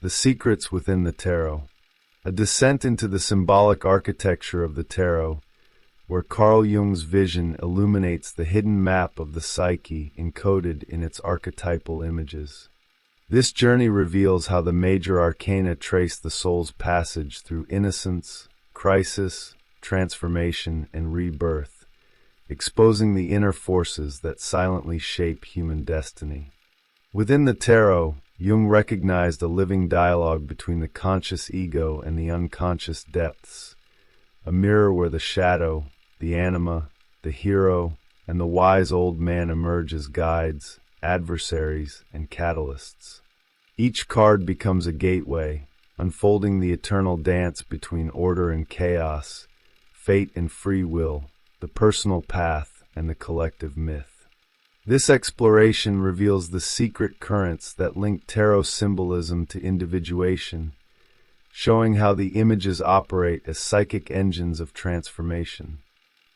The Secrets Within the Tarot. A descent into the symbolic architecture of the tarot, where Carl Jung's vision illuminates the hidden map of the psyche encoded in its archetypal images. This journey reveals how the major arcana trace the soul's passage through innocence, crisis, transformation, and rebirth, exposing the inner forces that silently shape human destiny. Within the tarot, Jung recognized a living dialogue between the conscious ego and the unconscious depths, a mirror where the shadow, the anima, the hero, and the wise old man emerge as guides, adversaries, and catalysts. Each card becomes a gateway, unfolding the eternal dance between order and chaos, fate and free will, the personal path and the collective myth. This exploration reveals the secret currents that link tarot symbolism to individuation, showing how the images operate as psychic engines of transformation.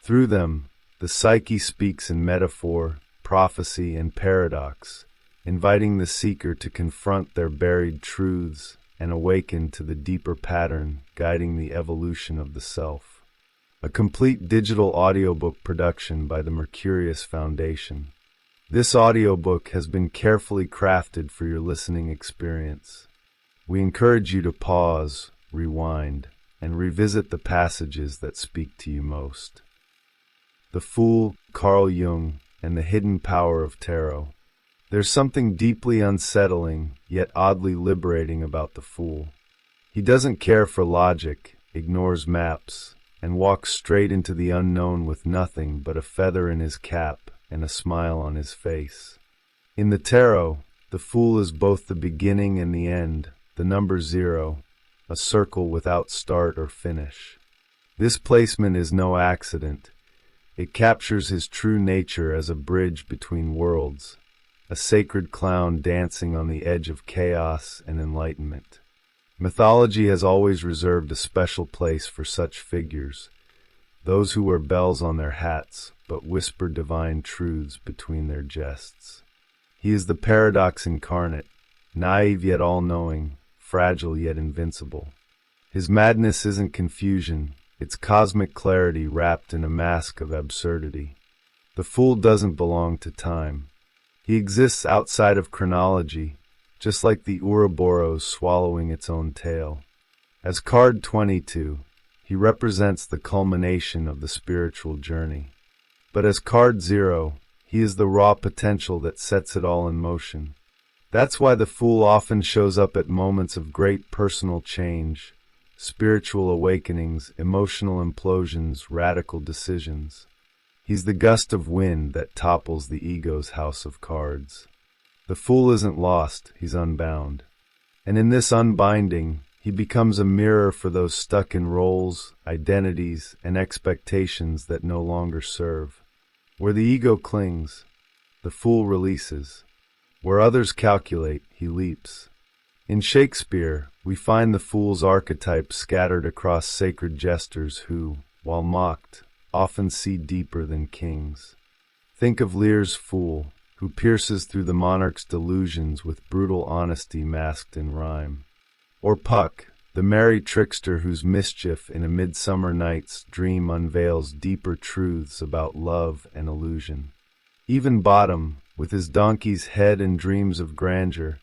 Through them, the psyche speaks in metaphor, prophecy, and paradox, inviting the seeker to confront their buried truths and awaken to the deeper pattern guiding the evolution of the self. A complete digital audiobook production by the Mercurius Foundation. This audiobook has been carefully crafted for your listening experience. We encourage you to pause, rewind, and revisit the passages that speak to you most. The Fool, Carl Jung, and the Hidden Power of Tarot. There's something deeply unsettling, yet oddly liberating about the Fool. He doesn't care for logic, ignores maps, and walks straight into the unknown with nothing but a feather in his cap and a smile on his face. In the tarot, the Fool is both the beginning and the end, the number 0, a circle without start or finish. This placement is no accident. It captures his true nature as a bridge between worlds, a sacred clown dancing on the edge of chaos and enlightenment. Mythology has always reserved a special place for such figures, those who wear bells on their hats but whisper divine truths between their jests. He is the paradox incarnate, naive yet all-knowing, fragile yet invincible. His madness isn't confusion, it's cosmic clarity wrapped in a mask of absurdity. The Fool doesn't belong to time. He exists outside of chronology, just like the Ouroboros swallowing its own tail. As card 22, he represents the culmination of the spiritual journey. But as card 0, he is the raw potential that sets it all in motion. That's why the Fool often shows up at moments of great personal change, spiritual awakenings, emotional implosions, radical decisions. He's the gust of wind that topples the ego's house of cards. The Fool isn't lost, he's unbound. And in this unbinding, he becomes a mirror for those stuck in roles, identities, and expectations that no longer serve. Where the ego clings, the Fool releases. Where others calculate, he leaps. In Shakespeare, we find the Fool's archetype scattered across sacred jesters who, while mocked, often see deeper than kings. Think of Lear's Fool, who pierces through the monarch's delusions with brutal honesty masked in rhyme. Or Puck, the merry trickster whose mischief in A Midsummer Night's Dream unveils deeper truths about love and illusion. Even Bottom, with his donkey's head and dreams of grandeur,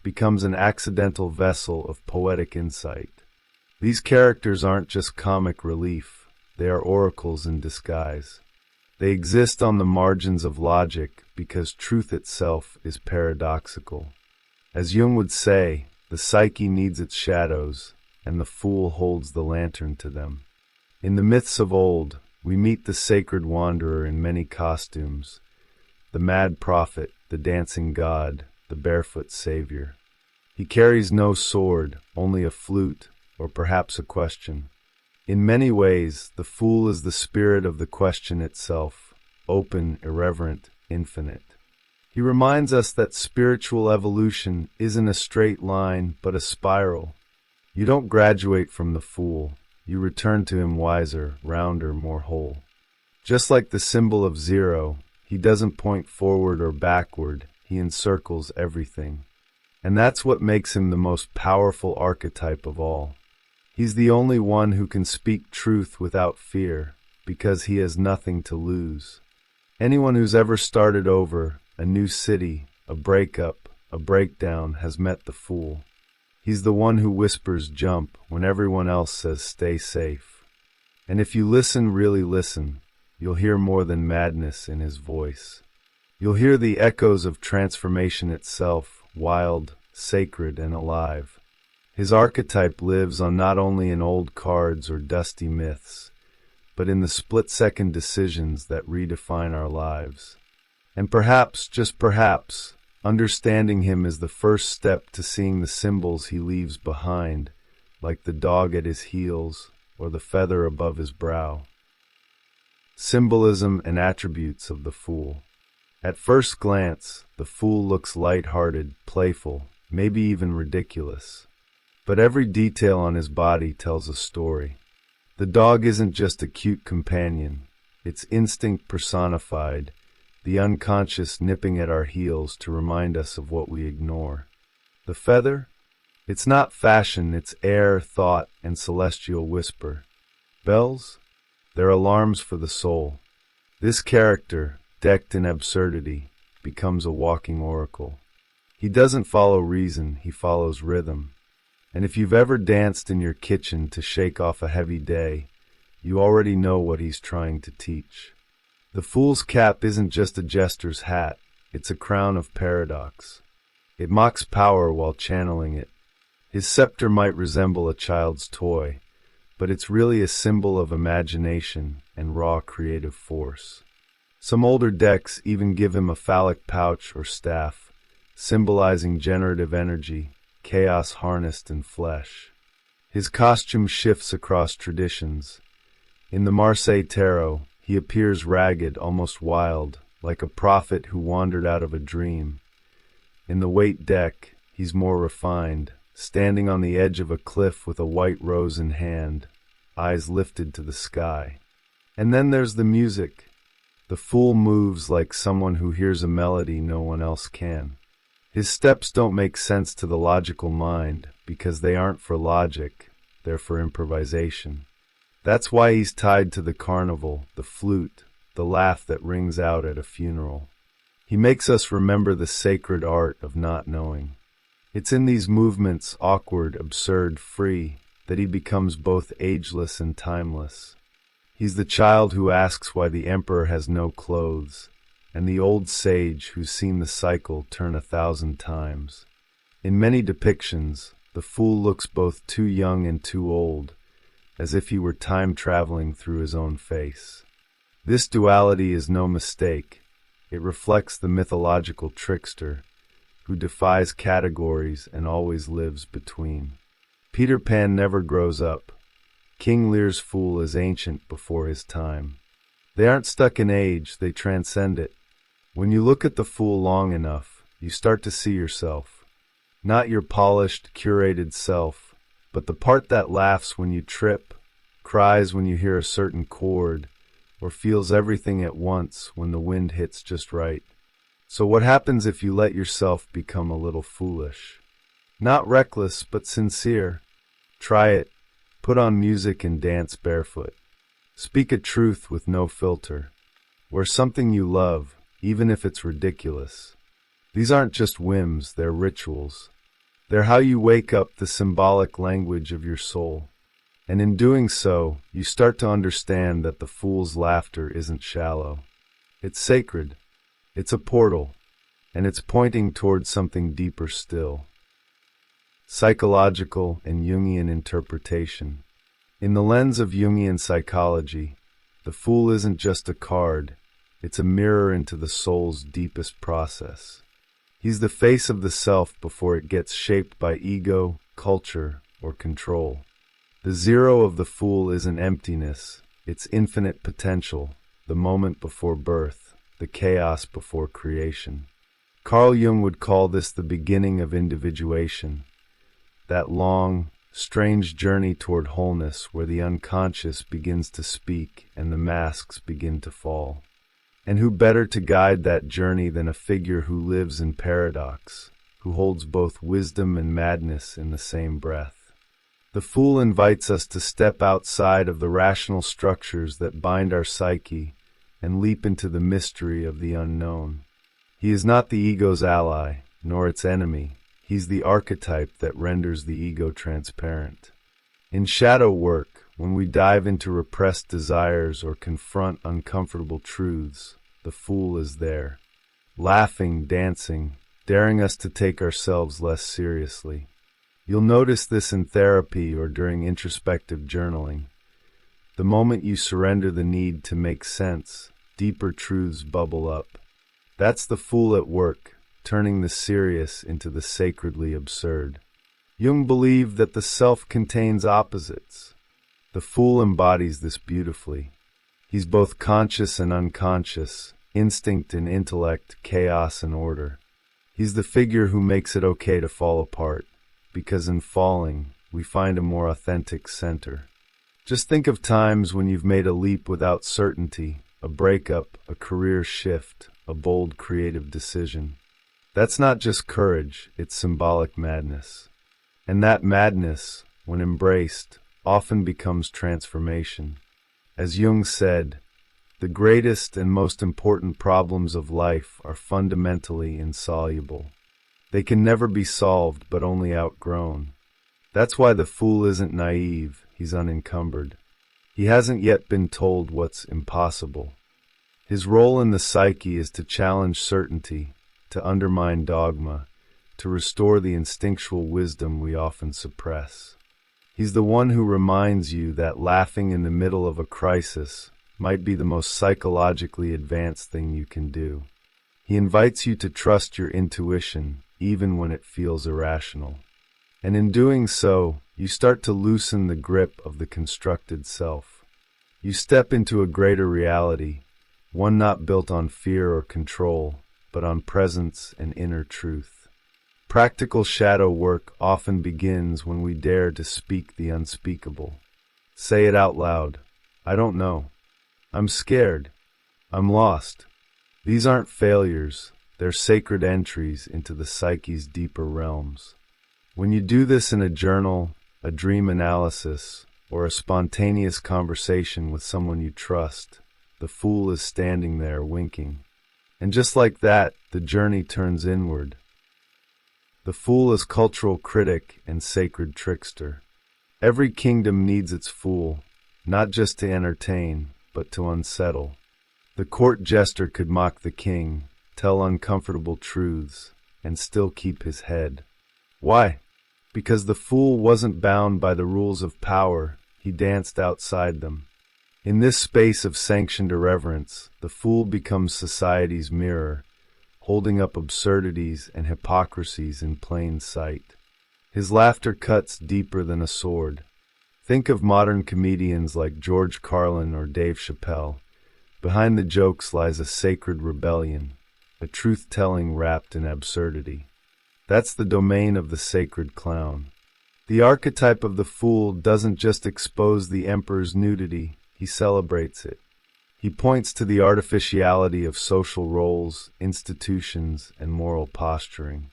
becomes an accidental vessel of poetic insight. These characters aren't just comic relief, they are oracles in disguise. They exist on the margins of logic because truth itself is paradoxical. As Jung would say, the psyche needs its shadows, and the Fool holds the lantern to them. In the myths of old, we meet the sacred wanderer in many costumes, the mad prophet, the dancing god, the barefoot savior. He carries no sword, only a flute, or perhaps a question. In many ways, the Fool is the spirit of the question itself, open, irreverent, infinite. He reminds us that spiritual evolution isn't a straight line, but a spiral. You don't graduate from the Fool. You return to him wiser, rounder, more whole. Just like the symbol of 0, he doesn't point forward or backward. He encircles everything. And that's what makes him the most powerful archetype of all. He's the only one who can speak truth without fear, because he has nothing to lose. Anyone who's ever started over, a new city, a breakup, a breakdown, has met the Fool. He's the one who whispers jump when everyone else says stay safe. And if you listen, really listen, you'll hear more than madness in his voice. You'll hear the echoes of transformation itself, wild, sacred, and alive. His archetype lives on not only in old cards or dusty myths, but in the split-second decisions that redefine our lives. And perhaps, just perhaps, understanding him is the first step to seeing the symbols he leaves behind, like the dog at his heels or the feather above his brow. Symbolism and attributes of the Fool. At first glance, the Fool looks light-hearted, playful, maybe even ridiculous. But every detail on his body tells a story. The dog isn't just a cute companion, it's instinct personified, the unconscious nipping at our heels to remind us of what we ignore. The feather? It's not fashion, it's air, thought, and celestial whisper. Bells? They're alarms for the soul. This character, decked in absurdity, becomes a walking oracle. He doesn't follow reason, he follows rhythm. And if you've ever danced in your kitchen to shake off a heavy day, you already know what he's trying to teach. The Fool's cap isn't just a jester's hat, it's a crown of paradox. It mocks power while channeling it. His scepter might resemble a child's toy, but it's really a symbol of imagination and raw creative force. Some older decks even give him a phallic pouch or staff, symbolizing generative energy, chaos harnessed in flesh. His costume shifts across traditions. In the Marseille Tarot, he appears ragged, almost wild, like a prophet who wandered out of a dream. In the Waite deck, he's more refined, standing on the edge of a cliff with a white rose in hand, eyes lifted to the sky. And then there's the music. The Fool moves like someone who hears a melody no one else can. His steps don't make sense to the logical mind, because they aren't for logic, they're for improvisation. That's why he's tied to the carnival, the flute, the laugh that rings out at a funeral. He makes us remember the sacred art of not knowing. It's in these movements, awkward, absurd, free, that he becomes both ageless and timeless. He's the child who asks why the emperor has no clothes, and the old sage who's seen the cycle turn 1,000 times. In many depictions, the Fool looks both too young and too old, as if he were time-traveling through his own face. This duality is no mistake. It reflects the mythological trickster, who defies categories and always lives between. Peter Pan never grows up. King Lear's Fool is ancient before his time. They aren't stuck in age, they transcend it. When you look at the Fool long enough, you start to see yourself. Not your polished, curated self, but the part that laughs when you trip, cries when you hear a certain chord, or feels everything at once when the wind hits just right. So what happens if you let yourself become a little foolish? Not reckless, but sincere. Try it. Put on music and dance barefoot. Speak a truth with no filter. Wear something you love, even if it's ridiculous. These aren't just whims, they're rituals. They're how you wake up the symbolic language of your soul. And in doing so, you start to understand that the Fool's laughter isn't shallow. It's sacred. It's a portal. And it's pointing towards something deeper still. Psychological and Jungian interpretation. In the lens of Jungian psychology, the Fool isn't just a card, it's a mirror into the soul's deepest process. He's the face of the self before it gets shaped by ego, culture, or control. The zero of the Fool isn't emptiness, it's infinite potential, the moment before birth, the chaos before creation. Carl Jung would call this the beginning of individuation, that long, strange journey toward wholeness where the unconscious begins to speak and the masks begin to fall. And who better to guide that journey than a figure who lives in paradox, who holds both wisdom and madness in the same breath. The Fool invites us to step outside of the rational structures that bind our psyche and leap into the mystery of the unknown. He is not the ego's ally, nor its enemy. He's the archetype that renders the ego transparent. In shadow work, when we dive into repressed desires or confront uncomfortable truths, the Fool is there, laughing, dancing, daring us to take ourselves less seriously. You'll notice this in therapy or during introspective journaling. The moment you surrender the need to make sense, deeper truths bubble up. That's the Fool at work, turning the serious into the sacredly absurd. Jung believed that the self contains opposites. The Fool embodies this beautifully. He's both conscious and unconscious, instinct and intellect, chaos and order. He's the figure who makes it okay to fall apart, because in falling, we find a more authentic center. Just think of times when you've made a leap without certainty, a breakup, a career shift, a bold creative decision. That's not just courage, it's symbolic madness. And that madness, when embraced, often becomes transformation. As Jung said, the greatest and most important problems of life are fundamentally insoluble. They can never be solved, but only outgrown. That's why the Fool isn't naive, he's unencumbered. He hasn't yet been told what's impossible. His role in the psyche is to challenge certainty, to undermine dogma, to restore the instinctual wisdom we often suppress. He's the one who reminds you that laughing in the middle of a crisis might be the most psychologically advanced thing you can do. He invites you to trust your intuition, even when it feels irrational. And in doing so, you start to loosen the grip of the constructed self. You step into a greater reality, one not built on fear or control, but on presence and inner truth. Practical shadow work often begins when we dare to speak the unspeakable. Say it out loud. I don't know. I'm scared. I'm lost. These aren't failures. They're sacred entries into the psyche's deeper realms. When you do this in a journal, a dream analysis, or a spontaneous conversation with someone you trust, the Fool is standing there winking. And just like that, the journey turns inward. The Fool is cultural critic and sacred trickster. Every kingdom needs its Fool, not just to entertain, but to unsettle. The court jester could mock the king, tell uncomfortable truths, and still keep his head. Why? Because the Fool wasn't bound by the rules of power, he danced outside them. In this space of sanctioned irreverence, the Fool becomes society's mirror, holding up absurdities and hypocrisies in plain sight. His laughter cuts deeper than a sword. Think of modern comedians like George Carlin or Dave Chappelle. Behind the jokes lies a sacred rebellion, a truth-telling wrapped in absurdity. That's the domain of the sacred clown. The archetype of the Fool doesn't just expose the emperor's nudity, he celebrates it. He points to the artificiality of social roles, institutions, and moral posturing.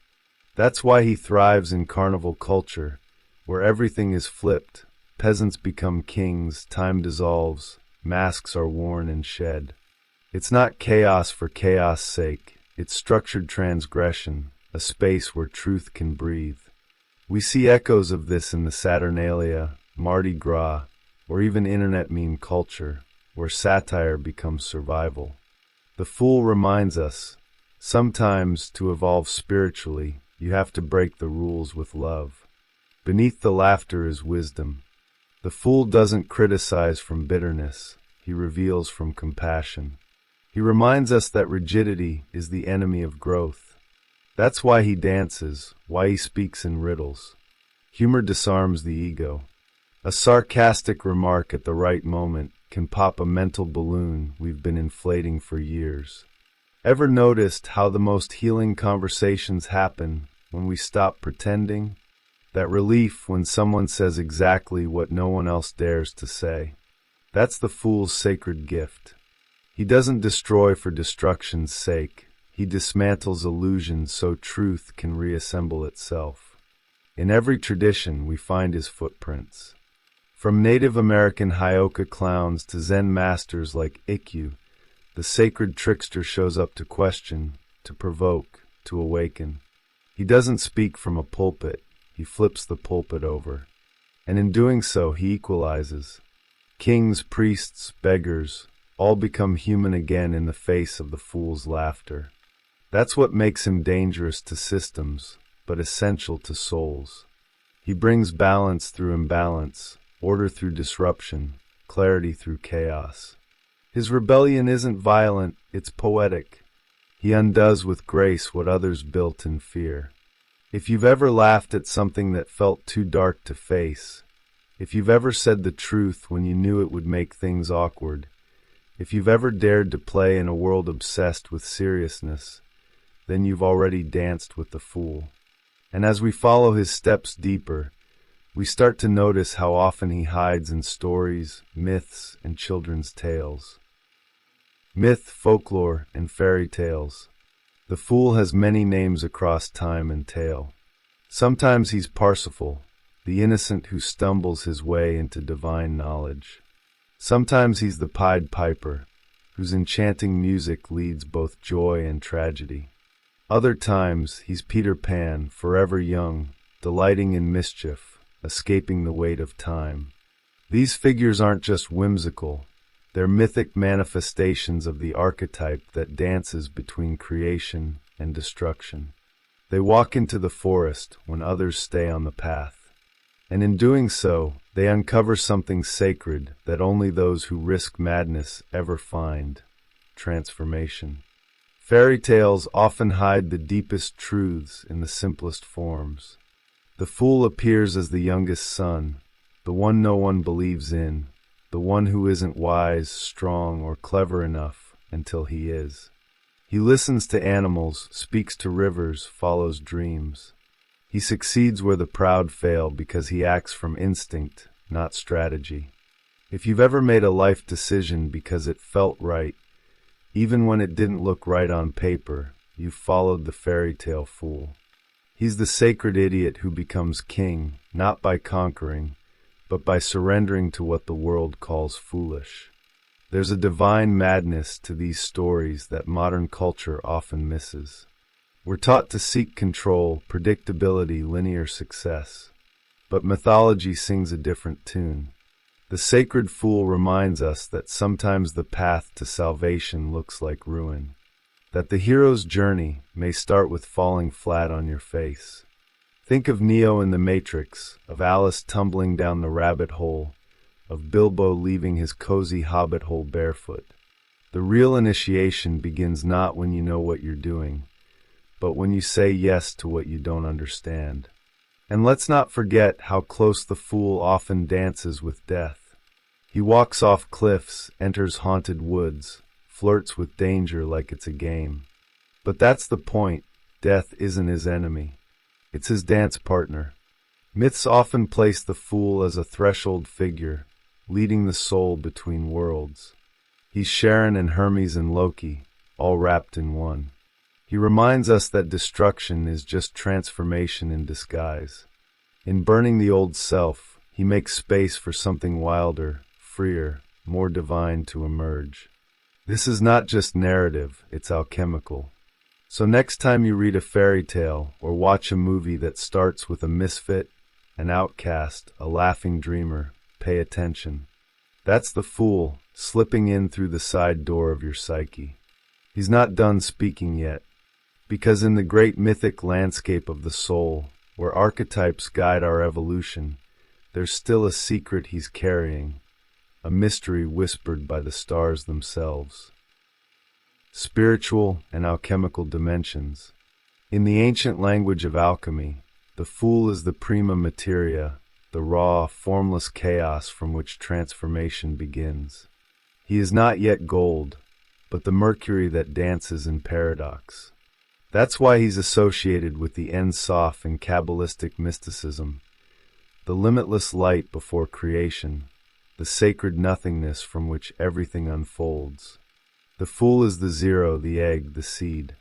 That's why he thrives in carnival culture, where everything is flipped. Peasants become kings, time dissolves, masks are worn and shed. It's not chaos for chaos' sake, it's structured transgression, a space where truth can breathe. We see echoes of this in the Saturnalia, Mardi Gras, or even internet meme culture, where satire becomes survival. The Fool reminds us, sometimes to evolve spiritually, you have to break the rules with love. Beneath the laughter is wisdom. The Fool doesn't criticize from bitterness, he reveals from compassion. He reminds us that rigidity is the enemy of growth. That's why he dances, why he speaks in riddles. Humor disarms the ego. A sarcastic remark at the right moment can pop a mental balloon we've been inflating for years. Ever noticed how the most healing conversations happen when we stop pretending? That relief when someone says exactly what no one else dares to say. That's the Fool's sacred gift. He doesn't destroy for destruction's sake. He dismantles illusions so truth can reassemble itself. In every tradition we find his footprints. From Native American Hioka clowns to Zen masters like Ikkyu, the sacred trickster shows up to question, to provoke, to awaken. He doesn't speak from a pulpit, he flips the pulpit over. And in doing so, he equalizes. Kings, priests, beggars, all become human again in the face of the fool's laughter. That's what makes him dangerous to systems, but essential to souls. He brings balance through imbalance, order through disruption, clarity through chaos. His rebellion isn't violent, it's poetic. He undoes with grace what others built in fear. If you've ever laughed at something that felt too dark to face, if you've ever said the truth when you knew it would make things awkward, if you've ever dared to play in a world obsessed with seriousness, then you've already danced with the fool. And as we follow his steps deeper, we start to notice how often he hides in stories, myths, and children's tales. Myth, folklore, and fairy tales. The fool has many names across time and tale. Sometimes he's Parsifal, the innocent who stumbles his way into divine knowledge. Sometimes he's the Pied Piper, whose enchanting music leads both joy and tragedy. Other times he's Peter Pan, forever young, delighting in mischief, escaping the weight of time. These figures aren't just whimsical, they're mythic manifestations of the archetype that dances between creation and destruction. They walk into the forest when others stay on the path. And in doing so, they uncover something sacred that only those who risk madness ever find: transformation. Fairy tales often hide the deepest truths in the simplest forms. The fool appears as the youngest son, the one no one believes in, the one who isn't wise, strong, or clever enough until he is. He listens to animals, speaks to rivers, follows dreams. He succeeds where the proud fail because he acts from instinct, not strategy. If you've ever made a life decision because it felt right, even when it didn't look right on paper, you followed the fairy tale fool. He's the sacred idiot who becomes king, not by conquering, but by surrendering to what the world calls foolish. There's a divine madness to these stories that modern culture often misses. We're taught to seek control, predictability, linear success. But mythology sings a different tune. The sacred fool reminds us that sometimes the path to salvation looks like ruin. That the hero's journey may start with falling flat on your face. Think of Neo in the Matrix, of Alice tumbling down the rabbit hole, of Bilbo leaving his cozy hobbit hole barefoot. The real initiation begins not when you know what you're doing, but when you say yes to what you don't understand. And let's not forget how close the fool often dances with death. He walks off cliffs, enters haunted woods, flirts with danger like it's a game. But that's the point. Death isn't his enemy. It's his dance partner. Myths often place the fool as a threshold figure, leading the soul between worlds. He's Charon and Hermes and Loki, all wrapped in one. He reminds us that destruction is just transformation in disguise. In burning the old self, he makes space for something wilder, freer, more divine to emerge. This is not just narrative, it's alchemical. So next time you read a fairy tale or watch a movie that starts with a misfit, an outcast, a laughing dreamer, pay attention. That's the fool slipping in through the side door of your psyche. He's not done speaking yet, because in the great mythic landscape of the soul, where archetypes guide our evolution, there's still a secret he's carrying, a mystery whispered by the stars themselves. Spiritual and alchemical dimensions. In the ancient language of alchemy, the fool is the prima materia, the raw, formless chaos from which transformation begins. He is not yet gold, but the mercury that dances in paradox. That's why he's associated with the Ein Sof in Kabbalistic mysticism, the limitless light before creation, the sacred nothingness from which everything unfolds. The fool is the zero, the egg, the seed.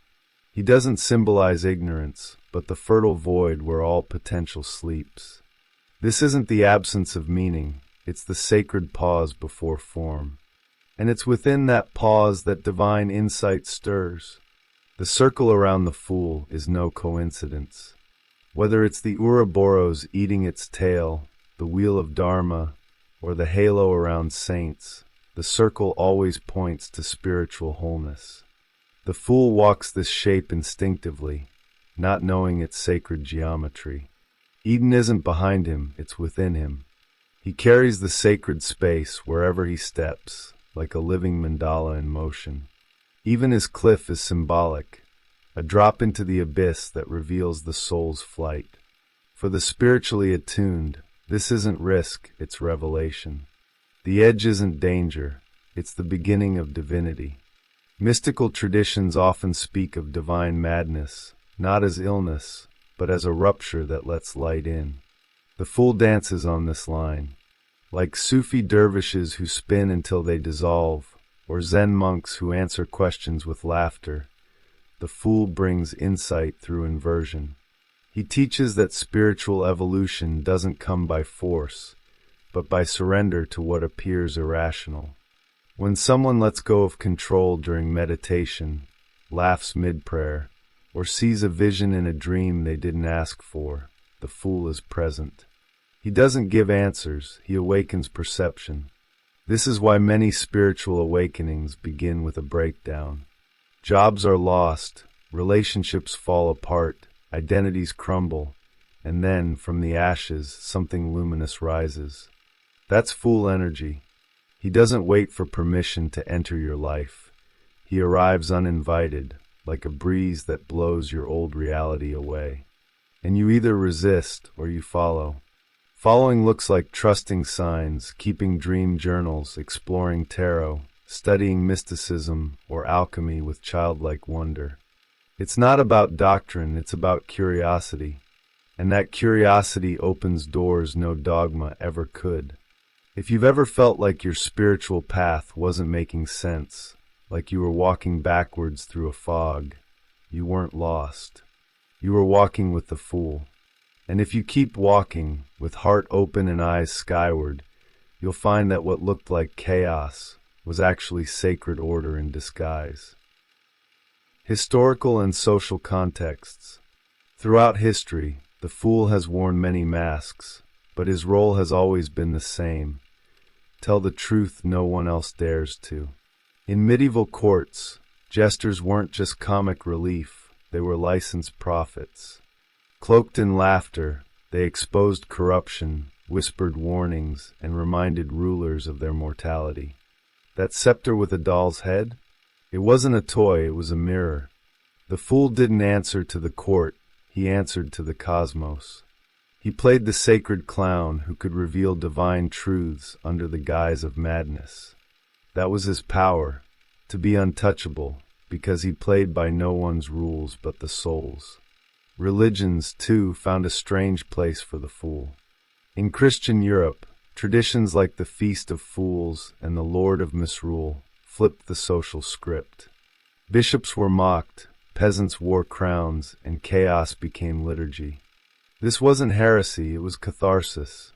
He doesn't symbolize ignorance, but the fertile void where all potential sleeps. This isn't the absence of meaning, it's the sacred pause before form. And it's within that pause that divine insight stirs. The circle around the Fool is no coincidence. Whether it's the Ouroboros eating its tail, the wheel of Dharma, or the halo around saints, the circle always points to spiritual wholeness. The Fool walks this shape instinctively, not knowing its sacred geometry. Eden isn't behind him, it's within him. He carries the sacred space wherever he steps, like a living mandala in motion. Even his cliff is symbolic, a drop into the abyss that reveals the soul's flight. For the spiritually attuned, this isn't risk, it's revelation. The edge isn't danger, it's the beginning of divinity. Mystical traditions often speak of divine madness, not as illness, but as a rupture that lets light in. The Fool dances on this line. Like Sufi dervishes who spin until they dissolve, or Zen monks who answer questions with laughter, the Fool brings insight through inversion. He teaches that spiritual evolution doesn't come by force, but by surrender to what appears irrational. When someone lets go of control during meditation, laughs mid-prayer, or sees a vision in a dream they didn't ask for, the Fool is present. He doesn't give answers, he awakens perception. This is why many spiritual awakenings begin with a breakdown. Jobs are lost, relationships fall apart, identities crumble, and then, from the ashes, something luminous rises. That's Fool energy. He doesn't wait for permission to enter your life. He arrives uninvited, like a breeze that blows your old reality away. And you either resist or you follow. Following looks like trusting signs, keeping dream journals, exploring tarot, studying mysticism or alchemy with childlike wonder. It's not about doctrine, it's about curiosity. And that curiosity opens doors no dogma ever could. If you've ever felt like your spiritual path wasn't making sense, like you were walking backwards through a fog, you weren't lost. You were walking with the Fool. And if you keep walking, with heart open and eyes skyward, you'll find that what looked like chaos was actually sacred order in disguise. Historical and social contexts. Throughout history, the Fool has worn many masks, but his role has always been the same. Tell the truth no one else dares to. In medieval courts, jesters weren't just comic relief, they were licensed prophets. Cloaked in laughter, they exposed corruption, whispered warnings, and reminded rulers of their mortality. That scepter with a doll's head? It wasn't a toy, it was a mirror. The Fool didn't answer to the court, he answered to the cosmos. He played the sacred clown who could reveal divine truths under the guise of madness. That was his power, to be untouchable, because he played by no one's rules but the soul's. Religions, too, found a strange place for the Fool. In Christian Europe, traditions like the Feast of Fools and the Lord of Misrule flipped the social script. Bishops were mocked, peasants wore crowns, and chaos became liturgy. This wasn't heresy, it was catharsis.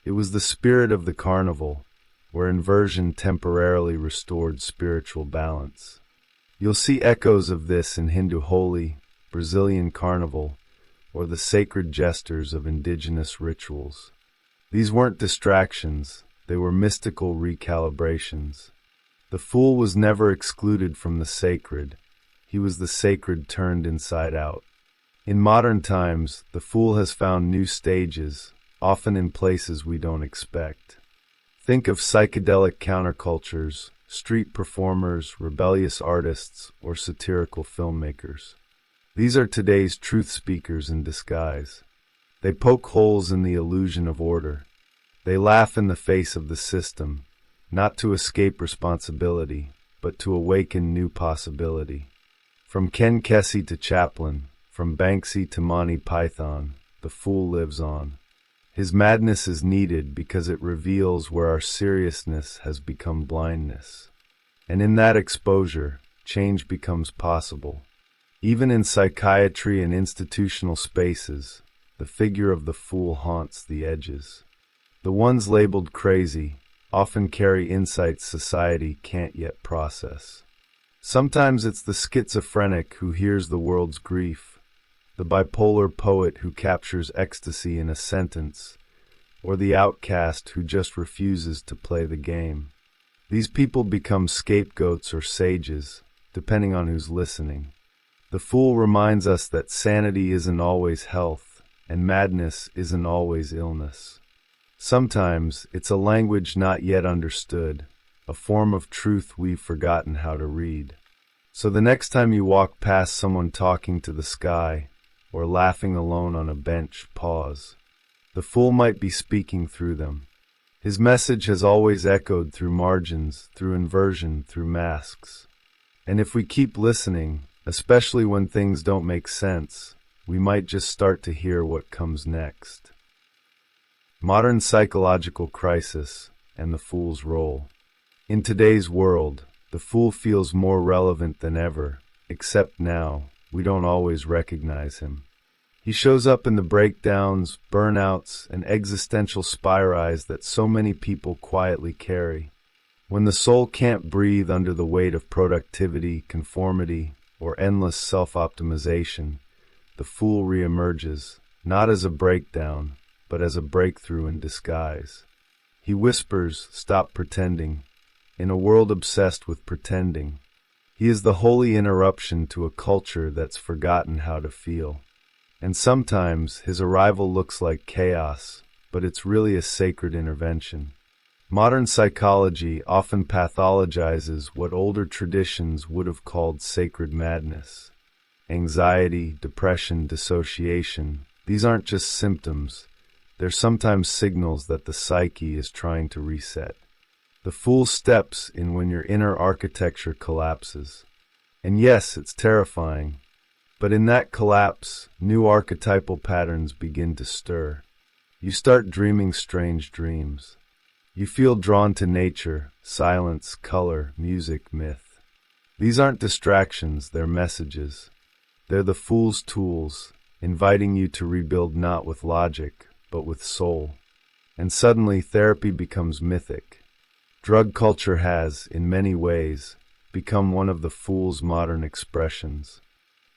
It was the spirit of the carnival, where inversion temporarily restored spiritual balance. You'll see echoes of this in Hindu Holi, Brazilian Carnival, or the sacred gestures of indigenous rituals. These weren't distractions, they were mystical recalibrations. The Fool was never excluded from the sacred, he was the sacred turned inside out. In modern times, the Fool has found new stages, often in places we don't expect. Think of psychedelic countercultures, street performers, rebellious artists, or satirical filmmakers. These are today's truth speakers in disguise. They poke holes in the illusion of order. They laugh in the face of the system, not to escape responsibility, but to awaken new possibility. From Ken Kesey to Chaplin, from Banksy to Monty Python, the Fool lives on. His madness is needed because it reveals where our seriousness has become blindness. And in that exposure, change becomes possible. Even in psychiatry and institutional spaces, the figure of the fool haunts the edges. The ones labeled crazy often carry insights society can't yet process. Sometimes it's the schizophrenic who hears the world's grief, the bipolar poet who captures ecstasy in a sentence, or the outcast who just refuses to play the game. These people become scapegoats or sages, depending on who's listening. The fool reminds us that sanity isn't always health, and madness isn't always illness. Sometimes it's a language not yet understood, a form of truth we've forgotten how to read. So the next time you walk past someone talking to the sky, or laughing alone on a bench, pause. The fool might be speaking through them. His message has always echoed through margins, through inversion, through masks. And if we keep listening, especially when things don't make sense, we might just start to hear what comes next. Modern psychological crisis and the fool's role. In today's world, the fool feels more relevant than ever, except now, we don't always recognize him. He shows up in the breakdowns, burnouts, and existential spirals that so many people quietly carry. When the soul can't breathe under the weight of productivity, conformity, or endless self-optimization, the fool reemerges, not as a breakdown, but as a breakthrough in disguise. He whispers, "Stop pretending," in a world obsessed with pretending. He is the holy interruption to a culture that's forgotten how to feel. And sometimes his arrival looks like chaos, but it's really a sacred intervention. Modern psychology often pathologizes what older traditions would have called sacred madness. Anxiety, depression, dissociation, these aren't just symptoms. They're sometimes signals that the psyche is trying to reset. The fool steps in when your inner architecture collapses. And yes, it's terrifying. But in that collapse, new archetypal patterns begin to stir. You start dreaming strange dreams. You feel drawn to nature, silence, color, music, myth. These aren't distractions, they're messages. They're the fool's tools, inviting you to rebuild not with logic, but with soul. And suddenly therapy becomes mythic. Drug culture has, in many ways, become one of the fool's modern expressions.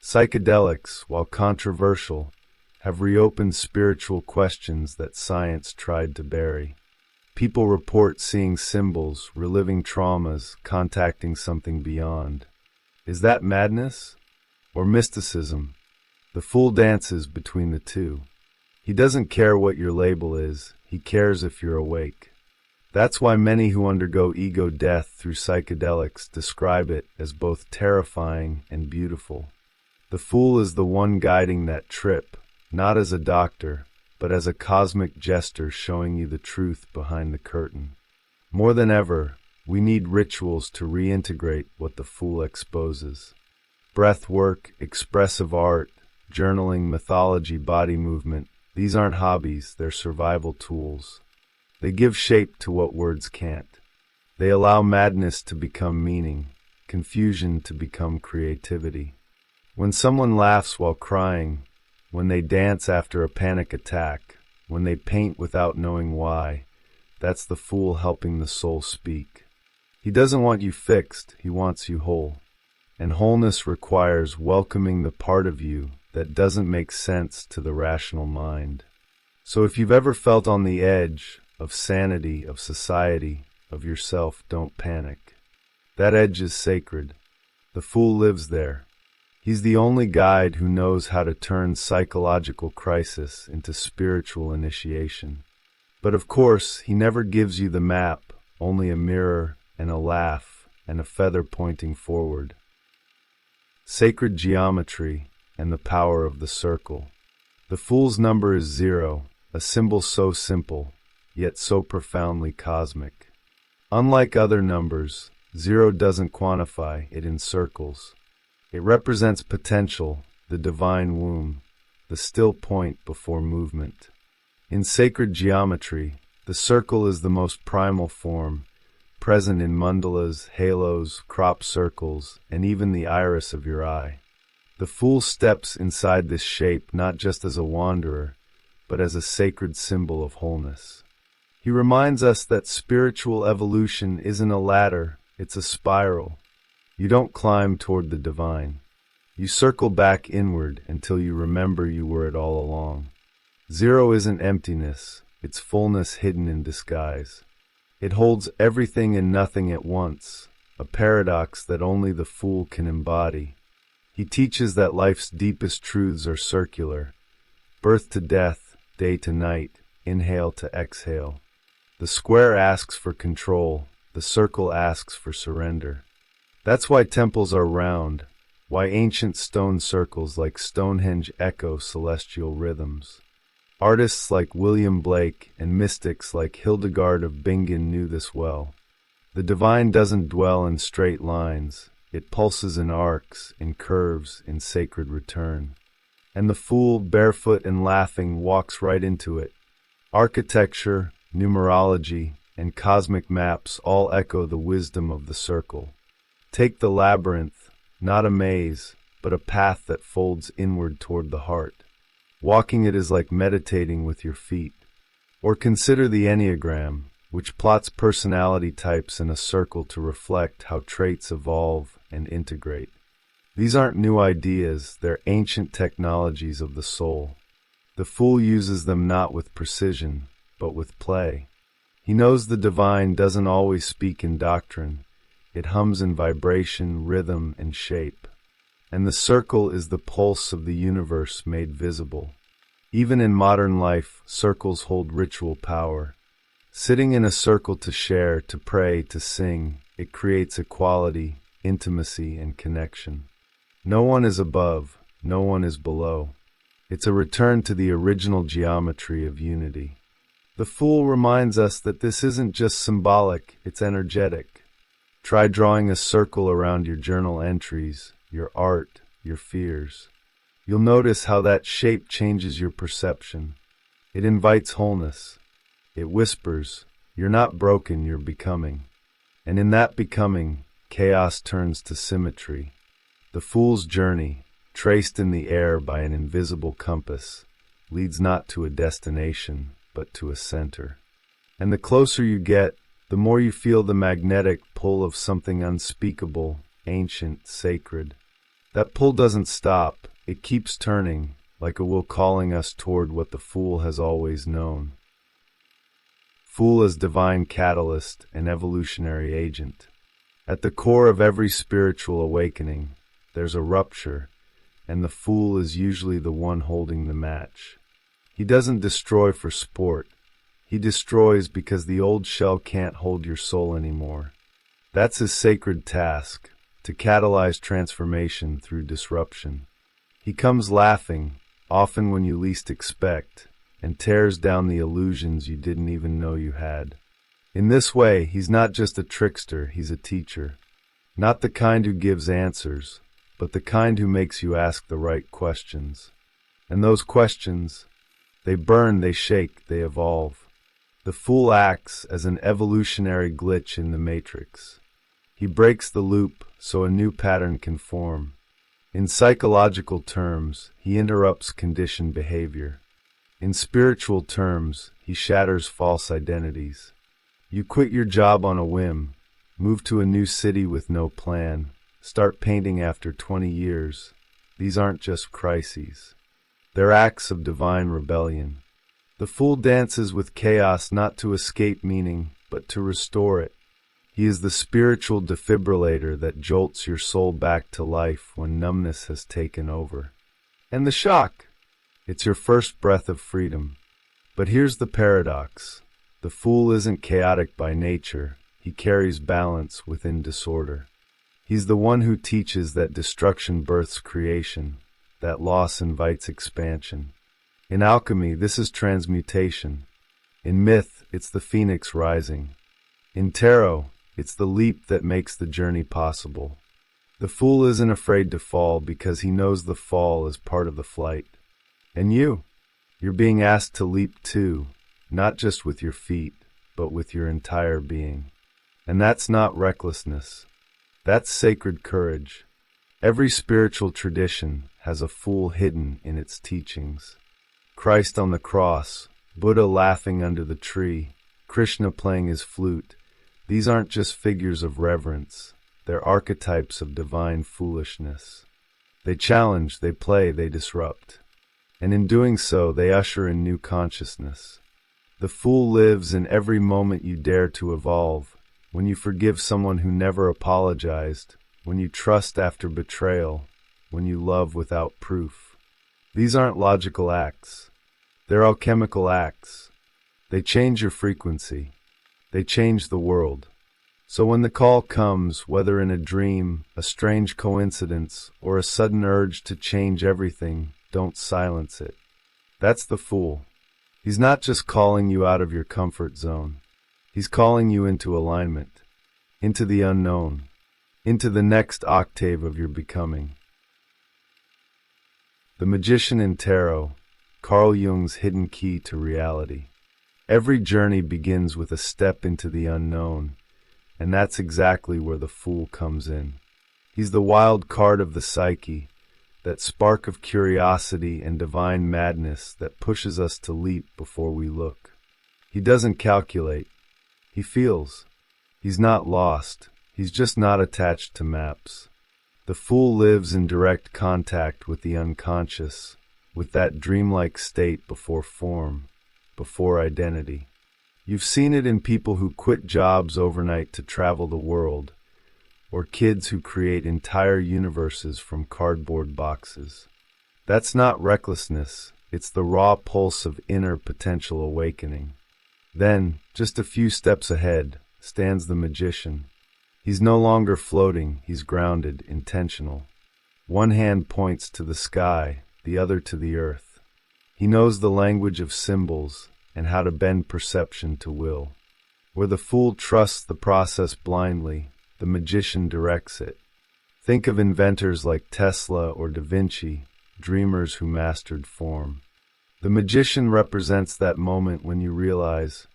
Psychedelics, while controversial, have reopened spiritual questions that science tried to bury. People report seeing symbols, reliving traumas, contacting something beyond. Is that madness? Or mysticism? The fool dances between the two. He doesn't care what your label is, he cares if you're awake. That's why many who undergo ego death through psychedelics describe it as both terrifying and beautiful. The fool is the one guiding that trip, not as a doctor, but as a cosmic jester showing you the truth behind the curtain. More than ever, we need rituals to reintegrate what the fool exposes. Breath work, expressive art, journaling, mythology, body movement, these aren't hobbies, they're survival tools. They give shape to what words can't. They allow madness to become meaning, confusion to become creativity. When someone laughs while crying, when they dance after a panic attack, when they paint without knowing why, that's the fool helping the soul speak. He doesn't want you fixed, he wants you whole. And wholeness requires welcoming the part of you that doesn't make sense to the rational mind. So if you've ever felt on the edge of sanity, of society, of yourself, don't panic. That edge is sacred. The fool lives there. He's the only guide who knows how to turn psychological crisis into spiritual initiation. But of course, he never gives you the map, only a mirror and a laugh and a feather pointing forward. Sacred geometry and the power of the circle. The fool's number is 0, a symbol so simple, yet so profoundly cosmic. Unlike other numbers, 0 doesn't quantify, it encircles. It represents potential, the divine womb, the still point before movement. In sacred geometry, the circle is the most primal form, present in mandalas, halos, crop circles, and even the iris of your eye. The fool steps inside this shape not just as a wanderer, but as a sacred symbol of wholeness. He reminds us that spiritual evolution isn't a ladder, it's a spiral. You don't climb toward the divine. You circle back inward until you remember you were it all along. Zero isn't emptiness, it's fullness hidden in disguise. It holds everything and nothing at once, a paradox that only the fool can embody. He teaches that life's deepest truths are circular. Birth to death, day to night, inhale to exhale. The square asks for control, the circle asks for surrender. That's why temples are round, why ancient stone circles like Stonehenge echo celestial rhythms. Artists like William Blake and mystics like Hildegard of Bingen knew this well. The divine doesn't dwell in straight lines. It pulses in arcs, in curves, in sacred return. And the fool, barefoot and laughing, walks right into it. Architecture, numerology, and cosmic maps all echo the wisdom of the circle. Take the labyrinth, not a maze, but a path that folds inward toward the heart. Walking it is like meditating with your feet. Or consider the Enneagram, which plots personality types in a circle to reflect how traits evolve and integrate. These aren't new ideas, they're ancient technologies of the soul. The fool uses them not with precision, but with play. He knows the divine doesn't always speak in doctrine. It hums in vibration, rhythm, and shape. And the circle is the pulse of the universe made visible. Even in modern life, circles hold ritual power. Sitting in a circle to share, to pray, to sing, it creates equality, intimacy, and connection. No one is above, no one is below. It's a return to the original geometry of unity. The fool reminds us that this isn't just symbolic, it's energetic. Try drawing a circle around your journal entries, your art, your fears. You'll notice how that shape changes your perception. It invites wholeness. It whispers, you're not broken, you're becoming. And in that becoming, chaos turns to symmetry. The fool's journey, traced in the air by an invisible compass, leads not to a destination, but to a center. And the closer you get, the more you feel the magnetic pull of something unspeakable, ancient, sacred. That pull doesn't stop, it keeps turning, like a will calling us toward what the fool has always known. Fool as divine catalyst and evolutionary agent. At the core of every spiritual awakening, there's a rupture, and the fool is usually the one holding the match. He doesn't destroy for sport. He destroys because the old shell can't hold your soul anymore. That's his sacred task, to catalyze transformation through disruption. He comes laughing, often when you least expect, and tears down the illusions you didn't even know you had. In this way, he's not just a trickster, he's a teacher. Not the kind who gives answers, but the kind who makes you ask the right questions. And those questions, they burn, they shake, they evolve. The fool acts as an evolutionary glitch in the matrix. He breaks the loop so a new pattern can form. In psychological terms, he interrupts conditioned behavior. In spiritual terms, he shatters false identities. You quit your job on a whim, move to a new city with no plan, start painting after 20 years. These aren't just crises. They're acts of divine rebellion. The fool dances with chaos not to escape meaning, but to restore it. He is the spiritual defibrillator that jolts your soul back to life when numbness has taken over. And the shock! It's your first breath of freedom. But here's the paradox. The fool isn't chaotic by nature. He carries balance within disorder. He's the one who teaches that destruction births creation, that loss invites expansion. In alchemy, this is transmutation. In myth, it's the phoenix rising. In tarot, it's the leap that makes the journey possible. The fool isn't afraid to fall because he knows the fall is part of the flight. And you're being asked to leap too, not just with your feet, but with your entire being. And that's not recklessness. That's sacred courage. Every spiritual tradition has a fool hidden in its teachings. Christ on the cross, Buddha laughing under the tree, Krishna playing his flute. These aren't just figures of reverence, they're archetypes of divine foolishness. They challenge, they play, they disrupt. And in doing so, they usher in new consciousness. The fool lives in every moment you dare to evolve, when you forgive someone who never apologized, when you trust after betrayal, when you love without proof. These aren't logical acts. They're alchemical acts. They change your frequency. They change the world. So when the call comes, whether in a dream, a strange coincidence, or a sudden urge to change everything, don't silence it. That's the fool. He's not just calling you out of your comfort zone. He's calling you into alignment, into the unknown, into the next octave of your becoming. The Magician in Tarot, Carl Jung's hidden key to reality. Every journey begins with a step into the unknown, and that's exactly where the fool comes in. He's the wild card of the psyche, that spark of curiosity and divine madness that pushes us to leap before we look. He doesn't calculate. He feels. He's not lost. He's just not attached to maps. The fool lives in direct contact with the unconscious, with that dreamlike state before form, before identity. You've seen it in people who quit jobs overnight to travel the world, or kids who create entire universes from cardboard boxes. That's not recklessness, it's the raw pulse of inner potential awakening. Then, just a few steps ahead, stands the magician. He's no longer floating, he's grounded, intentional. One hand points to the sky, the other to the earth. He knows the language of symbols and how to bend perception to will. Where the fool trusts the process blindly, the magician directs it. Think of inventors like Tesla or Da Vinci, dreamers who mastered form. The magician represents that moment when you realize,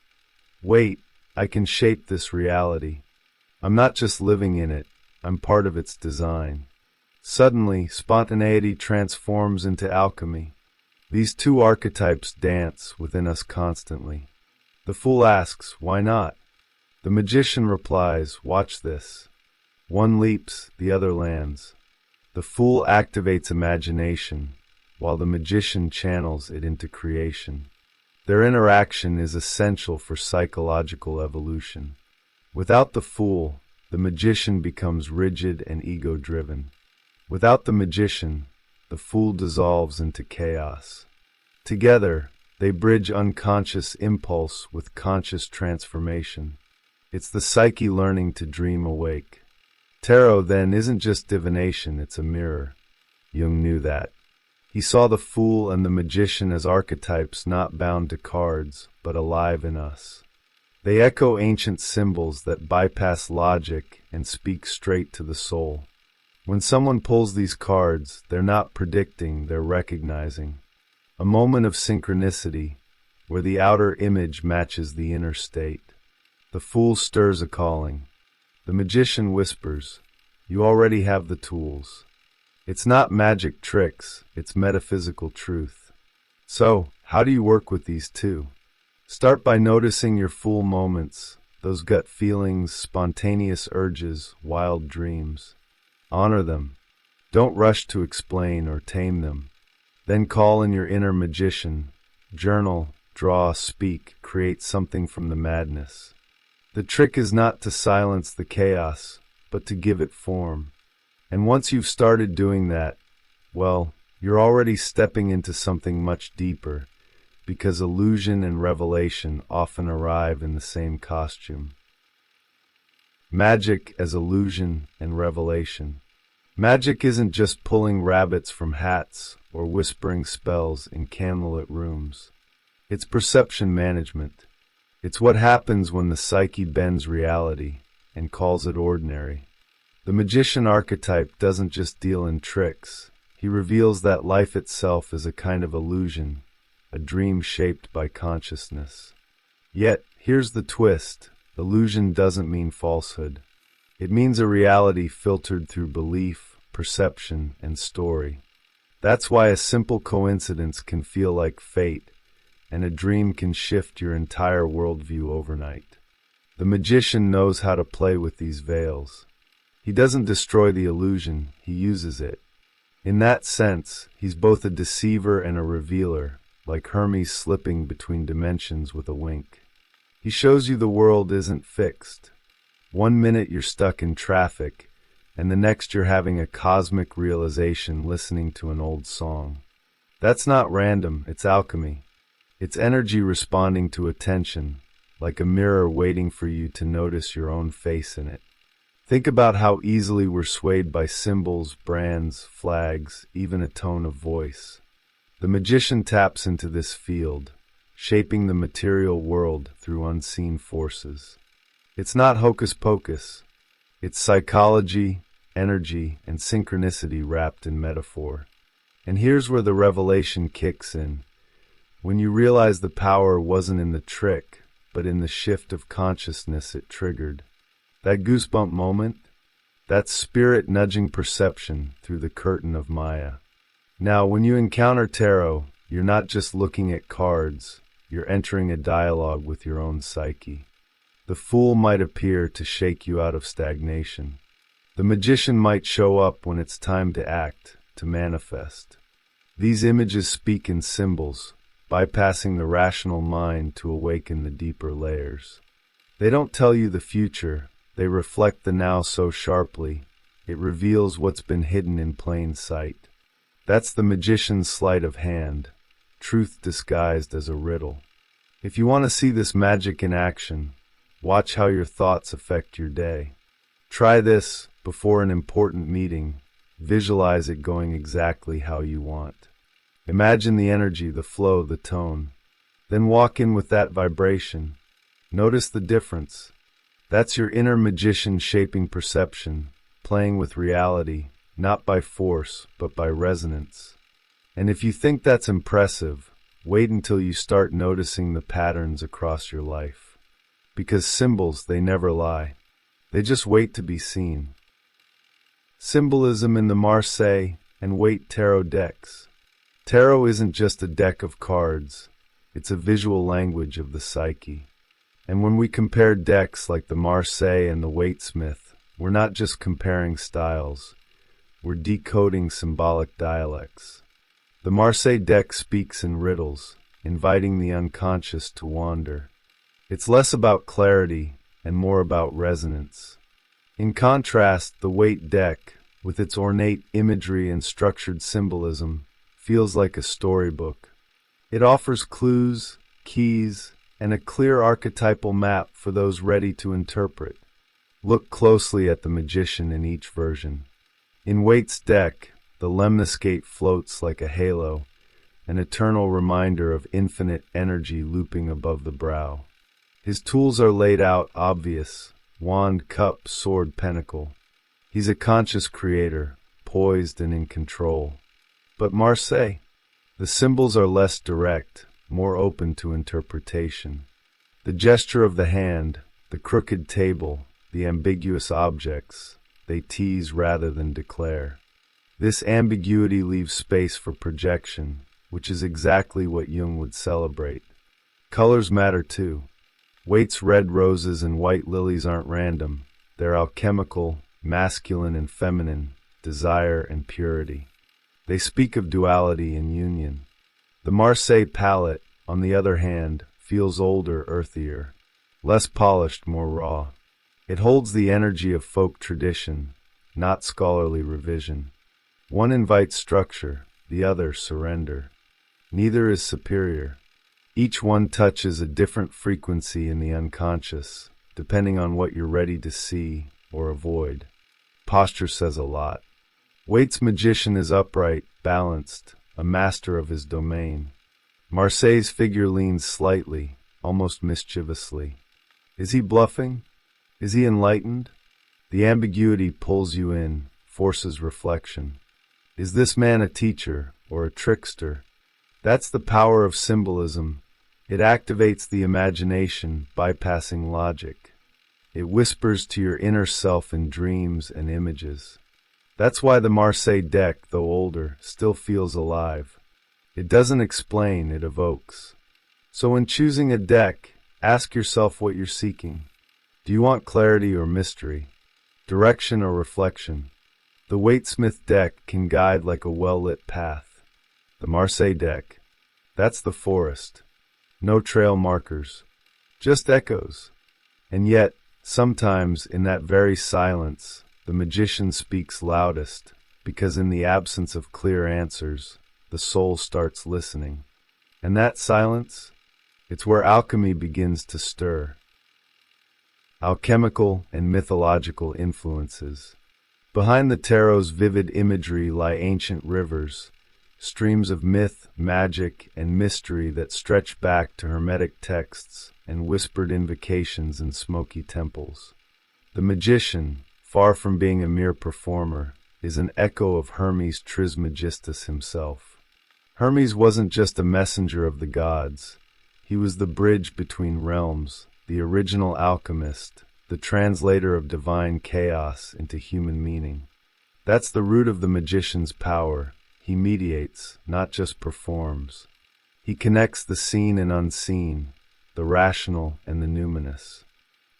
wait, I can shape this reality. I'm not just living in it, I'm part of its design. Suddenly, spontaneity transforms into alchemy. These two archetypes dance within us constantly. The fool asks, why not? The magician replies, watch this. One leaps, the other lands. The fool activates imagination, while the magician channels it into creation. Their interaction is essential for psychological evolution. Without the fool, the magician becomes rigid and ego-driven. Without the magician, the fool dissolves into chaos. Together, they bridge unconscious impulse with conscious transformation. It's the psyche learning to dream awake. Tarot, then, isn't just divination, it's a mirror. Jung knew that. He saw the fool and the magician as archetypes not bound to cards, but alive in us. They echo ancient symbols that bypass logic and speak straight to the soul. When someone pulls these cards, they're not predicting, they're recognizing. A moment of synchronicity, where the outer image matches the inner state. The fool stirs a calling. The magician whispers, you already have the tools. It's not magic tricks, it's metaphysical truth. So, how do you work with these two? Start by noticing your fool moments, those gut feelings, spontaneous urges, wild dreams. Honor them. Don't rush to explain or tame them. Then call in your inner magician. Journal, draw, speak, create something from the madness. The trick is not to silence the chaos, but to give it form. And once you've started doing that, well, you're already stepping into something much deeper, because illusion and revelation often arrive in the same costume. Magic as illusion and revelation. Magic isn't just pulling rabbits from hats or whispering spells in candlelit rooms. It's perception management. It's what happens when the psyche bends reality and calls it ordinary. The magician archetype doesn't just deal in tricks. He reveals that life itself is a kind of illusion, a dream shaped by consciousness. Yet, here's the twist. Illusion doesn't mean falsehood. It means a reality filtered through belief, perception, and story. That's why a simple coincidence can feel like fate, and a dream can shift your entire worldview overnight. The magician knows how to play with these veils. He doesn't destroy the illusion, he uses it. In that sense, he's both a deceiver and a revealer, like Hermes slipping between dimensions with a wink. He shows you the world isn't fixed. One minute you're stuck in traffic, and the next you're having a cosmic realization listening to an old song. That's not random, it's alchemy. It's energy responding to attention, like a mirror waiting for you to notice your own face in it. Think about how easily we're swayed by symbols, brands, flags, even a tone of voice. The magician taps into this field, shaping the material world through unseen forces. It's not hocus pocus. It's psychology, energy, and synchronicity wrapped in metaphor. And here's where the revelation kicks in. When you realize the power wasn't in the trick, but in the shift of consciousness it triggered. That goosebump moment, that's spirit nudging perception through the curtain of Maya. Now, when you encounter tarot, you're not just looking at cards, you're entering a dialogue with your own psyche. The fool might appear to shake you out of stagnation. The magician might show up when it's time to act, to manifest. These images speak in symbols, bypassing the rational mind to awaken the deeper layers. They don't tell you the future, they reflect the now so sharply, it reveals what's been hidden in plain sight. That's the magician's sleight of hand, truth disguised as a riddle. If you want to see this magic in action, watch how your thoughts affect your day. Try this before an important meeting. Visualize it going exactly how you want. Imagine the energy, the flow, the tone. Then walk in with that vibration. Notice the difference. That's your inner magician shaping perception, playing with reality, not by force, but by resonance. And if you think that's impressive, wait until you start noticing the patterns across your life. Because symbols, they never lie. They just wait to be seen. Symbolism in the Marseille and Waite tarot decks. Tarot isn't just a deck of cards, it's a visual language of the psyche. And when we compare decks like the Marseille and the Waitesmith, we're not just comparing styles, we're decoding symbolic dialects. The Marseille deck speaks in riddles, inviting the unconscious to wander. It's less about clarity and more about resonance. In contrast, the Waite deck, with its ornate imagery and structured symbolism, feels like a storybook. It offers clues, keys, and a clear archetypal map for those ready to interpret. Look closely at the magician in each version. In Waite's deck, the lemniscate floats like a halo, an eternal reminder of infinite energy looping above the brow. His tools are laid out obvious: wand, cup, sword, pentacle. He's a conscious creator, poised and in control. But Marseille, the symbols are less direct, more open to interpretation. The gesture of the hand, the crooked table, the ambiguous objects, they tease rather than declare. This ambiguity leaves space for projection, which is exactly what Jung would celebrate. Colors matter too. Waite's red roses and white lilies aren't random. They're alchemical, masculine and feminine, desire and purity. They speak of duality and union. The Marseille palette, on the other hand, feels older, earthier, less polished, more raw. It holds the energy of folk tradition, not scholarly revision. One invites structure, the other surrender. Neither is superior. Each one touches a different frequency in the unconscious, depending on what you're ready to see or avoid. Posture says a lot. Waite's magician is upright, balanced, a master of his domain. Marseille's figure leans slightly, almost mischievously. Is he bluffing? Is he enlightened? The ambiguity pulls you in, forces reflection. Is this man a teacher or a trickster? That's the power of symbolism. It activates the imagination, bypassing logic. It whispers to your inner self in dreams and images. That's why the Marseille deck, though older, still feels alive. It doesn't explain, it evokes. So when choosing a deck, ask yourself what you're seeking. Do you want clarity or mystery? Direction or reflection? The Waite-Smith deck can guide like a well-lit path. The Marseille deck, that's the forest. No trail markers, just echoes. And yet, sometimes in that very silence, the magician speaks loudest, because in the absence of clear answers, the soul starts listening. And that silence, it's where alchemy begins to stir. Alchemical and mythological influences. Behind the tarot's vivid imagery lie ancient rivers, streams of myth, magic, and mystery that stretch back to Hermetic texts and whispered invocations in smoky temples. The magician, far from being a mere performer, is an echo of Hermes Trismegistus himself. Hermes wasn't just a messenger of the gods. He was the bridge between realms, the original alchemist, the translator of divine chaos into human meaning. That's the root of the magician's power. He mediates, not just performs. He connects the seen and unseen, the rational and the numinous.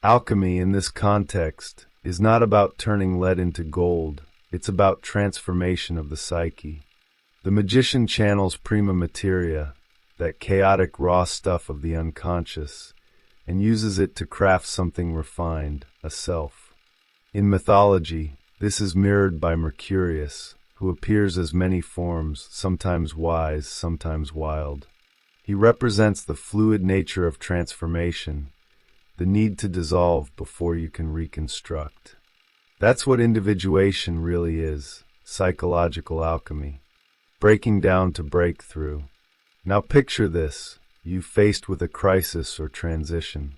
Alchemy, in this context, is not about turning lead into gold. It's about transformation of the psyche. The magician channels prima materia, that chaotic raw stuff of the unconscious, and uses it to craft something refined, a self. In mythology, this is mirrored by Mercurius, who appears as many forms, sometimes wise, sometimes wild. He represents the fluid nature of transformation, the need to dissolve before you can reconstruct. That's what individuation really is, psychological alchemy. Breaking down to break through. Now picture this, you faced with a crisis or transition.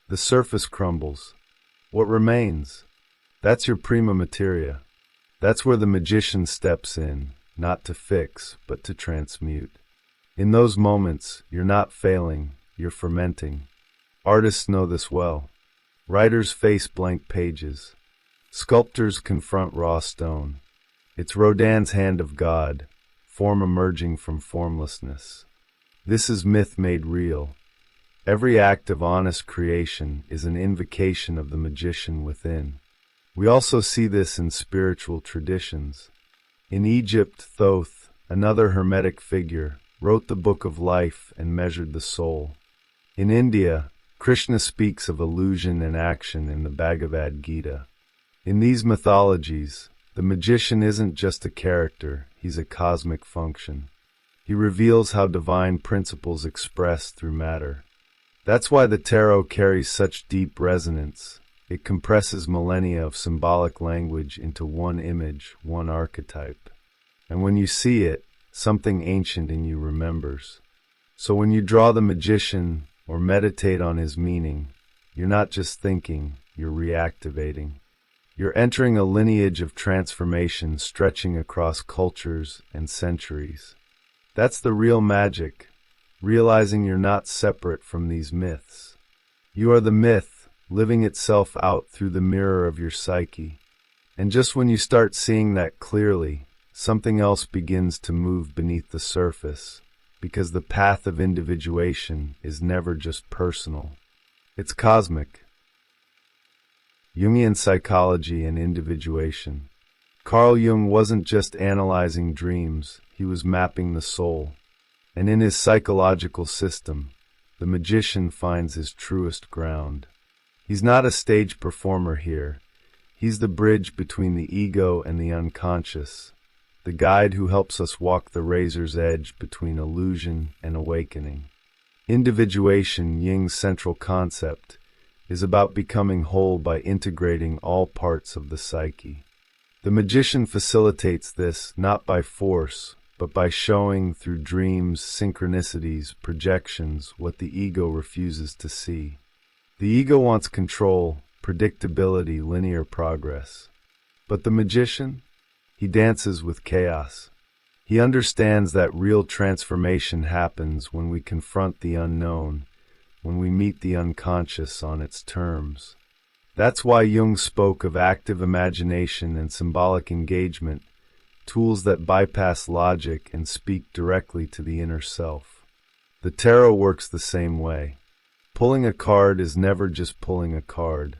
The surface crumbles. What remains? That's your prima materia. That's where the magician steps in, not to fix, but to transmute. In those moments, you're not failing, you're fermenting. Artists know this well. Writers face blank pages. Sculptors confront raw stone. It's Rodin's hand of God, form emerging from formlessness. This is myth made real. Every act of honest creation is an invocation of the magician within. We also see this in spiritual traditions. In Egypt, Thoth, another Hermetic figure, wrote the Book of Life and measured the soul. In India, Krishna speaks of illusion and action in the Bhagavad Gita. In these mythologies, the magician isn't just a character, he's a cosmic function. He reveals how divine principles express through matter. That's why the tarot carries such deep resonance. It compresses millennia of symbolic language into one image, one archetype. And when you see it, something ancient in you remembers. So when you draw the magician or meditate on his meaning, you're not just thinking, you're reactivating. You're entering a lineage of transformation stretching across cultures and centuries. That's the real magic, realizing you're not separate from these myths. You are the myth, living itself out through the mirror of your psyche. And just when you start seeing that clearly, something else begins to move beneath the surface, because the path of individuation is never just personal. It's cosmic. Jungian psychology and individuation. Carl Jung wasn't just analyzing dreams, he was mapping the soul. And in his psychological system, the magician finds his truest ground. He's not a stage performer here. He's the bridge between the ego and the unconscious, the guide who helps us walk the razor's edge between illusion and awakening. Individuation, Jung's central concept, is about becoming whole by integrating all parts of the psyche. The magician facilitates this not by force, but by showing through dreams, synchronicities, projections, what the ego refuses to see. The ego wants control, predictability, linear progress. But the magician? He dances with chaos. He understands that real transformation happens when we confront the unknown, when we meet the unconscious on its terms. That's why Jung spoke of active imagination and symbolic engagement, tools that bypass logic and speak directly to the inner self. The tarot works the same way. Pulling a card is never just pulling a card.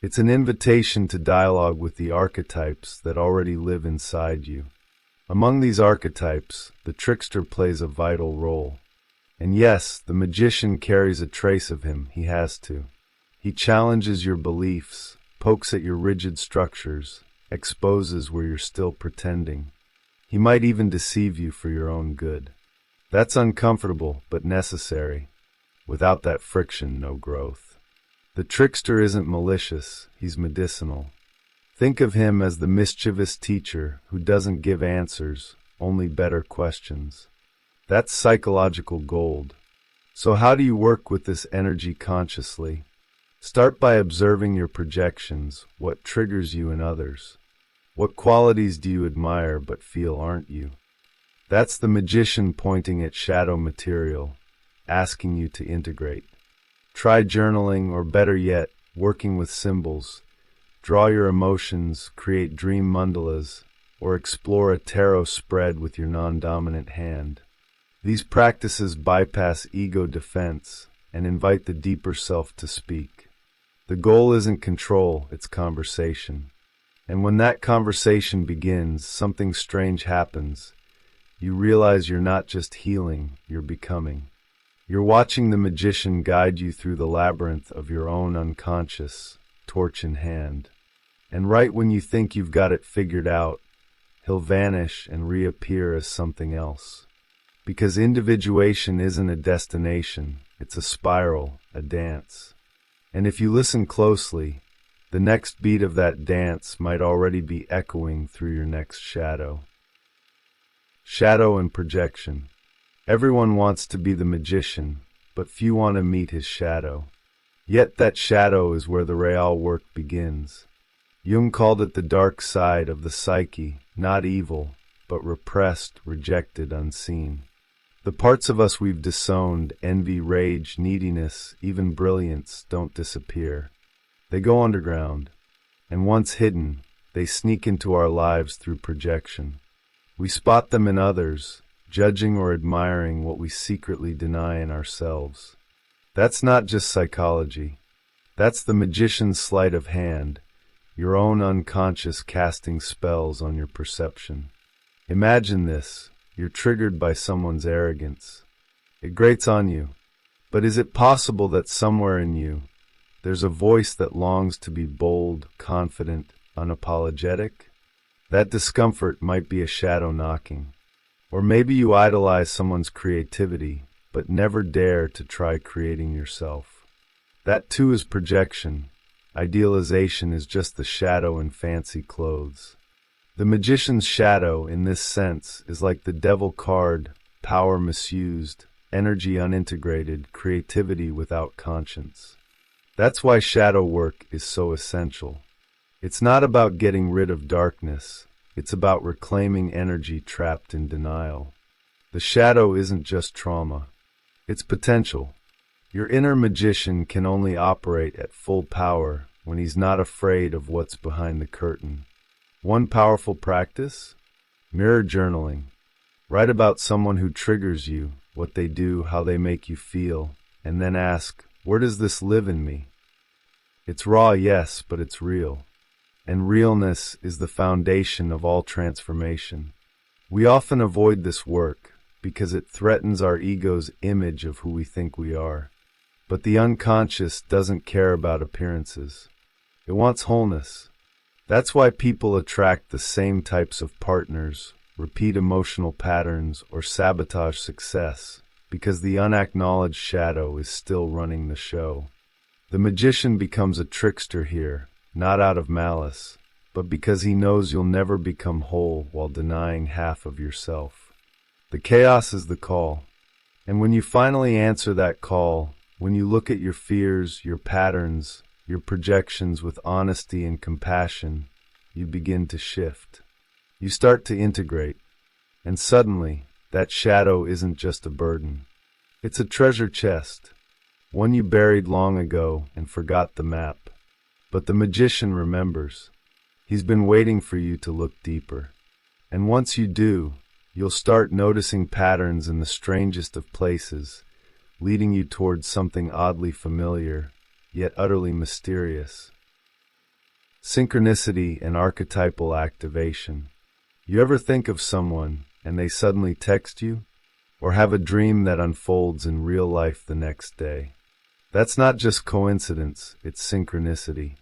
It's an invitation to dialogue with the archetypes that already live inside you. Among these archetypes, the trickster plays a vital role. And yes, the magician carries a trace of him, he has to. He challenges your beliefs, pokes at your rigid structures, exposes where you're still pretending. He might even deceive you for your own good. That's uncomfortable, but necessary. Without that friction, no growth. The trickster isn't malicious, he's medicinal. Think of him as the mischievous teacher who doesn't give answers, only better questions. That's psychological gold. So how do you work with this energy consciously? Start by observing your projections, what triggers you in others. What qualities do you admire but feel aren't you? That's the magician pointing at shadow material, asking you to integrate. Try journaling, or better yet, working with symbols. Draw your emotions, create dream mandalas, or explore a tarot spread with your non-dominant hand. These practices bypass ego defense and invite the deeper self to speak. The goal isn't control, it's conversation. And when that conversation begins, something strange happens. You realize you're not just healing, you're becoming. You're watching the magician guide you through the labyrinth of your own unconscious, torch in hand. And right when you think you've got it figured out, he'll vanish and reappear as something else. Because individuation isn't a destination, it's a spiral, a dance. And if you listen closely, the next beat of that dance might already be echoing through your next shadow. Shadow and projection. Everyone wants to be the magician, but few want to meet his shadow. Yet that shadow is where the real work begins. Jung called it the dark side of the psyche, not evil, but repressed, rejected, unseen. The parts of us we've disowned, envy, rage, neediness, even brilliance, don't disappear. They go underground, and once hidden, they sneak into our lives through projection. We spot them in others, judging or admiring what we secretly deny in ourselves. That's not just psychology. That's the magician's sleight of hand, your own unconscious casting spells on your perception. Imagine this. You're triggered by someone's arrogance. It grates on you. But is it possible that somewhere in you, there's a voice that longs to be bold, confident, unapologetic? That discomfort might be a shadow knocking. Or maybe you idolize someone's creativity, but never dare to try creating yourself. That too is projection. Idealization is just the shadow in fancy clothes. The magician's shadow, in this sense, is like the devil card, power misused, energy unintegrated, creativity without conscience. That's why shadow work is so essential. It's not about getting rid of darkness, it's about reclaiming energy trapped in denial. The shadow isn't just trauma, it's potential. Your inner magician can only operate at full power when he's not afraid of what's behind the curtain. One powerful practice? Mirror journaling. Write about someone who triggers you, what they do, how they make you feel, and then ask, where does this live in me? It's raw, yes, but it's real. And realness is the foundation of all transformation. We often avoid this work because it threatens our ego's image of who we think we are. But the unconscious doesn't care about appearances. It wants wholeness. That's why people attract the same types of partners, repeat emotional patterns, or sabotage success, because the unacknowledged shadow is still running the show. The magician becomes a trickster here, not out of malice, but because he knows you'll never become whole while denying half of yourself. The chaos is the call. And when you finally answer that call, when you look at your fears, your patterns, your projections with honesty and compassion, you begin to shift. You start to integrate. And suddenly, that shadow isn't just a burden. It's a treasure chest, one you buried long ago and forgot the map. But the magician remembers. He's been waiting for you to look deeper. And once you do, you'll start noticing patterns in the strangest of places, leading you towards something oddly familiar, yet utterly mysterious. Synchronicity and archetypal activation. You ever think of someone and they suddenly text you? Or have a dream that unfolds in real life the next day? That's not just coincidence, it's synchronicity.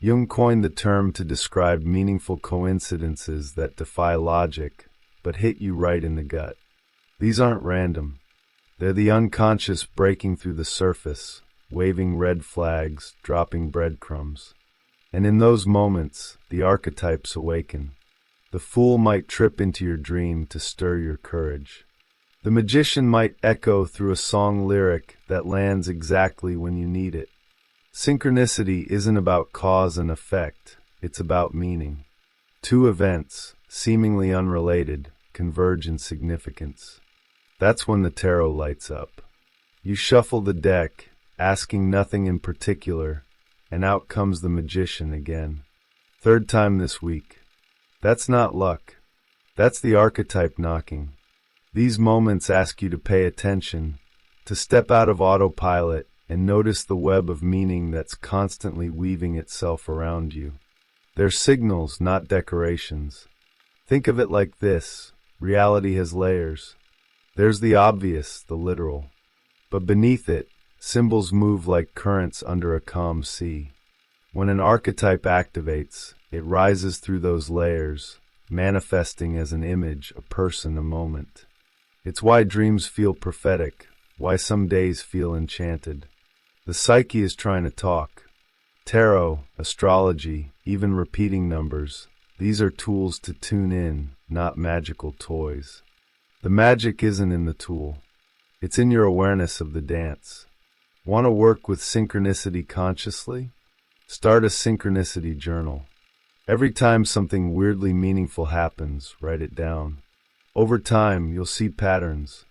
Jung coined the term to describe meaningful coincidences that defy logic, but hit you right in the gut. These aren't random. They're the unconscious breaking through the surface, waving red flags, dropping breadcrumbs. And in those moments, the archetypes awaken. The fool might trip into your dream to stir your courage. The magician might echo through a song lyric that lands exactly when you need it. Synchronicity isn't about cause and effect, it's about meaning. Two events, seemingly unrelated, converge in significance. That's when the tarot lights up. You shuffle the deck, asking nothing in particular, and out comes the magician again. Third time this week. That's not luck. That's the archetype knocking. These moments ask you to pay attention, to step out of autopilot and notice the web of meaning that's constantly weaving itself around you. They're signals, not decorations. Think of it like this: reality has layers. There's the obvious, the literal. But beneath it, symbols move like currents under a calm sea. When an archetype activates, it rises through those layers, manifesting as an image, a person, a moment. It's why dreams feel prophetic, why some days feel enchanted. The psyche is trying to talk. Tarot, astrology, even repeating numbers, these are tools to tune in, not magical toys. The magic isn't in the tool. It's in your awareness of the dance. Want to work with synchronicity consciously? Start a synchronicity journal. Every time something weirdly meaningful happens, write it down. Over time, you'll see patterns.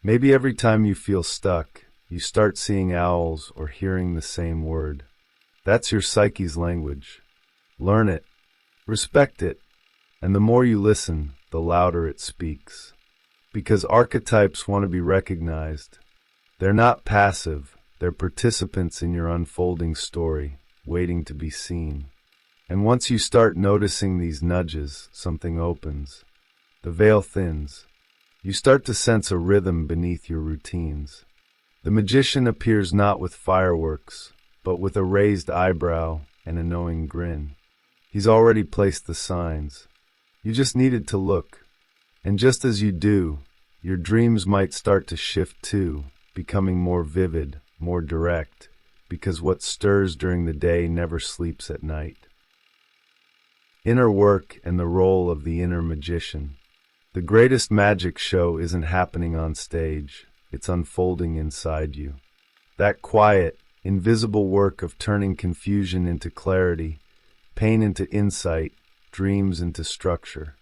Maybe every time you feel stuck, you start seeing owls or hearing the same word. That's your psyche's language. Learn it, respect it, and the more you listen, the louder it speaks. Because archetypes want to be recognized. They're not passive, they're participants in your unfolding story, waiting to be seen. And once you start noticing these nudges, something opens. The veil thins. You start to sense a rhythm beneath your routines. The magician appears not with fireworks, but with a raised eyebrow and a knowing grin. He's already placed the signs. You just needed to look. And just as you do, your dreams might start to shift too, becoming more vivid, more direct, because what stirs during the day never sleeps at night. Inner work and the role of the inner magician. The greatest magic show isn't happening on stage, it's unfolding inside you. That quiet, invisible work of turning confusion into clarity, pain into insight, dreams into structure.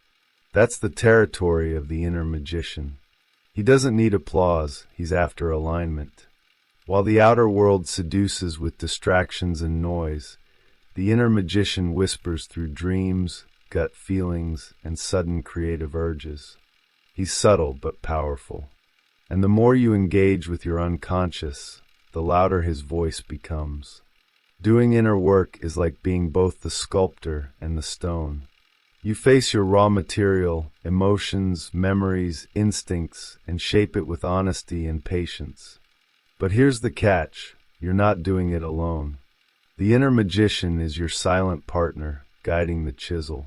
That's the territory of the inner magician. He doesn't need applause, he's after alignment. While the outer world seduces with distractions and noise, the inner magician whispers through dreams, gut feelings, and sudden creative urges. He's subtle but powerful. And the more you engage with your unconscious, the louder his voice becomes. Doing inner work is like being both the sculptor and the stone. You face your raw material, emotions, memories, instincts, and shape it with honesty and patience. But here's the catch, you're not doing it alone. The inner magician is your silent partner, guiding the chisel.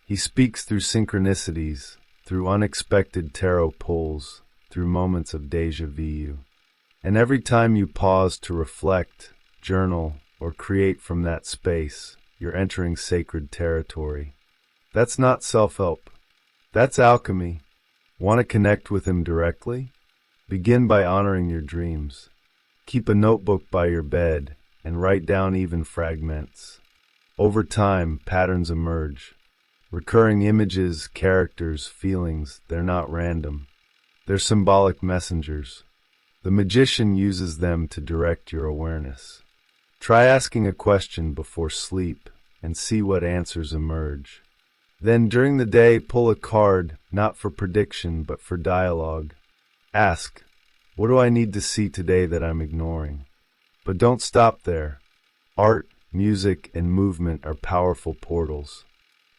He speaks through synchronicities, through unexpected tarot pulls, through moments of déjà vu. And every time you pause to reflect, journal, or create from that space, you're entering sacred territory. That's not self-help. That's alchemy. Want to connect with him directly? Begin by honoring your dreams. Keep a notebook by your bed and write down even fragments. Over time, patterns emerge. Recurring images, characters, feelings, they're not random. They're symbolic messengers. The magician uses them to direct your awareness. Try asking a question before sleep and see what answers emerge. Then during the day, pull a card, not for prediction, but for dialogue. Ask, what do I need to see today that I'm ignoring? But don't stop there. Art, music, and movement are powerful portals.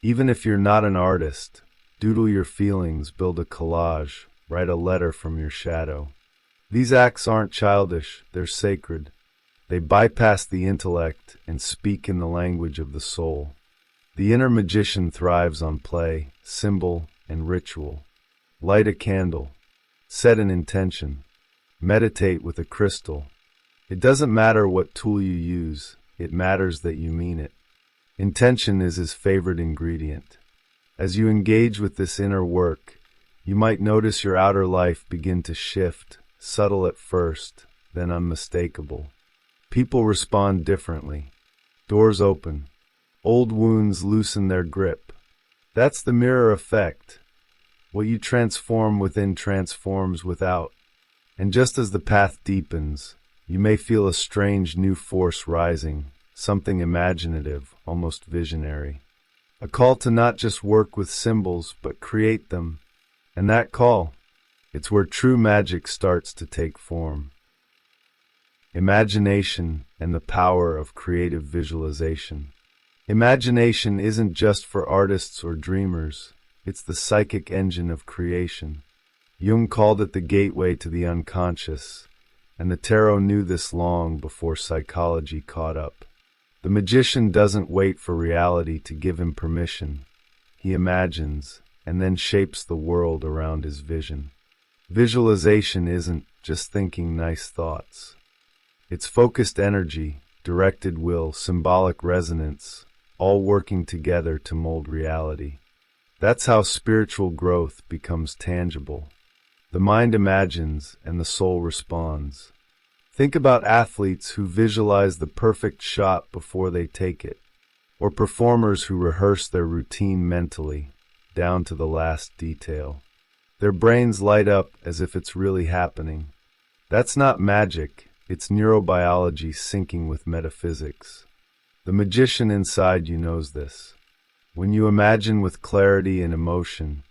Even if you're not an artist, doodle your feelings, build a collage, write a letter from your shadow. These acts aren't childish, they're sacred. They bypass the intellect and speak in the language of the soul. The inner magician thrives on play, symbol, and ritual. Light a candle. Set an intention. Meditate with a crystal. It doesn't matter what tool you use, it matters that you mean it. Intention is his favorite ingredient. As you engage with this inner work, you might notice your outer life begin to shift, subtle at first, then unmistakable. People respond differently. Doors open. Old wounds loosen their grip. That's the mirror effect. What you transform within transforms without. And just as the path deepens, you may feel a strange new force rising, something imaginative, almost visionary. A call to not just work with symbols, but create them. And that call, it's where true magic starts to take form. Imagination and the power of creative visualization. Imagination isn't just for artists or dreamers, it's the psychic engine of creation. Jung called it the gateway to the unconscious, and the tarot knew this long before psychology caught up. The magician doesn't wait for reality to give him permission. He imagines, and then shapes the world around his vision. Visualization isn't just thinking nice thoughts. It's focused energy, directed will, symbolic resonance, all working together to mold reality. That's how spiritual growth becomes tangible. The mind imagines and the soul responds. Think about athletes who visualize the perfect shot before they take it, or performers who rehearse their routine mentally, down to the last detail. Their brains light up as if it's really happening. That's not magic, it's neurobiology syncing with metaphysics. The magician inside you knows this. When you imagine with clarity and emotion,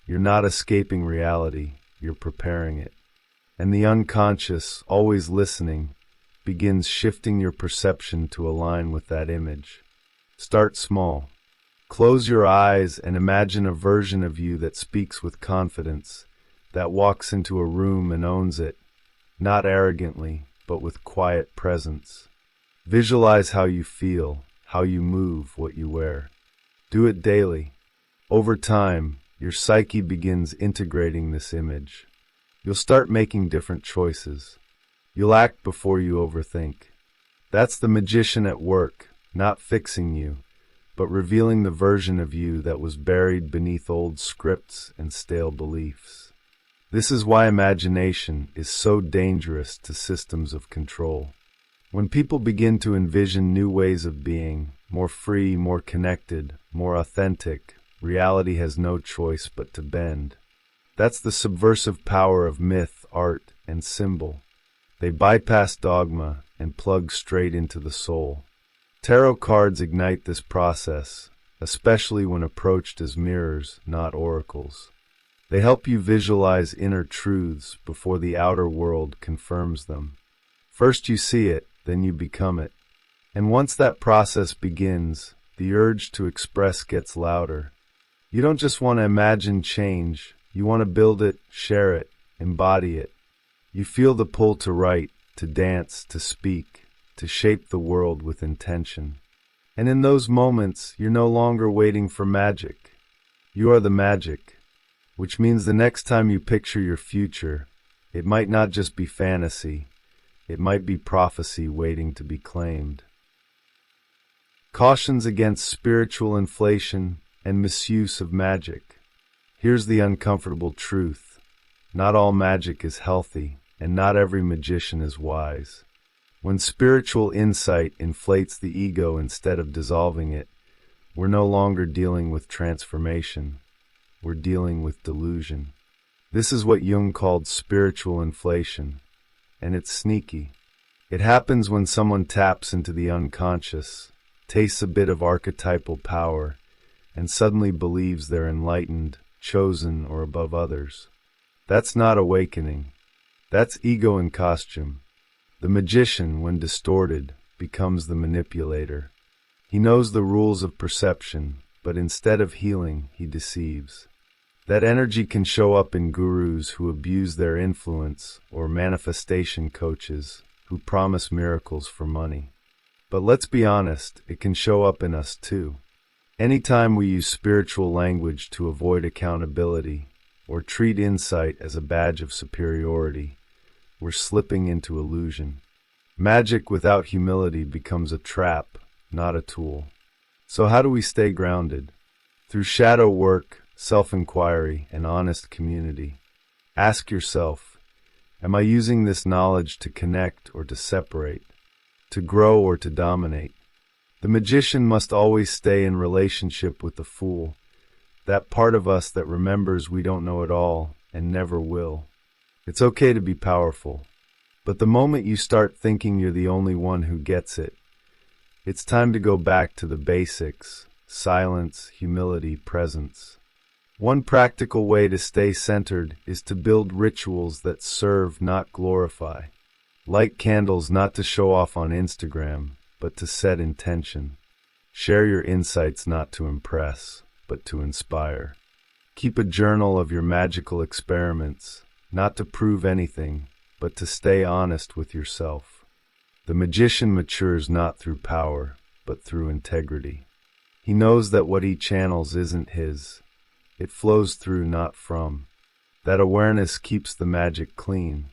you're not escaping reality, you're preparing it. And the unconscious, always listening, begins shifting your perception to align with that image. Start small. Close your eyes and imagine a version of you that speaks with confidence, that walks into a room and owns it, not arrogantly, but with quiet presence. Visualize how you feel, how you move, what you wear. Do it daily. Over time, your psyche begins integrating this image. You'll start making different choices. You'll act before you overthink. That's the magician at work, not fixing you, but revealing the version of you that was buried beneath old scripts and stale beliefs. This is why imagination is so dangerous to systems of control. When people begin to envision new ways of being, more free, more connected, more authentic, reality has no choice but to bend. That's the subversive power of myth, art, and symbol. They bypass dogma and plug straight into the soul. Tarot cards ignite this process, especially when approached as mirrors, not oracles. They help you visualize inner truths before the outer world confirms them. First you see it, then you become it. And once that process begins, the urge to express gets louder. You don't just want to imagine change, you want to build it, share it, embody it. You feel the pull to write, to dance, to speak, to shape the world with intention. And in those moments, you're no longer waiting for magic. You are the magic, which means the next time you picture your future, it might not just be fantasy, it might be prophecy waiting to be claimed. Cautions against spiritual inflation and misuse of magic. Here's the uncomfortable truth. Not all magic is healthy, and not every magician is wise. When spiritual insight inflates the ego instead of dissolving it, we're no longer dealing with transformation. We're dealing with delusion. This is what Jung called spiritual inflation, and it's sneaky. It happens when someone taps into the unconscious, tastes a bit of archetypal power, and suddenly believes they're enlightened, chosen, or above others. That's not awakening. That's ego in costume. The magician, when distorted, becomes the manipulator. He knows the rules of perception, but instead of healing, he deceives. That energy can show up in gurus who abuse their influence or manifestation coaches who promise miracles for money. But let's be honest, it can show up in us too. Anytime we use spiritual language to avoid accountability or treat insight as a badge of superiority, we're slipping into illusion. Magic without humility becomes a trap, not a tool. So how do we stay grounded? Through shadow work, self-inquiry, and honest community. Ask yourself, am I using this knowledge to connect or to separate, to grow or to dominate? The magician must always stay in relationship with the fool, that part of us that remembers we don't know it all and never will. It's okay to be powerful, but the moment you start thinking you're the only one who gets it, it's time to go back to the basics: silence, humility, presence. One practical way to stay centered is to build rituals that serve, not glorify. Light candles not to show off on Instagram, but to set intention. Share your insights not to impress, but to inspire. Keep a journal of your magical experiments, not to prove anything, but to stay honest with yourself. The magician matures not through power, but through integrity. He knows that what he channels isn't his. It flows through, not from. That awareness keeps the magic clean.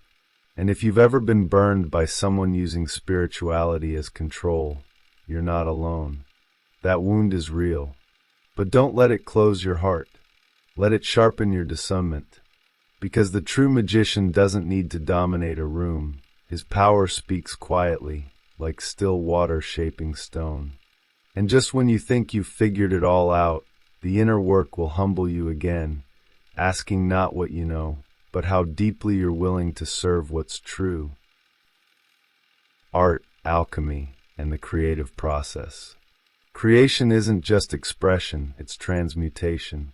And if you've ever been burned by someone using spirituality as control, you're not alone. That wound is real. But don't let it close your heart. Let it sharpen your discernment. Because the true magician doesn't need to dominate a room. His power speaks quietly, like still water shaping stone. And just when you think you've figured it all out, the inner work will humble you again, asking not what you know, but how deeply you're willing to serve what's true. Art, alchemy, and the creative process. Creation isn't just expression, it's transmutation.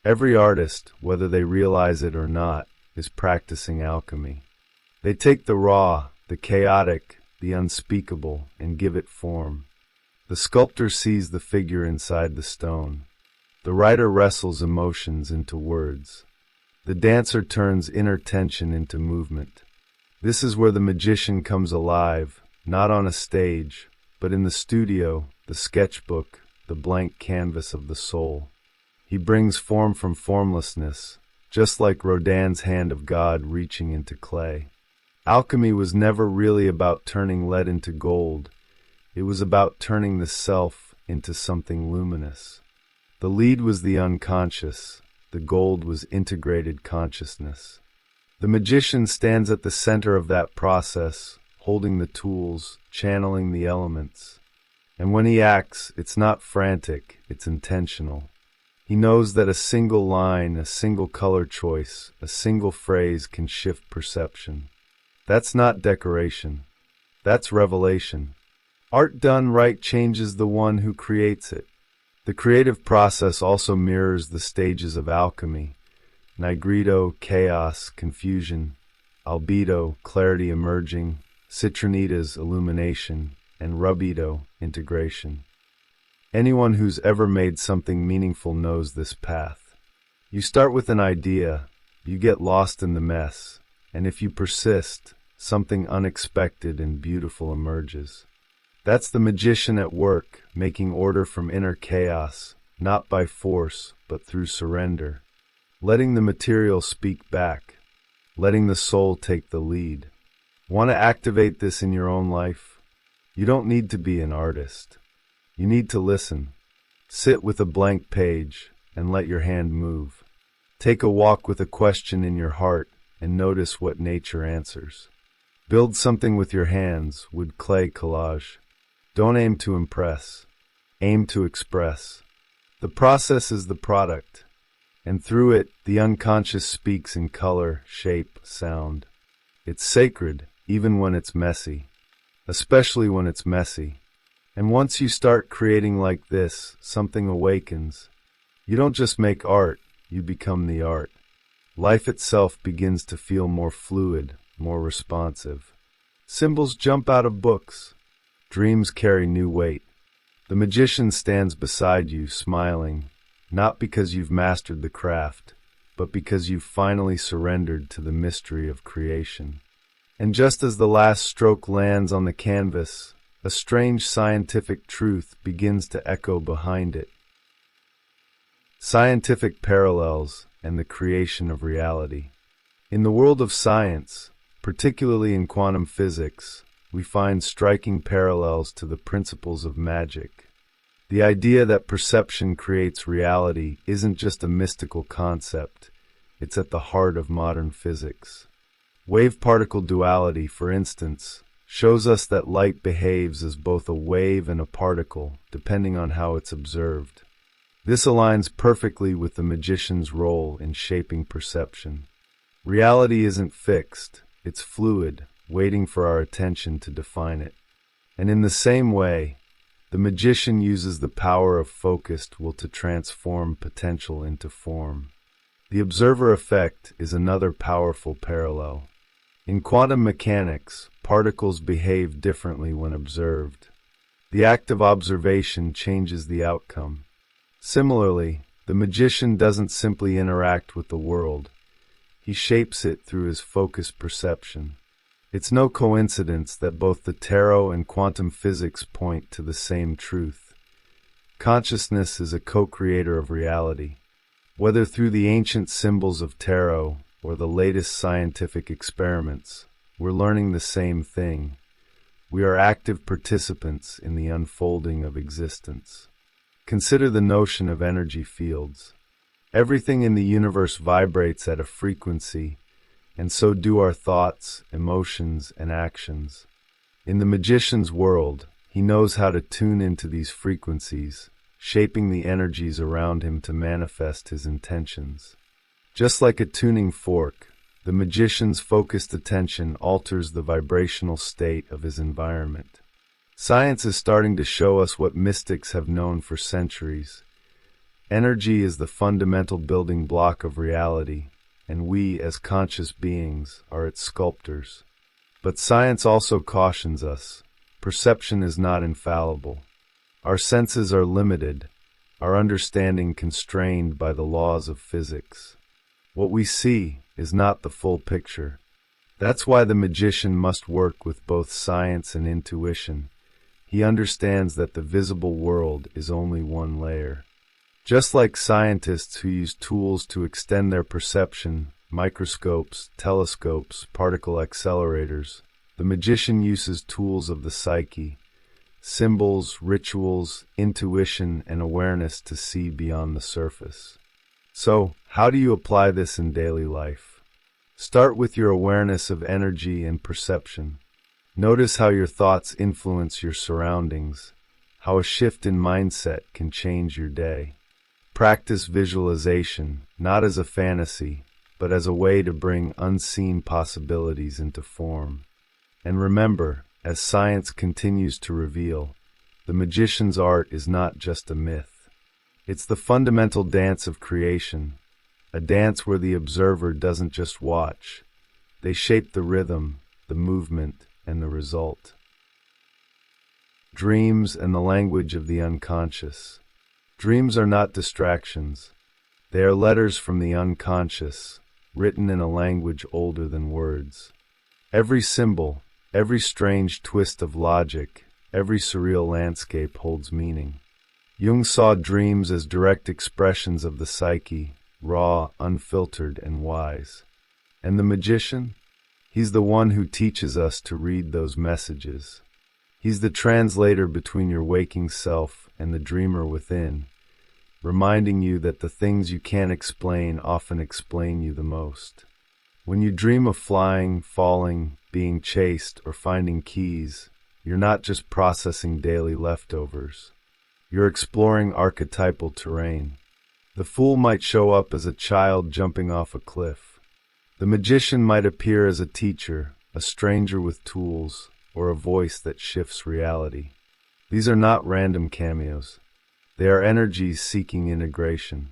Every artist, whether they realize it or not, is practicing alchemy. They take the raw, the chaotic, the unspeakable, and give it form. The sculptor sees the figure inside the stone. The writer wrestles emotions into words. The dancer turns inner tension into movement. This is where the magician comes alive, not on a stage, but in the studio, the sketchbook, the blank canvas of the soul. He brings form from formlessness, just like Rodin's hand of God reaching into clay. Alchemy was never really about turning lead into gold. It was about turning the self into something luminous. The lead was the unconscious. The gold was integrated consciousness. The magician stands at the center of that process, holding the tools, channeling the elements. And when he acts, it's not frantic, it's intentional. He knows that a single line, a single color choice, a single phrase can shift perception. That's not decoration. That's revelation. Art done right changes the one who creates it. The creative process also mirrors the stages of alchemy: nigredo, chaos, confusion; albedo, clarity emerging; citronitas, illumination; and rubedo, integration. Anyone who's ever made something meaningful knows this path. You start with an idea, you get lost in the mess, and if you persist, something unexpected and beautiful emerges. That's the magician at work, making order from inner chaos, not by force, but through surrender. Letting the material speak back, letting the soul take the lead. Want to activate this in your own life? You don't need to be an artist. You need to listen. Sit with a blank page and let your hand move. Take a walk with a question in your heart and notice what nature answers. Build something with your hands, wood, clay, collage. Don't aim to impress. Aim to express. The process is the product, and through it, the unconscious speaks in color, shape, sound. It's sacred, even when it's messy. especially when it's messy. And once you start creating like this, something awakens. You don't just make art, you become the art. Life itself begins to feel more fluid, more responsive. Symbols jump out of books. Dreams carry new weight. The magician stands beside you, smiling, not because you've mastered the craft, but because you've finally surrendered to the mystery of creation. And just as the last stroke lands on the canvas, a strange scientific truth begins to echo behind it. Scientific parallels and the creation of reality. In the world of science, particularly in quantum physics, we find striking parallels to the principles of magic. The idea that perception creates reality isn't just a mystical concept, it's at the heart of modern physics. Wave-particle duality, for instance, shows us that light behaves as both a wave and a particle, depending on how it's observed. This aligns perfectly with the magician's role in shaping perception. Reality isn't fixed, it's fluid, waiting for our attention to define it. And in the same way, the magician uses the power of focused will to transform potential into form. The observer effect is another powerful parallel. In quantum mechanics, particles behave differently when observed. The act of observation changes the outcome. Similarly, the magician doesn't simply interact with the world. He shapes it through his focused perception. It's no coincidence that both the tarot and quantum physics point to the same truth. Consciousness is a co-creator of reality. Whether through the ancient symbols of tarot or the latest scientific experiments, we're learning the same thing. We are active participants in the unfolding of existence. Consider the notion of energy fields. Everything in the universe vibrates at a frequency, and so do our thoughts, emotions, and actions. In the magician's world, he knows how to tune into these frequencies, shaping the energies around him to manifest his intentions. Just like a tuning fork, the magician's focused attention alters the vibrational state of his environment. Science is starting to show us what mystics have known for centuries. Energy is the fundamental building block of reality, and we, as conscious beings, are its sculptors. But science also cautions us. Perception is not infallible. Our senses are limited, our understanding constrained by the laws of physics. What we see is not the full picture. That's why the magician must work with both science and intuition. He understands that the visible world is only one layer. Just like scientists who use tools to extend their perception, microscopes, telescopes, particle accelerators, the magician uses tools of the psyche, symbols, rituals, intuition, and awareness to see beyond the surface. So, how do you apply this in daily life? Start with your awareness of energy and perception. Notice how your thoughts influence your surroundings, how a shift in mindset can change your day. Practice visualization, not as a fantasy, but as a way to bring unseen possibilities into form. And remember, as science continues to reveal, the magician's art is not just a myth. It's the fundamental dance of creation, a dance where the observer doesn't just watch. They shape the rhythm, the movement, and the result. Dreams and the language of the unconscious. Dreams are not distractions. They are letters from the unconscious, written in a language older than words. Every symbol, every strange twist of logic, every surreal landscape holds meaning. Jung saw dreams as direct expressions of the psyche, raw, unfiltered, and wise. And the magician? He's the one who teaches us to read those messages. He's the translator between your waking self and the dreamer within, reminding you that the things you can't explain often explain you the most. When you dream of flying, falling, being chased, or finding keys, you're not just processing daily leftovers. You're exploring archetypal terrain. The fool might show up as a child jumping off a cliff. The magician might appear as a teacher, a stranger with tools, or a voice that shifts reality. These are not random cameos. They are energies seeking integration.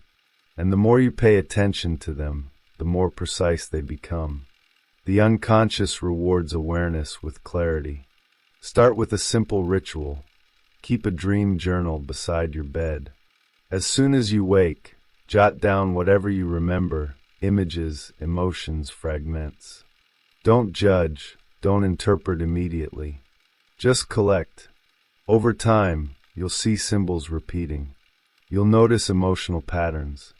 And the more you pay attention to them, the more precise they become. The unconscious rewards awareness with clarity. Start with a simple ritual. Keep a dream journal beside your bed. As soon as you wake, jot down whatever you remember, images, emotions, fragments. Don't judge, don't interpret immediately. Just collect. Over time, you'll see symbols repeating. You'll notice emotional patterns.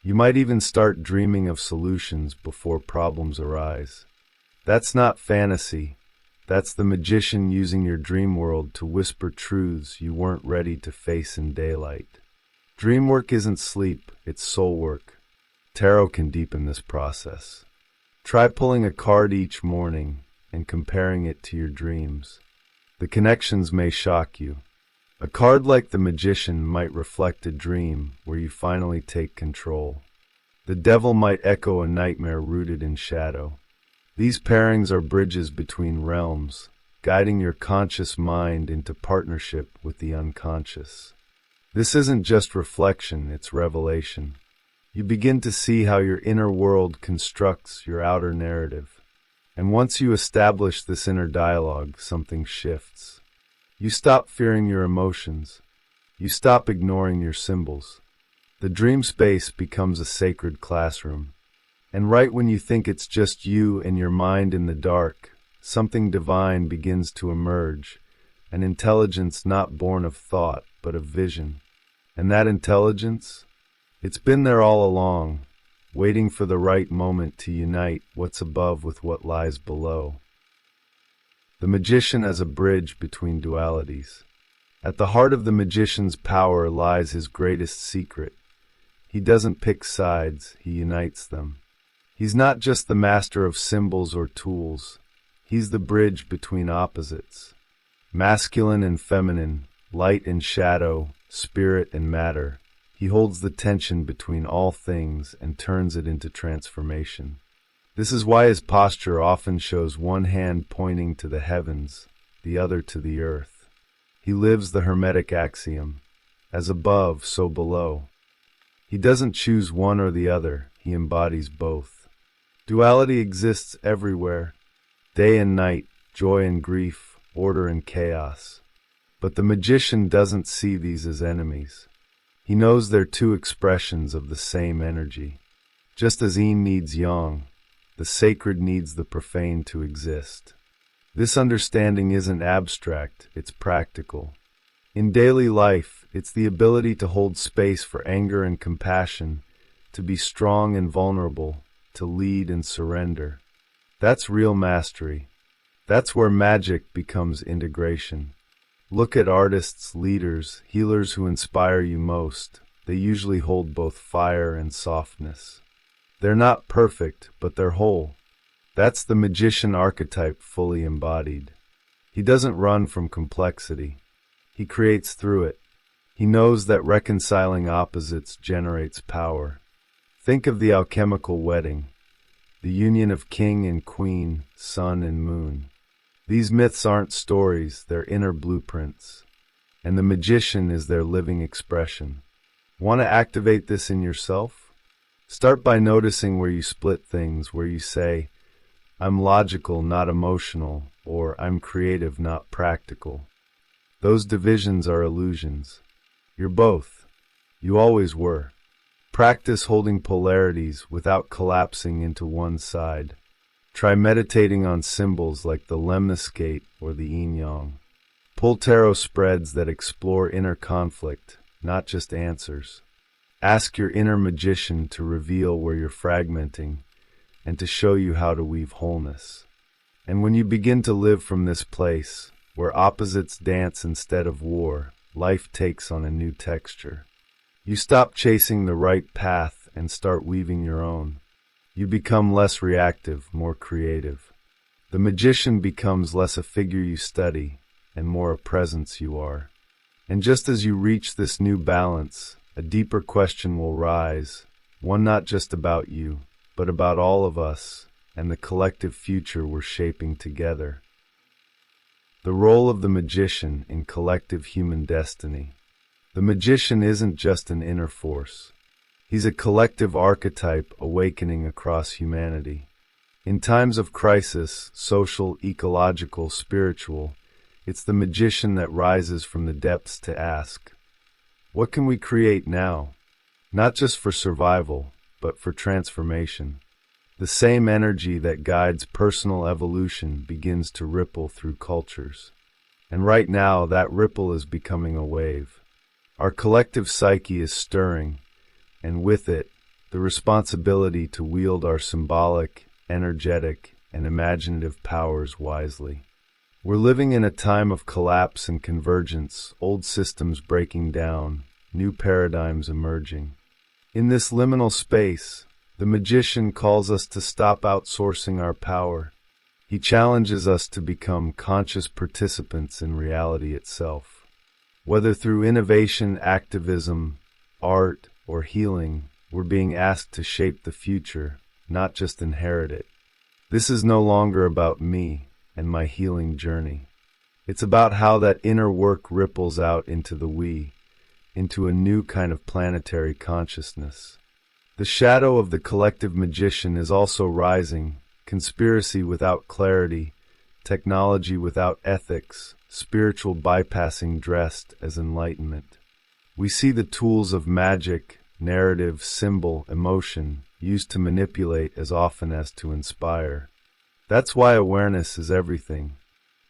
You might even start dreaming of solutions before problems arise. That's not fantasy. That's the magician using your dream world to whisper truths you weren't ready to face in daylight. Dream work isn't sleep, it's soul work. Tarot can deepen this process. Try pulling a card each morning and comparing it to your dreams. The connections may shock you. A card like the Magician might reflect a dream where you finally take control. The Devil might echo a nightmare rooted in shadow. These pairings are bridges between realms, guiding your conscious mind into partnership with the unconscious. This isn't just reflection, it's revelation. You begin to see how your inner world constructs your outer narrative. And once you establish this inner dialogue, something shifts. You stop fearing your emotions. You stop ignoring your symbols. The dream space becomes a sacred classroom. And right when you think it's just you and your mind in the dark, something divine begins to emerge, an intelligence not born of thought, but of vision. And that intelligence? It's been there all along, waiting for the right moment to unite what's above with what lies below. The Magician as a bridge between dualities. At the heart of the Magician's power lies his greatest secret. He doesn't pick sides, he unites them. He's not just the master of symbols or tools. He's the bridge between opposites. Masculine and feminine, light and shadow, spirit and matter. He holds the tension between all things and turns it into transformation. This is why his posture often shows one hand pointing to the heavens, the other to the earth. He lives the Hermetic axiom, as above, so below. He doesn't choose one or the other, he embodies both. Duality exists everywhere, day and night, joy and grief, order and chaos. But the Magician doesn't see these as enemies. He knows they're two expressions of the same energy. Just as Yin needs Yang, the sacred needs the profane to exist. This understanding isn't abstract, it's practical. In daily life, it's the ability to hold space for anger and compassion, to be strong and vulnerable, to lead and surrender. That's real mastery. That's where magic becomes integration. Look at artists, leaders, healers who inspire you most. They usually hold both fire and softness. They're not perfect, but they're whole. That's the Magician archetype fully embodied. He doesn't run from complexity. He creates through it. He knows that reconciling opposites generates power. Think of the alchemical wedding, the union of king and queen, sun and moon. These myths aren't stories, they're inner blueprints. And the Magician is their living expression. Want to activate this in yourself? Start by noticing where you split things, where you say, I'm logical, not emotional, or I'm creative, not practical. Those divisions are illusions. You're both. You always were. Practice holding polarities without collapsing into one side. Try meditating on symbols like the lemniscate or the yin-yang. Pull tarot spreads that explore inner conflict, not just answers. Ask your inner Magician to reveal where you're fragmenting and to show you how to weave wholeness. And when you begin to live from this place, where opposites dance instead of war, life takes on a new texture. You stop chasing the right path and start weaving your own. You become less reactive, more creative. The Magician becomes less a figure you study and more a presence you are. And just as you reach this new balance, a deeper question will rise, one not just about you, but about all of us and the collective future we're shaping together. The role of the magician in collective human destiny. The magician isn't just an inner force. He's a collective archetype awakening across humanity. In times of crisis, social, ecological, spiritual, it's the magician that rises from the depths to ask, what can we create now? Not just for survival, but for transformation. The same energy that guides personal evolution begins to ripple through cultures. And right now, that ripple is becoming a wave. Our collective psyche is stirring, and with it, the responsibility to wield our symbolic, energetic, and imaginative powers wisely. We're living in a time of collapse and convergence, old systems breaking down, new paradigms emerging. In this liminal space, the magician calls us to stop outsourcing our power. He challenges us to become conscious participants in reality itself. Whether through innovation, activism, art, or healing, we're being asked to shape the future, not just inherit it. This is no longer about me and my healing journey. It's about how that inner work ripples out into the we, into a new kind of planetary consciousness. The shadow of the collective magician is also rising, conspiracy without clarity, technology without ethics, spiritual bypassing dressed as enlightenment. We see the tools of magic, narrative, symbol, emotion used to manipulate as often as to inspire. That's why awareness is everything.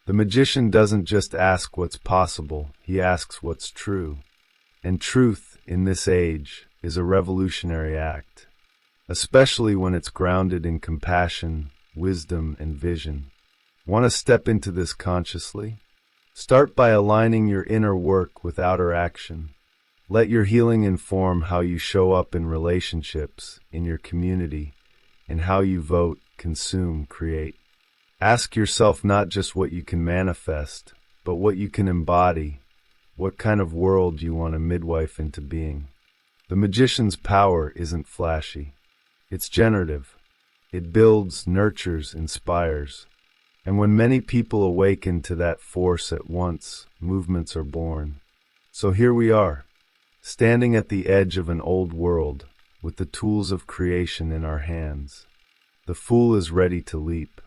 The magician doesn't just ask what's possible, he asks what's true. And truth, in this age, is a revolutionary act, especially when it's grounded in compassion, wisdom, and vision. Want to step into this consciously? Start by aligning your inner work with outer action. Let your healing inform how you show up in relationships, in your community, and how you vote, consume, create. Ask yourself not just what you can manifest, but what you can embody, what kind of world you want to midwife into being. The magician's power isn't flashy. It's generative. It builds, nurtures, inspires. And when many people awaken to that force at once, movements are born. So here we are, standing at the edge of an old world, with the tools of creation in our hands. The fool is ready to leap.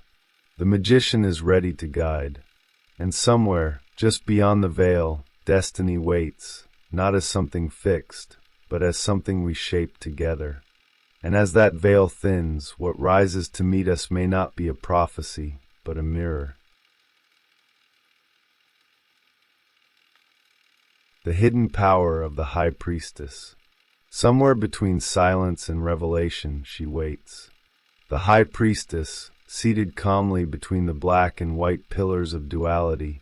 The magician is ready to guide. And somewhere, just beyond the veil, destiny waits, not as something fixed, but as something we shape together. And as that veil thins, what rises to meet us may not be a prophecy, but a mirror. The hidden power of the High Priestess. Somewhere between silence and revelation, she waits. The High Priestess, seated calmly between the black and white pillars of duality,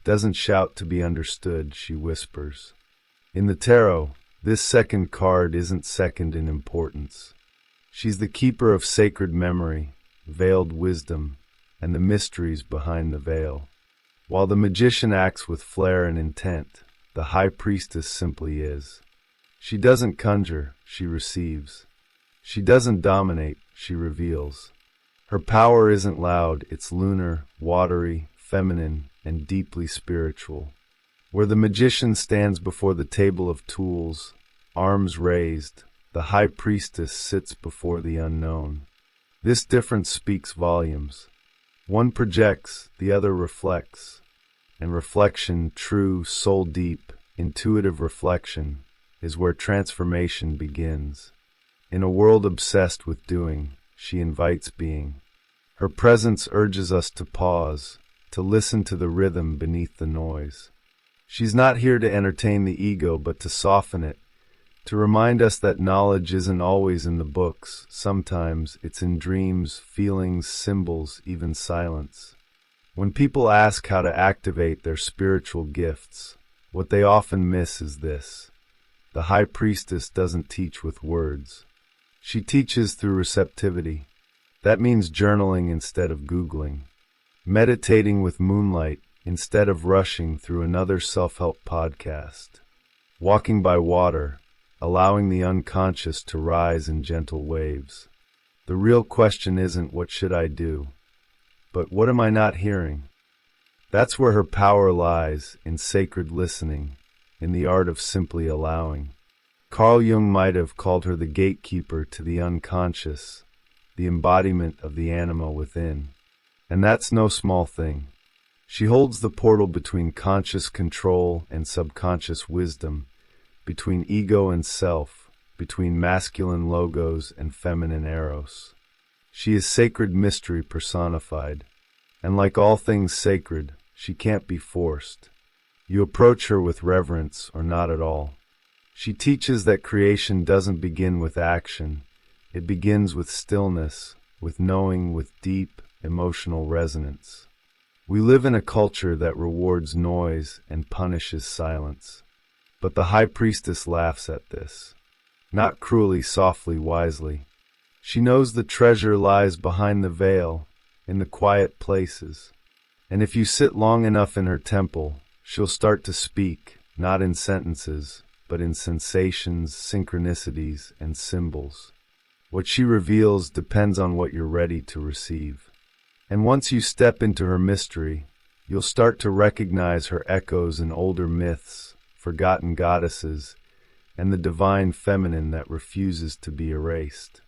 doesn't shout to be understood, she whispers. In the tarot, this second card isn't second in importance. She's the keeper of sacred memory, veiled wisdom, and the mysteries behind the veil. While the magician acts with flair and intent, the High Priestess simply is. She doesn't conjure, she receives. She doesn't dominate, she reveals. Her power isn't loud, it's lunar, watery, feminine, and deeply spiritual. Where the magician stands before the table of tools, arms raised, the High Priestess sits before the unknown. This difference speaks volumes. One projects, the other reflects. And reflection, true, soul-deep, intuitive reflection, is where transformation begins. In a world obsessed with doing, she invites being. Her presence urges us to pause, to listen to the rhythm beneath the noise. She's not here to entertain the ego, but to soften it, to remind us that knowledge isn't always in the books. Sometimes it's in dreams, feelings, symbols, even silence. When people ask how to activate their spiritual gifts, what they often miss is this. The High Priestess doesn't teach with words. She teaches through receptivity. That means journaling instead of Googling, meditating with moonlight instead of rushing through another self-help podcast, walking by water, allowing the unconscious to rise in gentle waves. The real question isn't what should I do, but what am I not hearing? That's where her power lies, in sacred listening, in the art of simply allowing. Carl Jung might have called her the gatekeeper to the unconscious, the embodiment of the anima within. And that's no small thing. She holds the portal between conscious control and subconscious wisdom, between ego and self, between masculine logos and feminine eros. She is sacred mystery personified, and like all things sacred, she can't be forced. You approach her with reverence or not at all. She teaches that creation doesn't begin with action. It begins with stillness, with knowing, with deep emotional resonance. We live in a culture that rewards noise and punishes silence. But the High Priestess laughs at this. Not cruelly, softly, wisely. She knows the treasure lies behind the veil, in the quiet places. And if you sit long enough in her temple, she'll start to speak, not in sentences, but in sensations, synchronicities, and symbols. What she reveals depends on what you're ready to receive. And once you step into her mystery, you'll start to recognize her echoes in older myths, forgotten goddesses, and the divine feminine that refuses to be erased.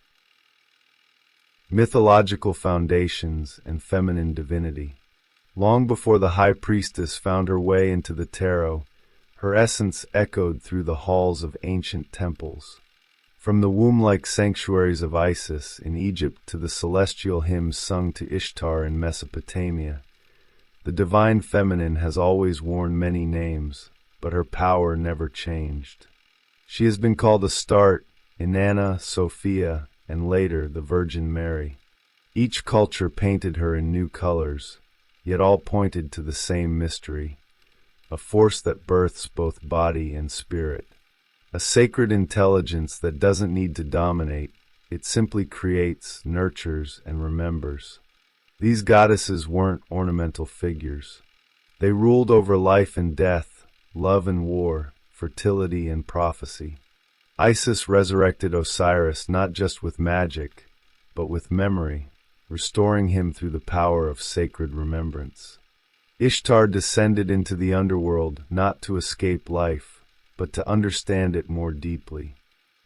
Mythological foundations and feminine divinity. Long before the High Priestess found her way into the tarot, her essence echoed through the halls of ancient temples. From the womb-like sanctuaries of Isis in Egypt to the celestial hymns sung to Ishtar in Mesopotamia, the divine feminine has always worn many names, but her power never changed. She has been called Astarte, Inanna, Sophia, and later the Virgin Mary. Each culture painted her in new colors, yet all pointed to the same mystery, a force that births both body and spirit. A sacred intelligence that doesn't need to dominate, it simply creates, nurtures, and remembers. These goddesses weren't ornamental figures. They ruled over life and death, love and war, fertility and prophecy. Isis resurrected Osiris not just with magic, but with memory, restoring him through the power of sacred remembrance. Ishtar descended into the underworld not to escape life, but to understand it more deeply.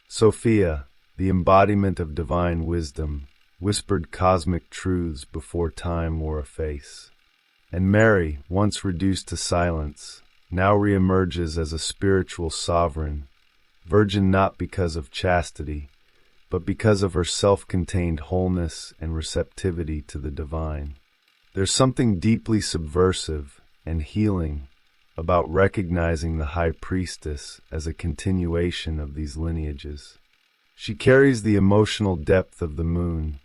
Sophia, the embodiment of divine wisdom, whispered cosmic truths before time wore a face. And Mary, once reduced to silence, now reemerges as a spiritual sovereign, virgin not because of chastity, but because of her self-contained wholeness and receptivity to the divine. There's something deeply subversive and healing about recognizing the High Priestess as a continuation of these lineages. She carries the emotional depth of the moon,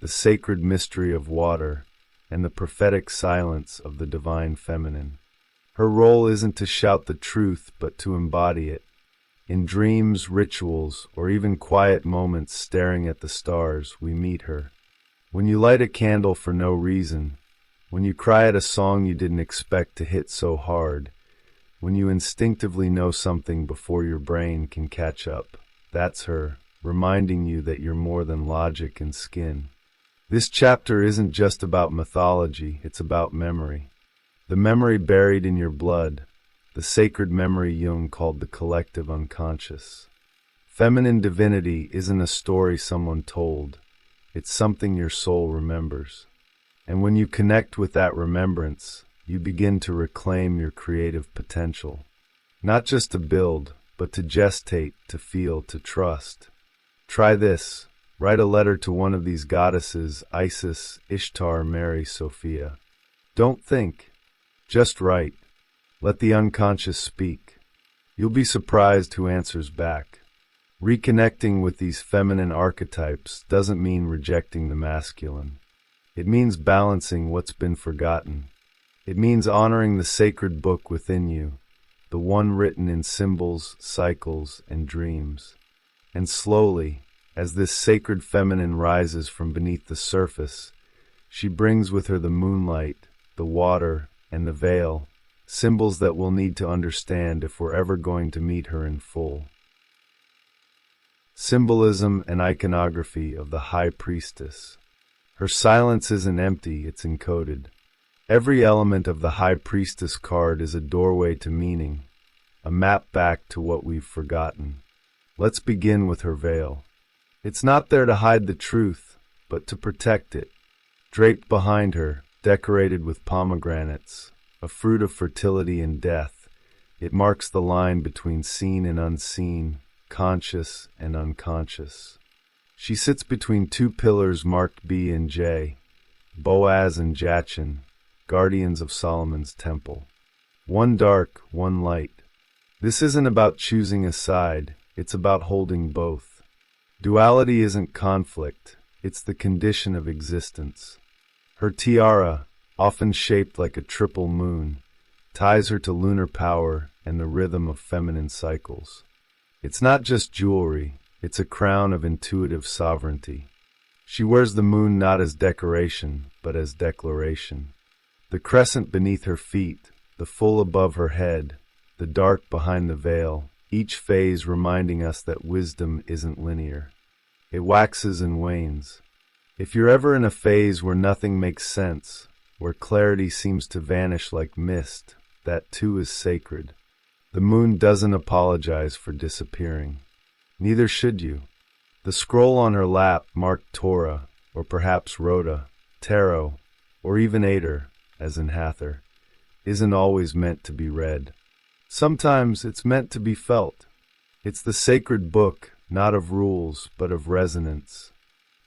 the sacred mystery of water, and the prophetic silence of the divine feminine. Her role isn't to shout the truth, but to embody it. In dreams, rituals, or even quiet moments staring at the stars, we meet her. When you light a candle for no reason, when you cry at a song you didn't expect to hit so hard, when you instinctively know something before your brain can catch up, that's her, reminding you that you're more than logic and skin. This chapter isn't just about mythology, it's about memory. The memory buried in your blood, the sacred memory Jung called the collective unconscious. Feminine divinity isn't a story someone told, it's something your soul remembers. And when you connect with that remembrance, you begin to reclaim your creative potential. Not just to build, but to gestate, to feel, to trust. Try this. Write a letter to one of these goddesses, Isis, Ishtar, Mary, Sophia. Don't think. Just write. Let the unconscious speak. You'll be surprised who answers back. Reconnecting with these feminine archetypes doesn't mean rejecting the masculine. It means balancing what's been forgotten. It means honoring the sacred book within you, the one written in symbols, cycles, and dreams. And slowly, as this sacred feminine rises from beneath the surface, she brings with her the moonlight, the water, and the veil, symbols that we'll need to understand if we're ever going to meet her in full. Symbolism and iconography of the High Priestess. Her silence isn't empty, it's encoded. Every element of the High Priestess card is a doorway to meaning, a map back to what we've forgotten. Let's begin with her veil. It's not there to hide the truth, but to protect it. Draped behind her, decorated with pomegranates, a fruit of fertility and death, it marks the line between seen and unseen, conscious and unconscious. She sits between two pillars marked B and J, Boaz and Jachin, guardians of Solomon's temple. One dark, one light. This isn't about choosing a side, it's about holding both. Duality isn't conflict, it's the condition of existence. Her tiara, often shaped like a triple moon, ties her to lunar power and the rhythm of feminine cycles. It's not just jewelry, it's a crown of intuitive sovereignty. She wears the moon not as decoration, but as declaration. The crescent beneath her feet, the full above her head, the dark behind the veil, each phase reminding us that wisdom isn't linear. It waxes and wanes. If you're ever in a phase where nothing makes sense, where clarity seems to vanish like mist, that too is sacred. The moon doesn't apologize for disappearing. Neither should you. The scroll on her lap marked Torah, or perhaps Rhoda, Tarot, or even Ader, as in Hathor, isn't always meant to be read. Sometimes it's meant to be felt. It's the sacred book, not of rules, but of resonance.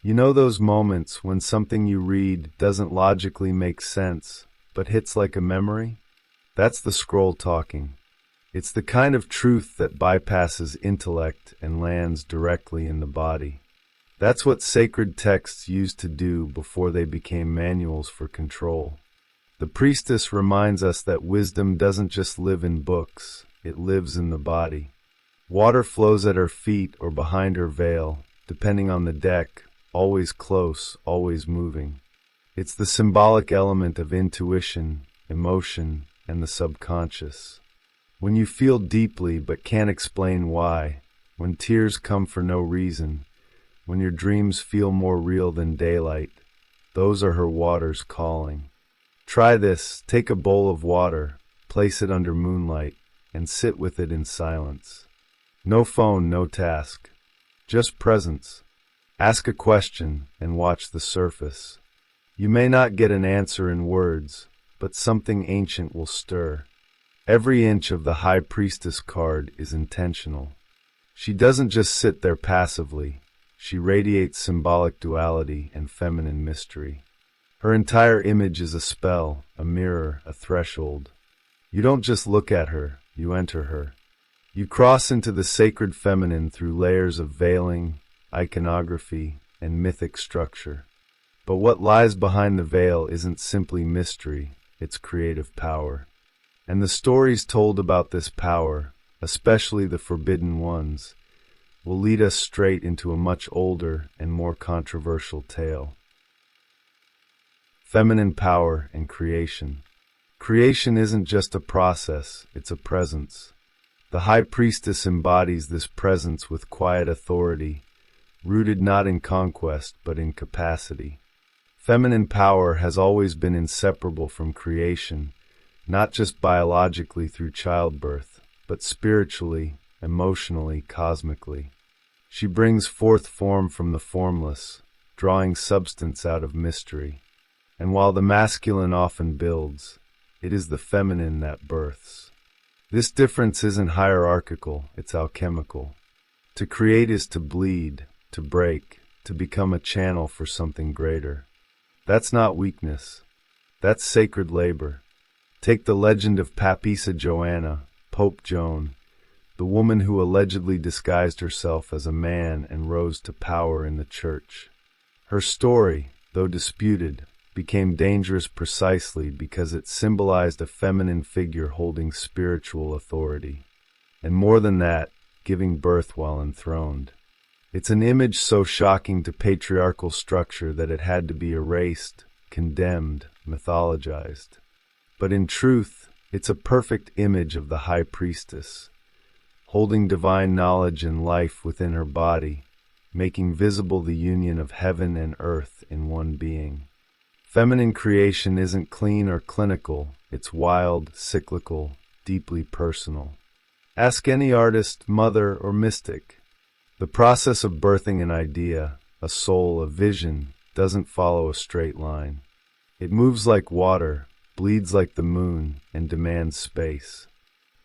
You know those moments when something you read doesn't logically make sense, but hits like a memory? That's the scroll talking. It's the kind of truth that bypasses intellect and lands directly in the body. That's what sacred texts used to do before they became manuals for control. The priestess reminds us that wisdom doesn't just live in books, it lives in the body. Water flows at her feet or behind her veil, depending on the deck, always close, always moving. It's the symbolic element of intuition, emotion, and the subconscious. When you feel deeply but can't explain why, when tears come for no reason, when your dreams feel more real than daylight, those are her waters calling. Try this, take a bowl of water, place it under moonlight, and sit with it in silence. No phone, no task, just presence. Ask a question and watch the surface. You may not get an answer in words, but something ancient will stir. Every inch of the High Priestess card is intentional. She doesn't just sit there passively, she radiates symbolic duality and feminine mystery. Her entire image is a spell, a mirror, a threshold. You don't just look at her, you enter her. You cross into the sacred feminine through layers of veiling, iconography, and mythic structure. But what lies behind the veil isn't simply mystery, it's creative power. And the stories told about this power, especially the forbidden ones, will lead us straight into a much older and more controversial tale. Feminine power and creation. Creation isn't just a process, it's a presence. The High Priestess embodies this presence with quiet authority, rooted not in conquest but in capacity. Feminine power has always been inseparable from creation, not just biologically through childbirth, but spiritually, emotionally, cosmically. She brings forth form from the formless, drawing substance out of mystery. And while the masculine often builds, it is the feminine that births. This difference isn't hierarchical, it's alchemical. To create is to bleed, to break, to become a channel for something greater. That's not weakness. That's sacred labor. Take the legend of Papissa Joanna, Pope Joan, the woman who allegedly disguised herself as a man and rose to power in the church. Her story, though disputed, became dangerous precisely because it symbolized a feminine figure holding spiritual authority. And more than that, giving birth while enthroned. It's an image so shocking to patriarchal structure that it had to be erased, condemned, mythologized. But in truth, it's a perfect image of the High Priestess, holding divine knowledge and life within her body, making visible the union of heaven and earth in one being. Feminine creation isn't clean or clinical, it's wild, cyclical, deeply personal. Ask any artist, mother, or mystic. The process of birthing an idea, a soul, a vision, doesn't follow a straight line. It moves like water, bleeds like the moon, and demands space.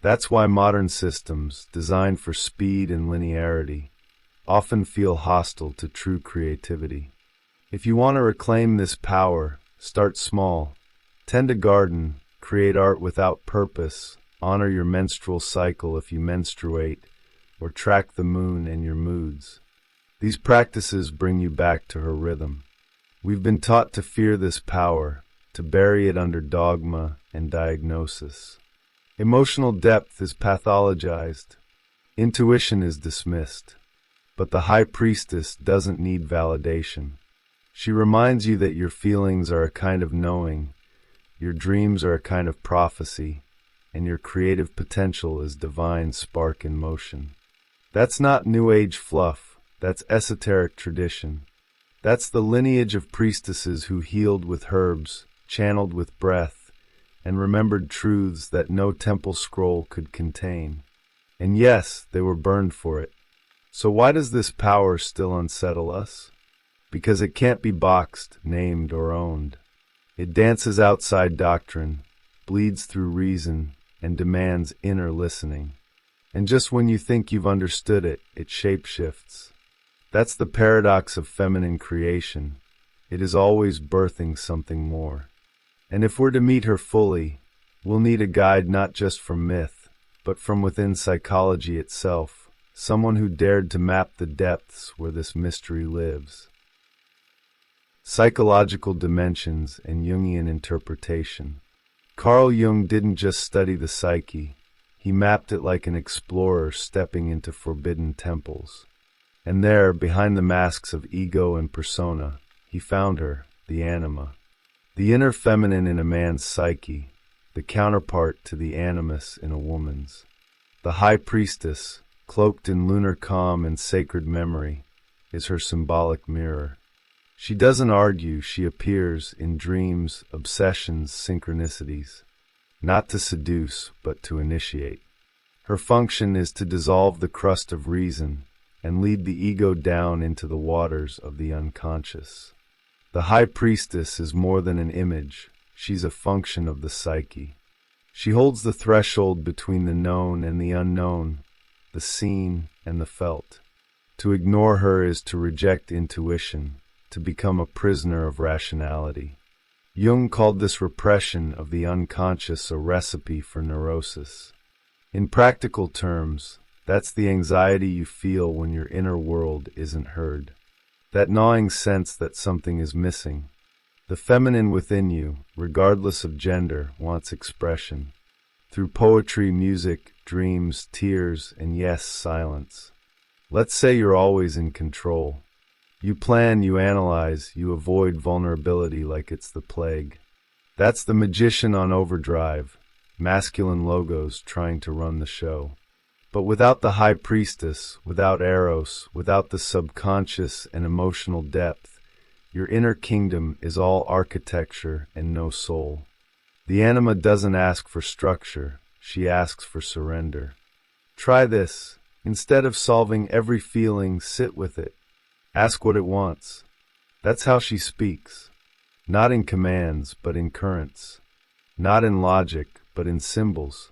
That's why modern systems, designed for speed and linearity, often feel hostile to true creativity. If you want to reclaim this power, start small. Tend a garden, create art without purpose, honor your menstrual cycle if you menstruate, or track the moon and your moods. These practices bring you back to her rhythm. We've been taught to fear this power, to bury it under dogma and diagnosis. Emotional depth is pathologized. Intuition is dismissed. But the High Priestess doesn't need validation. She reminds you that your feelings are a kind of knowing, your dreams are a kind of prophecy, and your creative potential is divine spark in motion. That's not New Age fluff, that's esoteric tradition. That's the lineage of priestesses who healed with herbs, channeled with breath, and remembered truths that no temple scroll could contain. And yes, they were burned for it. So why does this power still unsettle us? Because it can't be boxed, named, or owned. It dances outside doctrine, bleeds through reason, and demands inner listening. And just when you think you've understood it, it shapeshifts. That's the paradox of feminine creation. It is always birthing something more. And if we're to meet her fully, we'll need a guide not just from myth, but from within psychology itself, someone who dared to map the depths where this mystery lives. Psychological dimensions and Jungian interpretation. Carl Jung didn't just study the psyche, he mapped it like an explorer stepping into forbidden temples. And there, behind the masks of ego and persona, he found her, the anima. The inner feminine in a man's psyche, the counterpart to the animus in a woman's. The High Priestess, cloaked in lunar calm and sacred memory, is her symbolic mirror. She doesn't argue, she appears in dreams, obsessions, synchronicities, not to seduce, but to initiate. Her function is to dissolve the crust of reason and lead the ego down into the waters of the unconscious. The High Priestess is more than an image, she's a function of the psyche. She holds the threshold between the known and the unknown, the seen and the felt. To ignore her is to reject intuition, to become a prisoner of rationality. Jung called this repression of the unconscious a recipe for neurosis. In practical terms, that's the anxiety you feel when your inner world isn't heard. That gnawing sense that something is missing. The feminine within you, regardless of gender, wants expression. Through poetry, music, dreams, tears, and yes, silence. Let's say you're always in control. You plan, you analyze, you avoid vulnerability like it's the plague. That's the magician on overdrive, masculine logos trying to run the show. But without the High Priestess, without Eros, without the subconscious and emotional depth, your inner kingdom is all architecture and no soul. The anima doesn't ask for structure, she asks for surrender. Try this. Instead of solving every feeling, sit with it. Ask what it wants. That's how she speaks. Not in commands, but in currents. Not in logic, but in symbols.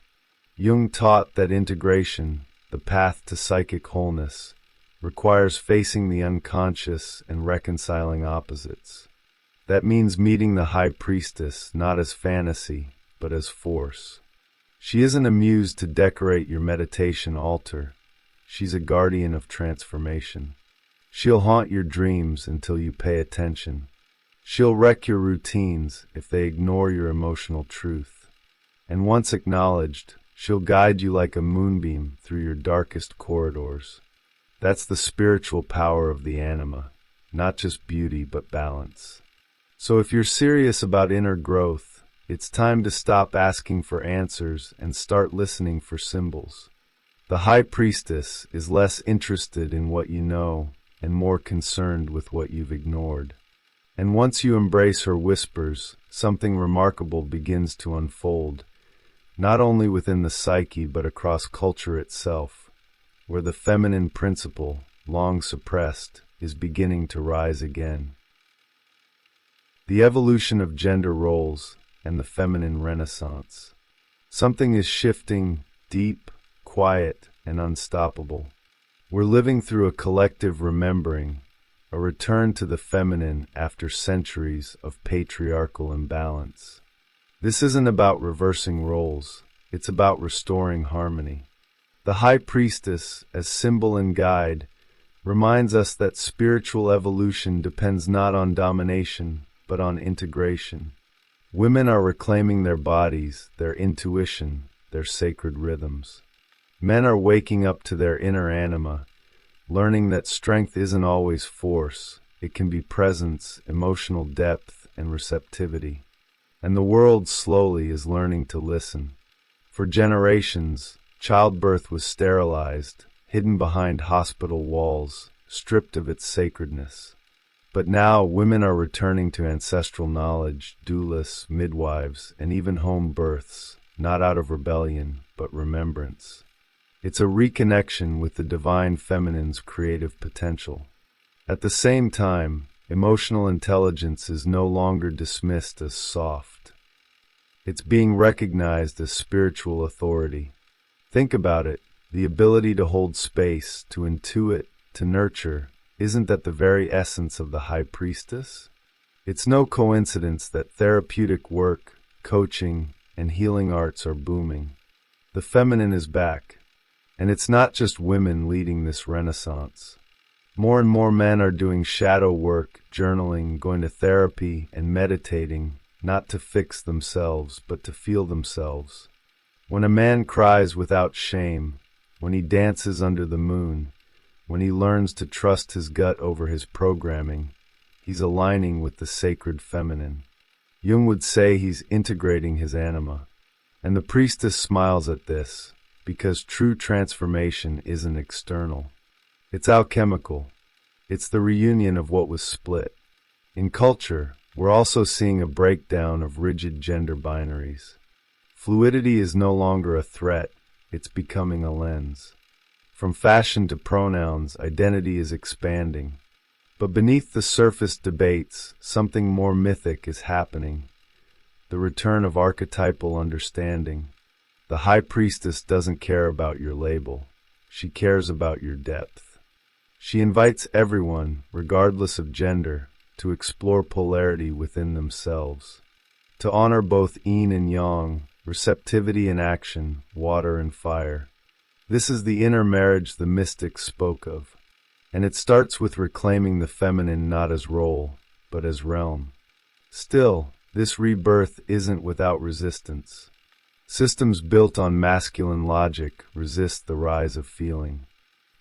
Jung taught that integration, the path to psychic wholeness, requires facing the unconscious and reconciling opposites. That means meeting the High Priestess not as fantasy, but as force. She isn't a muse to decorate your meditation altar. She's a guardian of transformation. She'll haunt your dreams until you pay attention. She'll wreck your routines if they ignore your emotional truth. And once acknowledged, she'll guide you like a moonbeam through your darkest corridors. That's the spiritual power of the anima, not just beauty but balance. So if you're serious about inner growth, it's time to stop asking for answers and start listening for symbols. The High Priestess is less interested in what you know and more concerned with what you've ignored. And once you embrace her whispers, something remarkable begins to unfold, not only within the psyche but across culture itself, where the feminine principle, long suppressed, is beginning to rise again. The evolution of gender roles and the feminine renaissance. Something is shifting, deep, quiet, and unstoppable. We're living through a collective remembering, a return to the feminine after centuries of patriarchal imbalance. This isn't about reversing roles, it's about restoring harmony. The High Priestess, as symbol and guide, reminds us that spiritual evolution depends not on domination, but on integration. Women are reclaiming their bodies, their intuition, their sacred rhythms. Men are waking up to their inner anima, learning that strength isn't always force, it can be presence, emotional depth, and receptivity. And the world slowly is learning to listen. For generations, childbirth was sterilized, hidden behind hospital walls, stripped of its sacredness. But now women are returning to ancestral knowledge, doulas, midwives, and even home births, not out of rebellion, but remembrance. It's a reconnection with the divine feminine's creative potential. At the same time, emotional intelligence is no longer dismissed as soft. It's being recognized as spiritual authority. Think about it, the ability to hold space, to intuit, to nurture. Isn't that the very essence of the High Priestess? It's no coincidence that therapeutic work, coaching, and healing arts are booming. The feminine is back. And it's not just women leading this renaissance. More and more men are doing shadow work, journaling, going to therapy, and meditating, not to fix themselves, but to feel themselves. When a man cries without shame, when he dances under the moon, when he learns to trust his gut over his programming, he's aligning with the sacred feminine. Jung would say he's integrating his anima. And the priestess smiles at this, because true transformation isn't external. It's alchemical. It's the reunion of what was split. In culture, we're also seeing a breakdown of rigid gender binaries. Fluidity is no longer a threat, it's becoming a lens. From fashion to pronouns, identity is expanding. But beneath the surface debates, something more mythic is happening. The return of archetypal understanding. The High Priestess doesn't care about your label. She cares about your depth. She invites everyone, regardless of gender, to explore polarity within themselves. To honor both yin and yang, receptivity and action, water and fire. This is the inner marriage the mystics spoke of. And it starts with reclaiming the feminine not as role, but as realm. Still, this rebirth isn't without resistance. Systems built on masculine logic resist the rise of feeling.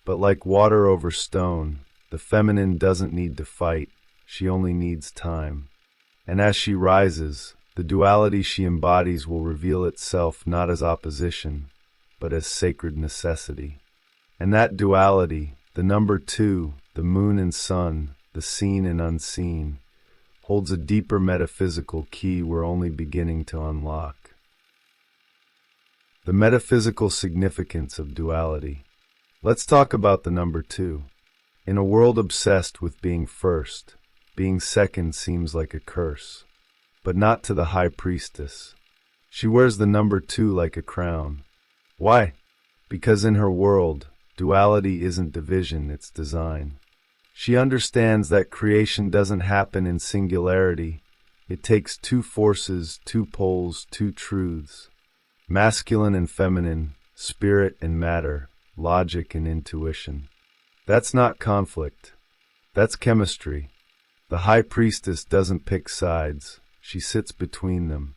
But like water over stone, the feminine doesn't need to fight, she only needs time. And as she rises, the duality she embodies will reveal itself not as opposition, but as sacred necessity. And that duality, the number two, the moon and sun, the seen and unseen, holds a deeper metaphysical key we're only beginning to unlock. The metaphysical significance of duality. Let's talk about the number two. In a world obsessed with being first, being second seems like a curse. But not to the High Priestess. She wears the number two like a crown. Why? Because in her world, duality isn't division, it's design. She understands that creation doesn't happen in singularity. It takes two forces, two poles, two truths. Masculine and feminine, spirit and matter, logic and intuition. That's not conflict. That's chemistry. The High Priestess doesn't pick sides. She sits between them.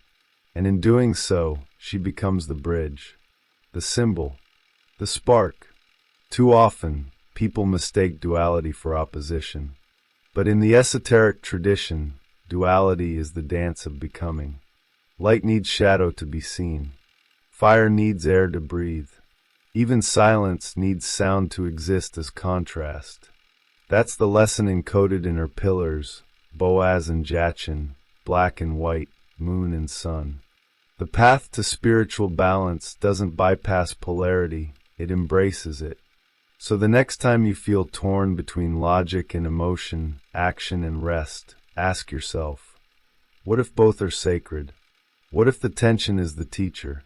And in doing so, she becomes the bridge, the symbol, the spark. Too often, people mistake duality for opposition. But in the esoteric tradition, duality is the dance of becoming. Light needs shadow to be seen. Fire needs air to breathe. Even silence needs sound to exist as contrast. That's the lesson encoded in her pillars, Boaz and Jachin, black and white, moon and sun. The path to spiritual balance doesn't bypass polarity, it embraces it. So the next time you feel torn between logic and emotion, action and rest, ask yourself, what if both are sacred? What if the tension is the teacher?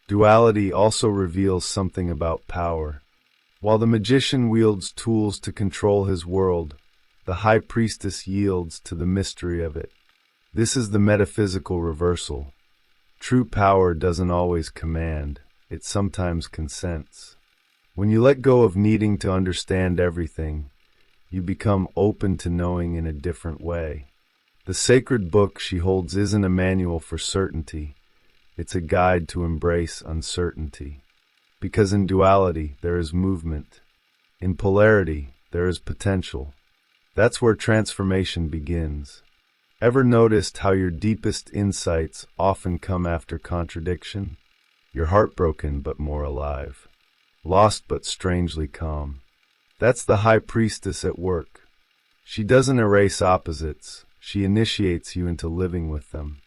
Duality also reveals something about power. While the magician wields tools to control his world, the high priestess yields to the mystery of it. This is the metaphysical reversal. True power doesn't always command, it sometimes consents. When you let go of needing to understand everything, you become open to knowing in a different way. The sacred book she holds isn't a manual for certainty, it's a guide to embrace uncertainty. Because in duality, there is movement. In polarity, there is potential. That's where transformation begins. Ever noticed how your deepest insights often come after contradiction? You're heartbroken but more alive. Lost but strangely calm. That's the high priestess at work. She doesn't erase opposites, she initiates you into living with them.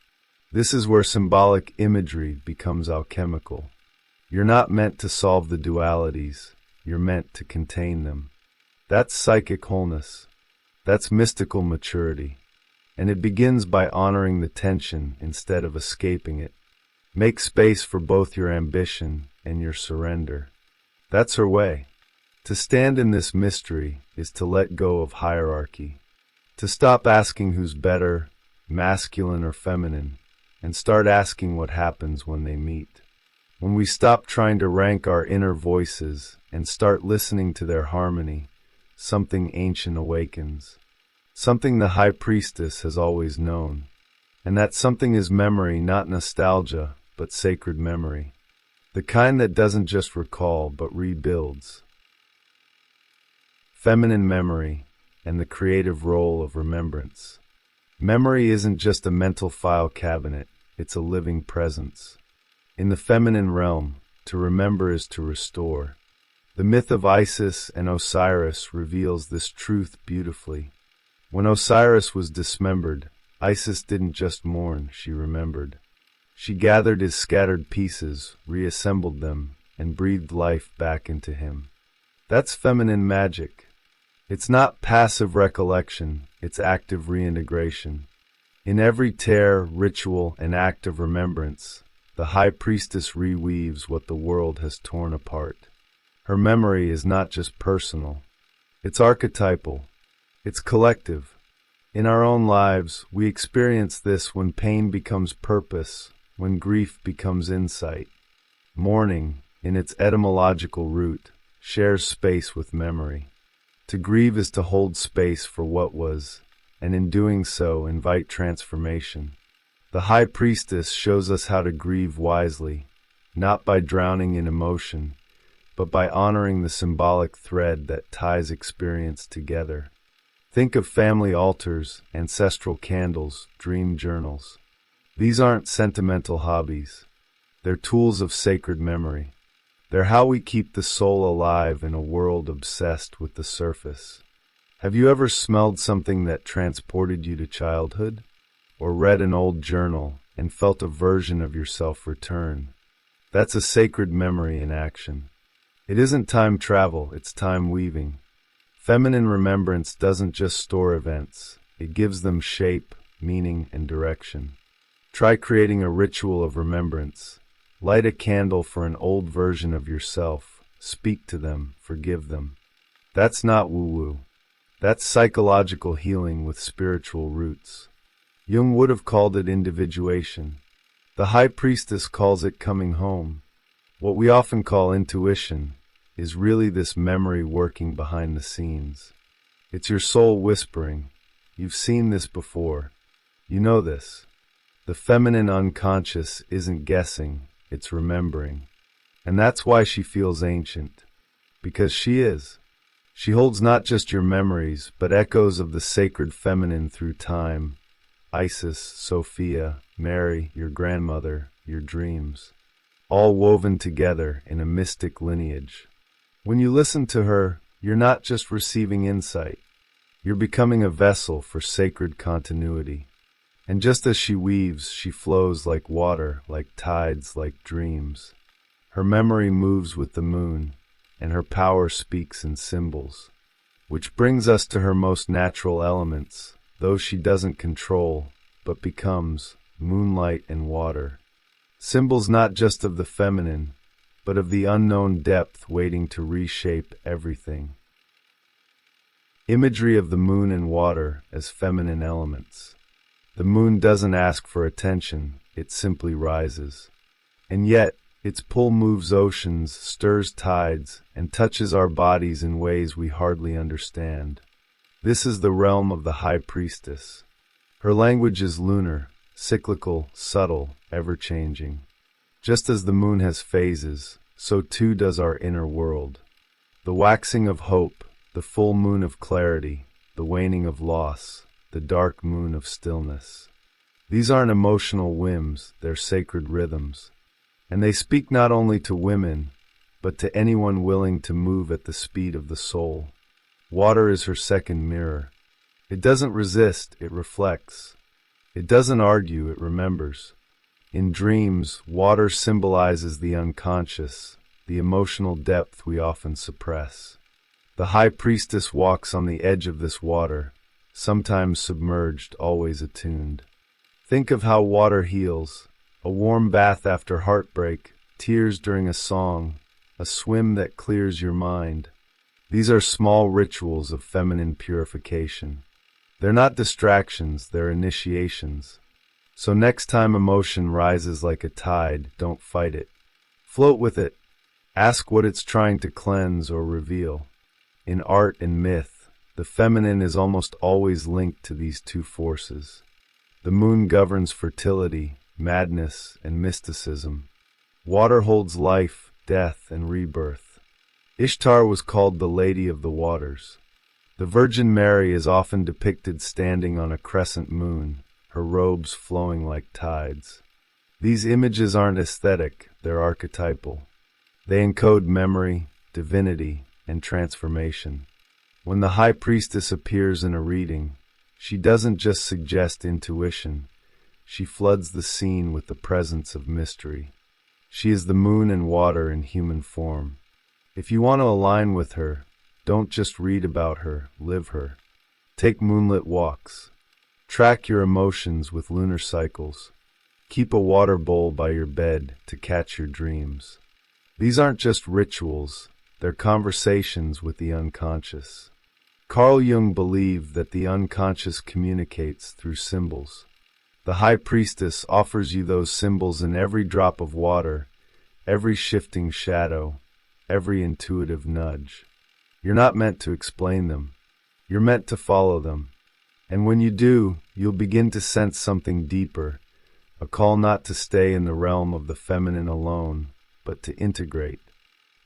This is where symbolic imagery becomes alchemical. You're not meant to solve the dualities, you're meant to contain them. That's psychic wholeness. That's mystical maturity. And it begins by honoring the tension instead of escaping it. Make space for both your ambition and your surrender. That's her way. To stand in this mystery is to let go of hierarchy. To stop asking who's better, masculine or feminine, and start asking what happens when they meet. When we stop trying to rank our inner voices and start listening to their harmony, something ancient awakens. Something the high priestess has always known. And that something is memory, not nostalgia, but sacred memory. The kind that doesn't just recall, but rebuilds. Feminine memory and the creative role of remembrance. Memory isn't just a mental file cabinet, it's a living presence. In the feminine realm, to remember is to restore. The myth of Isis and Osiris reveals this truth beautifully. When Osiris was dismembered, Isis didn't just mourn, she remembered. She gathered his scattered pieces, reassembled them, and breathed life back into him. That's feminine magic. It's not passive recollection, it's active reintegration. In every tear, ritual, and act of remembrance, the high priestess reweaves what the world has torn apart. Her memory is not just personal, it's archetypal. It's collective. In our own lives, we experience this when pain becomes purpose, when grief becomes insight. Mourning, in its etymological root, shares space with memory. To grieve is to hold space for what was, and in doing so, invite transformation. The high priestess shows us how to grieve wisely, not by drowning in emotion, but by honoring the symbolic thread that ties experience together. Think of family altars, ancestral candles, dream journals. These aren't sentimental hobbies. They're tools of sacred memory. They're how we keep the soul alive in a world obsessed with the surface. Have you ever smelled something that transported you to childhood? Or read an old journal and felt a version of yourself return? That's a sacred memory in action. It isn't time travel, it's time weaving. Feminine remembrance doesn't just store events, it gives them shape, meaning, and direction. Try creating a ritual of remembrance. Light a candle for an old version of yourself. Speak to them, forgive them. That's not woo-woo. That's psychological healing with spiritual roots. Jung would have called it individuation. The high priestess calls it coming home. What we often call intuition is really this memory working behind the scenes. It's your soul whispering, you've seen this before. You know this. The feminine unconscious isn't guessing, it's remembering. And that's why she feels ancient. Because she is. She holds not just your memories, but echoes of the sacred feminine through time. Isis, Sophia, Mary, your grandmother, your dreams. All woven together in a mystic lineage. When you listen to her, you're not just receiving insight. You're becoming a vessel for sacred continuity. And just as she weaves, she flows like water, like tides, like dreams. Her memory moves with the moon, and her power speaks in symbols. Which brings us to her most natural elements, those she doesn't control, but becomes moonlight and water. Symbols not just of the feminine, but of the unknown depth waiting to reshape everything. Imagery of the moon and water as feminine elements. The moon doesn't ask for attention, it simply rises. And yet, its pull moves oceans, stirs tides, and touches our bodies in ways we hardly understand. This is the realm of the High Priestess. Her language is lunar, cyclical, subtle, ever-changing. Just as the moon has phases, so too does our inner world. The waxing of hope, the full moon of clarity, the waning of loss, the dark moon of stillness. These aren't emotional whims, they're sacred rhythms. And they speak not only to women, but to anyone willing to move at the speed of the soul. Water is her second mirror. It doesn't resist, it reflects. It doesn't argue, it remembers. In dreams, water symbolizes the unconscious, the emotional depth we often suppress. The High Priestess walks on the edge of this water, sometimes submerged, always attuned. Think of how water heals. A warm bath after heartbreak, tears during a song, a swim that clears your mind. These are small rituals of feminine purification. They're not distractions, they're initiations. So next time emotion rises like a tide, don't fight it. Float with it. Ask what it's trying to cleanse or reveal. In art and myth, the feminine is almost always linked to these two forces. The moon governs fertility, madness, and mysticism. Water holds life, death, and rebirth. Ishtar was called the Lady of the Waters. The Virgin Mary is often depicted standing on a crescent moon, her robes flowing like tides. These images aren't aesthetic, they're archetypal. They encode memory, divinity, and transformation. When the High Priestess appears in a reading, she doesn't just suggest intuition, she floods the scene with the presence of mystery. She is the moon and water in human form. If you want to align with her, don't just read about her, live her. Take moonlit walks. Track your emotions with lunar cycles. Keep a water bowl by your bed to catch your dreams. These aren't just rituals, they're conversations with the unconscious. Carl Jung believed that the unconscious communicates through symbols. The High Priestess offers you those symbols in every drop of water, every shifting shadow, every intuitive nudge. You're not meant to explain them. You're meant to follow them. And when you do, you'll begin to sense something deeper, a call not to stay in the realm of the feminine alone, but to integrate.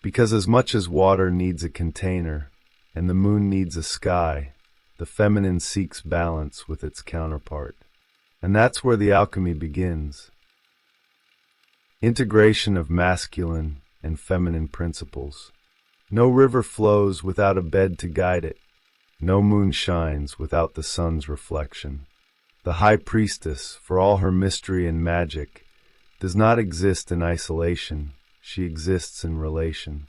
Because as much as water needs a container, and the moon needs a sky, the feminine seeks balance with its counterpart. And that's where the alchemy begins. Integration of masculine and feminine principles. No river flows without a bed to guide it. No moon shines without the sun's reflection. The High Priestess, for all her mystery and magic, does not exist in isolation. She exists in relation.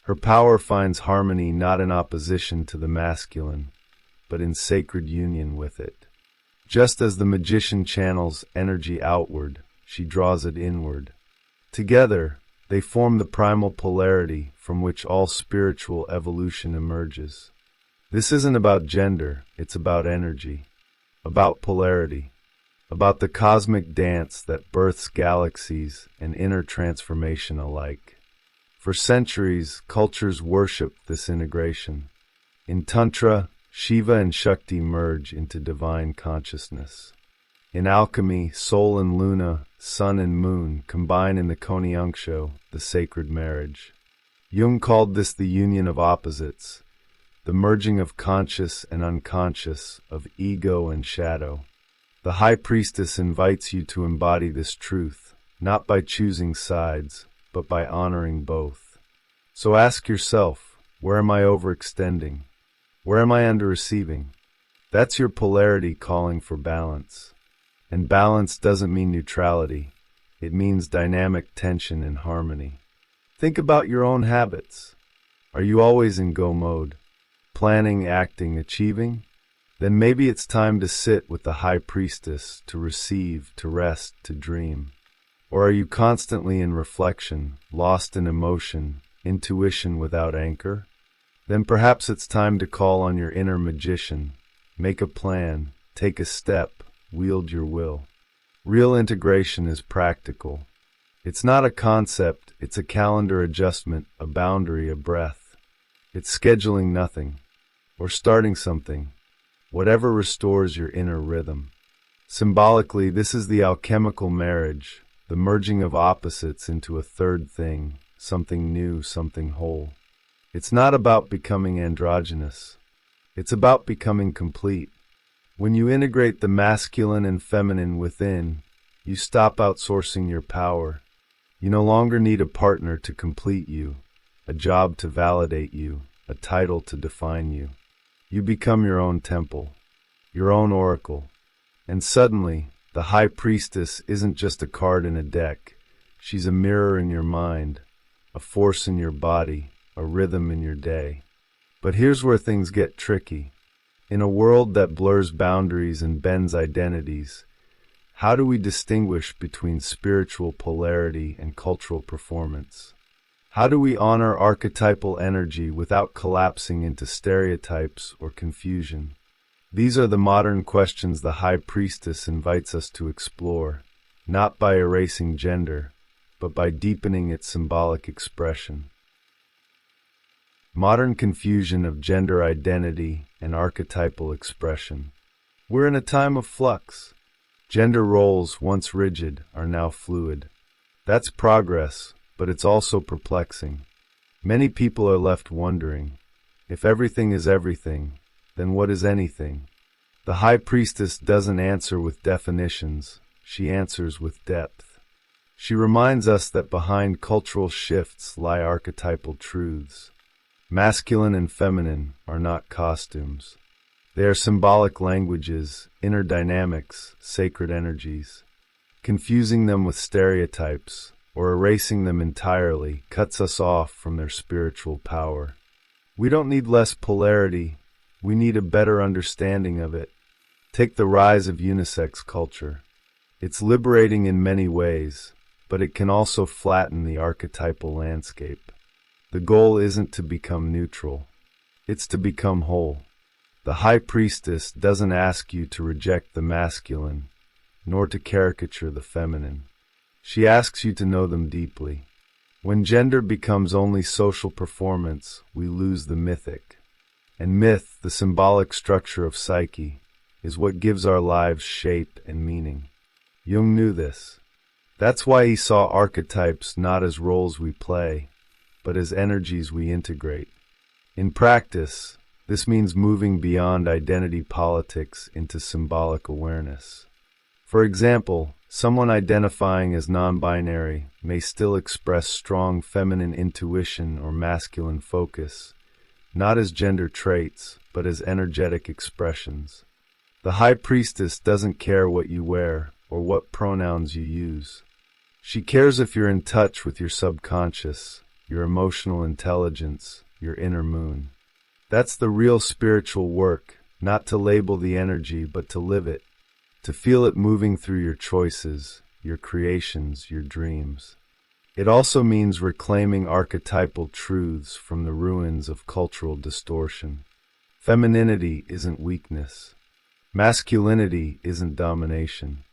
Her power finds harmony not in opposition to the masculine, but in sacred union with it. Just as the magician channels energy outward, she draws it inward. Together, they form the primal polarity from which all spiritual evolution emerges. This isn't about gender, it's about energy, about polarity, about the cosmic dance that births galaxies and inner transformation alike. For centuries, cultures worshiped this integration. In Tantra, Shiva and Shakti merge into divine consciousness. In alchemy, Sol and Luna, Sun and Moon combine in the Konyangsho, the sacred marriage. Jung called this the union of opposites, the merging of conscious and unconscious, of ego and shadow. The High Priestess invites you to embody this truth, not by choosing sides, but by honoring both. So ask yourself, where am I overextending? Where am I under-receiving? That's your polarity calling for balance. And balance doesn't mean neutrality. It means dynamic tension and harmony. Think about your own habits. Are you always in go mode? Planning, acting, achieving? Then maybe it's time to sit with the High Priestess, to receive, to rest, to dream. Or are you constantly in reflection, lost in emotion, intuition without anchor? Then perhaps it's time to call on your inner magician. Make a plan, take a step, wield your will. Real integration is practical. It's not a concept, it's a calendar adjustment, a boundary, a breath. It's scheduling nothing, or starting something, whatever restores your inner rhythm. Symbolically, this is the alchemical marriage, the merging of opposites into a third thing, something new, something whole. It's not about becoming androgynous. It's about becoming complete. When you integrate the masculine and feminine within, you stop outsourcing your power. You no longer need a partner to complete you, a job to validate you, a title to define you. You become your own temple, your own oracle. And suddenly, the High Priestess isn't just a card in a deck. She's a mirror in your mind, a force in your body, a rhythm in your day. But here's where things get tricky. In a world that blurs boundaries and bends identities, how do we distinguish between spiritual polarity and cultural performance? How do we honor archetypal energy without collapsing into stereotypes or confusion? These are the modern questions the High Priestess invites us to explore, not by erasing gender, but by deepening its symbolic expression. Modern confusion of gender identity and archetypal expression. We're in a time of flux. Gender roles, once rigid, are now fluid. That's progress, but it's also perplexing. Many people are left wondering, if everything is everything, then what is anything? The High Priestess doesn't answer with definitions, she answers with depth. She reminds us that behind cultural shifts lie archetypal truths. Masculine and feminine are not costumes. They are symbolic languages, inner dynamics, sacred energies. Confusing them with stereotypes, or erasing them entirely, cuts us off from their spiritual power. We don't need less polarity, we need a better understanding of it. Take the rise of unisex culture. It's liberating in many ways, but it can also flatten the archetypal landscape. The goal isn't to become neutral, it's to become whole. The High Priestess doesn't ask you to reject the masculine, nor to caricature the feminine. She asks you to know them deeply. When gender becomes only social performance, we lose the mythic. And myth, the symbolic structure of psyche, is what gives our lives shape and meaning. Jung knew this. That's why he saw archetypes not as roles we play, but as energies we integrate. In practice, this means moving beyond identity politics into symbolic awareness. For example, someone identifying as non-binary may still express strong feminine intuition or masculine focus, not as gender traits, but as energetic expressions. The High Priestess doesn't care what you wear or what pronouns you use. She cares if you're in touch with your subconscious, your emotional intelligence, your inner moon. That's the real spiritual work, not to label the energy, but to live it, to feel it moving through your choices, your creations, your dreams. It also means reclaiming archetypal truths from the ruins of cultural distortion. Femininity isn't weakness. Masculinity isn't domination.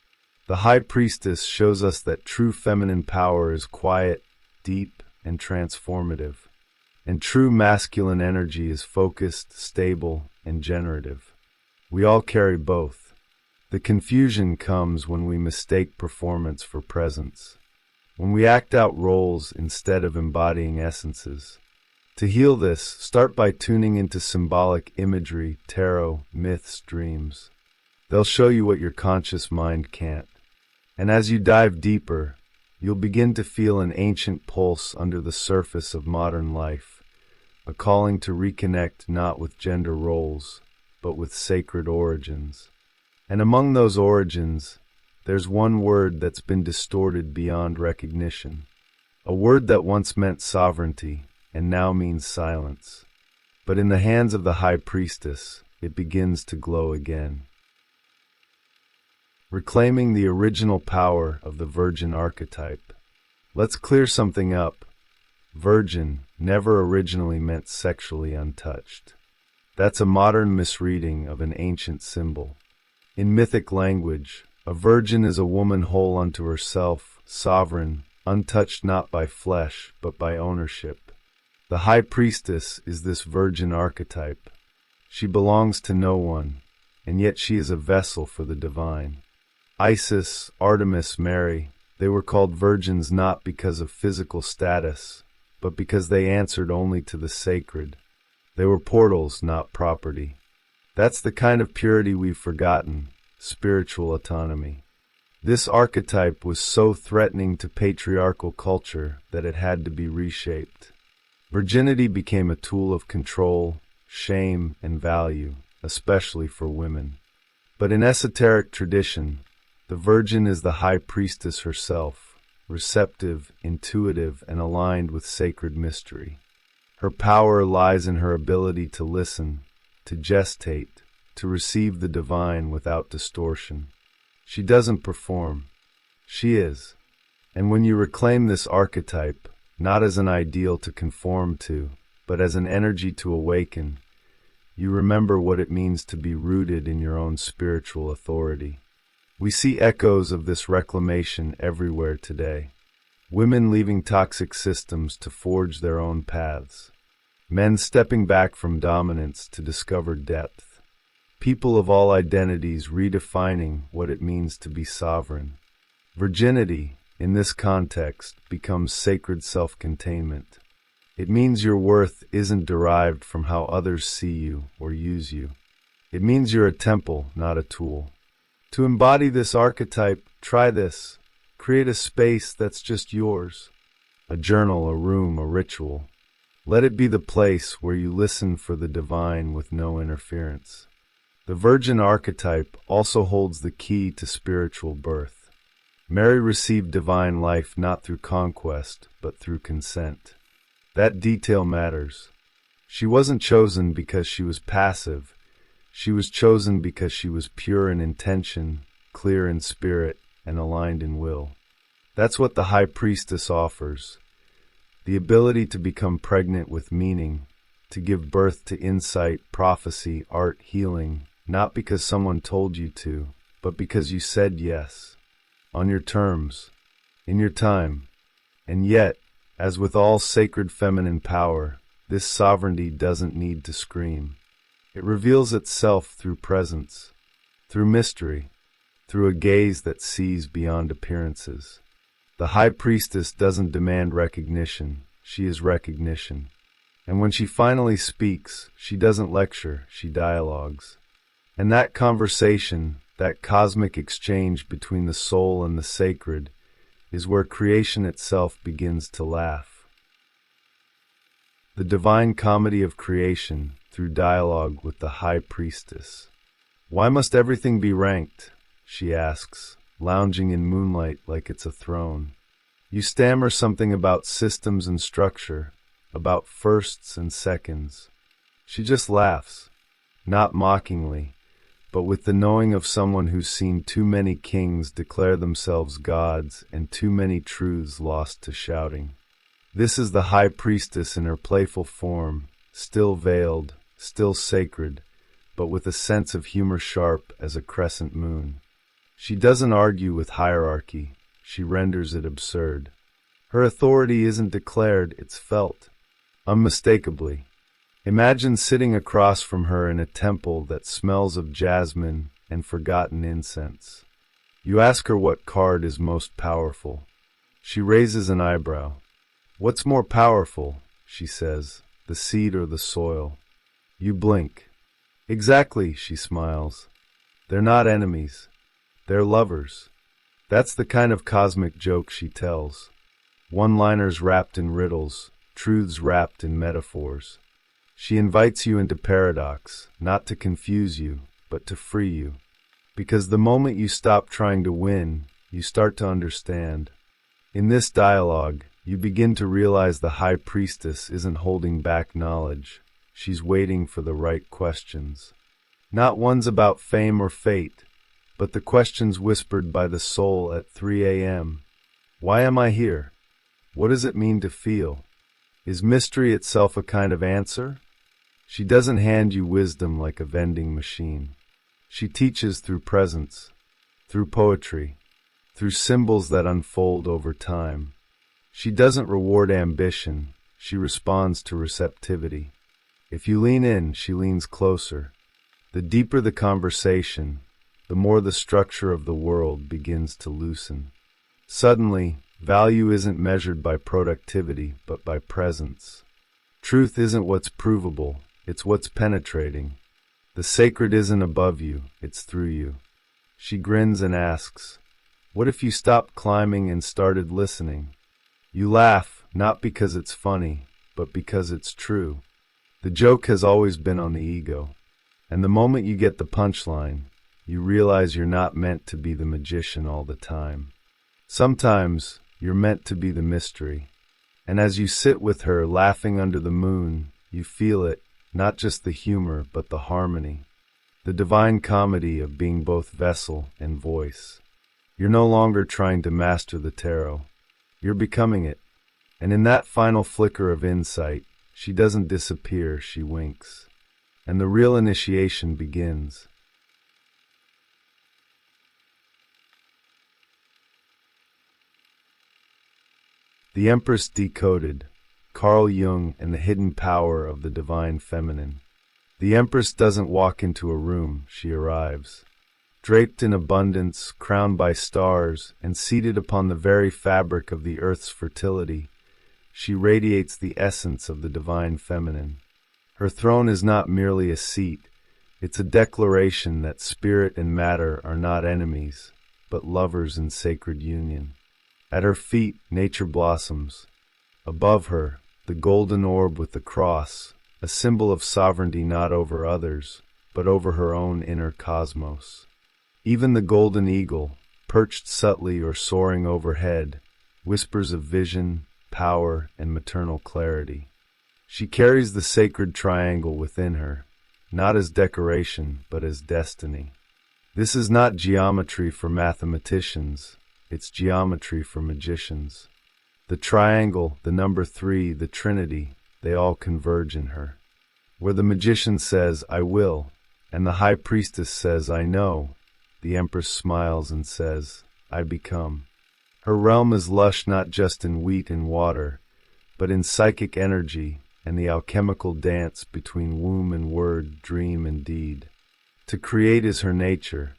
The High Priestess shows us that true feminine power is quiet, deep, and transformative. And true masculine energy is focused, stable, and generative. We all carry both. The confusion comes when we mistake performance for presence, when we act out roles instead of embodying essences. To heal this, start by tuning into symbolic imagery, tarot, myths, dreams. They'll show you what your conscious mind can't. And as you dive deeper, you'll begin to feel an ancient pulse under the surface of modern life, a calling to reconnect not with gender roles, but with sacred origins. And among those origins, there's one word that's been distorted beyond recognition. A word that once meant sovereignty and now means silence. But in the hands of the High Priestess, it begins to glow again. Reclaiming the original power of the Virgin archetype. Let's clear something up. Virgin never originally meant sexually untouched. That's a modern misreading of an ancient symbol. In mythic language, a virgin is a woman whole unto herself, sovereign, untouched not by flesh, but by ownership. The High Priestess is this virgin archetype. She belongs to no one, and yet she is a vessel for the divine. Isis, Artemis, Mary, they were called virgins not because of physical status, but because they answered only to the sacred. They were portals, not property. That's the kind of purity we've forgotten, spiritual autonomy. This archetype was so threatening to patriarchal culture that it had to be reshaped. Virginity became a tool of control, shame, and value, especially for women. But in esoteric tradition, the Virgin is the High Priestess herself, receptive, intuitive, and aligned with sacred mystery. Her power lies in her ability to listen, to gestate, to receive the divine without distortion. She doesn't perform. She is. And when you reclaim this archetype, not as an ideal to conform to, but as an energy to awaken, you remember what it means to be rooted in your own spiritual authority. We see echoes of this reclamation everywhere today. Women leaving toxic systems to forge their own paths. Men stepping back from dominance to discover depth. People of all identities redefining what it means to be sovereign. Virginity, in this context, becomes sacred self-containment. It means your worth isn't derived from how others see you or use you. It means you're a temple, not a tool. To embody this archetype, try this. Create a space that's just yours. A journal, a room, a ritual. Let it be the place where you listen for the divine with no interference. The Virgin archetype also holds the key to spiritual birth. Mary received divine life not through conquest, but through consent. That detail matters. She wasn't chosen because she was passive. She was chosen because she was pure in intention, clear in spirit, and aligned in will. That's what the High Priestess offers. The ability to become pregnant with meaning, to give birth to insight, prophecy, art, healing, not because someone told you to, but because you said yes. On your terms, in your time. And yet, as with all sacred feminine power, this sovereignty doesn't need to scream. It reveals itself through presence, through mystery, through a gaze that sees beyond appearances. The High Priestess doesn't demand recognition, she is recognition. And when she finally speaks, she doesn't lecture, she dialogues. And that conversation, that cosmic exchange between the soul and the sacred, is where creation itself begins to laugh. The divine comedy of creation through dialogue with the High Priestess. Why must everything be ranked? She asks, lounging in moonlight like it's a throne. You stammer something about systems and structure, about firsts and seconds. She just laughs, not mockingly, but with the knowing of someone who's seen too many kings declare themselves gods and too many truths lost to shouting. This is the High Priestess in her playful form, still veiled, still sacred, but with a sense of humor sharp as a crescent moon. She doesn't argue with hierarchy, she renders it absurd. Her authority isn't declared, it's felt, unmistakably. Imagine sitting across from her in a temple that smells of jasmine and forgotten incense. You ask her what card is most powerful. She raises an eyebrow. What's more powerful, she says, the seed or the soil? You blink. Exactly, she smiles. They're not enemies. They're lovers. That's the kind of cosmic joke she tells. One-liners wrapped in riddles, truths wrapped in metaphors. She invites you into paradox, not to confuse you, but to free you. Because the moment you stop trying to win, you start to understand. In this dialogue, you begin to realize the High Priestess isn't holding back knowledge. She's waiting for the right questions. Not ones about fame or fate, but the questions whispered by the soul at 3 a.m. Why am I here? What does it mean to feel? Is mystery itself a kind of answer? She doesn't hand you wisdom like a vending machine. She teaches through presence, through poetry, through symbols that unfold over time. She doesn't reward ambition, she responds to receptivity. If you lean in, she leans closer. The deeper the conversation, the more the structure of the world begins to loosen. Suddenly, value isn't measured by productivity, but by presence. Truth isn't what's provable, it's what's penetrating. The sacred isn't above you, it's through you. She grins and asks, "What if you stopped climbing and started listening?" You laugh, not because it's funny, but because it's true. The joke has always been on the ego. And the moment you get the punchline, you realize you're not meant to be the magician all the time. Sometimes, you're meant to be the mystery. And as you sit with her laughing under the moon, you feel it, not just the humor, but the harmony. The divine comedy of being both vessel and voice. You're no longer trying to master the tarot. You're becoming it. And in that final flicker of insight, she doesn't disappear, she winks. And the real initiation begins. The Empress Decoded, Carl Jung and the Hidden Power of the Divine Feminine. The Empress doesn't walk into a room, she arrives. Draped in abundance, crowned by stars, and seated upon the very fabric of the earth's fertility, she radiates the essence of the Divine Feminine. Her throne is not merely a seat, it's a declaration that spirit and matter are not enemies, but lovers in sacred union. At her feet, nature blossoms. Above her, the golden orb with the cross, a symbol of sovereignty not over others, but over her own inner cosmos. Even the golden eagle, perched subtly or soaring overhead, whispers of vision, power, and maternal clarity. She carries the sacred triangle within her, not as decoration, but as destiny. This is not geometry for mathematicians, it's geometry for magicians. The triangle, the number 3, the Trinity, they all converge in her. Where the magician says, "I will," and the High Priestess says, "I know," the Empress smiles and says, "I become." Her realm is lush not just in wheat and water, but in psychic energy and the alchemical dance between womb and word, dream and deed. To create is her nature,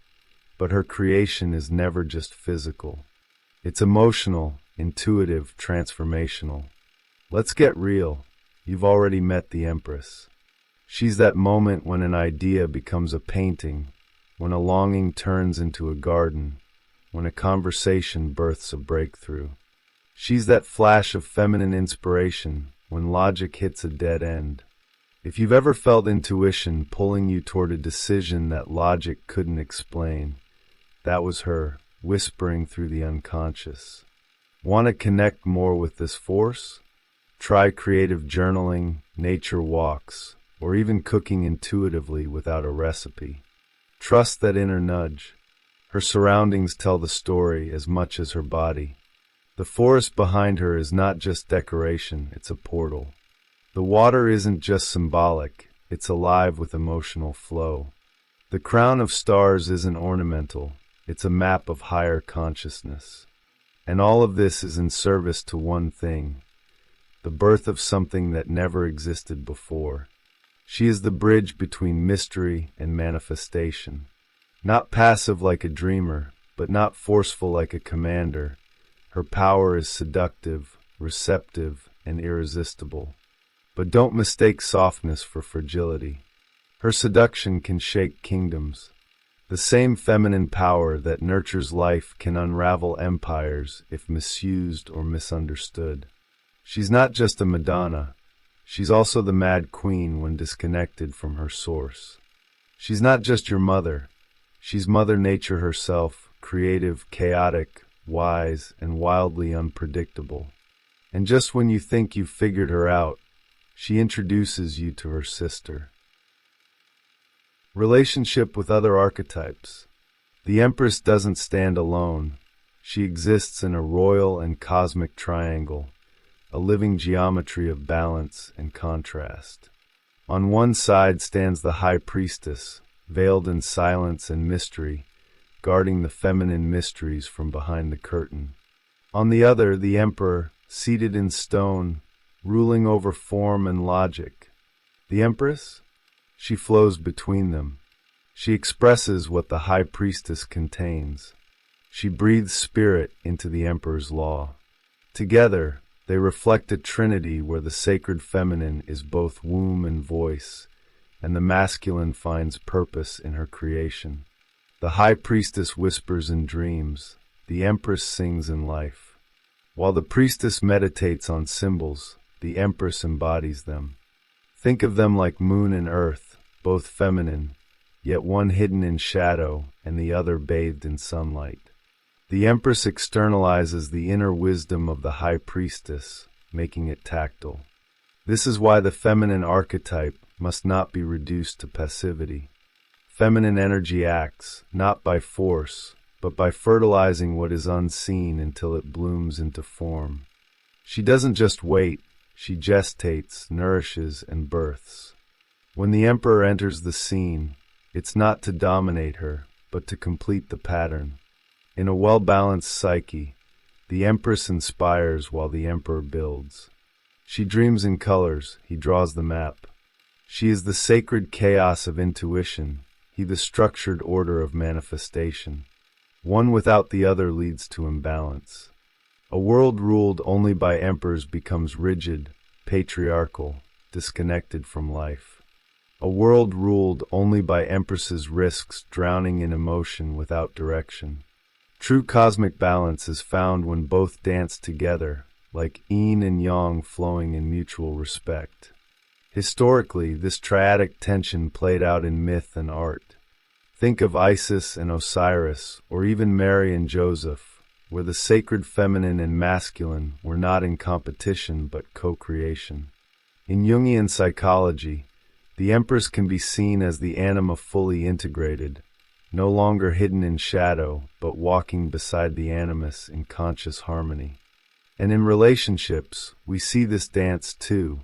but her creation is never just physical. It's emotional, intuitive, transformational. Let's get real. You've already met the Empress. She's that moment when an idea becomes a painting, when a longing turns into a garden, when a conversation births a breakthrough. She's that flash of feminine inspiration when logic hits a dead end. If you've ever felt intuition pulling you toward a decision that logic couldn't explain, that was her, whispering through the unconscious. Want to connect more with this force? Try creative journaling, nature walks, or even cooking intuitively without a recipe. Trust that inner nudge. Her surroundings tell the story as much as her body. The forest behind her is not just decoration, it's a portal. The water isn't just symbolic, it's alive with emotional flow. The crown of stars isn't ornamental, it's a map of higher consciousness. And all of this is in service to one thing, the birth of something that never existed before. She is the bridge between mystery and manifestation. Not passive like a dreamer, but not forceful like a commander. Her power is seductive, receptive, and irresistible. But don't mistake softness for fragility. Her seduction can shake kingdoms. The same feminine power that nurtures life can unravel empires if misused or misunderstood. She's not just a Madonna, She's also the mad queen when disconnected from her source. She's not just your mother. She's Mother Nature herself, creative, chaotic, wise, and wildly unpredictable. And just when you think you've figured her out, she introduces you to her sister. Relationship with other archetypes. The Empress doesn't stand alone. She exists in a royal and cosmic triangle, a living geometry of balance and contrast. On one side stands the High Priestess, veiled in silence and mystery, guarding the feminine mysteries from behind the curtain. On the other, the Emperor, seated in stone, ruling over form and logic. The Empress? She flows between them. She expresses what the High Priestess contains. She breathes spirit into the Emperor's law. Together, they reflect a trinity where the sacred feminine is both womb and voice, and the masculine finds purpose in her creation. The High Priestess whispers in dreams, the Empress sings in life. While the Priestess meditates on symbols, the Empress embodies them. Think of them like moon and earth, both feminine, yet one hidden in shadow and the other bathed in sunlight. The Empress externalizes the inner wisdom of the High Priestess, making it tactile. This is why the feminine archetype must not be reduced to passivity. Feminine energy acts, not by force, but by fertilizing what is unseen until it blooms into form. She doesn't just wait, she gestates, nourishes, and births. When the Emperor enters the scene, it's not to dominate her, but to complete the pattern. In a well-balanced psyche, the Empress inspires while the Emperor builds. She dreams in colors, he draws the map. She is the sacred chaos of intuition, he the structured order of manifestation. One without the other leads to imbalance. A world ruled only by emperors becomes rigid, patriarchal, disconnected from life. A world ruled only by empresses risks drowning in emotion without direction. True cosmic balance is found when both dance together, like yin and yang flowing in mutual respect. Historically, this triadic tension played out in myth and art. Think of Isis and Osiris, or even Mary and Joseph, where the sacred feminine and masculine were not in competition but co-creation. In Jungian psychology, the Empress can be seen as the anima fully integrated, no longer hidden in shadow, but walking beside the animus in conscious harmony. And in relationships, we see this dance too.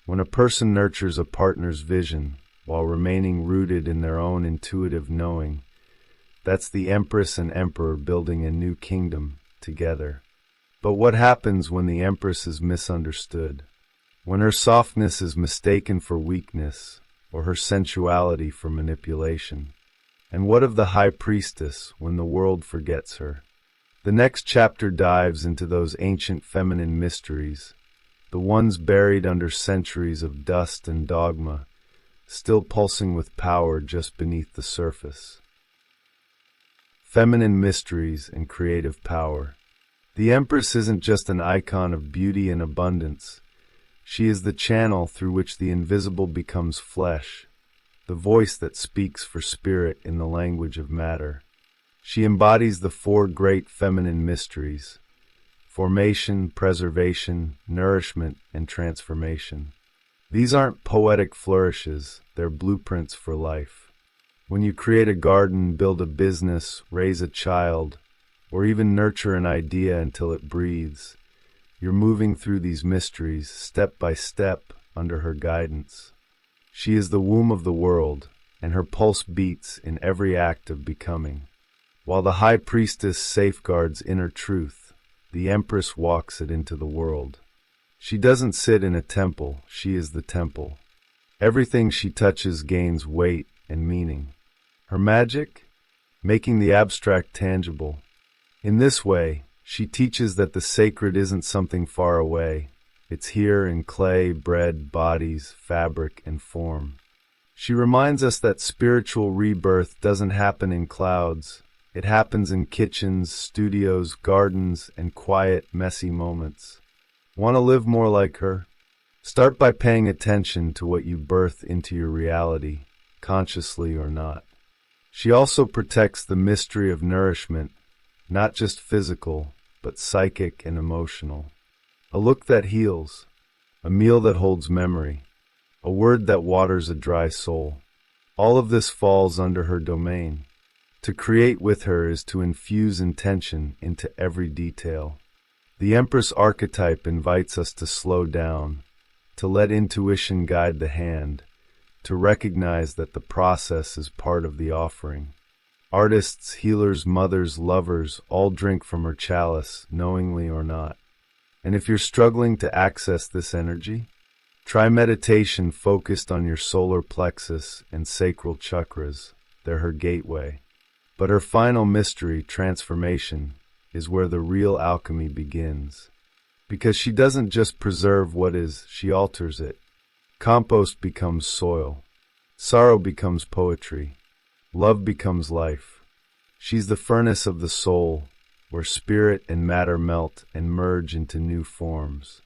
When a person nurtures a partner's vision, while remaining rooted in their own intuitive knowing, that's the Empress and Emperor building a new kingdom together. But what happens when the Empress is misunderstood? When her softness is mistaken for weakness, or her sensuality for manipulation? And what of the High Priestess when the world forgets her? The next chapter dives into those ancient feminine mysteries, the ones buried under centuries of dust and dogma, still pulsing with power just beneath the surface. Feminine mysteries and creative power. The Empress isn't just an icon of beauty and abundance. She is the channel through which the invisible becomes flesh, the voice that speaks for spirit in the language of matter. She embodies the four great feminine mysteries: formation, preservation, nourishment, and transformation. These aren't poetic flourishes, they're blueprints for life. When you create a garden, build a business, raise a child, or even nurture an idea until it breathes, you're moving through these mysteries step by step under her guidance. She is the womb of the world, and her pulse beats in every act of becoming. While the High Priestess safeguards inner truth, the Empress walks it into the world. She doesn't sit in a temple, she is the temple. Everything she touches gains weight and meaning. Her magic? Making the abstract tangible. In this way, she teaches that the sacred isn't something far away. It's here in clay, bread, bodies, fabric, and form. She reminds us that spiritual rebirth doesn't happen in clouds. It happens in kitchens, studios, gardens, and quiet, messy moments. Want to live more like her? Start by paying attention to what you birth into your reality, consciously or not. She also protects the mystery of nourishment, not just physical, but psychic and emotional. A look that heals, a meal that holds memory, a word that waters a dry soul. All of this falls under her domain. To create with her is to infuse intention into every detail. The Empress archetype invites us to slow down, to let intuition guide the hand, to recognize that the process is part of the offering. Artists, healers, mothers, lovers all drink from her chalice, knowingly or not. And if you're struggling to access this energy, try meditation focused on your solar plexus and sacral chakras. They're her gateway. But her final mystery, transformation, is where the real alchemy begins. Because she doesn't just preserve what is, she alters it. Compost becomes soil. Sorrow becomes poetry. Love becomes life. She's the furnace of the soul, where spirit and matter melt and merge into new forms.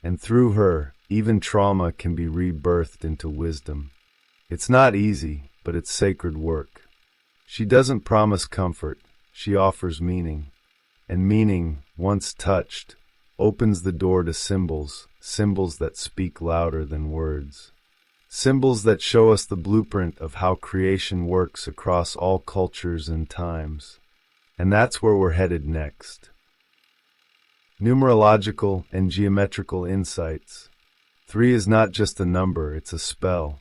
And through her, even trauma can be rebirthed into wisdom. It's not easy, but it's sacred work. She doesn't promise comfort, she offers meaning. And meaning, once touched, opens the door to symbols, symbols that speak louder than words. Symbols that show us the blueprint of how creation works across all cultures and times. And that's where we're headed next. Numerological and geometrical insights. 3 is not just a number, it's a spell.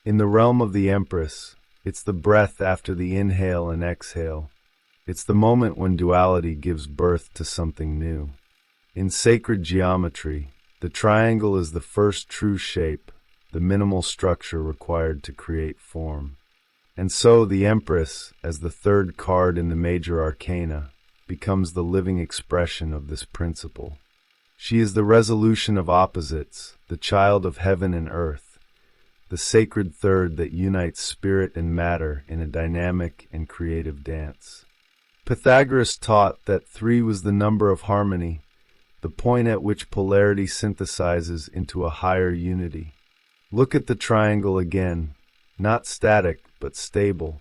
In the realm of the Empress, it's the breath after the inhale and exhale. It's the moment when duality gives birth to something new. In sacred geometry, the triangle is the first true shape, the minimal structure required to create form. And so the Empress, as the third card in the major arcana, becomes the living expression of this principle. She is the resolution of opposites, the child of heaven and earth, the sacred third that unites spirit and matter in a dynamic and creative dance. Pythagoras taught that 3 was the number of harmony, the point at which polarity synthesizes into a higher unity. Look at the triangle again, not static, but stable.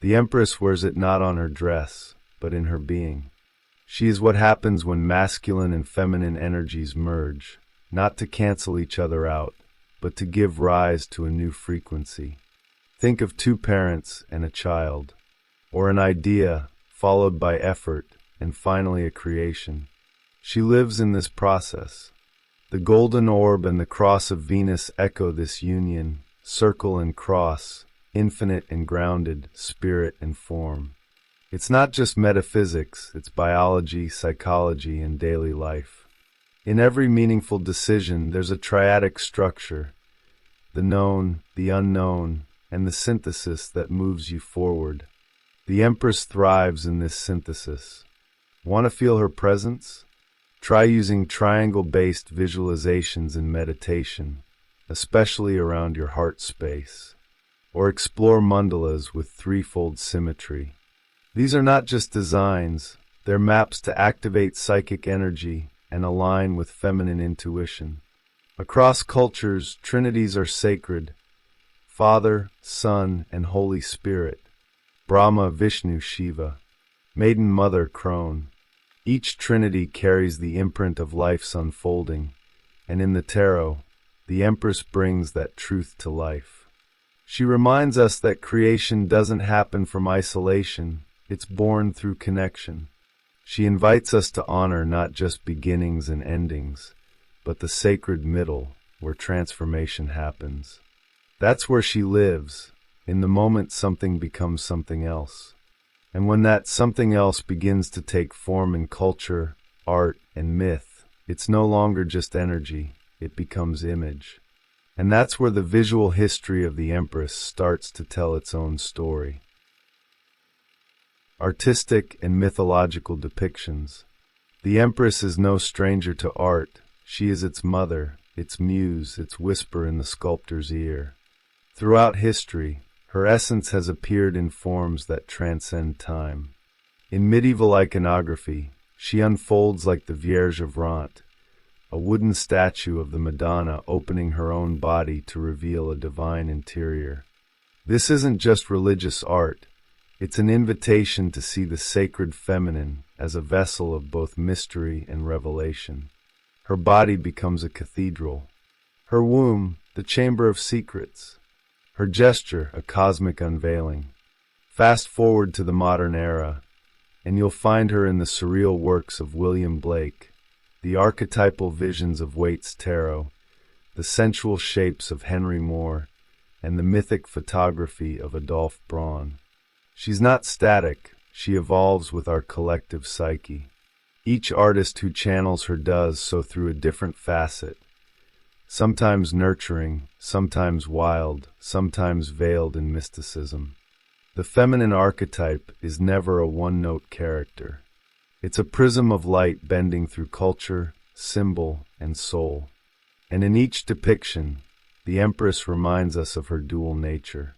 The Empress wears it not on her dress, but in her being. She is what happens when masculine and feminine energies merge, not to cancel each other out, but to give rise to a new frequency. Think of 2 parents and a child, or an idea followed by effort and finally a creation. She lives in this process. The golden orb and the cross of Venus echo this union, circle and cross, infinite and grounded, spirit and form. It's not just metaphysics, it's biology, psychology, and daily life. In every meaningful decision, there's a triadic structure, the known, the unknown, and the synthesis that moves you forward. The Empress thrives in this synthesis. Want to feel her presence? Try using triangle-based visualizations in meditation, especially around your heart space. Or explore mandalas with threefold symmetry. These are not just designs, they're maps to activate psychic energy and align with feminine intuition. Across cultures, trinities are sacred: Father, Son, and Holy Spirit. Brahma, Vishnu, Shiva. Maiden Mother, Crone. Each trinity carries the imprint of life's unfolding, and in the tarot, the Empress brings that truth to life. She reminds us that creation doesn't happen from isolation, it's born through connection. She invites us to honor not just beginnings and endings, but the sacred middle where transformation happens. That's where she lives, in the moment something becomes something else. And when that something else begins to take form in culture, art, and myth, it's no longer just energy, it becomes image. And that's where the visual history of the Empress starts to tell its own story. Artistic and mythological depictions. The Empress is no stranger to art. She is its mother, its muse, its whisper in the sculptor's ear. Throughout history, her essence has appeared in forms that transcend time. In medieval iconography, she unfolds like the Vierge of Rant, a wooden statue of the Madonna opening her own body to reveal a divine interior. This isn't just religious art, it's an invitation to see the sacred feminine as a vessel of both mystery and revelation. Her body becomes a cathedral, her womb the chamber of secrets, her gesture a cosmic unveiling. Fast forward to the modern era, and you'll find her in the surreal works of William Blake, the archetypal visions of Waite's tarot, the sensual shapes of Henry Moore, and the mythic photography of Adolphe Braun. She's not static, she evolves with our collective psyche. Each artist who channels her does so through a different facet, sometimes nurturing, sometimes wild, sometimes veiled in mysticism. The feminine archetype is never a one-note character. It's a prism of light bending through culture, symbol, and soul. And in each depiction, the Empress reminds us of her dual nature.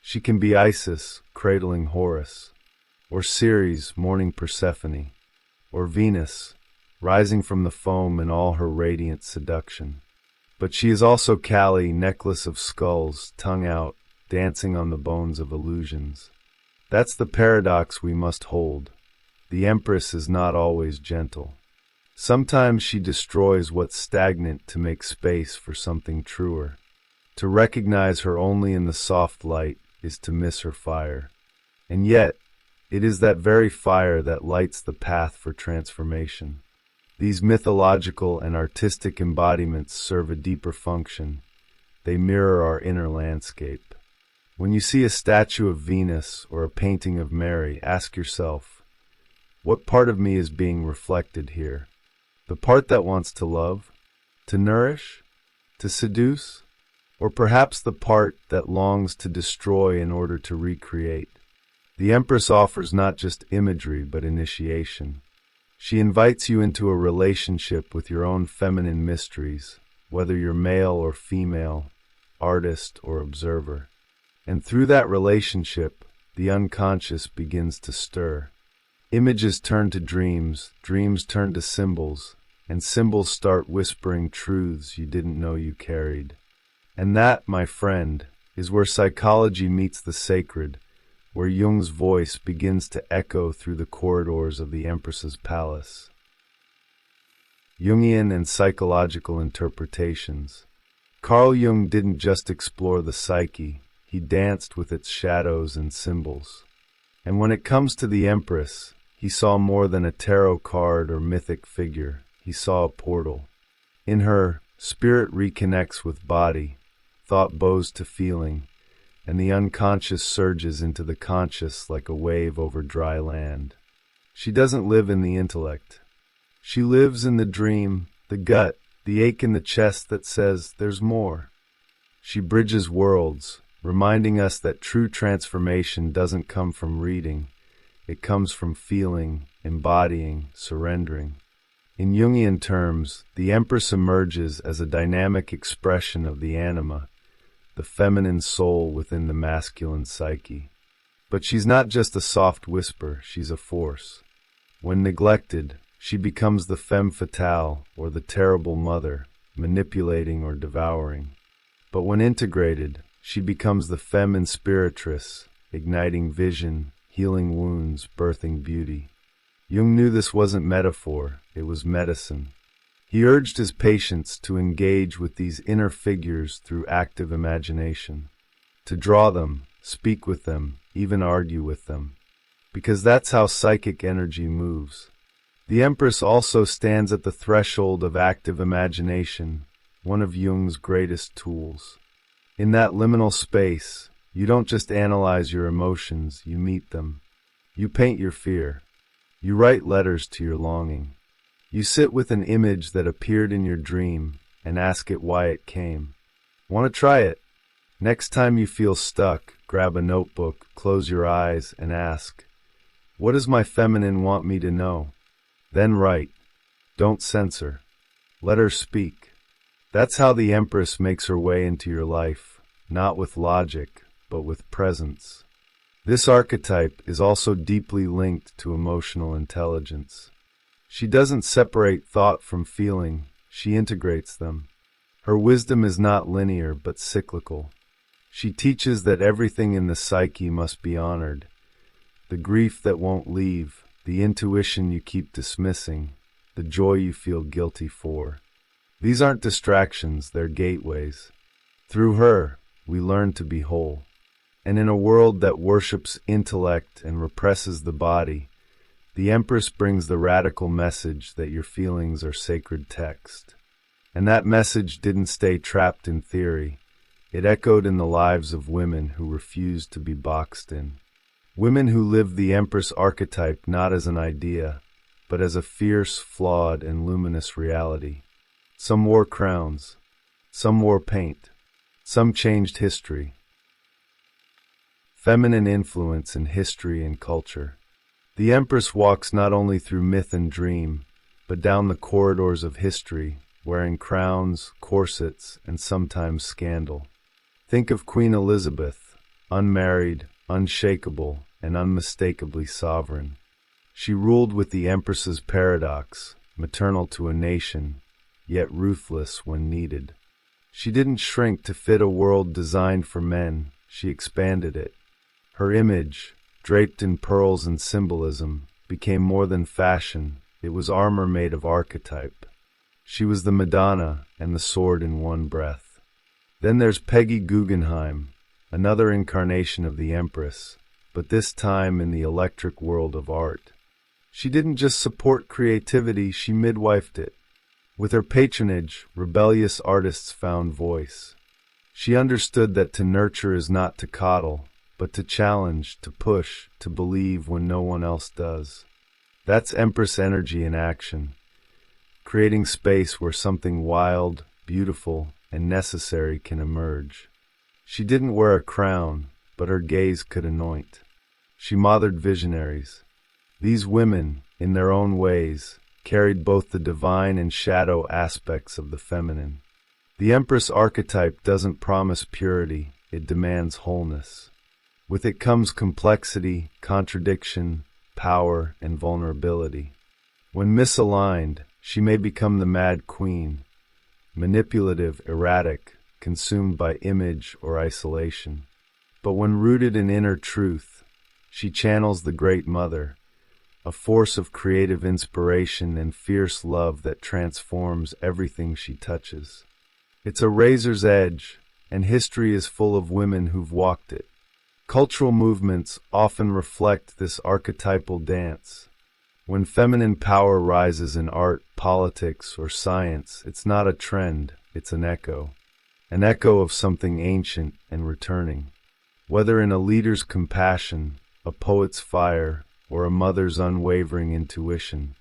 She can be Isis, cradling Horus, or Ceres, mourning Persephone, or Venus, rising from the foam in all her radiant seduction. But she is also Kali, necklace of skulls, tongue out, dancing on the bones of illusions. That's the paradox we must hold. The Empress is not always gentle. Sometimes she destroys what's stagnant to make space for something truer. To recognize her only in the soft light is to miss her fire. And yet, it is that very fire that lights the path for transformation. These mythological and artistic embodiments serve a deeper function. They mirror our inner landscape. When you see a statue of Venus or a painting of Mary, ask yourself, what part of me is being reflected here? The part that wants to love, to nourish, to seduce, or perhaps the part that longs to destroy in order to recreate? The Empress offers not just imagery but initiation. She invites you into a relationship with your own feminine mysteries, whether you're male or female, artist or observer. And through that relationship, the unconscious begins to stir. Images turn to dreams, dreams turn to symbols, and symbols start whispering truths you didn't know you carried. And that, my friend, is where psychology meets the sacred, where Jung's voice begins to echo through the corridors of the Empress's palace. Jungian and psychological interpretations. Carl Jung didn't just explore the psyche, he danced with its shadows and symbols. And when it comes to the Empress, he saw more than a tarot card or mythic figure. He saw a portal. In her, spirit reconnects with body, thought bows to feeling, and the unconscious surges into the conscious like a wave over dry land. She doesn't live in the intellect. She lives in the dream, the gut, the ache in the chest that says there's more. She bridges worlds, reminding us that true transformation doesn't come from reading. It comes from feeling, embodying, surrendering. In Jungian terms, the Empress emerges as a dynamic expression of the anima, the feminine soul within the masculine psyche. But she's not just a soft whisper, she's a force. When neglected, she becomes the femme fatale, or the terrible mother, manipulating or devouring. But when integrated, she becomes the femme inspiratrix, igniting vision, healing wounds, birthing beauty. Jung knew this wasn't metaphor, it was medicine. He urged his patients to engage with these inner figures through active imagination, to draw them, speak with them, even argue with them, because that's how psychic energy moves. The Empress also stands at the threshold of active imagination, one of Jung's greatest tools. In that liminal space, you don't just analyze your emotions, you meet them. You paint your fear. You write letters to your longing. You sit with an image that appeared in your dream and ask it why it came. Want to try it? Next time you feel stuck, grab a notebook, close your eyes, and ask, what does my feminine want me to know? Then write. Don't censor. Let her speak. That's how the Empress makes her way into your life, not with logic, but with presence. This archetype is also deeply linked to emotional intelligence. She doesn't separate thought from feeling, she integrates them. Her wisdom is not linear but cyclical. She teaches that everything in the psyche must be honored. The grief that won't leave, the intuition you keep dismissing, the joy you feel guilty for. These aren't distractions, they're gateways. Through her, we learn to be whole. And in a world that worships intellect and represses the body, the Empress brings the radical message that your feelings are sacred text. And that message didn't stay trapped in theory. It echoed in the lives of women who refused to be boxed in. Women who lived the Empress archetype not as an idea, but as a fierce, flawed, and luminous reality. Some wore crowns. Some wore paint. Some changed history. Feminine influence in history and culture. The Empress walks not only through myth and dream, but down the corridors of history, wearing crowns, corsets, and sometimes scandal. Think of Queen Elizabeth, unmarried, unshakable, and unmistakably sovereign. She ruled with the Empress's paradox, maternal to a nation, yet ruthless when needed. She didn't shrink to fit a world designed for men, she expanded it. Her image, draped in pearls and symbolism, became more than fashion, it was armor made of archetype. She was the Madonna and the sword in one breath. Then there's Peggy Guggenheim, another incarnation of the Empress, but this time in the electric world of art. She didn't just support creativity, she midwifed it. With her patronage, rebellious artists found voice. She understood that to nurture is not to coddle, but to challenge, to push, to believe when no one else does. That's Empress energy in action, creating space where something wild, beautiful, and necessary can emerge. She didn't wear a crown, but her gaze could anoint. She mothered visionaries. These women, in their own ways, carried both the divine and shadow aspects of the feminine. The Empress archetype doesn't promise purity, it demands wholeness. With it comes complexity, contradiction, power, and vulnerability. When misaligned, she may become the mad queen, manipulative, erratic, consumed by image or isolation. But when rooted in inner truth, she channels the Great Mother, a force of creative inspiration and fierce love that transforms everything she touches. It's a razor's edge, and history is full of women who've walked it. Cultural movements often reflect this archetypal dance. When feminine power rises in art, politics, or science, it's not a trend, it's an echo of something ancient and returning. Whether in a leader's compassion, a poet's fire, or a mother's unwavering intuition,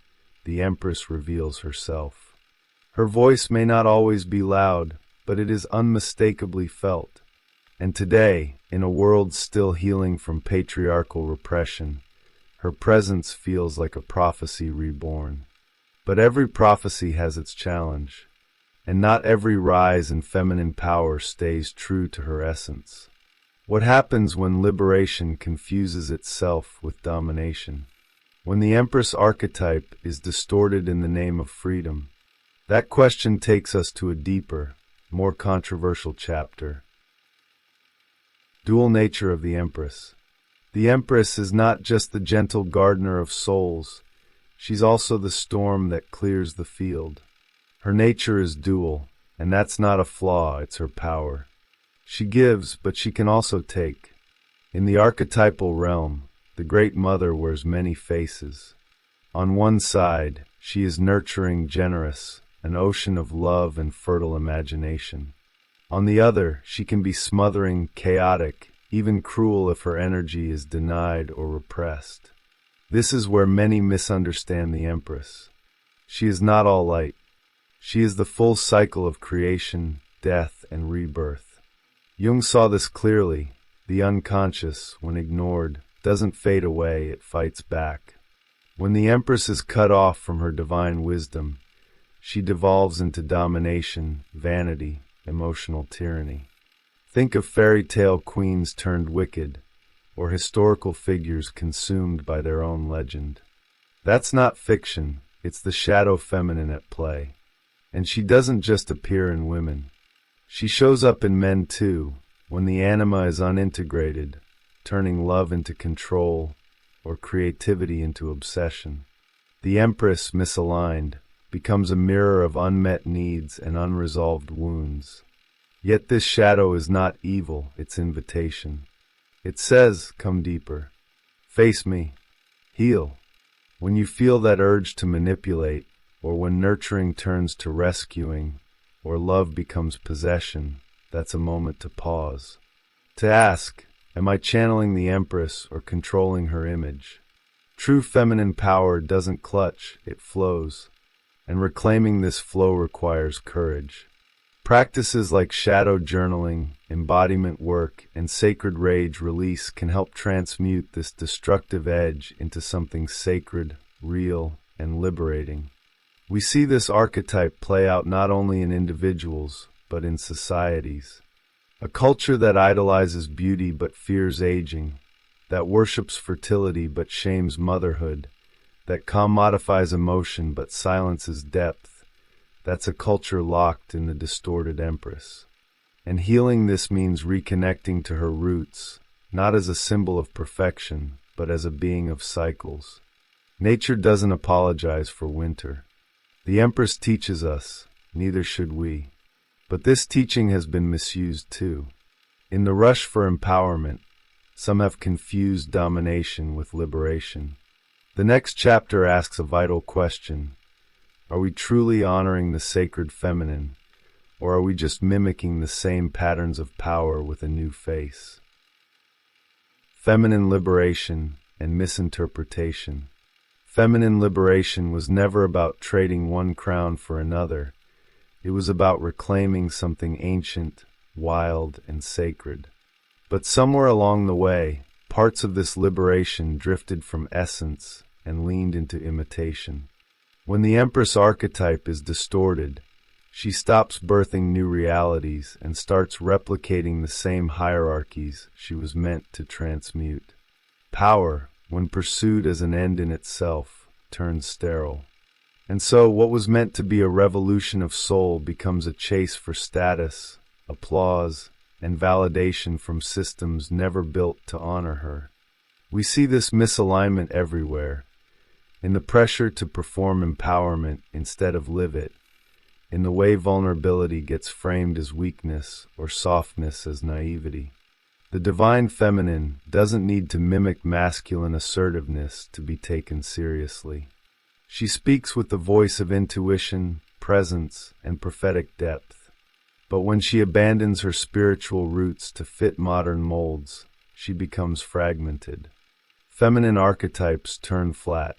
the Empress reveals herself. Her voice may not always be loud, but it is unmistakably felt. And today, in a world still healing from patriarchal repression, her presence feels like a prophecy reborn. But every prophecy has its challenge, and not every rise in feminine power stays true to her essence. What happens when liberation confuses itself with domination? When the Empress archetype is distorted in the name of freedom? That question takes us to a deeper, more controversial chapter. Dual nature of the Empress. The Empress is not just the gentle gardener of souls, she's also the storm that clears the field. Her nature is dual, and that's not a flaw, it's her power. She gives, but she can also take. In the archetypal realm, the Great Mother wears many faces. On one side, she is nurturing, generous, an ocean of love and fertile imagination. On the other, she can be smothering, chaotic, even cruel if her energy is denied or repressed. This is where many misunderstand the Empress. She is not all light. She is the full cycle of creation, death, and rebirth. Jung saw this clearly. The unconscious, when ignored, doesn't fade away, it fights back. When the Empress is cut off from her divine wisdom, she devolves into domination, vanity, emotional tyranny. Think of fairy tale queens turned wicked, or historical figures consumed by their own legend. That's not fiction, it's the shadow feminine at play. And she doesn't just appear in women. She shows up in men too, when the anima is unintegrated, turning love into control or creativity into obsession. The Empress, misaligned, becomes a mirror of unmet needs and unresolved wounds. Yet this shadow is not evil, it's invitation. It says, come deeper. Face me. Heal. When you feel that urge to manipulate, or when nurturing turns to rescuing, or love becomes possession, that's a moment to pause. To ask, am I channeling the Empress or controlling her image? True feminine power doesn't clutch, it flows. And reclaiming this flow requires courage. Practices like shadow journaling, embodiment work, and sacred rage release can help transmute this destructive edge into something sacred, real, and liberating. We see this archetype play out not only in individuals, but in societies. A culture that idolizes beauty but fears aging, that worships fertility but shames motherhood, that commodifies emotion but silences depth. That's a culture locked in the distorted Empress. And healing this means reconnecting to her roots, not as a symbol of perfection, but as a being of cycles. Nature doesn't apologize for winter. The Empress teaches us, neither should we. But this teaching has been misused too. In the rush for empowerment, some have confused domination with liberation. The next chapter asks a vital question. Are we truly honoring the sacred feminine, or are we just mimicking the same patterns of power with a new face? Feminine liberation and misinterpretation. Feminine liberation was never about trading one crown for another. It was about reclaiming something ancient, wild, and sacred. But somewhere along the way, parts of this liberation drifted from essence and leaned into imitation. When the Empress archetype is distorted, she stops birthing new realities and starts replicating the same hierarchies she was meant to transmute. Power, when pursued as an end in itself, turns sterile. And so what was meant to be a revolution of soul becomes a chase for status, applause, and validation from systems never built to honor her. We see this misalignment everywhere. In the pressure to perform empowerment instead of live it, in the way vulnerability gets framed as weakness or softness as naivety. The divine feminine doesn't need to mimic masculine assertiveness to be taken seriously. She speaks with the voice of intuition, presence, and prophetic depth. But when she abandons her spiritual roots to fit modern molds, she becomes fragmented. Feminine archetypes turn flat.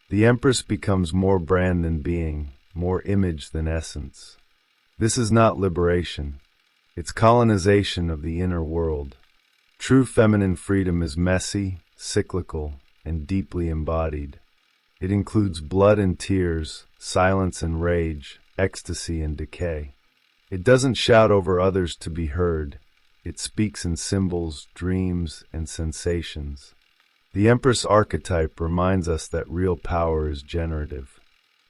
The Empress becomes more brand than being, more image than essence. This is not liberation. It's colonization of the inner world. True feminine freedom is messy, cyclical, and deeply embodied. It includes blood and tears, silence and rage, ecstasy and decay. It doesn't shout over others to be heard. It speaks in symbols, dreams, and sensations. The Empress archetype reminds us that real power is generative.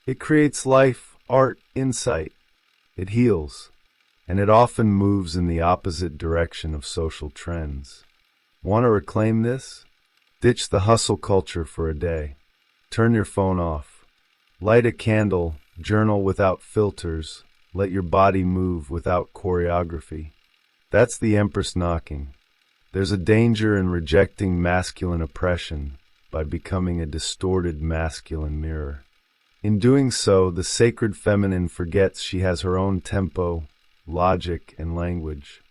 It creates life, art, insight. It heals, and it often moves in the opposite direction of social trends. Want to reclaim this? Ditch the hustle culture for a day. Turn your phone off. Light a candle, journal without filters, let your body move without choreography. That's the Empress knocking. There's a danger in rejecting masculine oppression by becoming a distorted masculine mirror. In doing so, the sacred feminine forgets she has her own tempo, logic, and language.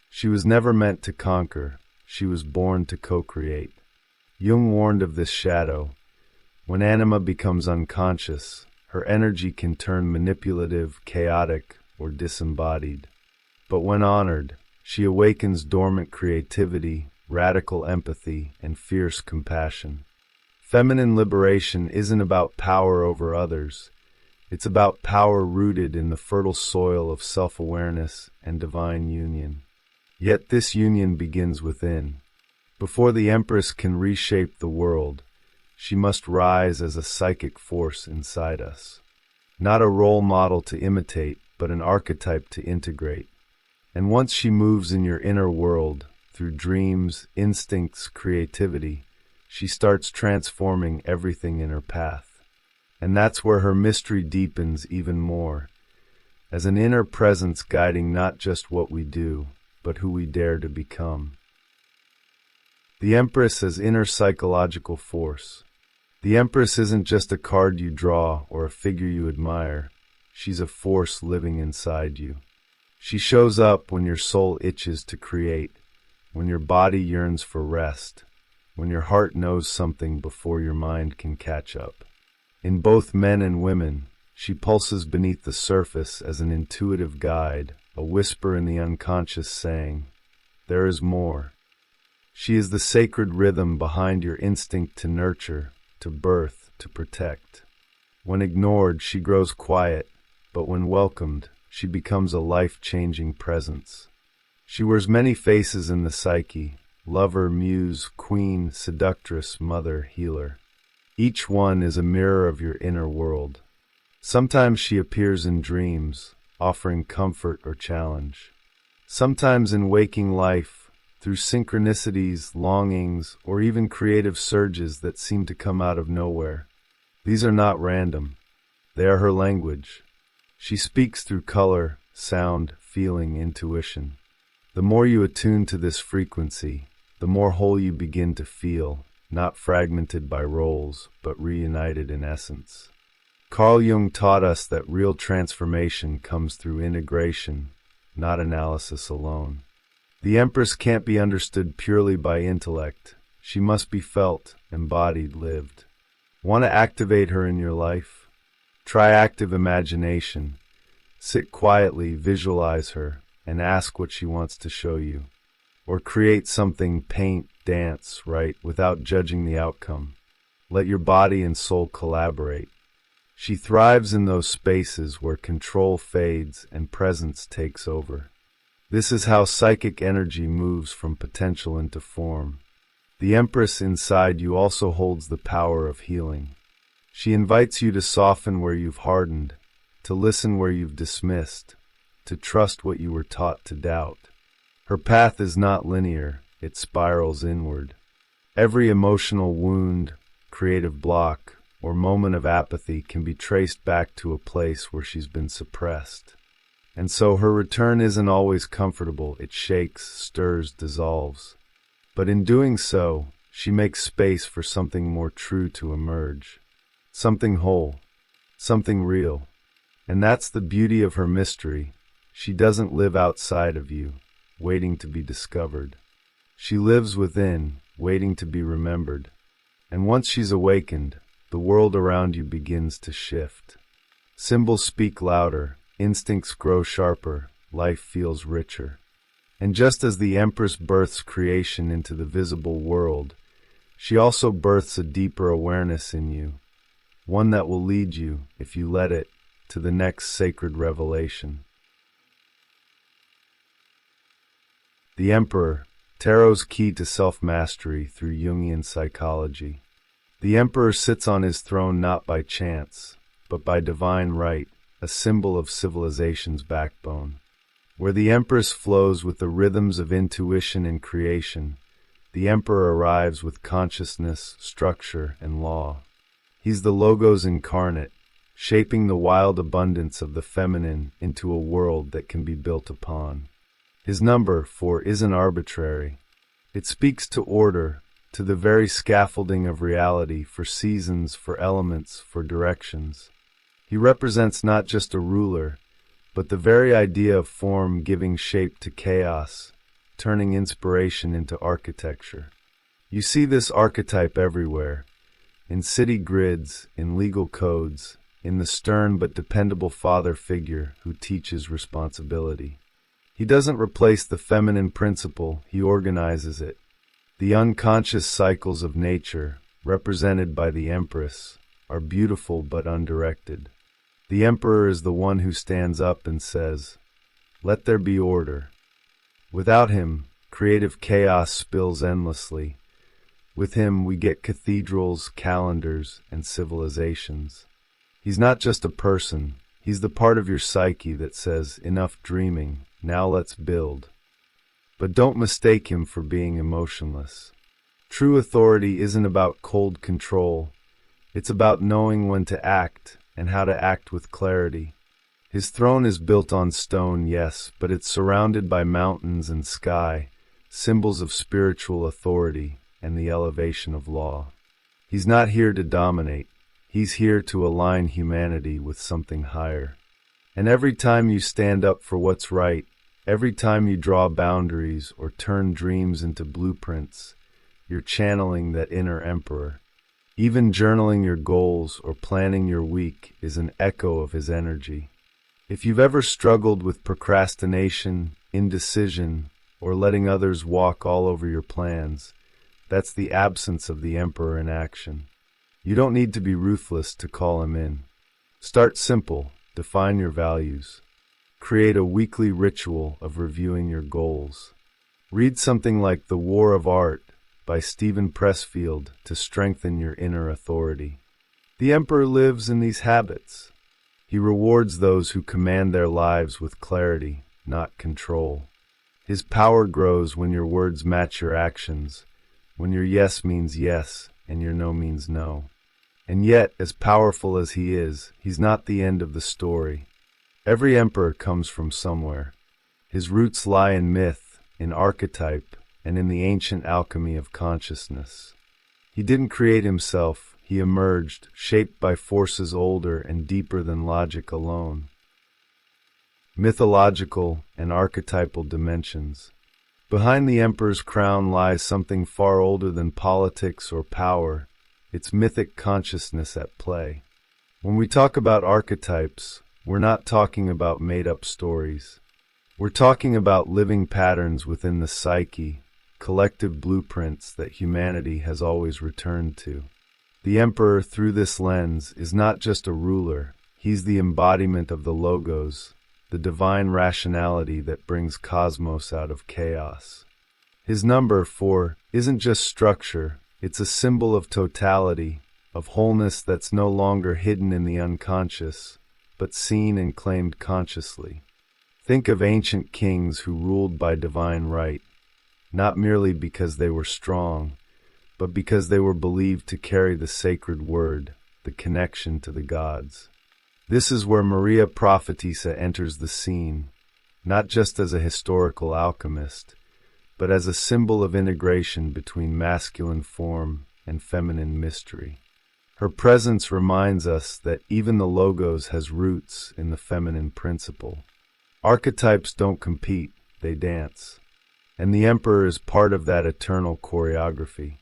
She was never meant to conquer. She was born to co-create. Jung warned of this shadow. When anima becomes unconscious, her energy can turn manipulative, chaotic, or disembodied. But when honored, she awakens dormant creativity, radical empathy, and fierce compassion. Feminine liberation isn't about power over others. It's about power rooted in the fertile soil of self-awareness and divine union. Yet this union begins within. Before the Empress can reshape the world, she must rise as a psychic force inside us. not a role model to imitate, but an archetype to integrate. And once she moves in your inner world, through dreams, instincts, creativity, she starts transforming everything in her path. And that's where her mystery deepens even more, as an inner presence guiding not just what we do, but who we dare to become. The Empress as inner psychological force. The Empress isn't just a card you draw or a figure you admire. She's a force living inside you. She shows up when your soul itches to create, when your body yearns for rest, when your heart knows something before your mind can catch up. In both men and women, she pulses beneath the surface as an intuitive guide, a whisper in the unconscious saying, "There is more." She is the sacred rhythm behind your instinct to nurture, to birth, to protect. When ignored, she grows quiet, but when welcomed, she becomes a life-changing presence. She wears many faces in the psyche: lover, muse, queen, seductress, mother, healer. Each one is a mirror of your inner world. Sometimes she appears in dreams, offering comfort or challenge. Sometimes in waking life, through synchronicities, longings, or even creative surges that seem to come out of nowhere. These are not random. They are her language. She speaks through color, sound, feeling, intuition. The more you attune to this frequency, the more whole you begin to feel, not fragmented by roles, but reunited in essence. Carl Jung taught us that real transformation comes through integration, not analysis alone. The Empress can't be understood purely by intellect. She must be felt, embodied, lived. Want to activate her in your life? Try active imagination. Sit quietly, visualize her, and ask what she wants to show you. Or create something, paint, dance, write, without judging the outcome. Let your body and soul collaborate. She thrives in those spaces where control fades and presence takes over. This is how psychic energy moves from potential into form. The Empress inside you also holds the power of healing. She invites you to soften where you've hardened, to listen where you've dismissed, to trust what you were taught to doubt. Her path is not linear, it spirals inward. Every emotional wound, creative block, or moment of apathy can be traced back to a place where she's been suppressed. And so her return isn't always comfortable. It shakes, stirs, dissolves. But in doing so, she makes space for something more true to emerge. Something whole. Something real. And that's the beauty of her mystery. She doesn't live outside of you, waiting to be discovered. She lives within, waiting to be remembered. And once she's awakened, the world around you begins to shift. Symbols speak louder. Instincts grow sharper, life feels richer. And just as the Empress births creation into the visible world, she also births a deeper awareness in you, one that will lead you, if you let it, to the next sacred revelation. The Emperor, Tarot's key to self-mastery through Jungian psychology. The Emperor sits on his throne not by chance, but by divine right, a symbol of civilization's backbone. Where the Empress flows with the rhythms of intuition and creation, the Emperor arrives with consciousness, structure, and law. He's the Logos incarnate, shaping the wild abundance of the feminine into a world that can be built upon. His number, 4, isn't arbitrary. It speaks to order, to the very scaffolding of reality, for seasons, for elements, for directions. He represents not just a ruler, but the very idea of form giving shape to chaos, turning inspiration into architecture. You see this archetype everywhere, in city grids, in legal codes, in the stern but dependable father figure who teaches responsibility. He doesn't replace the feminine principle, he organizes it. The unconscious cycles of nature, represented by the Empress, are beautiful but undirected. The Emperor is the one who stands up and says, "Let there be order." Without him, creative chaos spills endlessly. With him, we get cathedrals, calendars, and civilizations. He's not just a person, he's the part of your psyche that says, enough dreaming, now let's build. But don't mistake him for being emotionless. True authority isn't about cold control, it's about knowing when to act and how to act with clarity. His throne is built on stone, yes, but it's surrounded by mountains and sky, symbols of spiritual authority and the elevation of law. He's not here to dominate, he's here to align humanity with something higher. And every time you stand up for what's right, every time you draw boundaries or turn dreams into blueprints, you're channeling that inner emperor. Even journaling your goals or planning your week is an echo of his energy. If you've ever struggled with procrastination, indecision, or letting others walk all over your plans, that's the absence of the emperor in action. You don't need to be ruthless to call him in. Start simple, define your values. Create a weekly ritual of reviewing your goals. Read something like The War of Art by Stephen Pressfield to strengthen your inner authority. The emperor lives in these habits. He rewards those who command their lives with clarity, not control. His power grows when your words match your actions, when your yes means yes and your no means no. And yet, as powerful as he is, he's not the end of the story. Every emperor comes from somewhere. His roots lie in myth, in archetype, and in the ancient alchemy of consciousness. He didn't create himself, he emerged, shaped by forces older and deeper than logic alone. Mythological and archetypal dimensions. Behind the emperor's crown lies something far older than politics or power. It's mythic consciousness at play. When we talk about archetypes, we're not talking about made-up stories. We're talking about living patterns within the psyche, collective blueprints that humanity has always returned to. The emperor, through this lens, is not just a ruler. He's the embodiment of the logos, the divine rationality that brings cosmos out of chaos. His number 4 isn't just structure, it's a symbol of totality, of wholeness that's no longer hidden in the unconscious, but seen and claimed consciously. Think of ancient kings who ruled by divine right, not merely because they were strong, but because they were believed to carry the sacred word, the connection to the gods. This is where Maria Prophetessa enters the scene, not just as a historical alchemist, but as a symbol of integration between masculine form and feminine mystery. Her presence reminds us that even the logos has roots in the feminine principle. Archetypes don't compete, they dance. And the emperor is part of that eternal choreography.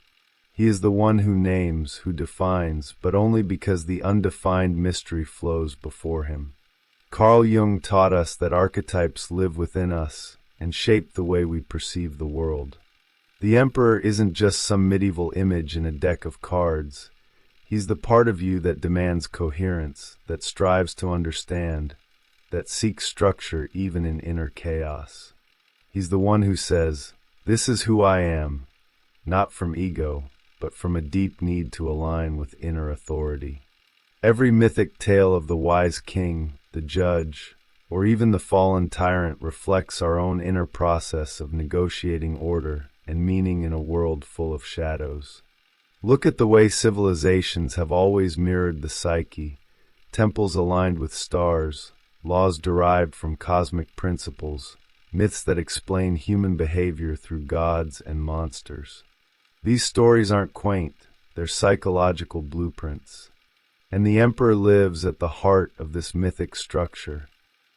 He is the one who names, who defines, but only because the undefined mystery flows before him. Carl Jung taught us that archetypes live within us and shape the way we perceive the world. The emperor isn't just some medieval image in a deck of cards. He's the part of you that demands coherence, that strives to understand, that seeks structure even in inner chaos. He's the one who says, "This is who I am," not from ego, but from a deep need to align with inner authority. Every mythic tale of the wise king, the judge, or even the fallen tyrant reflects our own inner process of negotiating order and meaning in a world full of shadows. Look at the way civilizations have always mirrored the psyche, temples aligned with stars, laws derived from cosmic principles, myths that explain human behavior through gods and monsters. These stories aren't quaint, they're psychological blueprints. And the emperor lives at the heart of this mythic structure.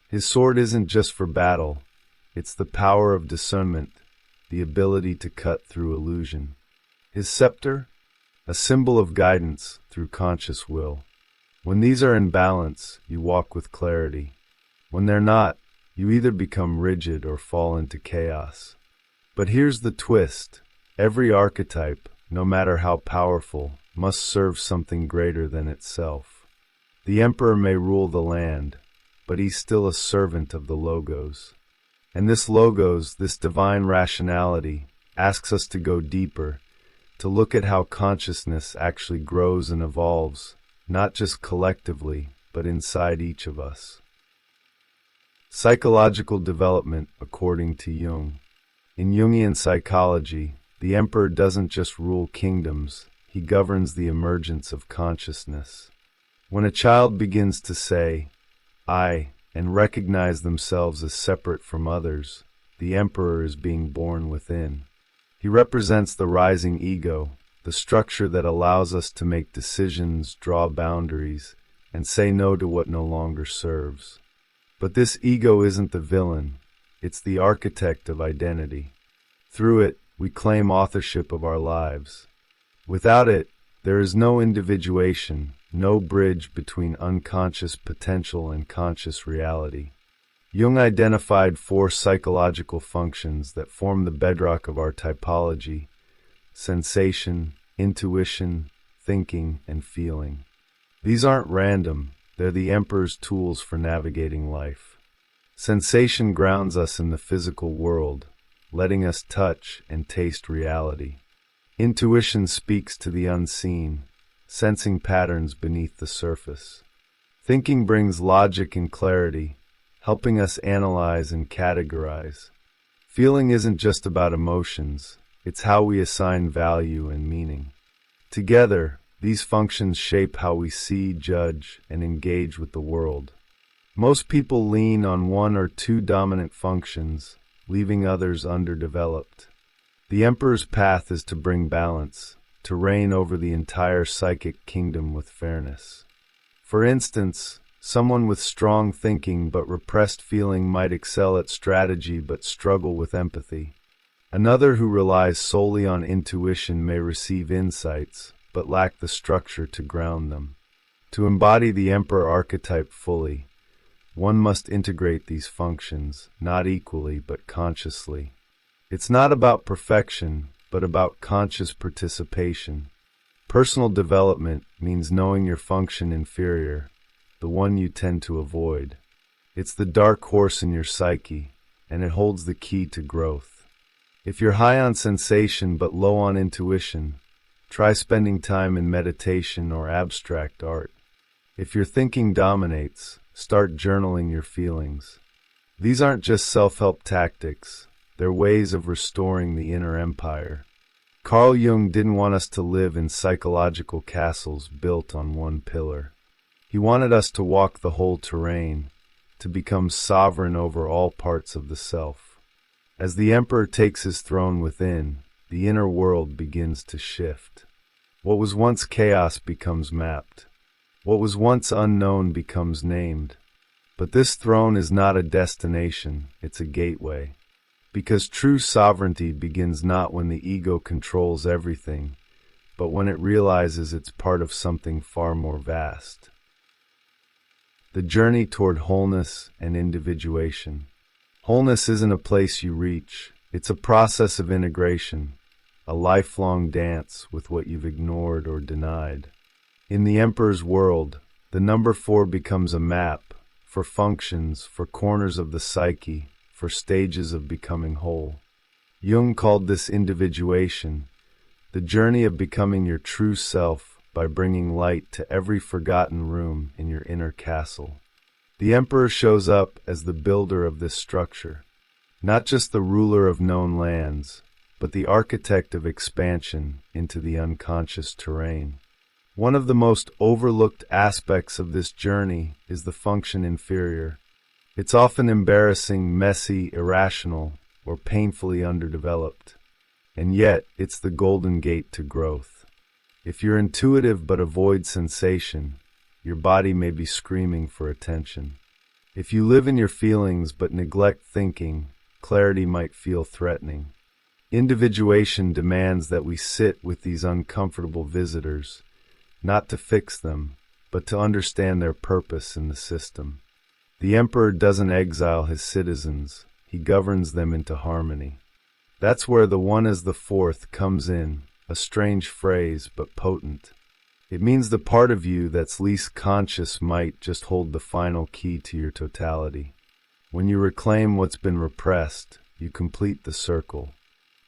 His sword isn't just for battle, it's the power of discernment, the ability to cut through illusion. His scepter? A symbol of guidance through conscious will. When these are in balance, you walk with clarity. When they're not, you either become rigid or fall into chaos. But here's the twist. Every archetype, no matter how powerful, must serve something greater than itself. The emperor may rule the land, but he's still a servant of the logos. And this logos, this divine rationality, asks us to go deeper, to look at how consciousness actually grows and evolves, not just collectively, but inside each of us. Psychological development according to Jung. In Jungian psychology, the emperor doesn't just rule kingdoms, he governs the emergence of consciousness. When a child begins to say, I, and recognize themselves as separate from others, the emperor is being born within. He represents the rising ego, the structure that allows us to make decisions, draw boundaries, and say no to what no longer serves. But this ego isn't the villain, it's the architect of identity. Through it, we claim authorship of our lives. Without it, there is no individuation, no bridge between unconscious potential and conscious reality. Jung identified 4 psychological functions that form the bedrock of our typology: sensation, intuition, thinking, and feeling. These aren't random, they're the emperor's tools for navigating life. Sensation grounds us in the physical world, letting us touch and taste reality. Intuition speaks to the unseen, sensing patterns beneath the surface. Thinking brings logic and clarity, helping us analyze and categorize. Feeling isn't just about emotions, it's how we assign value and meaning. Together, these functions shape how we see, judge, and engage with the world. Most people lean on 1 or 2 dominant functions, leaving others underdeveloped. The emperor's path is to bring balance, to reign over the entire psychic kingdom with fairness. For instance, someone with strong thinking but repressed feeling might excel at strategy but struggle with empathy. Another who relies solely on intuition may receive insights, but lack the structure to ground them. To embody the emperor archetype fully, one must integrate these functions, not equally but consciously. It's not about perfection, but about conscious participation. Personal development means knowing your function inferior, the one you tend to avoid. It's the dark horse in your psyche, and it holds the key to growth. If you're high on sensation but low on intuition, try spending time in meditation or abstract art. If your thinking dominates, start journaling your feelings. These aren't just self-help tactics, they're ways of restoring the inner empire. Carl Jung didn't want us to live in psychological castles built on one pillar. He wanted us to walk the whole terrain, to become sovereign over all parts of the self. As the emperor takes his throne within, the inner world begins to shift. What was once chaos becomes mapped. What was once unknown becomes named. But this throne is not a destination, it's a gateway. Because true sovereignty begins not when the ego controls everything, but when it realizes it's part of something far more vast. The journey toward wholeness and individuation. Wholeness isn't a place you reach, it's a process of integration, a lifelong dance with what you've ignored or denied. In the emperor's world, the number 4 becomes a map for functions, for corners of the psyche, for stages of becoming whole. Jung called this individuation, the journey of becoming your true self by bringing light to every forgotten room in your inner castle. The emperor shows up as the builder of this structure, not just the ruler of known lands, but the architect of expansion into the unconscious terrain. One of the most overlooked aspects of this journey is the function inferior. It's often embarrassing, messy, irrational, or painfully underdeveloped. And yet, it's the golden gate to growth. If you're intuitive but avoid sensation, your body may be screaming for attention. If you live in your feelings but neglect thinking, clarity might feel threatening. Individuation demands that we sit with these uncomfortable visitors, not to fix them, but to understand their purpose in the system. The emperor doesn't exile his citizens, he governs them into harmony. That's where the 1 as the 4th comes in, a strange phrase but potent. It means the part of you that's least conscious might just hold the final key to your totality. When you reclaim what's been repressed, you complete the circle.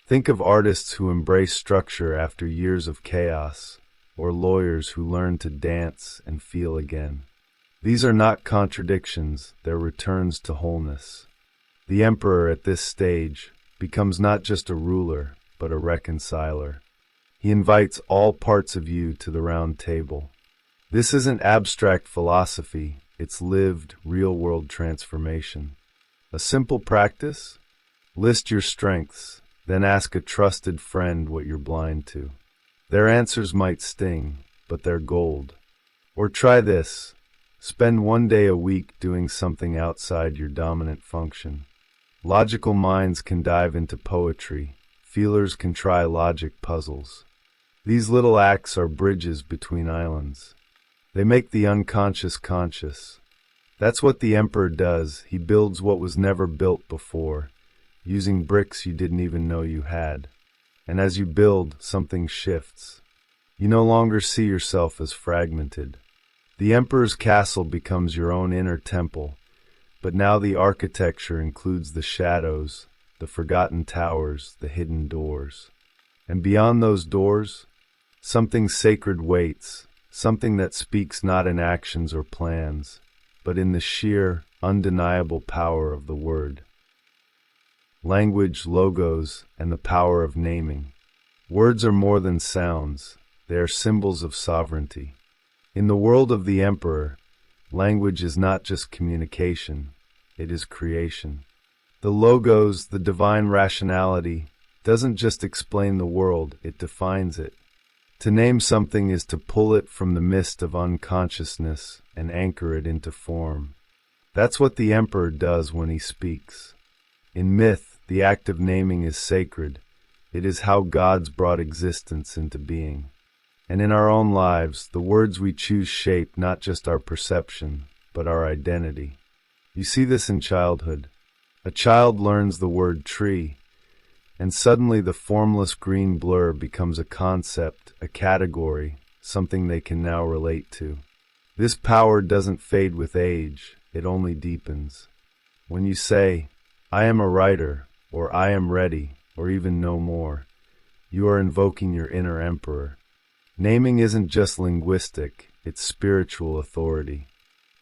Think of artists who embrace structure after years of chaos, or lawyers who learn to dance and feel again. These are not contradictions, they're returns to wholeness. The emperor at this stage becomes not just a ruler, but a reconciler. He invites all parts of you to the round table. This isn't abstract philosophy, it's lived, real-world transformation. A simple practice? List your strengths, then ask a trusted friend what you're blind to. Their answers might sting, but they're gold. Or try this. Spend one day a week doing something outside your dominant function. Logical minds can dive into poetry. Feelers can try logic puzzles. These little acts are bridges between islands. They make the unconscious conscious. That's what the emperor does. He builds what was never built before, using bricks you didn't even know you had. And as you build, something shifts. You no longer see yourself as fragmented. The emperor's castle becomes your own inner temple, but now the architecture includes the shadows, the forgotten towers, the hidden doors. And beyond those doors, something sacred waits, something that speaks not in actions or plans, but in the sheer, undeniable power of the word. Language, logos, and the power of naming. Words are more than sounds, they are symbols of sovereignty. In the world of the emperor, language is not just communication, it is creation. The logos, the divine rationality, doesn't just explain the world, it defines it. To name something is to pull it from the mist of unconsciousness and anchor it into form. That's what the emperor does when he speaks. In myth, the act of naming is sacred. It is how gods brought existence into being. And in our own lives, the words we choose shape not just our perception, but our identity. You see this in childhood. A child learns the word tree, and suddenly the formless green blur becomes a concept, a category, something they can now relate to. This power doesn't fade with age, it only deepens. When you say, I am a writer, or I am ready, or even no more, you are invoking your inner emperor. Naming isn't just linguistic, it's spiritual authority.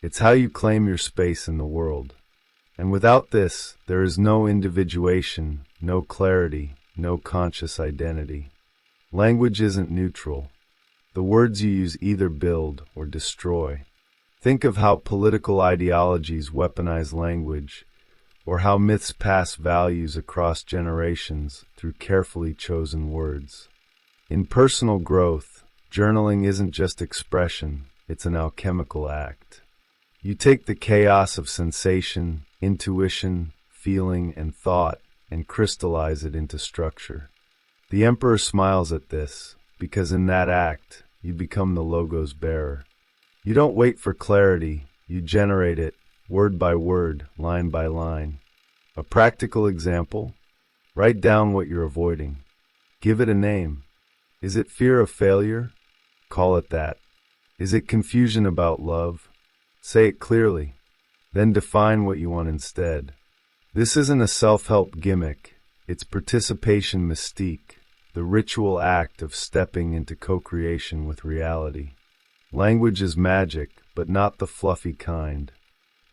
It's how you claim your space in the world. And without this, there is no individuation, no clarity, no conscious identity. Language isn't neutral. The words you use either build or destroy. Think of how political ideologies weaponize language, or how myths pass values across generations through carefully chosen words. In personal growth, journaling isn't just expression, it's an alchemical act. You take the chaos of sensation, intuition, feeling, and thought, and crystallize it into structure. The emperor smiles at this, because in that act, you become the logo's bearer. You don't wait for clarity, you generate it, word by word, line by line. A practical example? Write down what you're avoiding. Give it a name. Is it fear of failure? Call it that. Is it confusion about love? Say it clearly. Then define what you want instead. This isn't a self-help gimmick. It's participation mystique, the ritual act of stepping into co-creation with reality. Language is magic, but not the fluffy kind.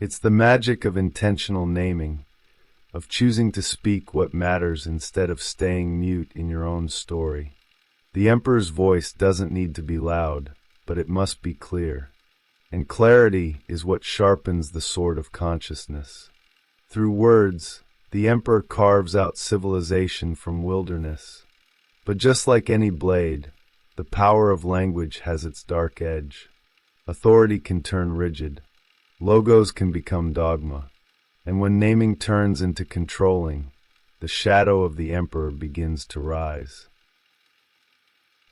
It's the magic of intentional naming, of choosing to speak what matters instead of staying mute in your own story. The emperor's voice doesn't need to be loud, but it must be clear. And clarity is what sharpens the sword of consciousness. Through words, the emperor carves out civilization from wilderness. But just like any blade, the power of language has its dark edge. Authority can turn rigid. Logos can become dogma. And when naming turns into controlling, the shadow of the emperor begins to rise.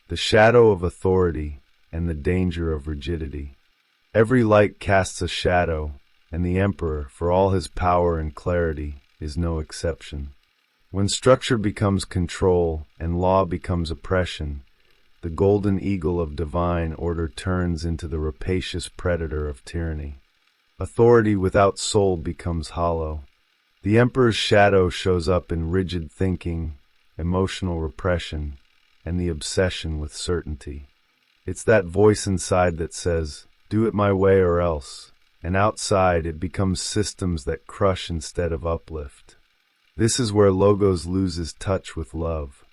The shadow of authority and the danger of rigidity. Every light casts a shadow, and the emperor, for all his power and clarity, is no exception. When structure becomes control and law becomes oppression, the golden eagle of divine order turns into the rapacious predator of tyranny. Authority without soul becomes hollow. The emperor's shadow shows up in rigid thinking, emotional repression, and the obsession with certainty. It's that voice inside that says, do it my way or else, and outside it becomes systems that crush instead of uplift. This is where Logos loses touch with love.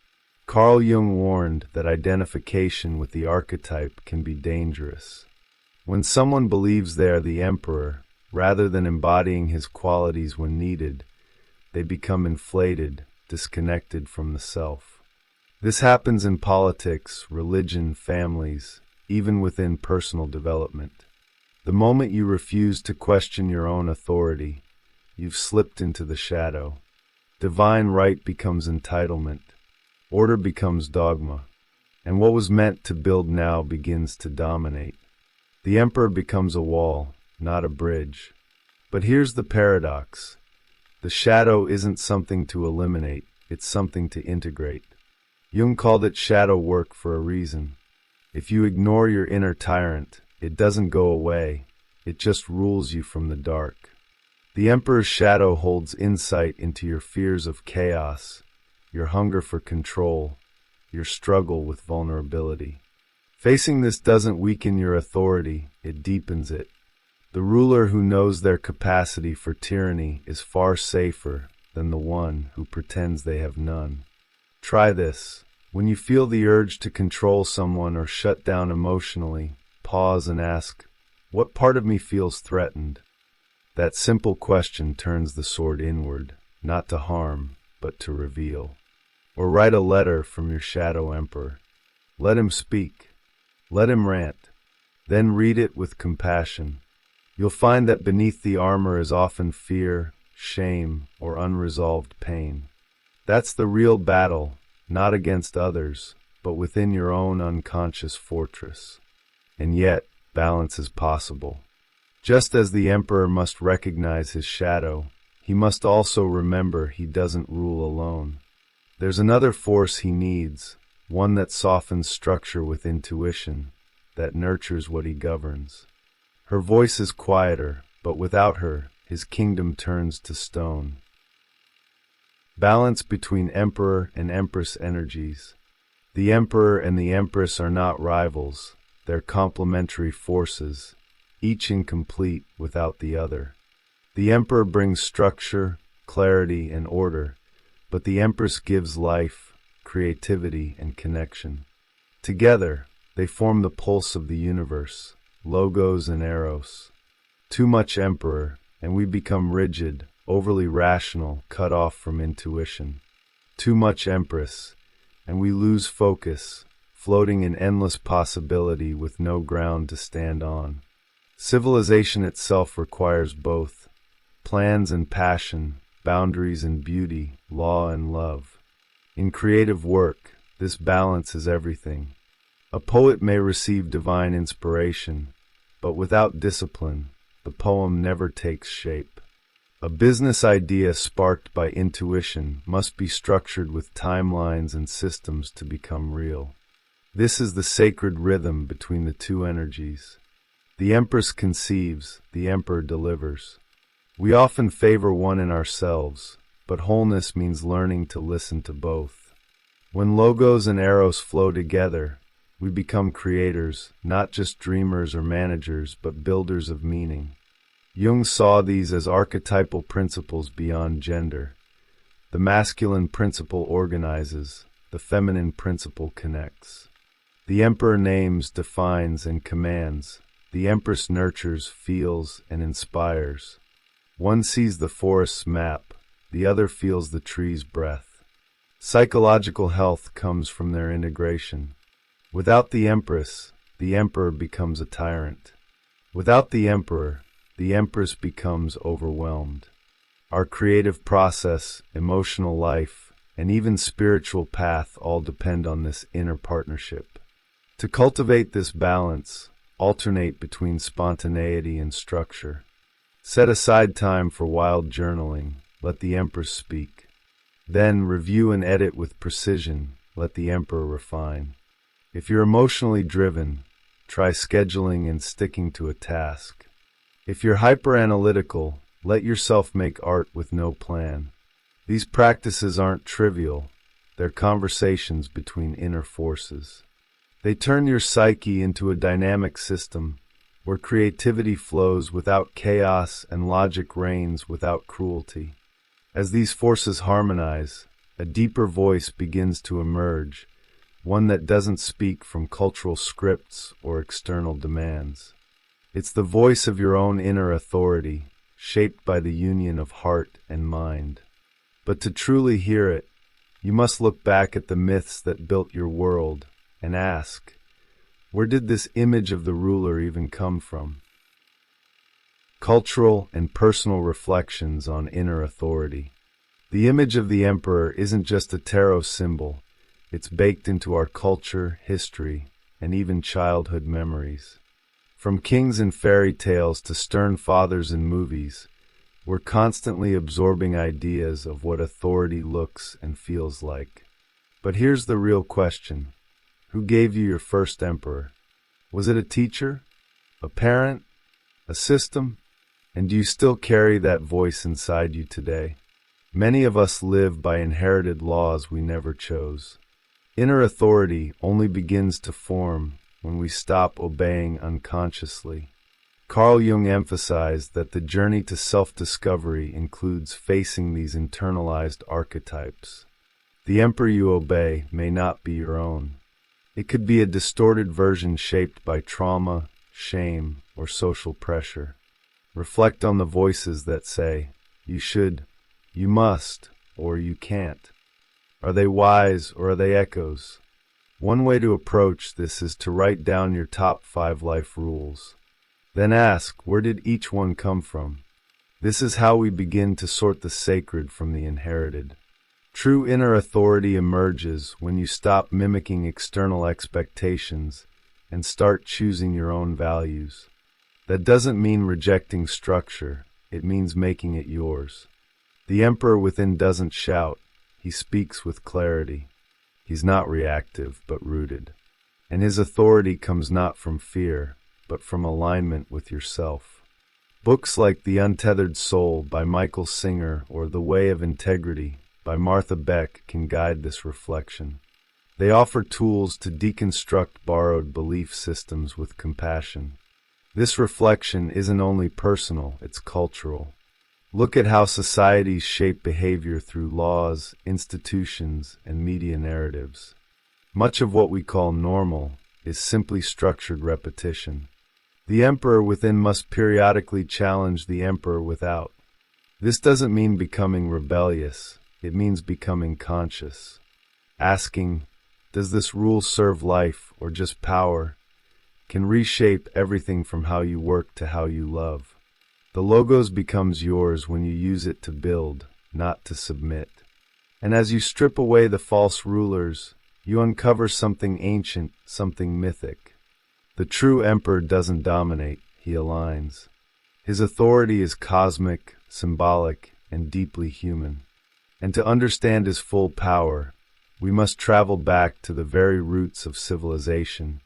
Carl Jung warned that identification with the archetype can be dangerous. When someone believes they are the emperor, rather than embodying his qualities when needed, they become inflated, disconnected from the self. This happens in politics, religion, families, even within personal development. The moment you refuse to question your own authority, you've slipped into the shadow. Divine right becomes entitlement. Order becomes dogma. And what was meant to build now begins to dominate. The emperor becomes a wall, not a bridge. But here's the paradox. The shadow isn't something to eliminate, it's something to integrate. Jung called it shadow work for a reason. If you ignore your inner tyrant, it doesn't go away, it just rules you from the dark. The emperor's shadow holds insight into your fears of chaos, your hunger for control, your struggle with vulnerability. Facing this doesn't weaken your authority, it deepens it. The ruler who knows their capacity for tyranny is far safer than the one who pretends they have none. Try this. When you feel the urge to control someone or shut down emotionally, pause and ask, what part of me feels threatened? That simple question turns the sword inward, not to harm, but to reveal. Or write a letter from your shadow emperor. Let him speak. Let him rant. Then read it with compassion. You'll find that beneath the armor is often fear, shame, or unresolved pain. That's the real battle, not against others, but within your own unconscious fortress. And yet, balance is possible. Just as the emperor must recognize his shadow, he must also remember he doesn't rule alone. There's another force he needs, one that softens structure with intuition, that nurtures what he governs. Her voice is quieter, but without her, his kingdom turns to stone. Balance between Emperor and Empress energies. The Emperor and the Empress are not rivals, they're complementary forces, each incomplete without the other. The Emperor brings structure, clarity, and order, but the Empress gives life, creativity, and connection. Together, they form the pulse of the universe, Logos and Eros. Too much Emperor, and we become rigid, overly rational, cut off from intuition. Too much Empress, and we lose focus, floating in endless possibility with no ground to stand on. Civilization itself requires both, plans and passion, boundaries and beauty, law and love. In creative work, this balance is everything. A poet may receive divine inspiration, but without discipline, the poem never takes shape. A business idea sparked by intuition must be structured with timelines and systems to become real. This is the sacred rhythm between the two energies. The Empress conceives, the Emperor delivers. We often favor one in ourselves, but wholeness means learning to listen to both. When Logos and Eros flow together, we become creators, not just dreamers or managers, but builders of meaning. Jung saw these as archetypal principles beyond gender. The masculine principle organizes, the feminine principle connects. The Emperor names, defines, and commands. The Empress nurtures, feels, and inspires. One sees the forest's map, the other feels the tree's breath. Psychological health comes from their integration. Without the Empress, the Emperor becomes a tyrant. Without the Emperor, the Empress becomes overwhelmed. Our creative process, emotional life, and even spiritual path all depend on this inner partnership. To cultivate this balance, alternate between spontaneity and structure. Set aside time for wild journaling, let the Empress speak. Then review and edit with precision, let the Emperor refine. If you're emotionally driven, try scheduling and sticking to a task. If you're hyper-analytical, let yourself make art with no plan. These practices aren't trivial, they're conversations between inner forces. They turn your psyche into a dynamic system, where creativity flows without chaos and logic reigns without cruelty. As these forces harmonize, a deeper voice begins to emerge, one that doesn't speak from cultural scripts or external demands. It's the voice of your own inner authority, shaped by the union of heart and mind. But to truly hear it, you must look back at the myths that built your world and ask, where did this image of the ruler even come from? Cultural and personal reflections on inner authority. The image of the emperor isn't just a tarot symbol, it's baked into our culture, history, and even childhood memories. From kings in fairy tales to stern fathers in movies, we're constantly absorbing ideas of what authority looks and feels like. But here's the real question. Who gave you your first emperor? Was it a teacher? A parent? A system? And do you still carry that voice inside you today? Many of us live by inherited laws we never chose. Inner authority only begins to form when we stop obeying unconsciously. Carl Jung emphasized that the journey to self-discovery includes facing these internalized archetypes. The emperor you obey may not be your own. It could be a distorted version shaped by trauma, shame, or social pressure. Reflect on the voices that say, you should, you must, or you can't. Are they wise or are they echoes? One way to approach this is to write down your top 5 life rules. Then ask, where did each one come from? This is how we begin to sort the sacred from the inherited. True inner authority emerges when you stop mimicking external expectations and start choosing your own values. That doesn't mean rejecting structure, it means making it yours. The emperor within doesn't shout, he speaks with clarity. He's not reactive, but rooted. And his authority comes not from fear, but from alignment with yourself. Books like The Untethered Soul by Michael Singer or The Way of Integrity by Martha Beck can guide this reflection. They offer tools to deconstruct borrowed belief systems with compassion. This reflection isn't only personal, it's cultural. Look at how societies shape behavior through laws, institutions, and media narratives. Much of what we call normal is simply structured repetition. The emperor within must periodically challenge the emperor without. This doesn't mean becoming rebellious, it means becoming conscious. Asking, does this rule serve life or just power, can reshape everything from how you work to how you love. The logos becomes yours when you use it to build, not to submit. And as you strip away the false rulers, you uncover something ancient, something mythic. The true emperor doesn't dominate, he aligns. His authority is cosmic, symbolic, and deeply human. And to understand his full power, we must travel back to the very roots of civilization,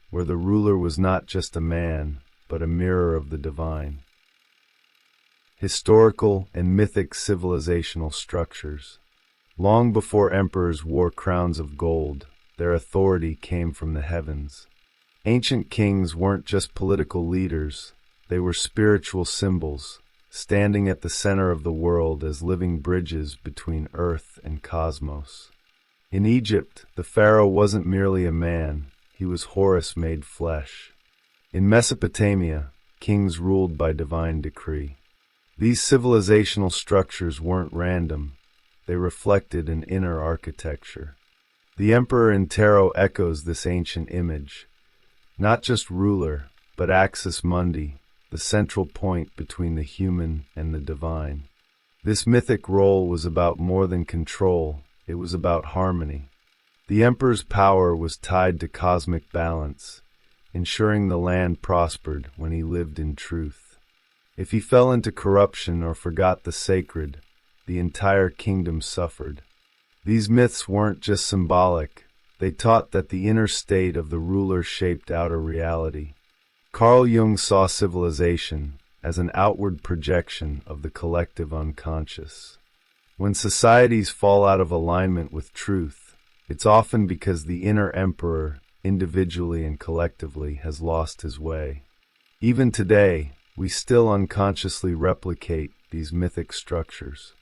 where the ruler was not just a man, but a mirror of the divine. Historical and mythic civilizational structures. Long before emperors wore crowns of gold, their authority came from the heavens. Ancient kings weren't just political leaders, they were spiritual symbols, standing at the center of the world as living bridges between earth and cosmos. In Egypt, the pharaoh wasn't merely a man, he was Horus made flesh. In Mesopotamia, kings ruled by divine decree. These civilizational structures weren't random, they reflected an inner architecture. The emperor in tarot echoes this ancient image. Not just ruler, but axis mundi, the central point between the human and the divine. This mythic role was about more than control, it was about harmony. The emperor's power was tied to cosmic balance, ensuring the land prospered when he lived in truth. If he fell into corruption or forgot the sacred, the entire kingdom suffered. These myths weren't just symbolic, they taught that the inner state of the ruler shaped outer reality. Carl Jung saw civilization as an outward projection of the collective unconscious. When societies fall out of alignment with truth, it's often because the inner emperor, individually and collectively, has lost his way. Even today, we still unconsciously replicate these mythic structures.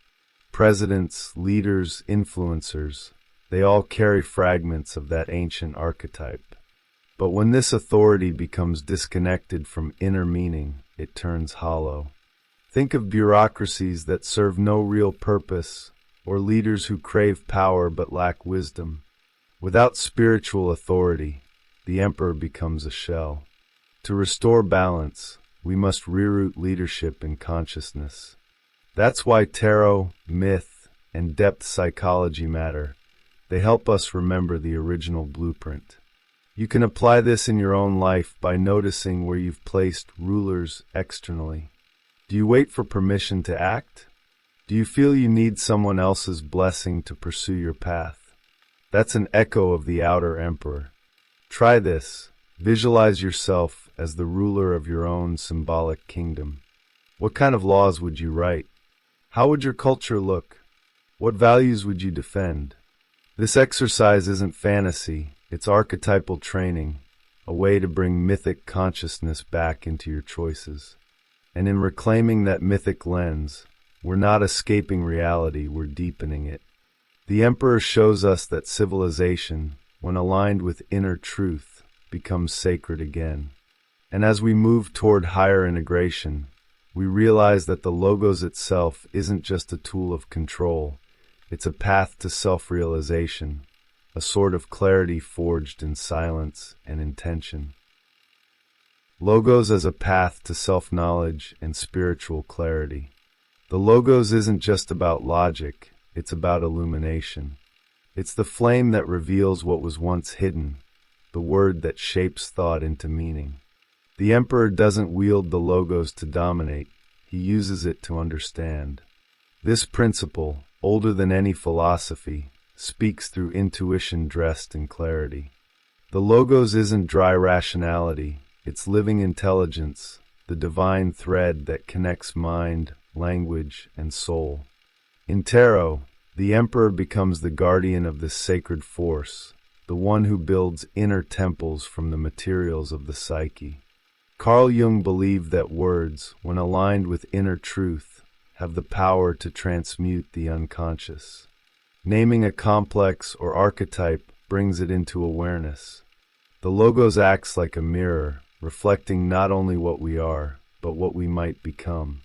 Presidents, leaders, influencers, they all carry fragments of that ancient archetype. But when this authority becomes disconnected from inner meaning, it turns hollow. Think of bureaucracies that serve no real purpose, or leaders who crave power but lack wisdom. Without spiritual authority, the emperor becomes a shell. To restore balance, we must reroute leadership in consciousness. That's why tarot, myth, and depth psychology matter. They help us remember the original blueprint. You can apply this in your own life by noticing where you've placed rulers externally. Do you wait for permission to act? Do you feel you need someone else's blessing to pursue your path? That's an echo of the outer emperor. Try this. Visualize yourself as the ruler of your own symbolic kingdom. What kind of laws would you write? How would your culture look? What values would you defend? This exercise isn't fantasy, it's archetypal training, a way to bring mythic consciousness back into your choices. And in reclaiming that mythic lens, we're not escaping reality, we're deepening it. The Emperor shows us that civilization, when aligned with inner truth, becomes sacred again. And as we move toward higher integration, we realize that the logos itself isn't just a tool of control, it's a path to self-realization, a sort of clarity forged in silence and intention. Logos as a path to self-knowledge and spiritual clarity. The logos isn't just about logic, it's about illumination. It's the flame that reveals what was once hidden, the word that shapes thought into meaning. The Emperor doesn't wield the logos to dominate, he uses it to understand. This principle, older than any philosophy, speaks through intuition dressed in clarity. The logos isn't dry rationality, it's living intelligence, the divine thread that connects mind, language, and soul. In tarot, the Emperor becomes the guardian of this sacred force, the one who builds inner temples from the materials of the psyche. Carl Jung believed that words, when aligned with inner truth, have the power to transmute the unconscious. Naming a complex or archetype brings it into awareness. The logos acts like a mirror, reflecting not only what we are, but what we might become.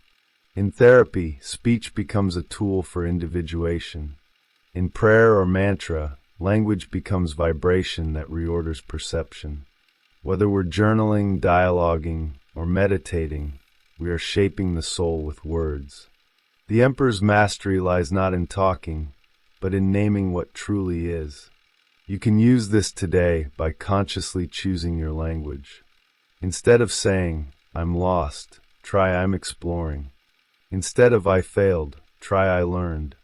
In therapy, speech becomes a tool for individuation. In prayer or mantra, language becomes vibration that reorders perception. Whether we're journaling, dialoguing, or meditating, we are shaping the soul with words. The Emperor's mastery lies not in talking, but in naming what truly is. You can use this today by consciously choosing your language. Instead of saying, "I'm lost," try "I'm exploring." Instead of "I failed," try "I learned."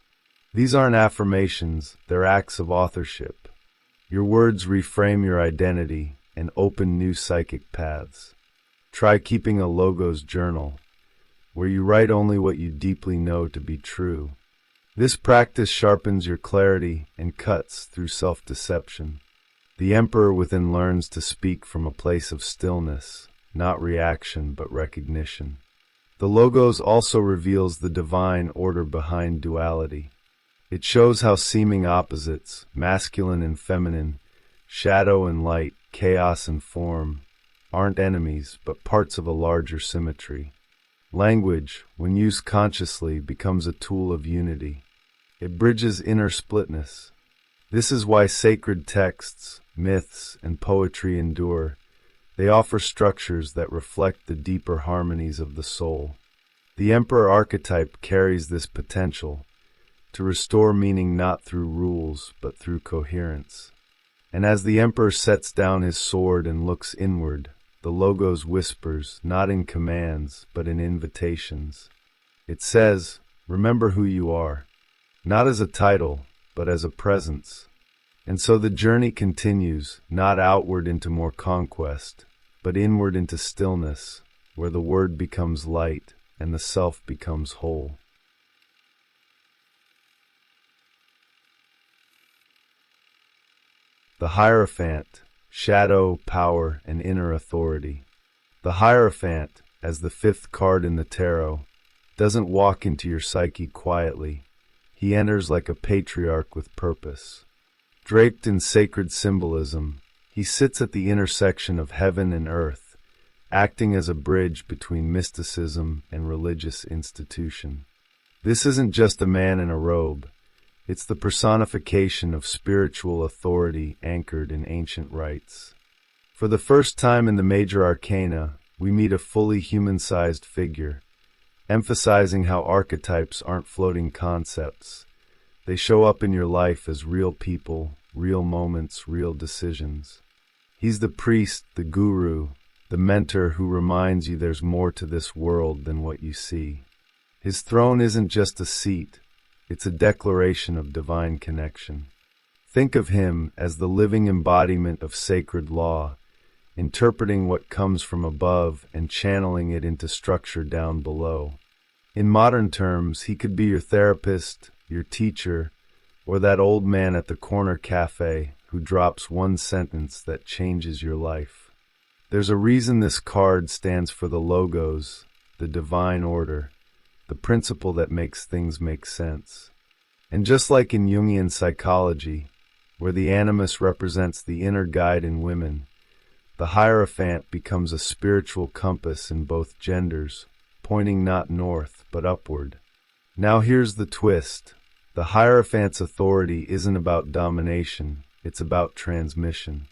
These aren't affirmations, they're acts of authorship. Your words reframe your identity and open new psychic paths. Try keeping a logos journal, where you write only what you deeply know to be true. This practice sharpens your clarity and cuts through self-deception. The Emperor within learns to speak from a place of stillness, not reaction but recognition. The logos also reveals the divine order behind duality. It shows how seeming opposites, masculine and feminine, shadow and light, chaos and form, aren't enemies but parts of a larger symmetry. Language, when used consciously, becomes a tool of unity. It bridges inner splitness. This is why sacred texts, myths, and poetry endure. They offer structures that reflect the deeper harmonies of the soul. The Emperor archetype carries this potential to restore meaning not through rules but through coherence. And as the Emperor sets down his sword and looks inward, the logos whispers, not in commands, but in invitations. It says, remember who you are, not as a title, but as a presence. And so the journey continues, not outward into more conquest, but inward into stillness, where the word becomes light and the self becomes whole. The Hierophant, shadow, power, and inner authority. The Hierophant, as the fifth card in the tarot, doesn't walk into your psyche quietly. He enters like a patriarch with purpose. Draped in sacred symbolism, he sits at the intersection of heaven and earth, acting as a bridge between mysticism and religious institution. This isn't just a man in a robe. It's the personification of spiritual authority anchored in ancient rites. For the first time in the major arcana, we meet a fully human-sized figure, emphasizing how archetypes aren't floating concepts. They show up in your life as real people, real moments, real decisions. He's the priest, the guru, the mentor who reminds you there's more to this world than what you see. His throne isn't just a seat, it's a declaration of divine connection. Think of him as the living embodiment of sacred law, interpreting what comes from above and channeling it into structure down below. In modern terms, he could be your therapist, your teacher, or that old man at the corner cafe who drops one sentence that changes your life. There's a reason this card stands for the logos, the divine order, the principle that makes things make sense. And just like in Jungian psychology, where the animus represents the inner guide in women, the Hierophant becomes a spiritual compass in both genders, pointing not north but upward. Now here's the twist. The Hierophant's authority isn't about domination, it's about transmission.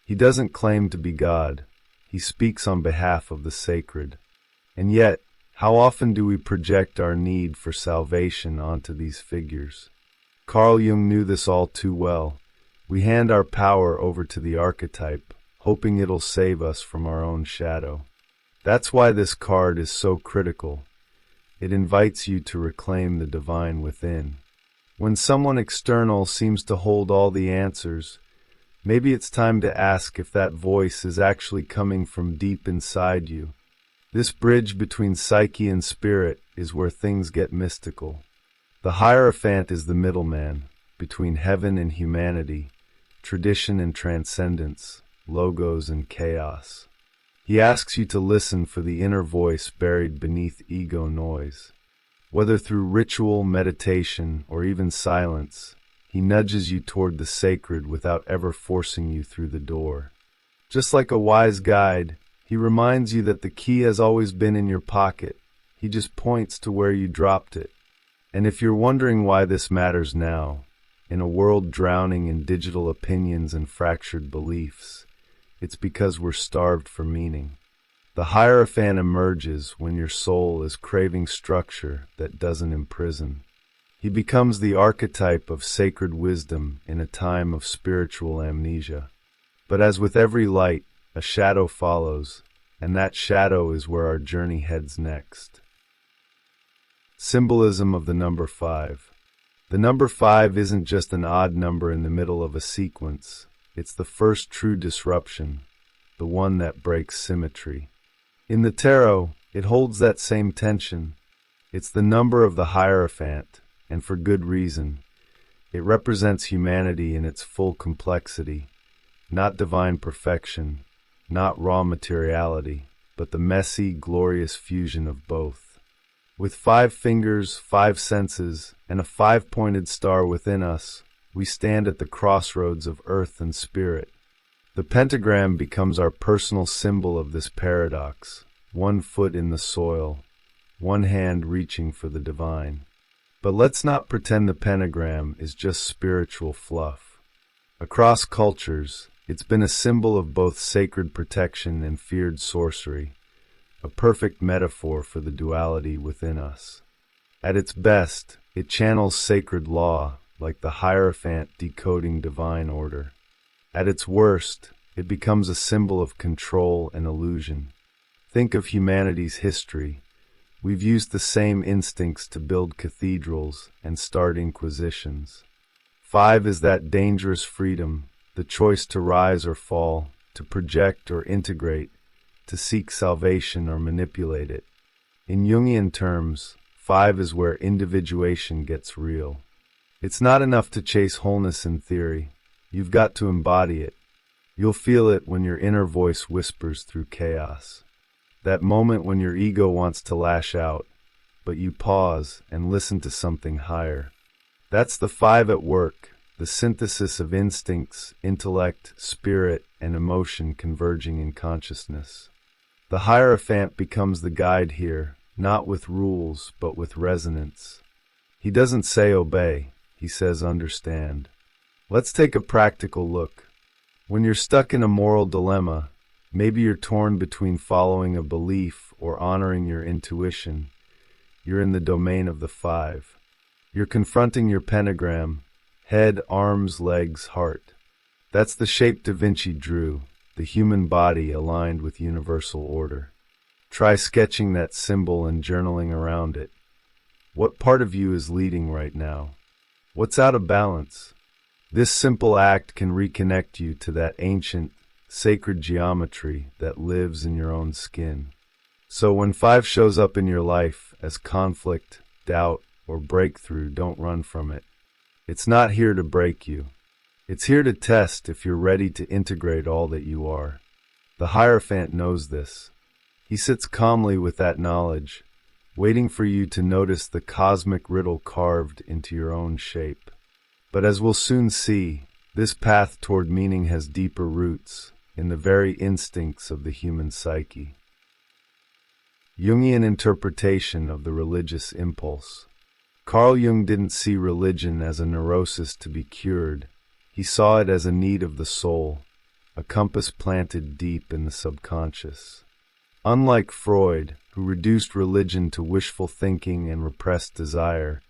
He doesn't claim to be God. He speaks on behalf of the sacred. And yet, how often do we project our need for salvation onto these figures? Carl Jung knew this all too well. We hand our power over to the archetype, hoping it'll save us from our own shadow. That's why this card is so critical. It invites you to reclaim the divine within. When someone external seems to hold all the answers, maybe it's time to ask if that voice is actually coming from deep inside you. This bridge between psyche and spirit is where things get mystical. The Hierophant is the middleman between heaven and humanity, tradition and transcendence, logos and chaos. He asks you to listen for the inner voice buried beneath ego noise. Whether through ritual, meditation, or even silence, he nudges you toward the sacred without ever forcing you through the door. Just like a wise guide, he reminds you that the key has always been in your pocket. He just points to where you dropped it. And if you're wondering why this matters now, in a world drowning in digital opinions and fractured beliefs, it's because we're starved for meaning. The Hierophant emerges when your soul is craving structure that doesn't imprison. He becomes the archetype of sacred wisdom in a time of spiritual amnesia. But as with every light, a shadow follows, and that shadow is where our journey heads next. Symbolism of the number 5. The number 5 isn't just an odd number in the middle of a sequence. It's the first true disruption, the one that breaks symmetry. In the tarot, it holds that same tension. It's the number of the Hierophant, and for good reason. It represents humanity in its full complexity, not divine perfection, not raw materiality, but the messy, glorious fusion of both. With 5 fingers, 5 senses, and a 5-pointed star within us, we stand at the crossroads of earth and spirit. The pentagram becomes our personal symbol of this paradox, one foot in the soil, one hand reaching for the divine. But let's not pretend the pentagram is just spiritual fluff. Across cultures, it's been a symbol of both sacred protection and feared sorcery, a perfect metaphor for the duality within us. At its best, it channels sacred law, like the Hierophant decoding divine order. At its worst, it becomes a symbol of control and illusion. Think of humanity's history. We've used the same instincts to build cathedrals and start inquisitions. 5 is that dangerous freedom, the choice to rise or fall, to project or integrate, to seek salvation or manipulate it. In Jungian terms, 5 is where individuation gets real. It's not enough to chase wholeness in theory. You've got to embody it. You'll feel it when your inner voice whispers through chaos. That moment when your ego wants to lash out, but you pause and listen to something higher. That's the five at work, the synthesis of instincts, intellect, spirit, and emotion converging in consciousness. The Hierophant becomes the guide here, not with rules, but with resonance. He doesn't say obey, he says understand. Let's take a practical look. When you're stuck in a moral dilemma, maybe you're torn between following a belief or honoring your intuition, you're in the domain of the five. You're confronting your pentagram, head, arms, legs, heart. That's the shape Da Vinci drew, the human body aligned with universal order. Try sketching that symbol and journaling around it. What part of you is leading right now? What's out of balance? This simple act can reconnect you to that ancient, sacred geometry that lives in your own skin. So when five shows up in your life as conflict, doubt, or breakthrough, don't run from it. It's not here to break you. It's here to test if you're ready to integrate all that you are. The Hierophant knows this. He sits calmly with that knowledge, waiting for you to notice the cosmic riddle carved into your own shape. But as we'll soon see, this path toward meaning has deeper roots in the very instincts of the human psyche. Jungian interpretation of the religious impulse. Carl Jung didn't see religion as a neurosis to be cured. He saw it as a need of the soul, a compass planted deep in the subconscious. Unlike Freud, who reduced religion to wishful thinking and repressed desire,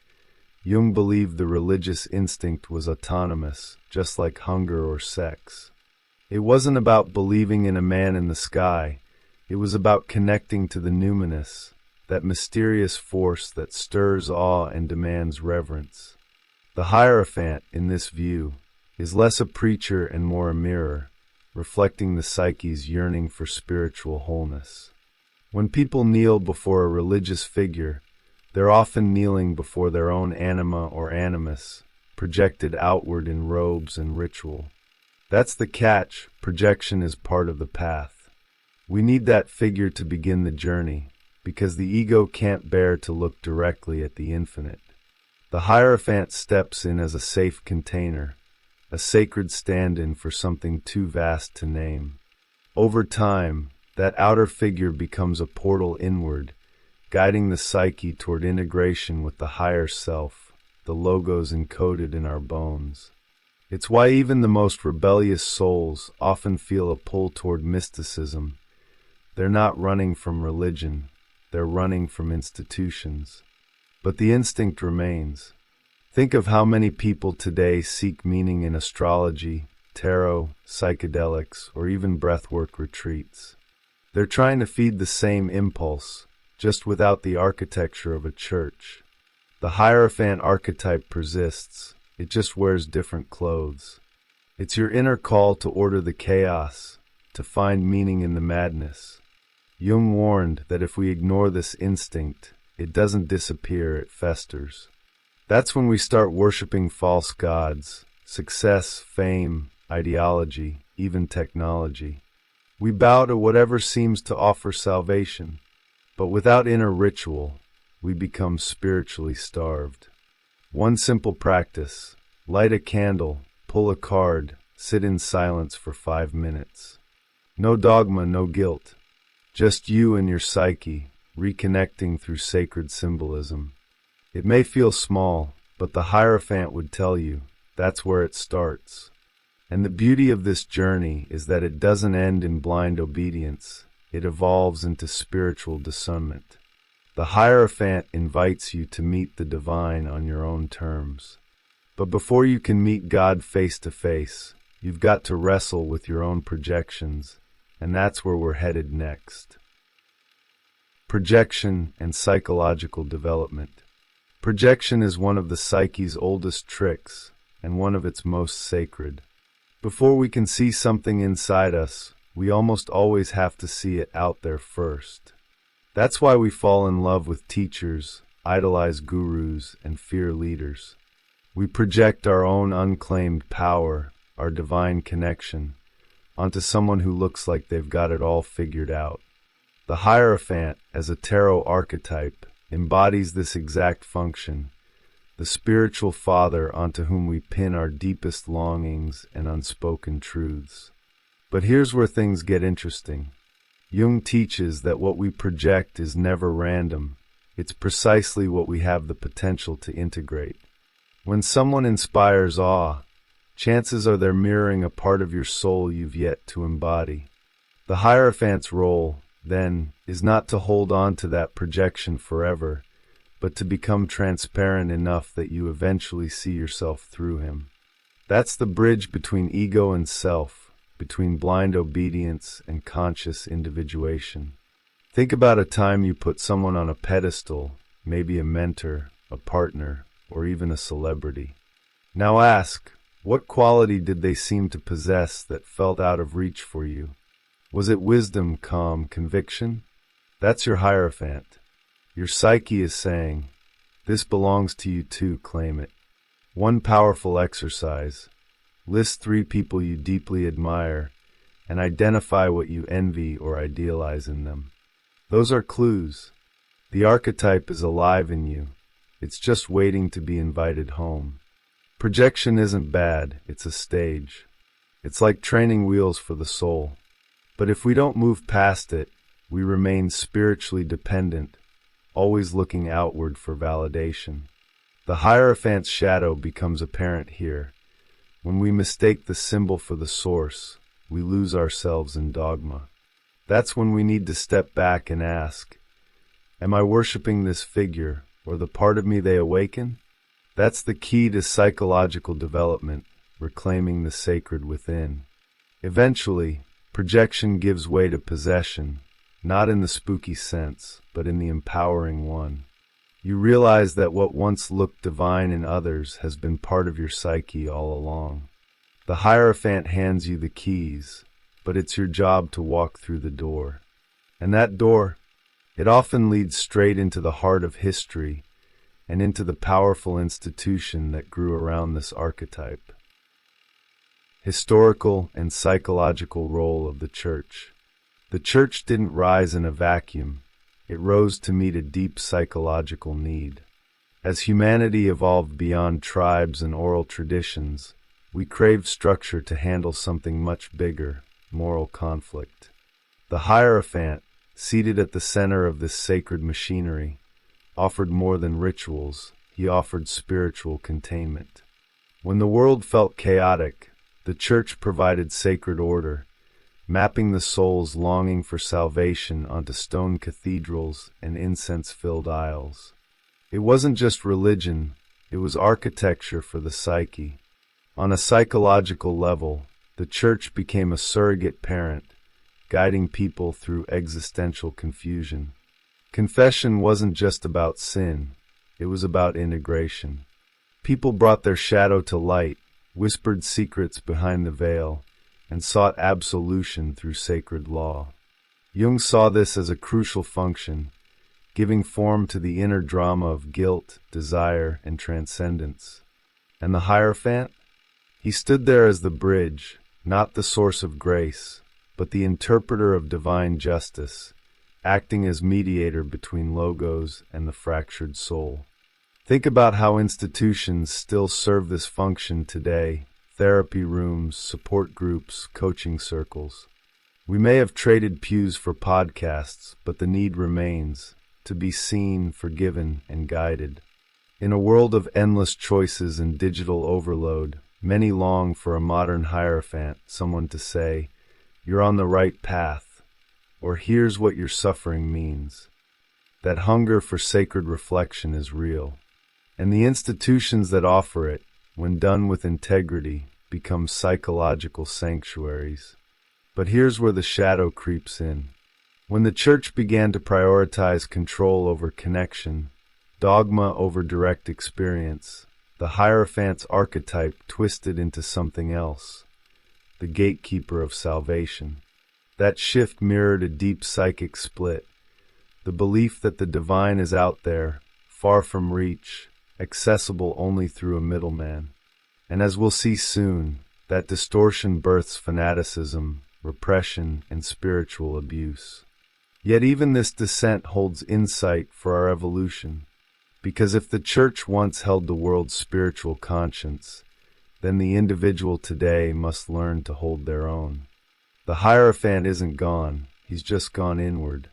Jung believed the religious instinct was autonomous, just like hunger or sex. It wasn't about believing in a man in the sky. It was about connecting to the numinous, that mysterious force that stirs awe and demands reverence. The Hierophant, in this view, is less a preacher and more a mirror, reflecting the psyche's yearning for spiritual wholeness. When people kneel before a religious figure, they're often kneeling before their own anima or animus, projected outward in robes and ritual. That's the catch. Projection is part of the path. We need that figure to begin the journey, because the ego can't bear to look directly at the infinite. The Hierophant steps in as a safe container, a sacred stand-in for something too vast to name. Over time, that outer figure becomes a portal inward, guiding the psyche toward integration with the higher self, the logos encoded in our bones. It's why even the most rebellious souls often feel a pull toward mysticism. They're not running from religion, they're running from institutions. But the instinct remains. Think of how many people today seek meaning in astrology, tarot, psychedelics, or even breathwork retreats. They're trying to feed the same impulse, just without the architecture of a church. The Hierophant archetype persists, it just wears different clothes. It's your inner call to order the chaos, to find meaning in the madness. Jung warned that if we ignore this instinct, it doesn't disappear, it festers. That's when we start worshiping false gods, success, fame, ideology, even technology. We bow to whatever seems to offer salvation, but without inner ritual, we become spiritually starved. One simple practice: light a candle, pull a card, sit in silence for 5 minutes. No dogma, no guilt. Just you and your psyche, reconnecting through sacred symbolism. It may feel small, but the Hierophant would tell you that's where it starts. And the beauty of this journey is that it doesn't end in blind obedience. It evolves into spiritual discernment. The Hierophant invites you to meet the divine on your own terms. But before you can meet God face to face, you've got to wrestle with your own projections, and that's where we're headed next. Projection and psychological development. Projection is one of the psyche's oldest tricks, and one of its most sacred. Before we can see something inside us, we almost always have to see it out there first. That's why we fall in love with teachers, idolize gurus, and fear leaders. We project our own unclaimed power, our divine connection, onto someone who looks like they've got it all figured out. The Hierophant, as a tarot archetype, embodies this exact function, the spiritual father onto whom we pin our deepest longings and unspoken truths. But here's where things get interesting. Jung teaches that what we project is never random. It's precisely what we have the potential to integrate. When someone inspires awe, chances are they're mirroring a part of your soul you've yet to embody. The Hierophant's role, then, is not to hold on to that projection forever, but to become transparent enough that you eventually see yourself through him. That's the bridge between ego and self, between blind obedience and conscious individuation. Think about a time you put someone on a pedestal, maybe a mentor, a partner, or even a celebrity. Now ask, what quality did they seem to possess that felt out of reach for you? Was it wisdom, calm, conviction? That's your Hierophant. Your psyche is saying, this belongs to you too, claim it. One powerful exercise. List 3 people you deeply admire and identify what you envy or idealize in them. Those are clues. The archetype is alive in you. It's just waiting to be invited home. Projection isn't bad, it's a stage. It's like training wheels for the soul. But if we don't move past it, we remain spiritually dependent, always looking outward for validation. The Hierophant's shadow becomes apparent here. When we mistake the symbol for the source, we lose ourselves in dogma. That's when we need to step back and ask, am I worshiping this figure or the part of me they awaken? That's the key to psychological development, reclaiming the sacred within. Eventually, projection gives way to possession, not in the spooky sense, but in the empowering one. You realize that what once looked divine in others has been part of your psyche all along. The Hierophant hands you the keys, but it's your job to walk through the door. And that door, it often leads straight into the heart of history and into the powerful institution that grew around this archetype. Historical and psychological role of the Church. The Church didn't rise in a vacuum. It rose to meet a deep psychological need. As humanity evolved beyond tribes and oral traditions, we craved structure to handle something much bigger, moral conflict. The Hierophant, seated at the center of this sacred machinery, offered more than rituals. He offered spiritual containment. When the world felt chaotic, the Church provided sacred order, mapping the soul's longing for salvation onto stone cathedrals and incense-filled aisles. It wasn't just religion, it was architecture for the psyche. On a psychological level, the Church became a surrogate parent, guiding people through existential confusion. Confession wasn't just about sin, it was about integration. People brought their shadow to light, whispered secrets behind the veil, and sought absolution through sacred law. Jung saw this as a crucial function, giving form to the inner drama of guilt, desire, and transcendence. And the Hierophant? He stood there as the bridge, not the source of grace, but the interpreter of divine justice, acting as mediator between logos and the fractured soul. Think about how institutions still serve this function today: therapy rooms, support groups, coaching circles. We may have traded pews for podcasts, but the need remains, to be seen, forgiven, and guided. In a world of endless choices and digital overload, many long for a modern Hierophant, someone to say, "You're on the right path," or "Here's what your suffering means." That hunger for sacred reflection is real. And the institutions that offer it, when done with integrity, become psychological sanctuaries. But here's where the shadow creeps in. When the Church began to prioritize control over connection, dogma over direct experience, the Hierophant's archetype twisted into something else: the gatekeeper of salvation. That shift mirrored a deep psychic split, the belief that the divine is out there, far from reach, accessible only through a middleman. And as we'll see soon, that distortion births fanaticism, repression, and spiritual abuse. Yet even this descent holds insight for our evolution, because if the Church once held the world's spiritual conscience, then the individual today must learn to hold their own. The Hierophant isn't gone, he's just gone inward.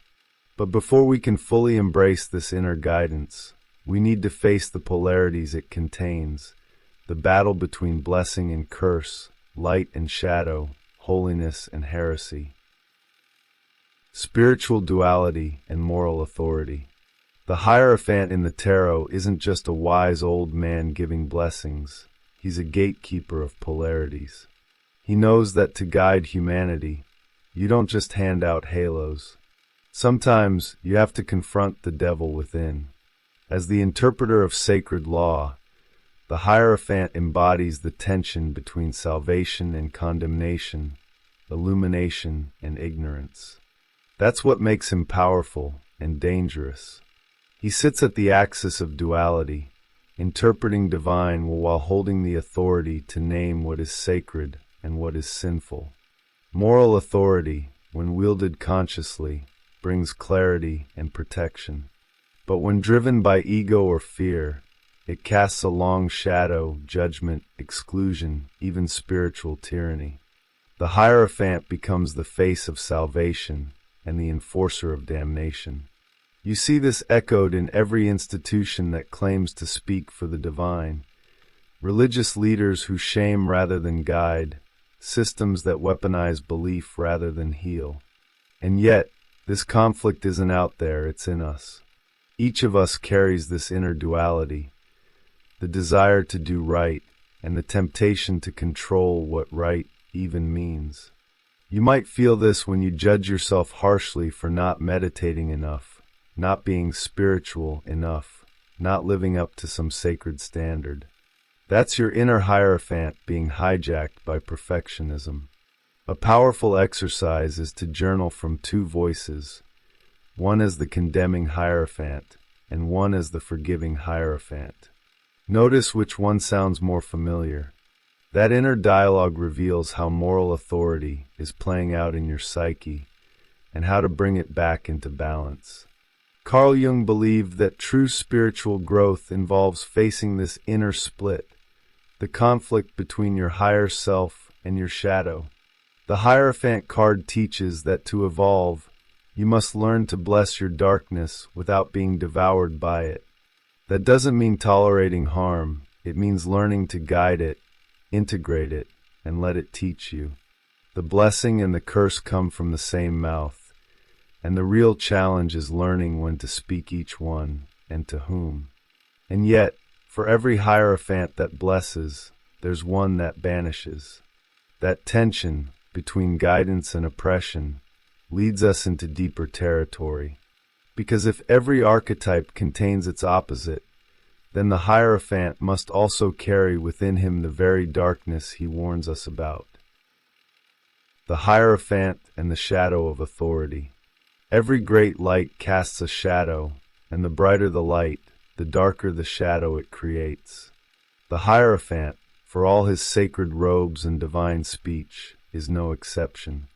But before we can fully embrace this inner guidance, we need to face the polarities it contains, the battle between blessing and curse, light and shadow, holiness and heresy. Spiritual duality and moral authority. The Hierophant in the tarot isn't just a wise old man giving blessings. He's a gatekeeper of polarities. He knows that to guide humanity, you don't just hand out halos. Sometimes you have to confront the devil within. As the interpreter of sacred law, the Hierophant embodies the tension between salvation and condemnation, illumination and ignorance. That's what makes him powerful and dangerous. He sits at the axis of duality, interpreting divine while holding the authority to name what is sacred and what is sinful. Moral authority, when wielded consciously, brings clarity and protection. But when driven by ego or fear, it casts a long shadow, judgment, exclusion, even spiritual tyranny. The Hierophant becomes the face of salvation and the enforcer of damnation. You see this echoed in every institution that claims to speak for the divine. Religious leaders who shame rather than guide, systems that weaponize belief rather than heal. And yet, this conflict isn't out there, it's in us. Each of us carries this inner duality, the desire to do right and the temptation to control what right even means. You might feel this when you judge yourself harshly for not meditating enough, not being spiritual enough, not living up to some sacred standard. That's your inner Hierophant being hijacked by perfectionism. A powerful exercise is to journal from two voices, one as the condemning Hierophant and one as the forgiving Hierophant. Notice which one sounds more familiar. That inner dialogue reveals how moral authority is playing out in your psyche and how to bring it back into balance. Carl Jung believed that true spiritual growth involves facing this inner split, the conflict between your higher self and your shadow. The Hierophant card teaches that to evolve, you must learn to bless your darkness without being devoured by it. That doesn't mean tolerating harm, it means learning to guide it, integrate it, and let it teach you. The blessing and the curse come from the same mouth, and the real challenge is learning when to speak each one and to whom. And yet, for every Hierophant that blesses, there's one that banishes. That tension between guidance and oppression leads us into deeper territory. Because if every archetype contains its opposite, then the Hierophant must also carry within him the very darkness he warns us about. The Hierophant and the shadow of authority. Every great light casts a shadow, and the brighter the light, the darker the shadow it creates. The Hierophant, for all his sacred robes and divine speech, is no exception.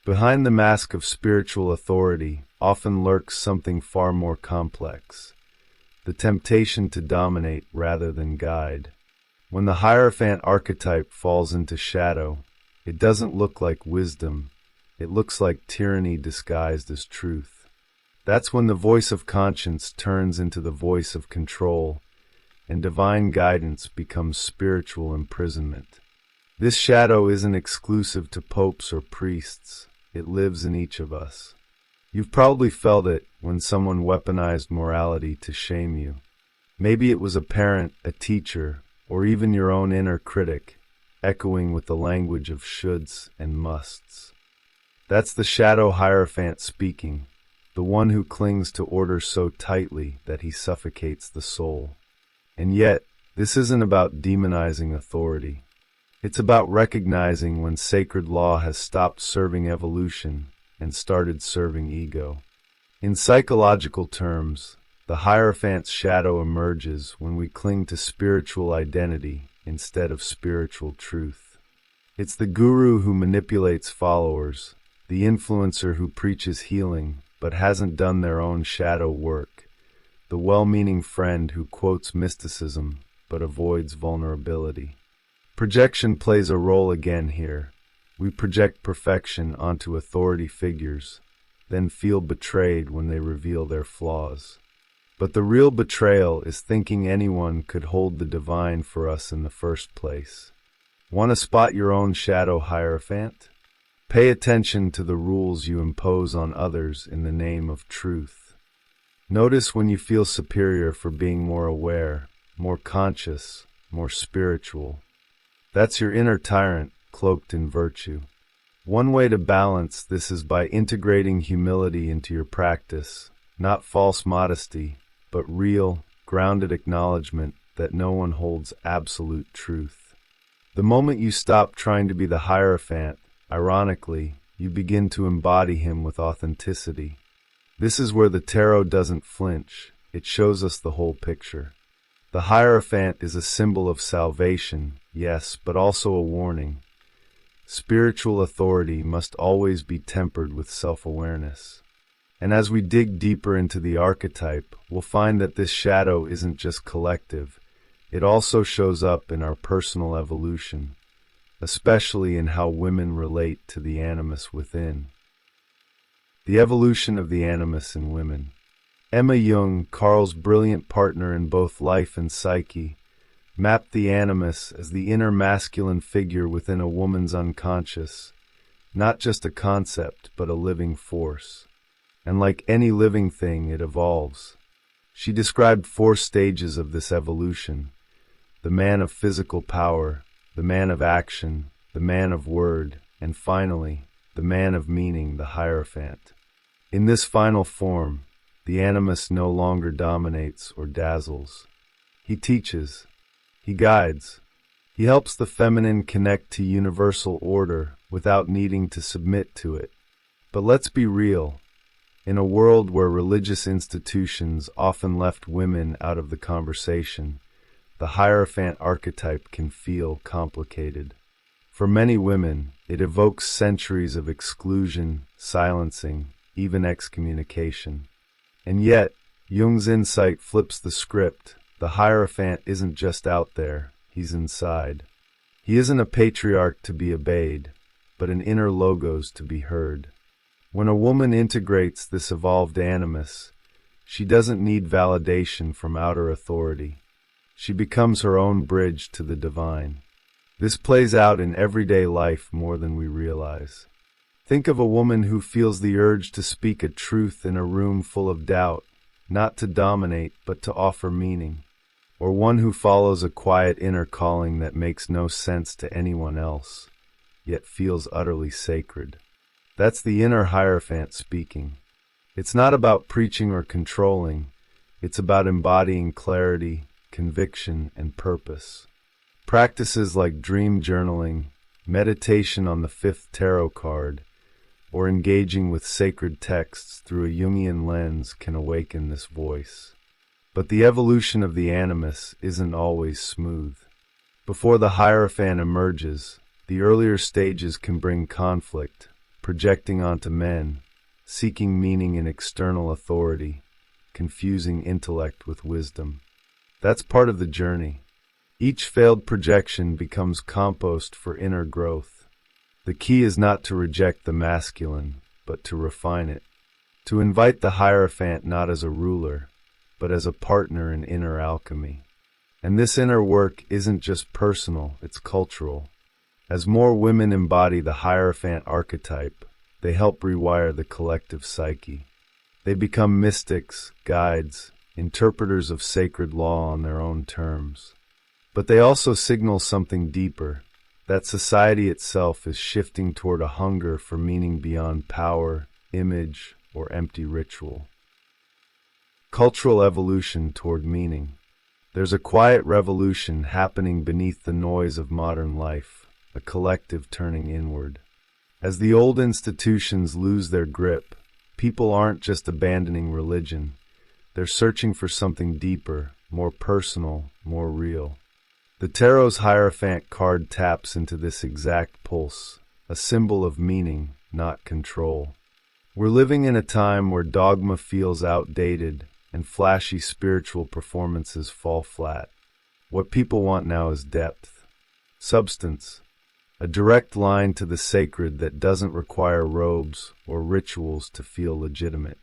Behind the mask of spiritual authority often lurks something far more complex, the temptation to dominate rather than guide. When the Hierophant archetype falls into shadow, it doesn't look like wisdom, it looks like tyranny disguised as truth. That's when the voice of conscience turns into the voice of control, and divine guidance becomes spiritual imprisonment. This shadow isn't exclusive to popes or priests, it lives in each of us. You've probably felt it when someone weaponized morality to shame you. Maybe it was a parent, a teacher, or even your own inner critic, echoing with the language of shoulds and musts. That's the shadow Hierophant speaking, the one who clings to order so tightly that he suffocates the soul. And yet, this isn't about demonizing authority. It's about recognizing when sacred law has stopped serving evolution and started serving ego. In psychological terms, the Hierophant's shadow emerges when we cling to spiritual identity instead of spiritual truth. It's the guru who manipulates followers, the influencer who preaches healing, but hasn't done their own shadow work, the well-meaning friend who quotes mysticism but avoids vulnerability. Projection plays a role again here. We project perfection onto authority figures, then feel betrayed when they reveal their flaws. But the real betrayal is thinking anyone could hold the divine for us in the first place. Want to spot your own shadow, Hierophant? Pay attention to the rules you impose on others in the name of truth. Notice when you feel superior for being more aware, more conscious, more spiritual. That's your inner tyrant cloaked in virtue. One way to balance this is by integrating humility into your practice, not false modesty, but real, grounded acknowledgement that no one holds absolute truth. The moment you stop trying to be the Hierophant, ironically, you begin to embody him with authenticity. This is where the tarot doesn't flinch. It shows us the whole picture. The Hierophant is a symbol of salvation, yes, but also a warning. Spiritual authority must always be tempered with self-awareness. And as we dig deeper into the archetype, we'll find that this shadow isn't just collective. It also shows up in our personal evolution, especially in how women relate to the animus within. The evolution of the animus in women. Emma Jung, Carl's brilliant partner in both life and psyche, mapped the animus as the inner masculine figure within a woman's unconscious, not just a concept, but a living force. And like any living thing, it evolves. She described 4 stages of this evolution: the man of physical power, the man of action, the man of word, and finally, the man of meaning, the Hierophant. In this final form, the animus no longer dominates or dazzles. He teaches. He guides. He helps the feminine connect to universal order without needing to submit to it. But let's be real. In a world where religious institutions often left women out of the conversation, the Hierophant archetype can feel complicated. For many women, it evokes centuries of exclusion, silencing, even excommunication. And yet, Jung's insight flips the script. The Hierophant isn't just out there, he's inside. He isn't a patriarch to be obeyed, but an inner logos to be heard. When a woman integrates this evolved animus, she doesn't need validation from outer authority. She becomes her own bridge to the divine. This plays out in everyday life more than we realize. Think of a woman who feels the urge to speak a truth in a room full of doubt, not to dominate, but to offer meaning. Or one who follows a quiet inner calling that makes no sense to anyone else, yet feels utterly sacred. That's the inner Hierophant speaking. It's not about preaching or controlling. It's about embodying clarity, conviction, and purpose. Practices like dream journaling, meditation on the 5th tarot card, or engaging with sacred texts through a Jungian lens can awaken this voice. But the evolution of the animus isn't always smooth. Before the Hierophant emerges, the earlier stages can bring conflict, projecting onto men, seeking meaning in external authority, confusing intellect with wisdom. That's part of the journey. Each failed projection becomes compost for inner growth. The key is not to reject the masculine, but to refine it. To invite the Hierophant not as a ruler, but as a partner in inner alchemy. And this inner work isn't just personal, it's cultural. As more women embody the Hierophant archetype, they help rewire the collective psyche. They become mystics, guides, interpreters of sacred law on their own terms. But they also signal something deeper, that society itself is shifting toward a hunger for meaning beyond power, image, or empty ritual. Cultural evolution toward meaning. There's a quiet revolution happening beneath the noise of modern life, a collective turning inward. As the old institutions lose their grip, people aren't just abandoning religion. They're searching for something deeper, more personal, more real. The tarot's Hierophant card taps into this exact pulse, a symbol of meaning, not control. We're living in a time where dogma feels outdated and flashy spiritual performances fall flat. What people want now is depth, substance, a direct line to the sacred that doesn't require robes or rituals to feel legitimate.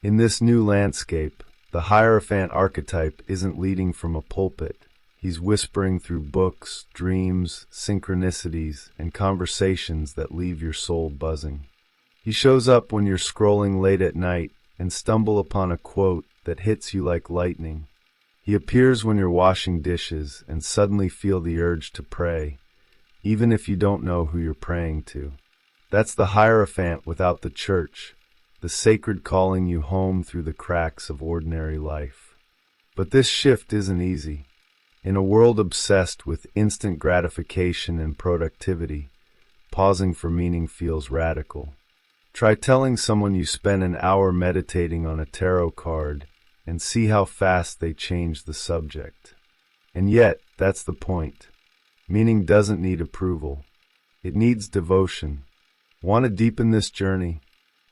In this new landscape, the Hierophant archetype isn't leading from a pulpit. He's whispering through books, dreams, synchronicities, and conversations that leave your soul buzzing. He shows up when you're scrolling late at night and stumble upon a quote that hits you like lightning. He appears when you're washing dishes and suddenly feel the urge to pray, even if you don't know who you're praying to. That's the Hierophant without the church, the sacred calling you home through the cracks of ordinary life. But this shift isn't easy. In a world obsessed with instant gratification and productivity, pausing for meaning feels radical. Try telling someone you spent an hour meditating on a tarot card and see how fast they change the subject. And yet, that's the point. Meaning doesn't need approval. It needs devotion. Want to deepen this journey?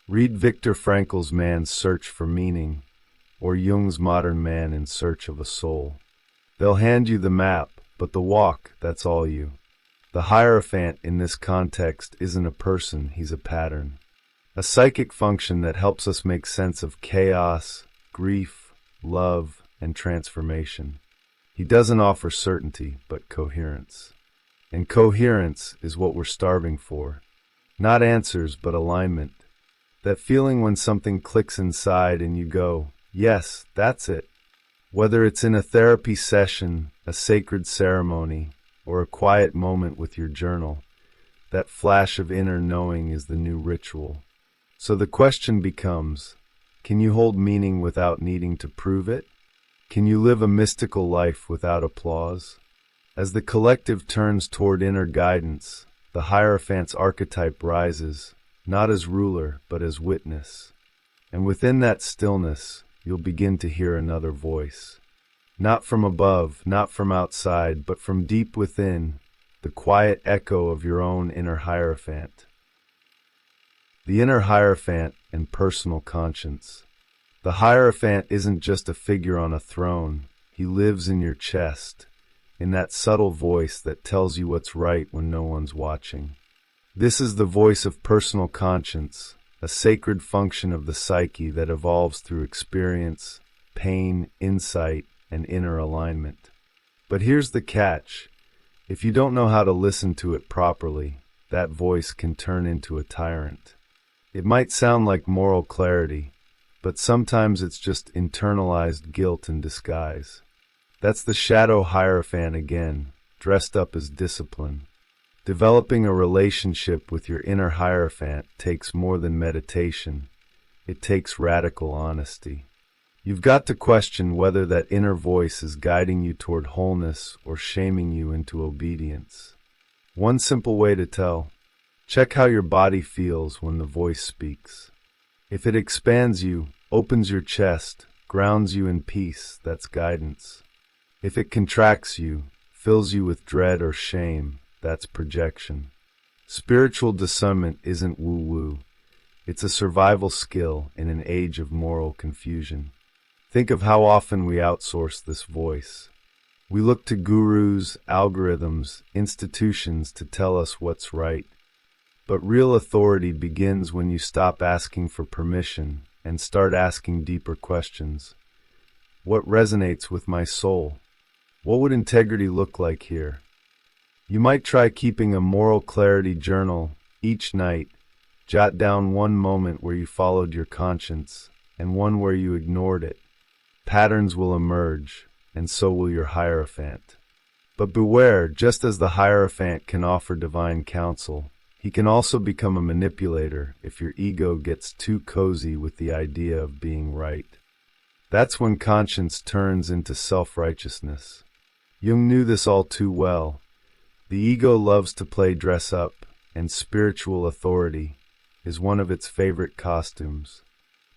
Read Viktor Frankl's Man's Search for Meaning, or Jung's Modern Man in Search of a Soul. They'll hand you the map, but the walk, that's all you. The Hierophant in this context isn't a person, he's a pattern. A psychic function that helps us make sense of chaos, grief, love, and transformation. He doesn't offer certainty, but coherence. And coherence is what we're starving for. Not answers, but alignment. That feeling when something clicks inside and you go, yes, that's it. Whether it's in a therapy session, a sacred ceremony, or a quiet moment with your journal, that flash of inner knowing is the new ritual. So the question becomes, can you hold meaning without needing to prove it? Can you live a mystical life without applause? As the collective turns toward inner guidance, the Hierophant's archetype rises, not as ruler, but as witness. And within that stillness, you'll begin to hear another voice. Not from above, not from outside, but from deep within, the quiet echo of your own inner Hierophant. The inner Hierophant and personal conscience. The Hierophant isn't just a figure on a throne. He lives in your chest, in that subtle voice that tells you what's right when no one's watching. This is the voice of personal conscience, a sacred function of the psyche that evolves through experience, pain, insight, and inner alignment. But here's the catch. If you don't know how to listen to it properly, that voice can turn into a tyrant. It might sound like moral clarity, but sometimes it's just internalized guilt in disguise. That's the shadow Hierophant again, dressed up as discipline. Developing a relationship with your inner Hierophant takes more than meditation. It takes radical honesty. You've got to question whether that inner voice is guiding you toward wholeness or shaming you into obedience. One simple way to tell: check how your body feels when the voice speaks. If it expands you, opens your chest, grounds you in peace, that's guidance. If it contracts you, fills you with dread or shame, that's projection. Spiritual discernment isn't woo-woo. It's a survival skill in an age of moral confusion. Think of how often we outsource this voice. We look to gurus, algorithms, institutions to tell us what's right. But real authority begins when you stop asking for permission and start asking deeper questions. What resonates with my soul? What would integrity look like here? You might try keeping a moral clarity journal each night. Jot down one moment where you followed your conscience and one where you ignored it. Patterns will emerge, and so will your Hierophant. But beware, just as the Hierophant can offer divine counsel, he can also become a manipulator if your ego gets too cozy with the idea of being right. That's when conscience turns into self-righteousness. Jung knew this all too well. The ego loves to play dress-up, and spiritual authority is one of its favorite costumes.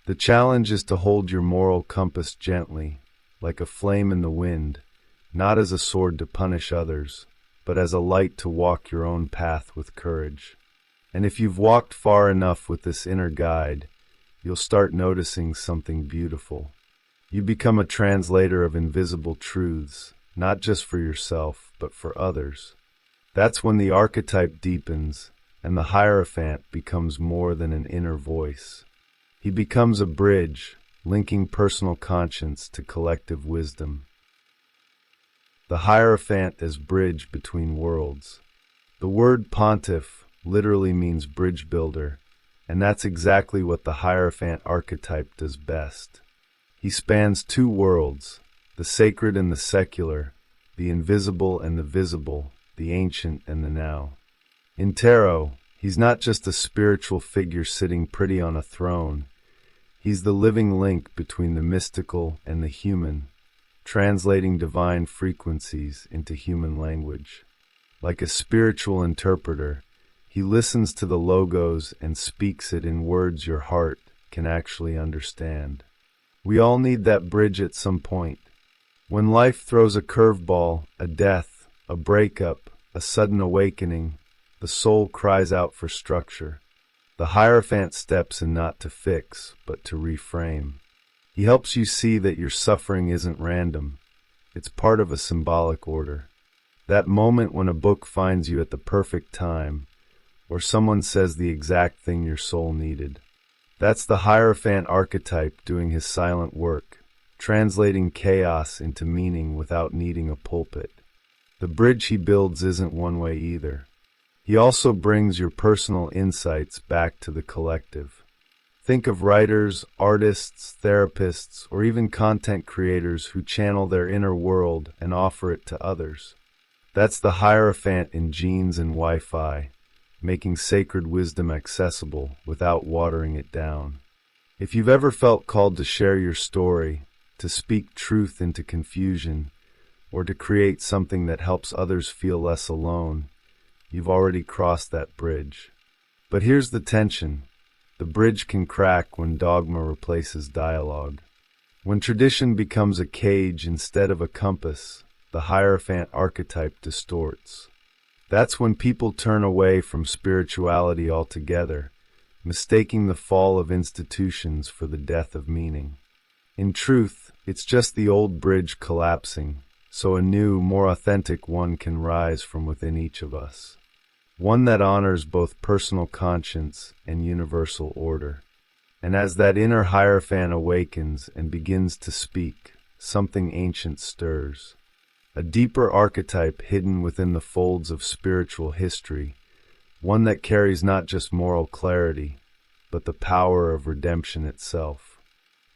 The challenge is to hold your moral compass gently, like a flame in the wind, not as a sword to punish others, but as a light to walk your own path with courage. And if you've walked far enough with this inner guide, you'll start noticing something beautiful. You become a translator of invisible truths, not just for yourself, but for others. That's when the archetype deepens, and the Hierophant becomes more than an inner voice. He becomes a bridge, linking personal conscience to collective wisdom. The Hierophant as bridge between worlds. The word pontiff literally means bridge builder, and that's exactly what the Hierophant archetype does best. He spans two worlds, the sacred and the secular, the invisible and the visible, the ancient and the now. In tarot, he's not just a spiritual figure sitting pretty on a throne. He's the living link between the mystical and the human, translating divine frequencies into human language. Like a spiritual interpreter, he listens to the logos and speaks it in words your heart can actually understand. We all need that bridge at some point. When life throws a curveball, a death, a breakup, a sudden awakening, the soul cries out for structure. The Hierophant steps in not to fix, but to reframe. He helps you see that your suffering isn't random. It's part of a symbolic order. That moment when a book finds you at the perfect time, or someone says the exact thing your soul needed. That's the Hierophant archetype doing his silent work, translating chaos into meaning without needing a pulpit. The bridge he builds isn't one way either. He also brings your personal insights back to the collective. Think of writers, artists, therapists, or even content creators who channel their inner world and offer it to others. That's the Hierophant in jeans and Wi-Fi, making sacred wisdom accessible without watering it down. If you've ever felt called to share your story, to speak truth into confusion, or to create something that helps others feel less alone, you've already crossed that bridge. But here's the tension. The bridge can crack when dogma replaces dialogue. When tradition becomes a cage instead of a compass, the Hierophant archetype distorts. That's when people turn away from spirituality altogether, mistaking the fall of institutions for the death of meaning. In truth, it's just the old bridge collapsing, so a new, more authentic one can rise from within each of us. One that honors both personal conscience and universal order. And as that inner Hierophant awakens and begins to speak, something ancient stirs. A deeper archetype hidden within the folds of spiritual history, one that carries not just moral clarity, but the power of redemption itself.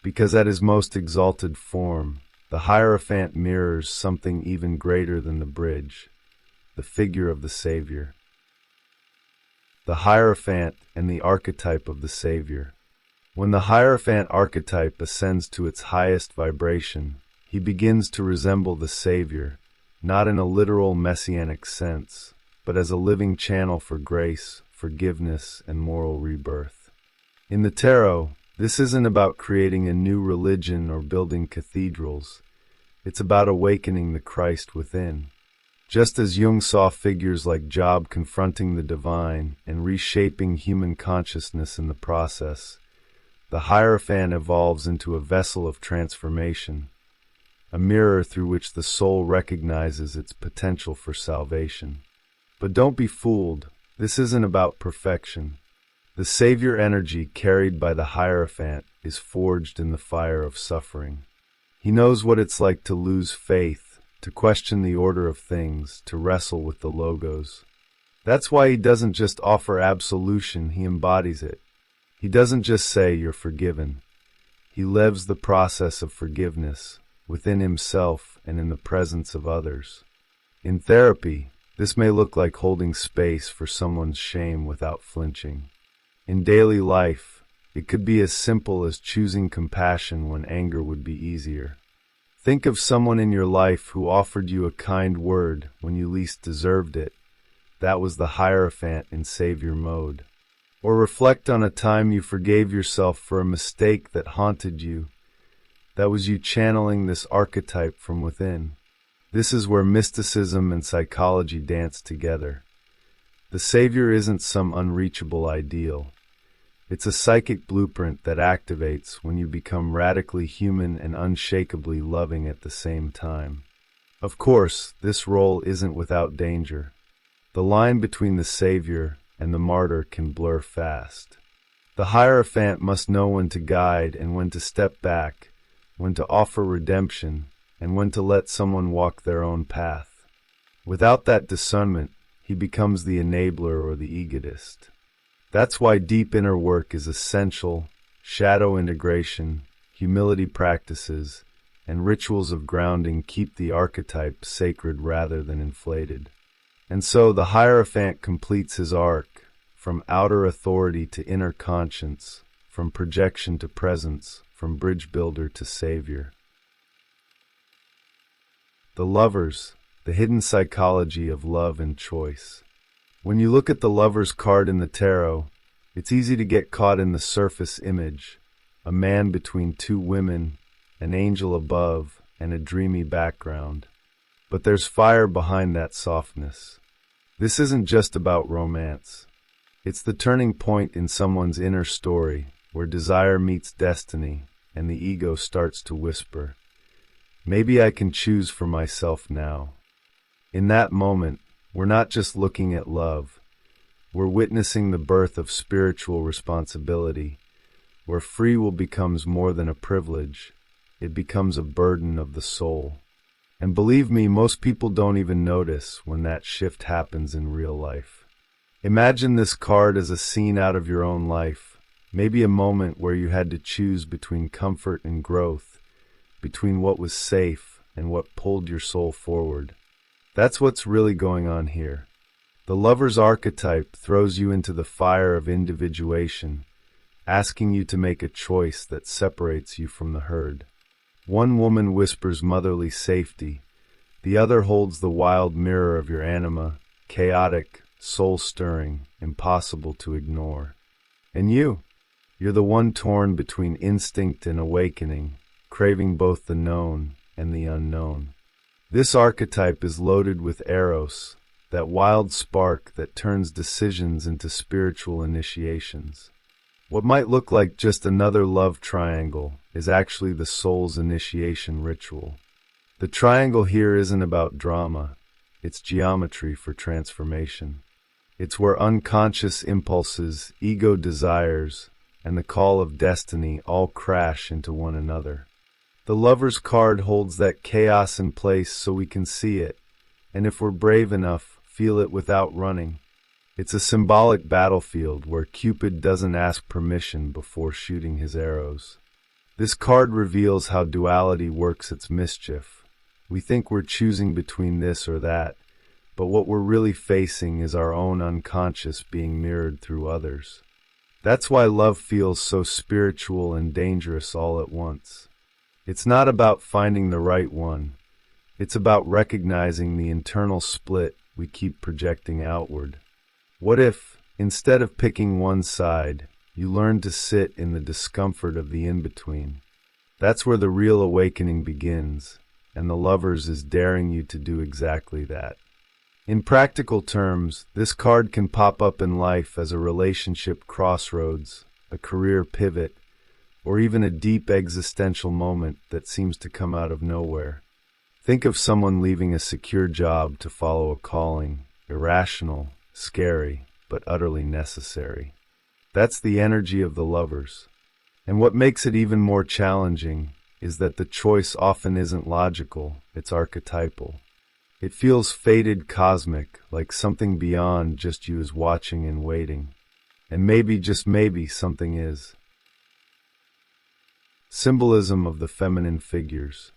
Because at his most exalted form, the Hierophant mirrors something even greater than the bridge, the figure of the Savior. The Hierophant and the archetype of the Savior. When the Hierophant archetype ascends to its highest vibration, he begins to resemble the Savior, not in a literal messianic sense, but as a living channel for grace, forgiveness, and moral rebirth. In the tarot, this isn't about creating a new religion or building cathedrals. It's about awakening the Christ within. Just as Jung saw figures like Job confronting the divine and reshaping human consciousness in the process, the Hierophant evolves into a vessel of transformation, a mirror through which the soul recognizes its potential for salvation. But don't be fooled, this isn't about perfection. The Savior energy carried by the Hierophant is forged in the fire of suffering. He knows what it's like to lose faith, to question the order of things, to wrestle with the logos. That's why he doesn't just offer absolution, he embodies it. He doesn't just say you're forgiven. He lives the process of forgiveness within himself and in the presence of others. In therapy, this may look like holding space for someone's shame without flinching. In daily life, it could be as simple as choosing compassion when anger would be easier. Think of someone in your life who offered you a kind word when you least deserved it. That was the Hierophant in Savior mode. Or reflect on a time you forgave yourself for a mistake that haunted you. That was you channeling this archetype from within. This is where mysticism and psychology dance together. The Savior isn't some unreachable ideal. It's a psychic blueprint that activates when you become radically human and unshakably loving at the same time. Of course, this role isn't without danger. The line between the savior and the martyr can blur fast. The Hierophant must know when to guide and when to step back, when to offer redemption, and when to let someone walk their own path. Without that discernment, he becomes the enabler or the egotist. That's why deep inner work is essential. Shadow integration, humility practices, and rituals of grounding keep the archetype sacred rather than inflated. And so the Hierophant completes his arc, from outer authority to inner conscience, from projection to presence, from bridge builder to savior. The Lovers, the hidden psychology of love and choice. When you look at the Lover's card in the tarot, it's easy to get caught in the surface image, a man between two women, an angel above, and a dreamy background. But there's fire behind that softness. This isn't just about romance. It's the turning point in someone's inner story, where desire meets destiny, and the ego starts to whisper, "Maybe I can choose for myself now." In that moment, we're not just looking at love. We're witnessing the birth of spiritual responsibility, where free will becomes more than a privilege. It becomes a burden of the soul. And believe me, most people don't even notice when that shift happens in real life. Imagine this card as a scene out of your own life, maybe a moment where you had to choose between comfort and growth, between what was safe and what pulled your soul forward. That's what's really going on here. The Lover's archetype throws you into the fire of individuation, asking you to make a choice that separates you from the herd. One woman whispers motherly safety, the other holds the wild mirror of your anima, chaotic, soul-stirring, impossible to ignore. And you're the one torn between instinct and awakening, craving both the known and the unknown. This archetype is loaded with eros, that wild spark that turns decisions into spiritual initiations. What might look like just another love triangle is actually the soul's initiation ritual. The triangle here isn't about drama, it's geometry for transformation. It's where unconscious impulses, ego desires, and the call of destiny all crash into one another. The Lover's card holds that chaos in place so we can see it, and if we're brave enough, feel it without running. It's a symbolic battlefield where Cupid doesn't ask permission before shooting his arrows. This card reveals how duality works its mischief. We think we're choosing between this or that, but what we're really facing is our own unconscious being mirrored through others. That's why love feels so spiritual and dangerous all at once. It's not about finding the right one. It's about recognizing the internal split we keep projecting outward. What if, instead of picking one side, you learn to sit in the discomfort of the in-between? That's where the real awakening begins, and the Lovers is daring you to do exactly that. In practical terms, this card can pop up in life as a relationship crossroads, a career pivot, or even a deep existential moment that seems to come out of nowhere. Think of someone leaving a secure job to follow a calling, irrational, scary, but utterly necessary. That's the energy of the Lovers. And what makes it even more challenging is that the choice often isn't logical, it's archetypal. It feels fated, cosmic, like something beyond just you is watching and waiting. And maybe, just maybe, something is. Symbolism of the feminine figures.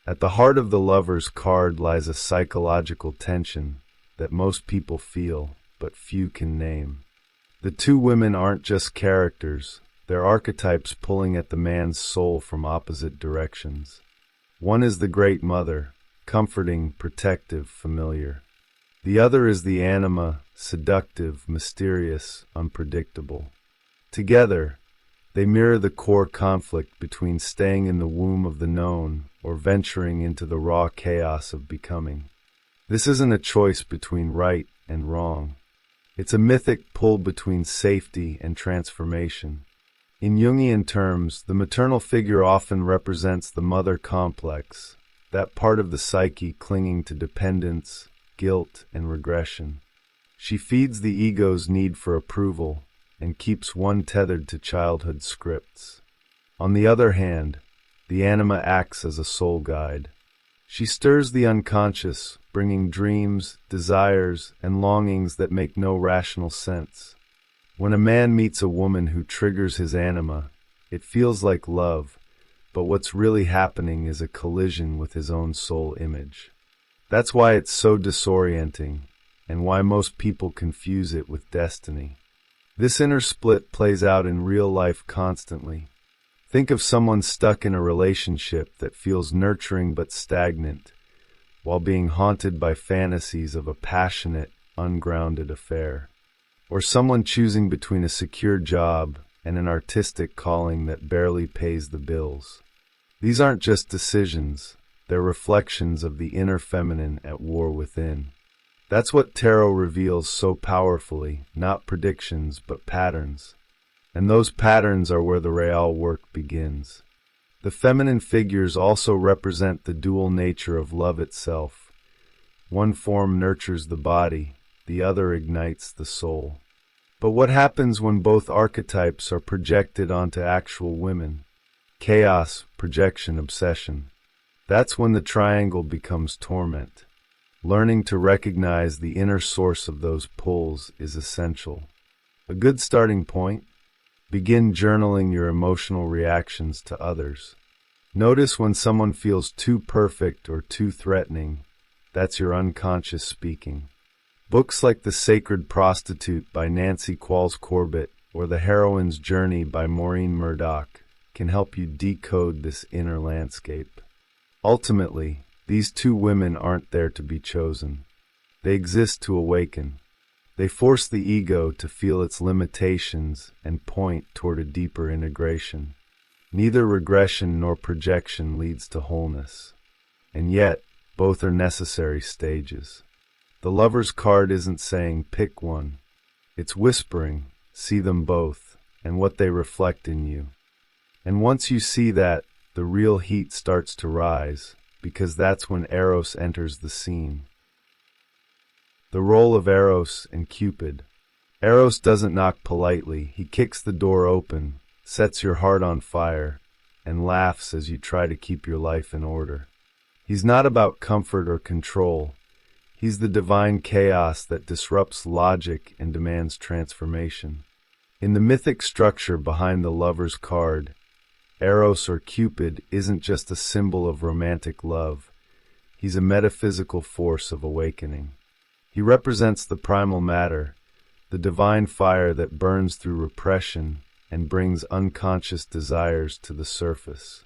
At the heart of the Lover's card lies a psychological tension that most people feel, but few can name. The two women aren't just characters, they're archetypes pulling at the man's soul from opposite directions. One is the Great Mother, comforting, protective, familiar. The other is the anima, seductive, mysterious, unpredictable. Together, they mirror the core conflict between staying in the womb of the known or venturing into the raw chaos of becoming. This isn't a choice between right and wrong. It's a mythic pull between safety and transformation. In Jungian terms, the maternal figure often represents the mother complex, that part of the psyche clinging to dependence, guilt, and regression. She feeds the ego's need for approval and keeps one tethered to childhood scripts. On the other hand, the anima acts as a soul guide. She stirs the unconscious, bringing dreams, desires, and longings that make no rational sense. When a man meets a woman who triggers his anima, it feels like love, but what's really happening is a collision with his own soul image. That's why it's so disorienting, and why most people confuse it with destiny. This inner split plays out in real life constantly. Think of someone stuck in a relationship that feels nurturing but stagnant, while being haunted by fantasies of a passionate, ungrounded affair. Or someone choosing between a secure job and an artistic calling that barely pays the bills. These aren't just decisions, they're reflections of the inner feminine at war within. That's what tarot reveals so powerfully, not predictions, but patterns. And those patterns are where the real work begins. The feminine figures also represent the dual nature of love itself. One form nurtures the body, the other ignites the soul. But what happens when both archetypes are projected onto actual women? Chaos, projection, obsession. That's when the triangle becomes torment. Learning to recognize the inner source of those pulls is essential. A good starting point: begin journaling your emotional reactions to others. Notice when someone feels too perfect or too threatening. That's your unconscious speaking. Books like The Sacred Prostitute by Nancy Qualls Corbett or The Heroine's Journey by Maureen Murdoch can help you decode this inner landscape. Ultimately, these two women aren't there to be chosen. They exist to awaken. They force the ego to feel its limitations and point toward a deeper integration. Neither regression nor projection leads to wholeness. And yet, both are necessary stages. The Lover's card isn't saying pick one. It's whispering, see them both, and what they reflect in you. And once you see that, the real heat starts to rise, because that's when Eros enters the scene. The role of Eros and Cupid. Eros doesn't knock politely. He kicks the door open, sets your heart on fire, and laughs as you try to keep your life in order. He's not about comfort or control. He's the divine chaos that disrupts logic and demands transformation. In the mythic structure behind the Lover's card, Eros or Cupid isn't just a symbol of romantic love. He's a metaphysical force of awakening. He represents the primal matter, the divine fire that burns through repression and brings unconscious desires to the surface.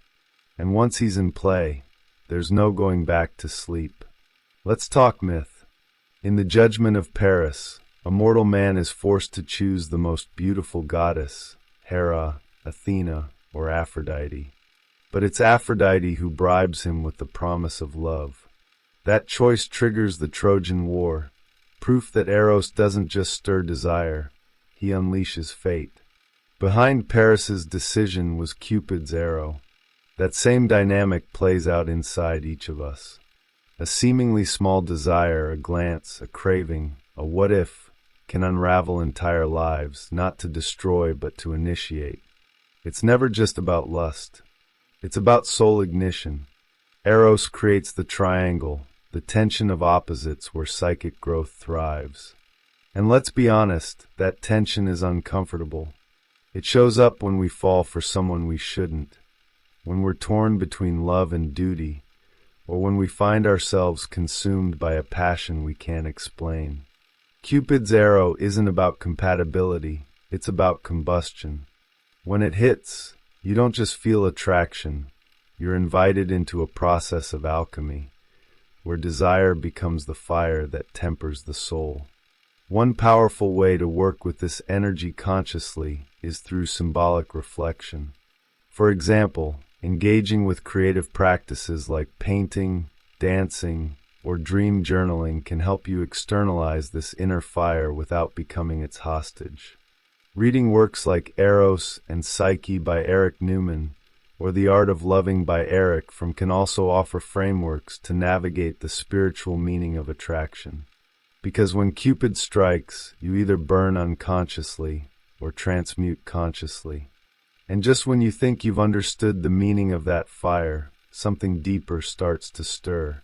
And once he's in play, there's no going back to sleep. Let's talk myth. In the Judgment of Paris, a mortal man is forced to choose the most beautiful goddess, Hera, Athena, or Aphrodite. But it's Aphrodite who bribes him with the promise of love. That choice triggers the Trojan War, proof that Eros doesn't just stir desire, he unleashes fate. Behind Paris's decision was Cupid's arrow. That same dynamic plays out inside each of us. A seemingly small desire, a glance, a craving, a what if, can unravel entire lives, not to destroy but to initiate. It's never just about lust. It's about soul ignition. Eros creates the triangle, the tension of opposites where psychic growth thrives. And let's be honest, that tension is uncomfortable. It shows up when we fall for someone we shouldn't, when we're torn between love and duty, or when we find ourselves consumed by a passion we can't explain. Cupid's arrow isn't about compatibility, it's about combustion. When it hits, you don't just feel attraction, you're invited into a process of alchemy, where desire becomes the fire that tempers the soul. One powerful way to work with this energy consciously is through symbolic reflection. For example, engaging with creative practices like painting, dancing, or dream journaling can help you externalize this inner fire without becoming its hostage. Reading works like Eros and Psyche by Eric Newman or The Art of Loving by Eric Fromm can also offer frameworks to navigate the spiritual meaning of attraction. Because when Cupid strikes, you either burn unconsciously or transmute consciously. And just when you think you've understood the meaning of that fire, something deeper starts to stir.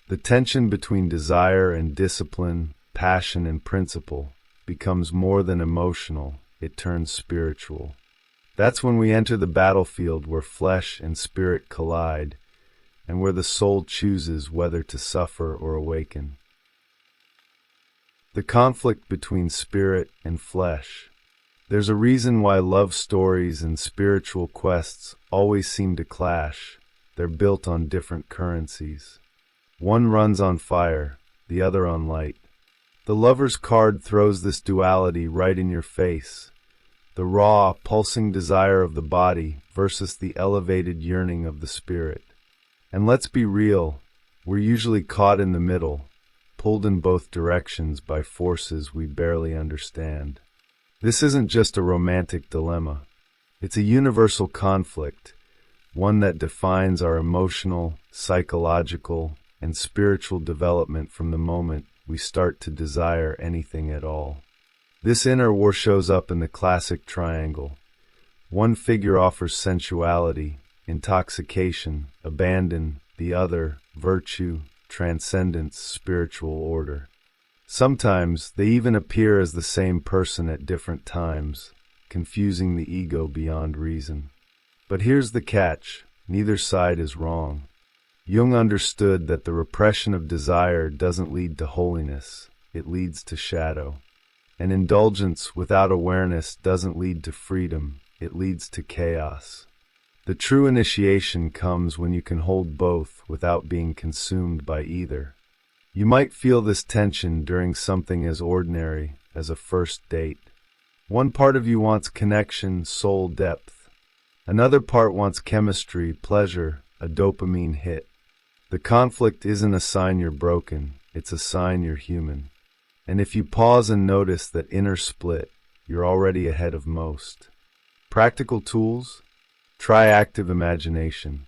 The tension between desire and discipline, passion and principle, becomes more than emotional, it turns spiritual. That's when we enter the battlefield where flesh and spirit collide, and where the soul chooses whether to suffer or awaken. The conflict between spirit and flesh. There's a reason why love stories and spiritual quests always seem to clash. They're built on different currencies. One runs on fire, the other on light. The Lover's card throws this duality right in your face. The raw, pulsing desire of the body versus the elevated yearning of the spirit. And let's be real, we're usually caught in the middle, pulled in both directions by forces we barely understand. This isn't just a romantic dilemma. It's a universal conflict, one that defines our emotional, psychological, and spiritual development from the moment we start to desire anything at all. This inner war shows up in the classic triangle. One figure offers sensuality, intoxication, abandon, the other, virtue, transcendence, spiritual order. Sometimes they even appear as the same person at different times, confusing the ego beyond reason. But here's the catch, neither side is wrong. Jung understood that the repression of desire doesn't lead to holiness, it leads to shadow. And indulgence without awareness doesn't lead to freedom, it leads to chaos. The true initiation comes when you can hold both without being consumed by either. You might feel this tension during something as ordinary as a first date. One part of you wants connection, soul depth. Another part wants chemistry, pleasure, a dopamine hit. The conflict isn't a sign you're broken, it's a sign you're human. And if you pause and notice that inner split, you're already ahead of most. Practical tools? Try active imagination.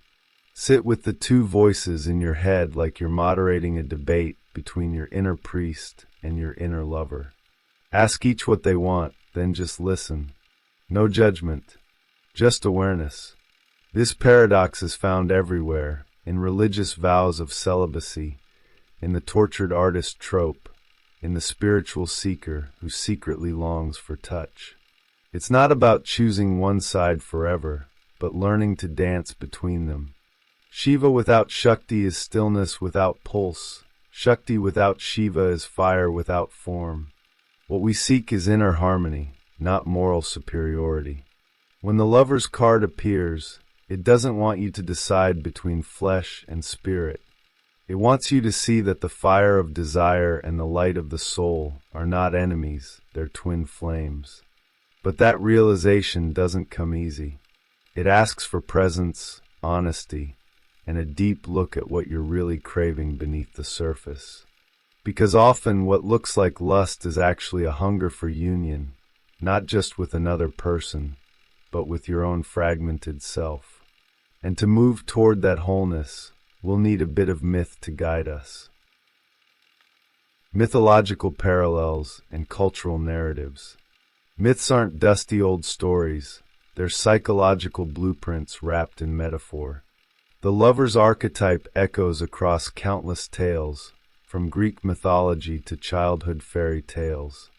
Sit with the two voices in your head like you're moderating a debate between your inner priest and your inner lover. Ask each what they want, then just listen. No judgment, just awareness. This paradox is found everywhere, in religious vows of celibacy, in the tortured artist trope, in the spiritual seeker who secretly longs for touch. It's not about choosing one side forever, but learning to dance between them. Shiva without Shakti is stillness without pulse. Shakti without Shiva is fire without form. What we seek is inner harmony, not moral superiority. When the Lover's card appears, it doesn't want you to decide between flesh and spirit. It wants you to see that the fire of desire and the light of the soul are not enemies, they're twin flames. But that realization doesn't come easy. It asks for presence, honesty, and a deep look at what you're really craving beneath the surface. Because often what looks like lust is actually a hunger for union, not just with another person, but with your own fragmented self. And to move toward that wholeness, we'll need a bit of myth to guide us. Mythological parallels and cultural narratives. Myths aren't dusty old stories, they're psychological blueprints wrapped in metaphor. The lover's archetype echoes across countless tales, from Greek mythology to childhood fairy tales.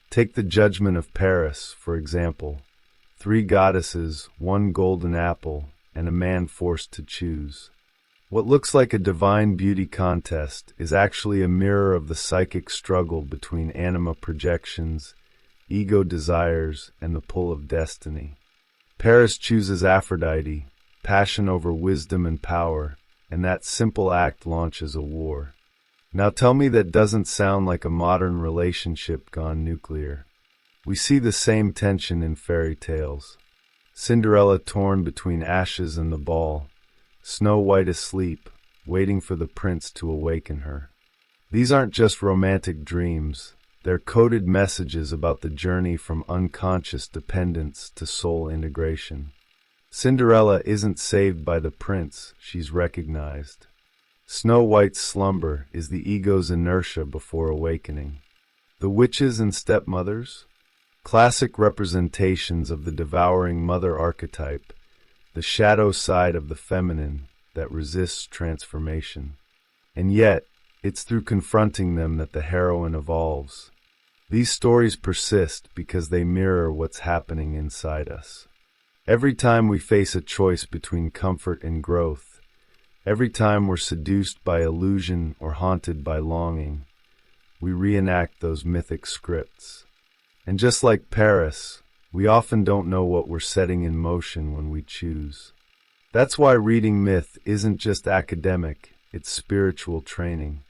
Take the Judgment of Paris, for example. 3 goddesses, 1 golden apple, and a man forced to choose. What looks like a divine beauty contest is actually a mirror of the psychic struggle between anima projections, ego desires, and the pull of destiny. Paris chooses Aphrodite, passion over wisdom and power, and that simple act launches a war. Now tell me that doesn't sound like a modern relationship gone nuclear. We see the same tension in fairy tales. Cinderella torn between ashes and the ball, Snow White asleep, waiting for the prince to awaken her. These aren't just romantic dreams, they're coded messages about the journey from unconscious dependence to soul integration. Cinderella isn't saved by the prince, she's recognized. Snow White's slumber is the ego's inertia before awakening. The witches and stepmothers? Classic representations of the devouring mother archetype, the shadow side of the feminine that resists transformation. And yet, it's through confronting them that the heroine evolves. These stories persist because they mirror what's happening inside us. Every time we face a choice between comfort and growth, every time we're seduced by illusion or haunted by longing, we reenact those mythic scripts. And just like Paris, we often don't know what we're setting in motion when we choose. That's why reading myth isn't just academic, it's spiritual training.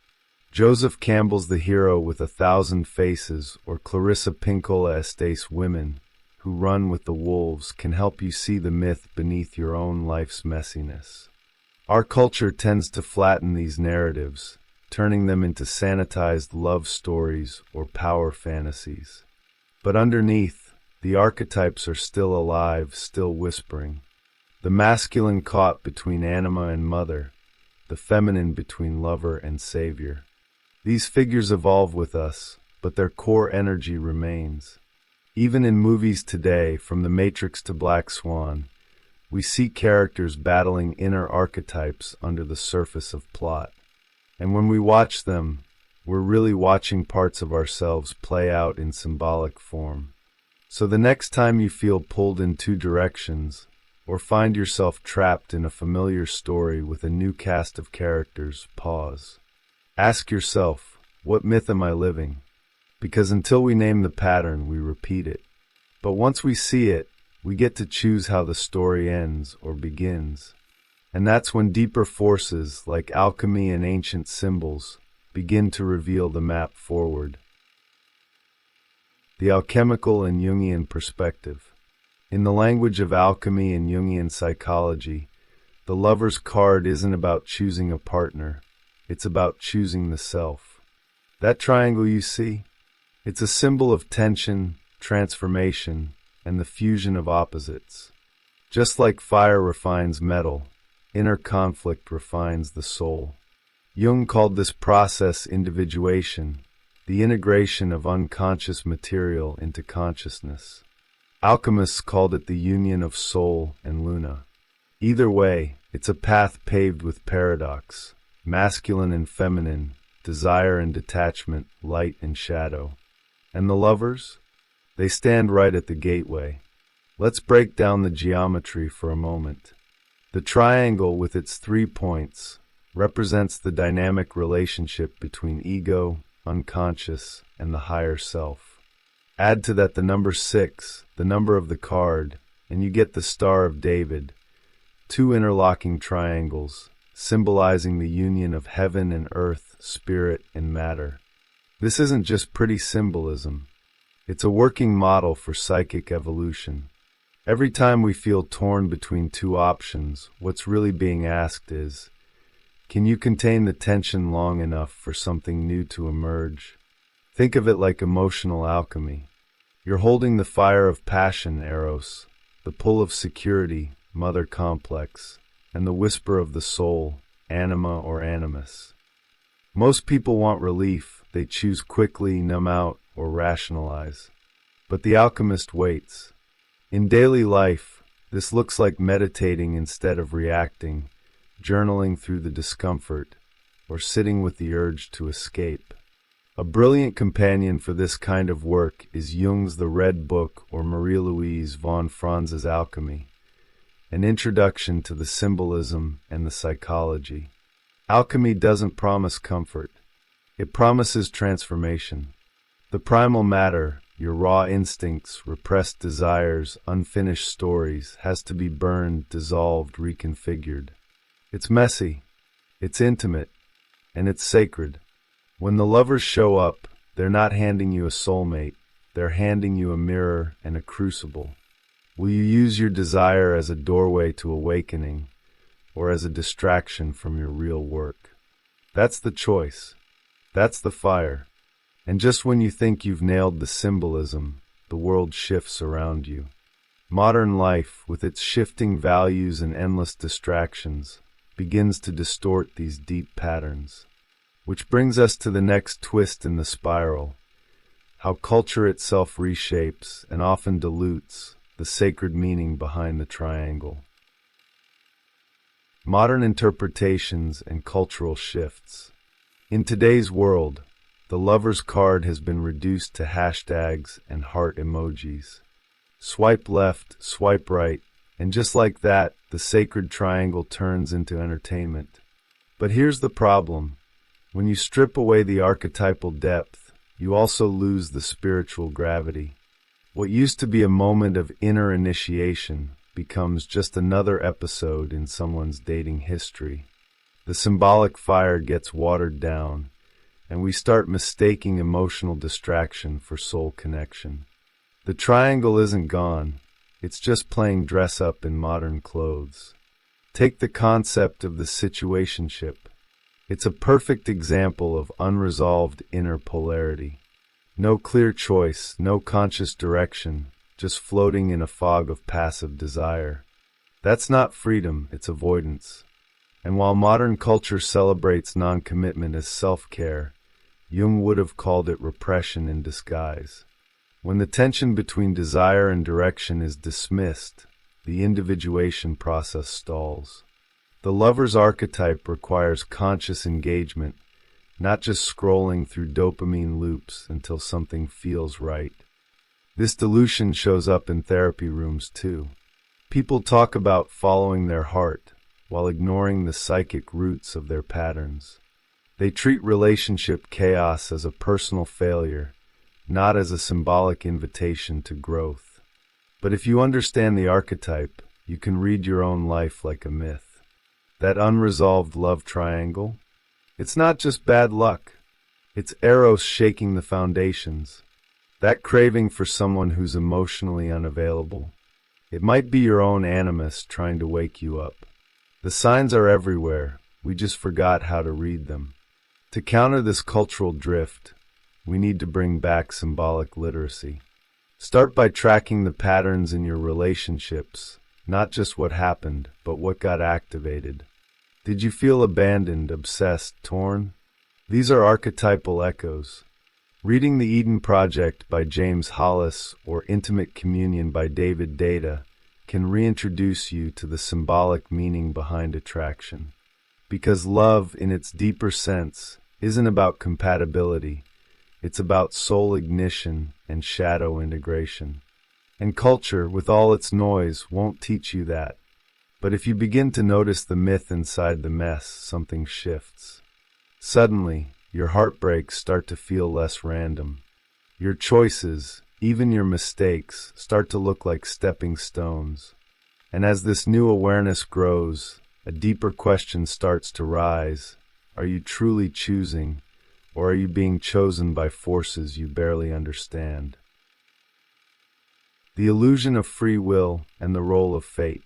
Joseph Campbell's The Hero with 1,000 Faces or Clarissa Pinkola Estate's Women Who Run with the Wolves can help you see the myth beneath your own life's messiness. Our culture tends to flatten these narratives, turning them into sanitized love stories or power fantasies. But underneath, the archetypes are still alive, still whispering. The masculine caught between anima and mother, the feminine between lover and savior. These figures evolve with us, but their core energy remains. Even in movies today, from The Matrix to Black Swan, we see characters battling inner archetypes under the surface of plot. And when we watch them, we're really watching parts of ourselves play out in symbolic form. So the next time you feel pulled in two directions, or find yourself trapped in a familiar story with a new cast of characters, pause. Ask yourself, what myth am I living? Because until we name the pattern, we repeat it. But once we see it, we get to choose how the story ends or begins. And that's when deeper forces, like alchemy and ancient symbols, begin to reveal the map forward. The alchemical and Jungian perspective. In the language of alchemy and Jungian psychology, the lover's card isn't about choosing a partner, it's about choosing the self. That triangle you see? It's a symbol of tension, transformation, and the fusion of opposites. Just like fire refines metal, inner conflict refines the soul. Jung called this process individuation, the integration of unconscious material into consciousness. Alchemists called it the union of soul and luna. Either way, it's a path paved with paradox, masculine and feminine, desire and detachment, light and shadow. And the lovers? They stand right at the gateway. Let's break down the geometry for a moment. The triangle with its 3 points represents the dynamic relationship between ego, unconscious, and the higher self. Add to that the number 6, the number of the card, and you get the Star of David, 2 interlocking triangles, symbolizing the union of heaven and earth, spirit and matter. This isn't just pretty symbolism. It's a working model for psychic evolution. Every time we feel torn between two options, what's really being asked is, can you contain the tension long enough for something new to emerge? Think of it like emotional alchemy. You're holding the fire of passion, Eros, the pull of security, mother complex, and the whisper of the soul, anima or animus. Most people want relief. They choose quickly, numb out, or rationalize. But the alchemist waits. In daily life, this looks like meditating instead of reacting, journaling through the discomfort, or sitting with the urge to escape. A brilliant companion for this kind of work is Jung's The Red Book or Marie-Louise von Franz's Alchemy, an introduction to the symbolism and the psychology. Alchemy doesn't promise comfort. It promises transformation. The primal matter, your raw instincts, repressed desires, unfinished stories, has to be burned, dissolved, reconfigured. It's messy, it's intimate, and it's sacred. When the lovers show up, they're not handing you a soulmate, they're handing you a mirror and a crucible. Will you use your desire as a doorway to awakening, or as a distraction from your real work? That's the choice. That's the fire. And just when you think you've nailed the symbolism, the world shifts around you. Modern life, with its shifting values and endless distractions, begins to distort these deep patterns. Which brings us to the next twist in the spiral: how culture itself reshapes and often dilutes the sacred meaning behind the triangle. Modern interpretations and cultural shifts. In today's world, the lover's card has been reduced to hashtags and heart emojis. Swipe left, swipe right, and just like that, the sacred triangle turns into entertainment. But here's the problem. When you strip away the archetypal depth, you also lose the spiritual gravity. What used to be a moment of inner initiation becomes just another episode in someone's dating history. The symbolic fire gets watered down, and we start mistaking emotional distraction for soul connection. The triangle isn't gone, it's just playing dress-up in modern clothes. Take the concept of the situationship. It's a perfect example of unresolved inner polarity. No clear choice, no conscious direction, just floating in a fog of passive desire. That's not freedom, it's avoidance. And while modern culture celebrates non-commitment as self-care, Jung would have called it repression in disguise. When the tension between desire and direction is dismissed, the individuation process stalls. The lover's archetype requires conscious engagement, not just scrolling through dopamine loops until something feels right. This dilution shows up in therapy rooms too. People talk about following their heart while ignoring the psychic roots of their patterns. They treat relationship chaos as a personal failure, not as a symbolic invitation to growth. But if you understand the archetype, you can read your own life like a myth. That unresolved love triangle, it's not just bad luck. It's Eros shaking the foundations. That craving for someone who's emotionally unavailable. It might be your own animus trying to wake you up. The signs are everywhere, we just forgot how to read them. To counter this cultural drift, we need to bring back symbolic literacy. Start by tracking the patterns in your relationships, not just what happened, but what got activated. Did you feel abandoned, obsessed, torn? These are archetypal echoes. Reading The Eden Project by James Hollis or Intimate Communion by David Deida can reintroduce you to the symbolic meaning behind attraction. Because love, in its deeper sense, isn't about compatibility. It's about soul ignition and shadow integration. And culture, with all its noise, won't teach you that. But if you begin to notice the myth inside the mess, something shifts. Suddenly, your heartbreaks start to feel less random. Your choices, even your mistakes, start to look like stepping stones. And as this new awareness grows, a deeper question starts to rise. Are you truly choosing, or are you being chosen by forces you barely understand? The illusion of free will and the role of fate.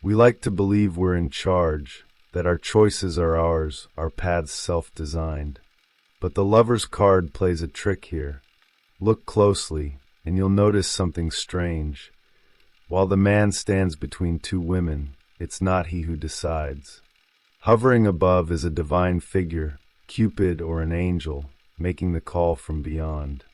We like to believe we're in charge, that our choices are ours, our paths self-designed. But the lover's card plays a trick here. Look closely, and you'll notice something strange. While the man stands between two women, it's not he who decides. Hovering above is a divine figure, Cupid or an angel, making the call from beyond.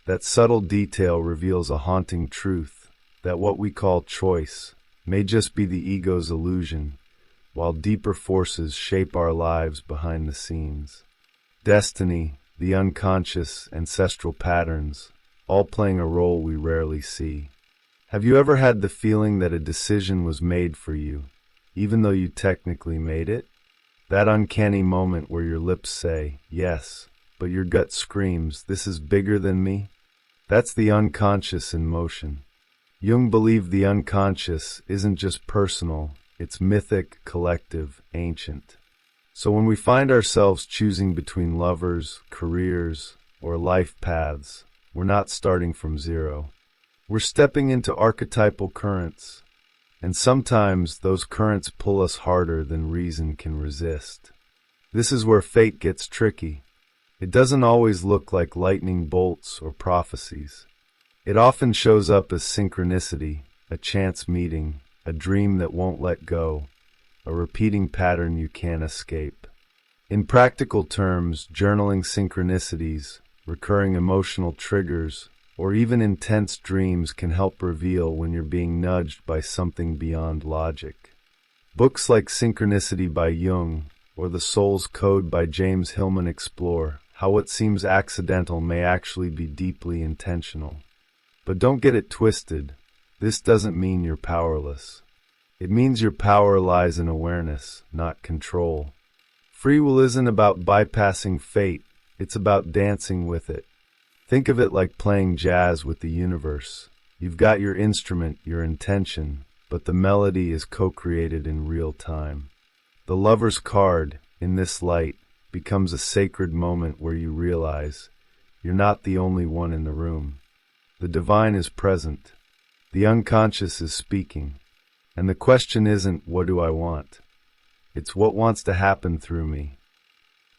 That subtle detail reveals a haunting truth, that what we call choice may just be the ego's illusion, while deeper forces shape our lives behind the scenes. Destiny, the unconscious, ancestral patterns, all playing a role we rarely see. Have you ever had the feeling that a decision was made for you, even though you technically made it? That uncanny moment where your lips say, yes, but your gut screams, this is bigger than me? That's the unconscious in motion. Jung believed the unconscious isn't just personal, it's mythic, collective, ancient. So when we find ourselves choosing between lovers, careers, or life paths, we're not starting from zero. We're stepping into archetypal currents, and sometimes those currents pull us harder than reason can resist. This is where fate gets tricky. It doesn't always look like lightning bolts or prophecies. It often shows up as synchronicity, a chance meeting, a dream that won't let go, a repeating pattern you can't escape. In practical terms, journaling synchronicities, recurring emotional triggers, or even intense dreams can help reveal when you're being nudged by something beyond logic. Books like Synchronicity by Jung or The Soul's Code by James Hillman explore how what seems accidental may actually be deeply intentional. But don't get it twisted. This doesn't mean you're powerless. It means your power lies in awareness, not control. Free will isn't about bypassing fate, it's about dancing with it. Think of it like playing jazz with the universe. You've got your instrument, your intention, but the melody is co-created in real time. The Lover's card, in this light, becomes a sacred moment where you realize you're not the only one in the room. The divine is present. The unconscious is speaking. And the question isn't, what do I want? It's what wants to happen through me.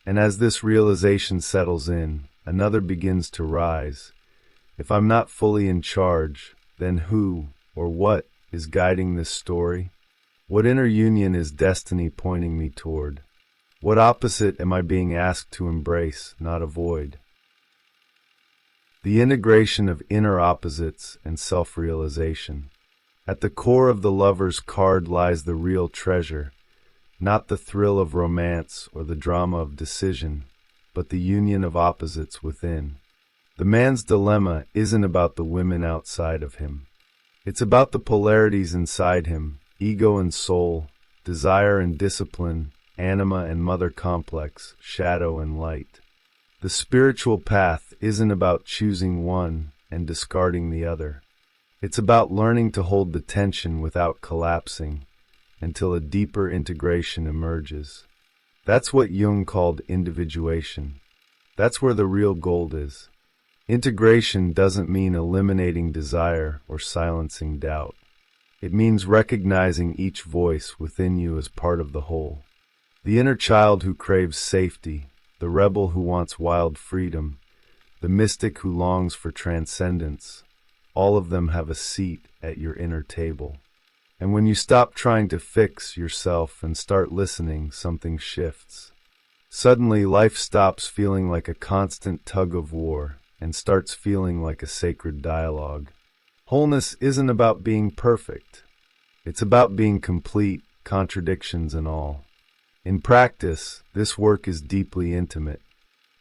And as this realization settles in, another begins to rise. If I'm not fully in charge, then who or what is guiding this story? What inner union is destiny pointing me toward? What opposite am I being asked to embrace, not avoid? The integration of inner opposites and self-realization. At the core of the Lover's card lies the real treasure, not the thrill of romance or the drama of decision, but the union of opposites within. The man's dilemma isn't about the women outside of him. It's about the polarities inside him, ego and soul, desire and discipline, anima and mother complex, shadow and light. The spiritual path isn't about choosing one and discarding the other. It's about learning to hold the tension without collapsing until a deeper integration emerges. That's what Jung called individuation. That's where the real gold is. Integration doesn't mean eliminating desire or silencing doubt. It means recognizing each voice within you as part of the whole. The inner child who craves safety, the rebel who wants wild freedom, the mystic who longs for transcendence, all of them have a seat at your inner table. And when you stop trying to fix yourself and start listening, something shifts. Suddenly, life stops feeling like a constant tug of war and starts feeling like a sacred dialogue. Wholeness isn't about being perfect. It's about being complete, contradictions and all. In practice, this work is deeply intimate.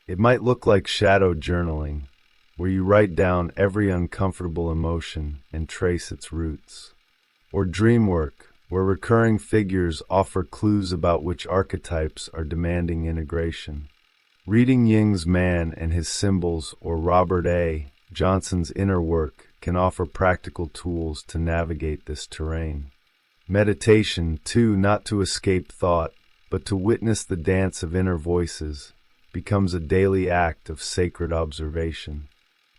It might look like shadow journaling, where you write down every uncomfortable emotion and trace its roots. Or dream work, where recurring figures offer clues about which archetypes are demanding integration. Reading Jung's Man and His Symbols or Robert A. Johnson's inner work can offer practical tools to navigate this terrain. Meditation, too, not to escape thought, but to witness the dance of inner voices, becomes a daily act of sacred observation.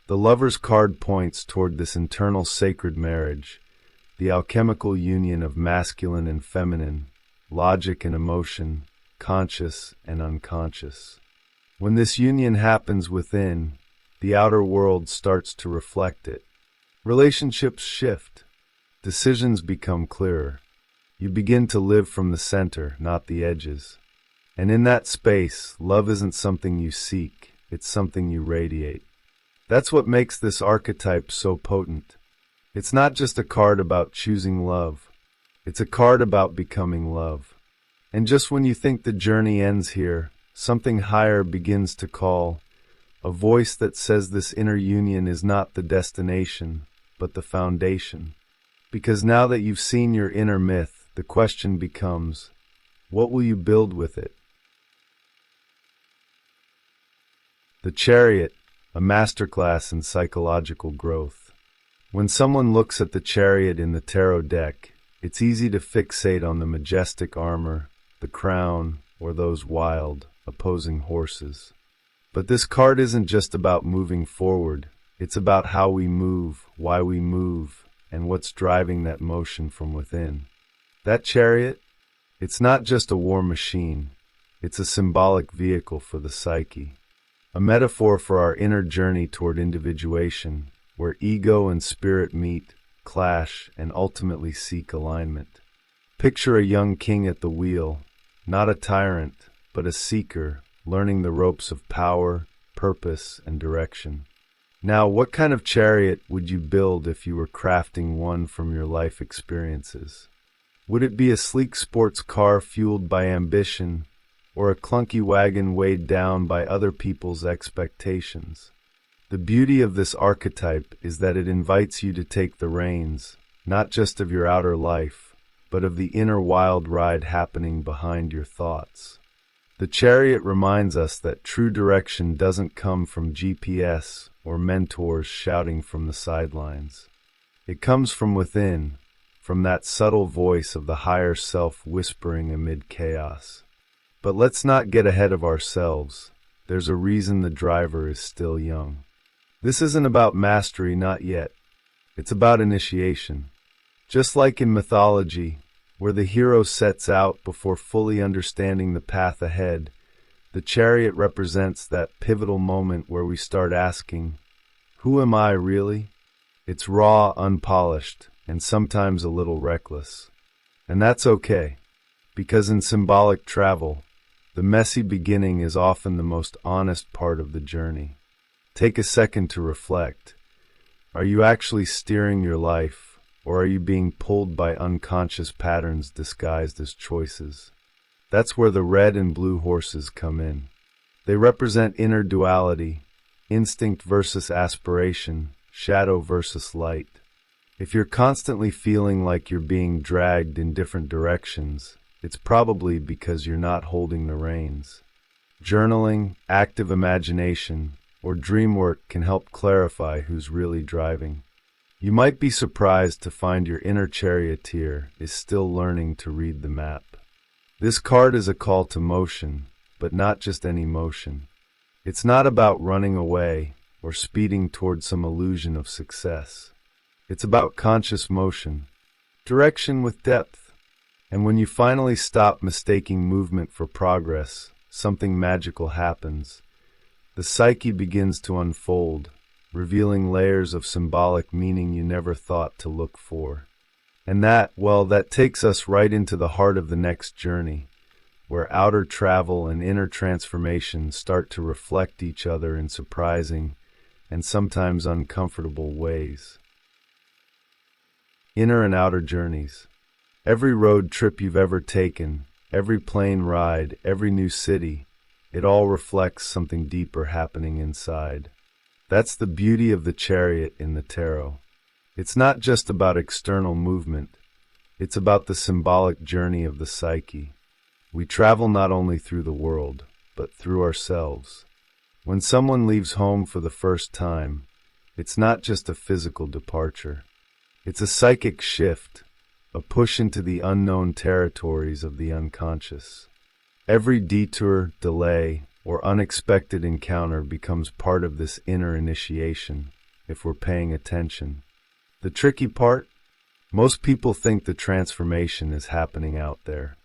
The Lover's card points toward this internal sacred marriage, the alchemical union of masculine and feminine, logic and emotion, conscious and unconscious. When this union happens within, the outer world starts to reflect it. Relationships shift. Decisions become clearer. You begin to live from the center, not the edges. And in that space, love isn't something you seek, it's something you radiate. That's what makes this archetype so potent. It's not just a card about choosing love. It's a card about becoming love. And just when you think the journey ends here, something higher begins to call, a voice that says this inner union is not the destination, but the foundation. Because now that you've seen your inner myth, the question becomes, what will you build with it? The Chariot, a masterclass in psychological growth. When someone looks at the Chariot in the tarot deck, it's easy to fixate on the majestic armor, the crown, or those wild, opposing horses. But this card isn't just about moving forward. It's about how we move, why we move, and what's driving that motion from within. That Chariot, it's not just a war machine. It's a symbolic vehicle for the psyche. a metaphor for our inner journey toward individuation, where ego and spirit meet, clash, and ultimately seek alignment. Picture a young king at the wheel, not a tyrant, but a seeker, learning the ropes of power, purpose, and direction. Now, what kind of chariot would you build if you were crafting one from your life experiences? Would it be a sleek sports car fueled by ambition, or a clunky wagon weighed down by other people's expectations? The beauty of this archetype is that it invites you to take the reins, not just of your outer life, but of the inner wild ride happening behind your thoughts. The chariot reminds us that true direction doesn't come from GPS or mentors shouting from the sidelines. It comes from within, from that subtle voice of the higher self whispering amid chaos. But let's not get ahead of ourselves. There's a reason the driver is still young. This isn't about mastery, not yet. It's about initiation. Just like in mythology, where the hero sets out before fully understanding the path ahead, the chariot represents that pivotal moment where we start asking, who am I really? It's raw, unpolished, and sometimes a little reckless. And that's okay, because in symbolic travel, the messy beginning is often the most honest part of the journey. Take a second to reflect. Are you actually steering your life, or are you being pulled by unconscious patterns disguised as choices? That's where the red and blue horses come in. They represent inner duality, instinct versus aspiration, shadow versus light. If you're constantly feeling like you're being dragged in different directions, it's probably because you're not holding the reins. Journaling, active imagination, or dream work can help clarify who's really driving. You might be surprised to find your inner charioteer is still learning to read the map. This card is a call to motion, but not just any motion. It's not about running away or speeding toward some illusion of success. It's about conscious motion, direction with depth. And when you finally stop mistaking movement for progress, something magical happens. The psyche begins to unfold, revealing layers of symbolic meaning you never thought to look for. And that takes us right into the heart of the next journey, where outer travel and inner transformation start to reflect each other in surprising and sometimes uncomfortable ways. Inner and outer journeys. Every road trip you've ever taken, every plane ride, every new city, it all reflects something deeper happening inside. That's the beauty of the chariot in the tarot. It's not just about external movement. It's about the symbolic journey of the psyche. We travel not only through the world, but through ourselves. When someone leaves home for the first time, it's not just a physical departure. It's a psychic shift, a push into the unknown territories of the unconscious. Every detour, delay, or unexpected encounter becomes part of this inner initiation, if we're paying attention. The tricky part? Most people think the transformation is happening out there.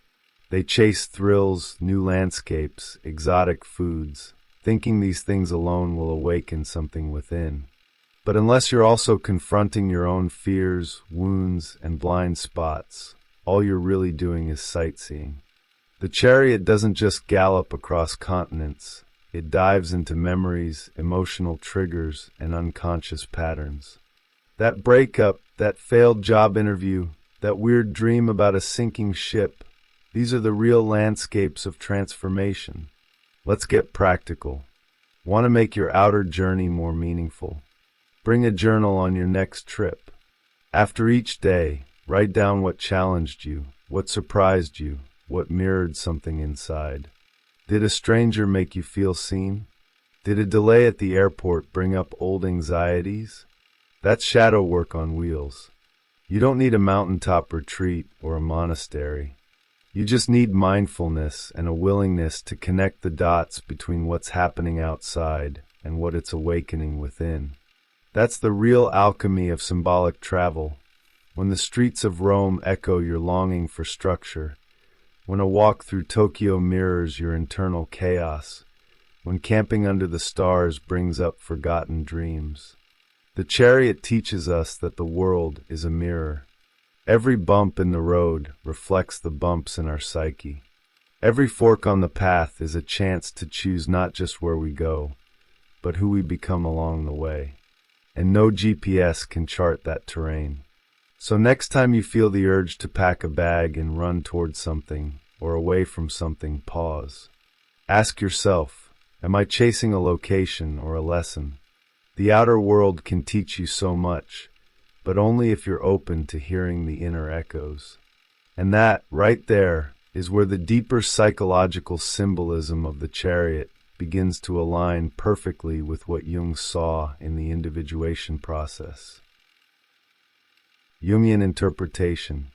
They chase thrills, new landscapes, exotic foods, thinking these things alone will awaken something within. But unless you're also confronting your own fears, wounds, and blind spots, all you're really doing is sightseeing. The chariot doesn't just gallop across continents. It dives into memories, emotional triggers, and unconscious patterns. That breakup, that failed job interview, that weird dream about a sinking ship, these are the real landscapes of transformation. Let's get practical. Want to make your outer journey more meaningful? Bring a journal on your next trip. After each day, write down what challenged you, what surprised you, what mirrored something inside. Did a stranger make you feel seen? Did a delay at the airport bring up old anxieties? That's shadow work on wheels. You don't need a mountaintop retreat or a monastery. You just need mindfulness and a willingness to connect the dots between what's happening outside and what it's awakening within. That's the real alchemy of symbolic travel. When the streets of Rome echo your longing for structure, when a walk through Tokyo mirrors your internal chaos, when camping under the stars brings up forgotten dreams. The Chariot teaches us that the world is a mirror. Every bump in the road reflects the bumps in our psyche. Every fork on the path is a chance to choose not just where we go, but who we become along the way. And no GPS can chart that terrain. So next time you feel the urge to pack a bag and run towards something or away from something, pause. Ask yourself, am I chasing a location or a lesson? The outer world can teach you so much, but only if you're open to hearing the inner echoes. And that, right there, is where the deeper psychological symbolism of the Chariot begins to align perfectly with what Jung saw in the individuation process. Jungian interpretation.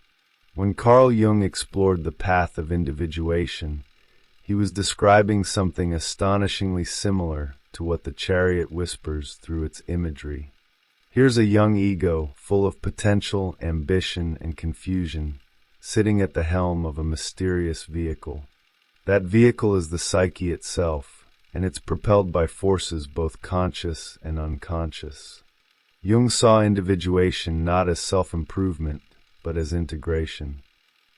When Carl Jung explored the path of individuation, he was describing something astonishingly similar to what the Chariot whispers through its imagery. Here's a young ego full of potential, ambition, and confusion, sitting at the helm of a mysterious vehicle. That vehicle is the psyche itself, and it's propelled by forces both conscious and unconscious. Jung saw individuation not as self-improvement, but as integration.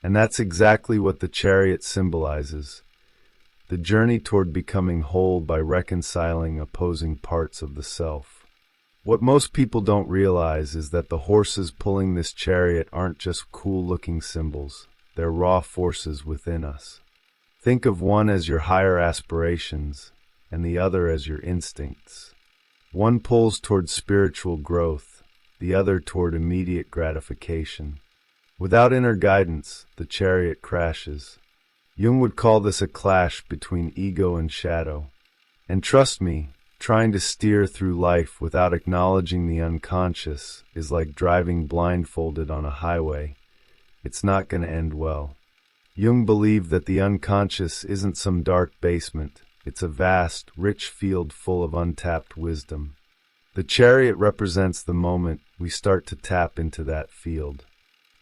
And that's exactly what the Chariot symbolizes: the journey toward becoming whole by reconciling opposing parts of the self. What most people don't realize is that the horses pulling this chariot aren't just cool-looking symbols, they're raw forces within us. Think of one as your higher aspirations, and the other as your instincts. One pulls toward spiritual growth, the other toward immediate gratification. Without inner guidance, the chariot crashes. Jung would call this a clash between ego and shadow. And trust me, trying to steer through life without acknowledging the unconscious is like driving blindfolded on a highway. It's not going to end well. Jung believed that the unconscious isn't some dark basement. It's a vast, rich field full of untapped wisdom. The chariot represents the moment we start to tap into that field.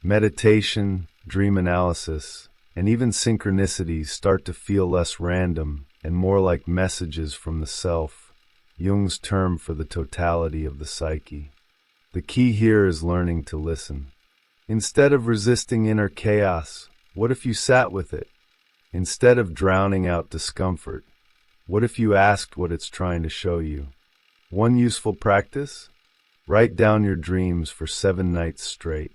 Meditation, dream analysis, and even synchronicities start to feel less random and more like messages from the self, Jung's term for the totality of the psyche. The key here is learning to listen. Instead of resisting inner chaos, what if you sat with it? Instead of drowning out discomfort, what if you asked what it's trying to show you? One useful practice? Write down your dreams for 7 nights straight.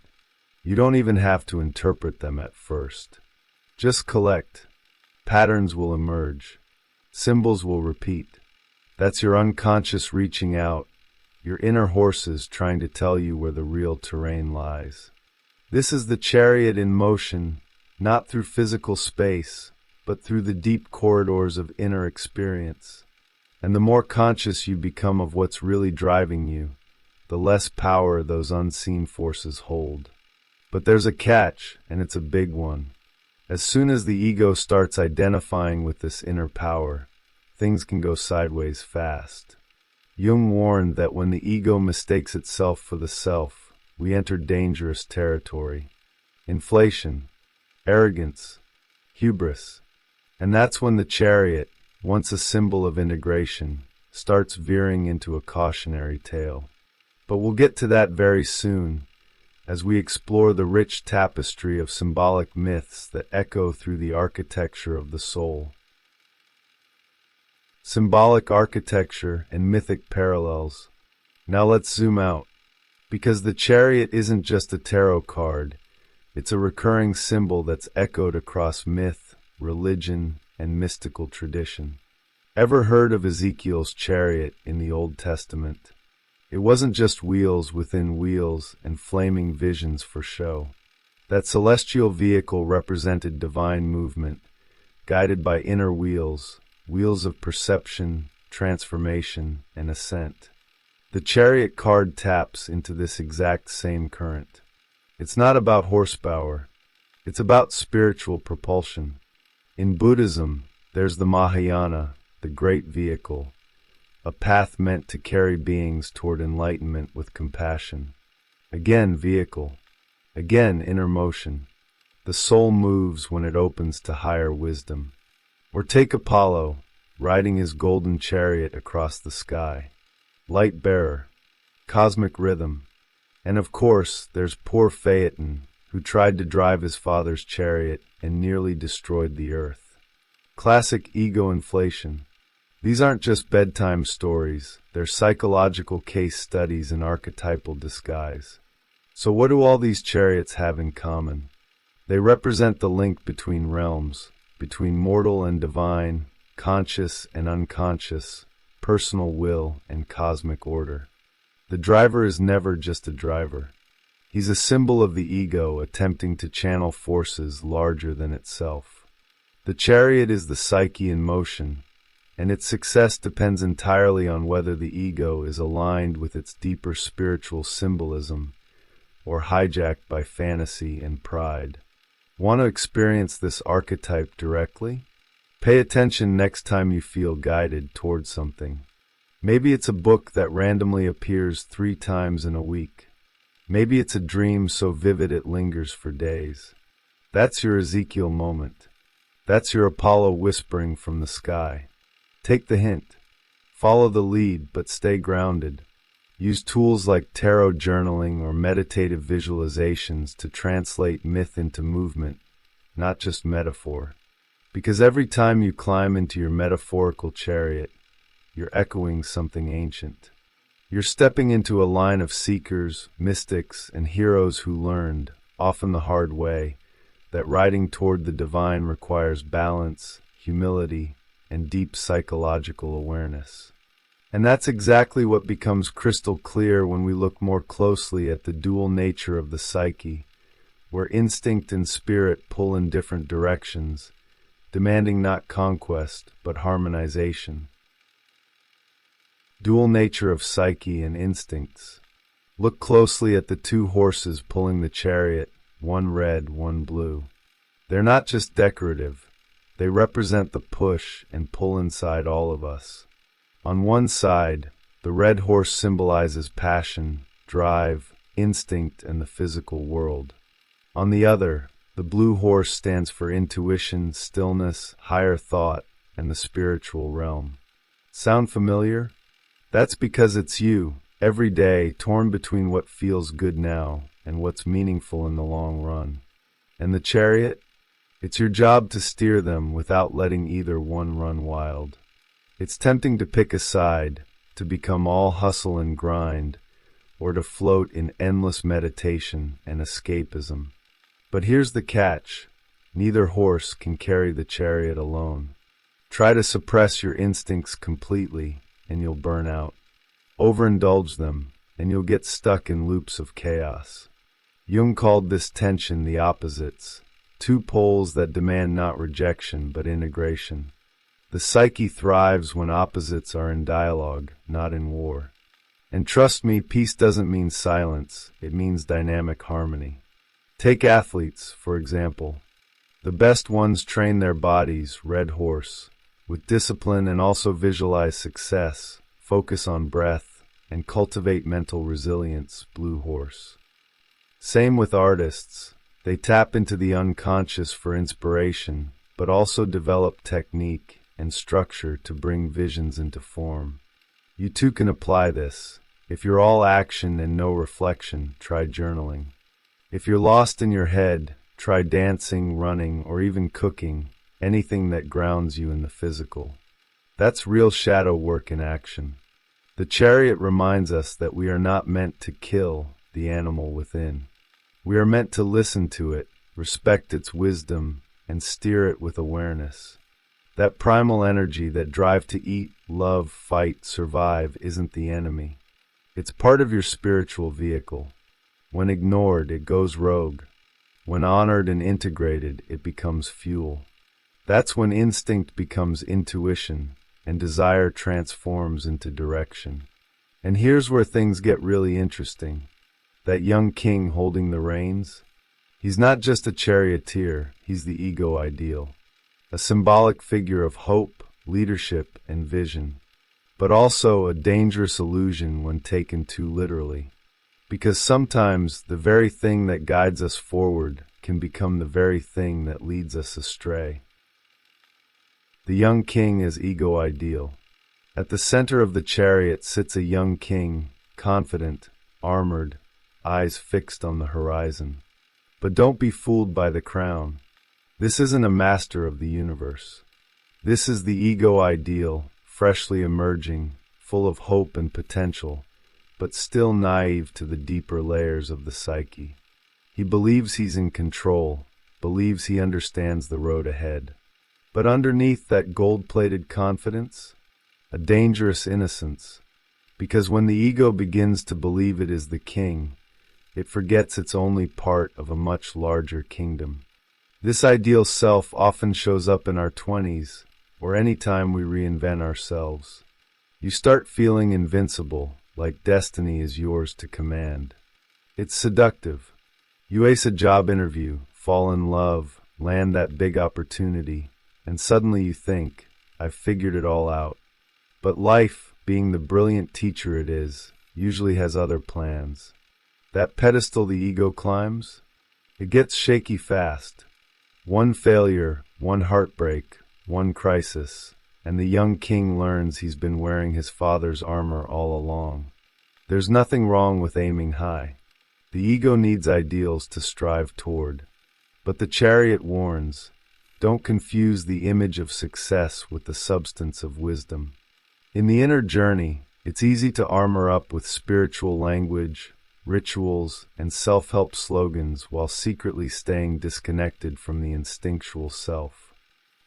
You don't even have to interpret them at first. Just collect. Patterns will emerge. Symbols will repeat. That's your unconscious reaching out, your inner horses trying to tell you where the real terrain lies. This is the chariot in motion, not through physical space, but through the deep corridors of inner experience. And the more conscious you become of what's really driving you, the less power those unseen forces hold. But there's a catch, and it's a big one. As soon as the ego starts identifying with this inner power, things can go sideways fast. Jung warned that when the ego mistakes itself for the self, we enter dangerous territory. Inflation, arrogance, hubris. And that's when the chariot, once a symbol of integration, starts veering into a cautionary tale. But we'll get to that very soon, as we explore the rich tapestry of symbolic myths that echo through the architecture of the soul. Symbolic architecture and mythic parallels. Now let's zoom out, because the chariot isn't just a tarot card, it's a recurring symbol that's echoed across myth, religion, and mystical tradition. Ever heard of Ezekiel's chariot in the Old Testament? It wasn't just wheels within wheels and flaming visions for show. That celestial vehicle represented divine movement, guided by inner wheels, wheels of perception, transformation, and ascent. The chariot card taps into this exact same current. It's not about horsepower, it's about spiritual propulsion. In Buddhism, there's the Mahayana, the great vehicle, a path meant to carry beings toward enlightenment with compassion. Again, vehicle. Again, inner motion. The soul moves when it opens to higher wisdom. Or take Apollo, riding his golden chariot across the sky. Light bearer, cosmic rhythm. And of course, there's poor Phaeton, who tried to drive his father's chariot and nearly destroyed the earth. Classic ego inflation. These aren't just bedtime stories, they're psychological case studies in archetypal disguise. So what do all these chariots have in common? They represent the link between realms, between mortal and divine, conscious and unconscious, personal will and cosmic order. The driver is never just a driver. He's a symbol of the ego attempting to channel forces larger than itself. The chariot is the psyche in motion, and its success depends entirely on whether the ego is aligned with its deeper spiritual symbolism or hijacked by fantasy and pride. Want to experience this archetype directly? Pay attention next time you feel guided towards something. Maybe it's a book that randomly appears 3 times in a week. Maybe it's a dream so vivid it lingers for days. That's your Ezekiel moment. That's your Apollo whispering from the sky. Take the hint. Follow the lead, but stay grounded. Use tools like tarot journaling or meditative visualizations to translate myth into movement, not just metaphor. Because every time you climb into your metaphorical chariot, you're echoing something ancient. You're stepping into a line of seekers, mystics, and heroes who learned, often the hard way, that riding toward the divine requires balance, humility, and deep psychological awareness. And that's exactly what becomes crystal clear when we look more closely at the dual nature of the psyche, where instinct and spirit pull in different directions, demanding not conquest, but harmonization. Dual nature of psyche and instincts. Look closely at the 2 horses pulling the chariot, one red, one blue. They're not just decorative. They represent the push and pull inside all of us. On one side, the red horse symbolizes passion, drive, instinct, and the physical world. On the other, the blue horse stands for intuition, stillness, higher thought, and the spiritual realm. Sound familiar? That's because it's you, every day, torn between what feels good now and what's meaningful in the long run. And the chariot? It's your job to steer them without letting either one run wild. It's tempting to pick a side, to become all hustle and grind, or to float in endless meditation and escapism. But here's the catch. Neither horse can carry the chariot alone. Try to suppress your instincts completely, and you'll burn out. Overindulge them, and you'll get stuck in loops of chaos. Jung called this tension the opposites, 2 poles that demand not rejection but integration. The psyche thrives when opposites are in dialogue, not in war. And trust me, peace doesn't mean silence, it means dynamic harmony. Take athletes, for example. The best ones train their bodies, red horse, with discipline and also visualize success, focus on breath, and cultivate mental resilience, blue horse. Same with artists. They tap into the unconscious for inspiration, but also develop technique and structure to bring visions into form. You too can apply this. If you're all action and no reflection, try journaling. If you're lost in your head, try dancing, running, or even cooking, anything that grounds you in the physical. That's real shadow work in action. The chariot reminds us that we are not meant to kill the animal within. We are meant to listen to it, respect its wisdom, and steer it with awareness. That primal energy, that drive to eat, love, fight, survive, isn't the enemy. It's part of your spiritual vehicle. When ignored, it goes rogue. When honored and integrated, it becomes fuel. That's when instinct becomes intuition, and desire transforms into direction. And here's where things get really interesting. That young king holding the reins, he's not just a charioteer, he's the ego ideal. A symbolic figure of hope, leadership, and vision, but also a dangerous illusion when taken too literally. Because sometimes the very thing that guides us forward can become the very thing that leads us astray. The young king as ego ideal. At the center of the chariot sits a young king, confident, armored, eyes fixed on the horizon. But don't be fooled by the crown. This isn't a master of the universe. This is the ego ideal, freshly emerging, full of hope and potential, but still naive to the deeper layers of the psyche. He believes he's in control, believes he understands the road ahead. But underneath that gold-plated confidence, a dangerous innocence. Because when the ego begins to believe it is the king, it forgets it's only part of a much larger kingdom. This ideal self often shows up in our 20s, or any time we reinvent ourselves. You start feeling invincible, like destiny is yours to command. It's seductive. You ace a job interview, fall in love, land that big opportunity, and suddenly you think, I've figured it all out. But life, being the brilliant teacher it is, usually has other plans. That pedestal the ego climbs, it gets shaky fast. One failure, one heartbreak, one crisis, and the young king learns he's been wearing his father's armor all along. There's nothing wrong with aiming high. The ego needs ideals to strive toward. But the chariot warns, don't confuse the image of success with the substance of wisdom. In the inner journey, it's easy to armor up with spiritual language, rituals, and self-help slogans while secretly staying disconnected from the instinctual self.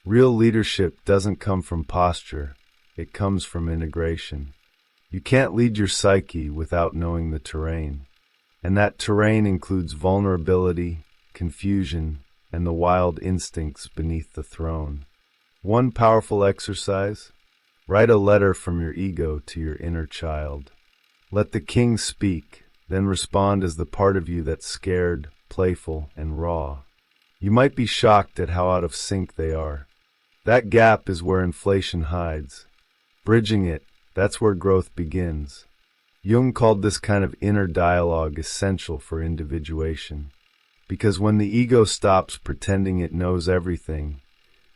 Real leadership doesn't come from posture, it comes from integration. You can't lead your psyche without knowing the terrain. And that terrain includes vulnerability, confusion, and the wild instincts beneath the throne. One powerful exercise: write a letter from your ego to your inner child. Let the king speak, then respond as the part of you that's scared, playful, and raw. You might be shocked at how out of sync they are. That gap is where inflation hides. Bridging it, that's where growth begins. Jung called this kind of inner dialogue essential for individuation. Because when the ego stops pretending it knows everything,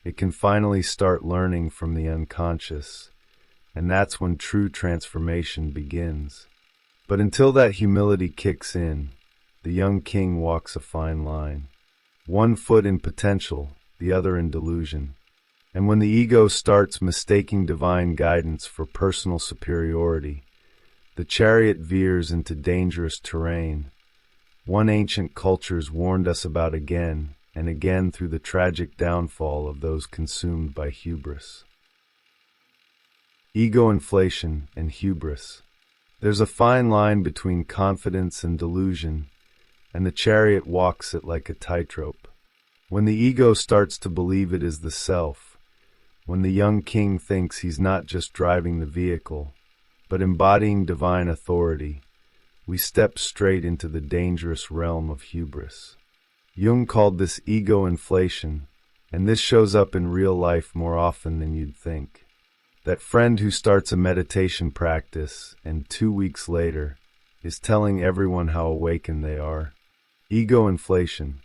it can finally start learning from the unconscious, and that's when true transformation begins. But until that humility kicks in, the young king walks a fine line. One foot in potential, the other in delusion. And when the ego starts mistaking divine guidance for personal superiority, the chariot veers into dangerous terrain. One ancient culture's warned us about again and again through the tragic downfall of those consumed by hubris. Ego inflation and hubris. There's a fine line between confidence and delusion, and the chariot walks it like a tightrope. When the ego starts to believe it is the self, when the young king thinks he's not just driving the vehicle, but embodying divine authority, we step straight into the dangerous realm of hubris. Jung called this ego inflation, and this shows up in real life more often than you'd think. That friend who starts a meditation practice and 2 weeks later is telling everyone how awakened they are. Ego inflation.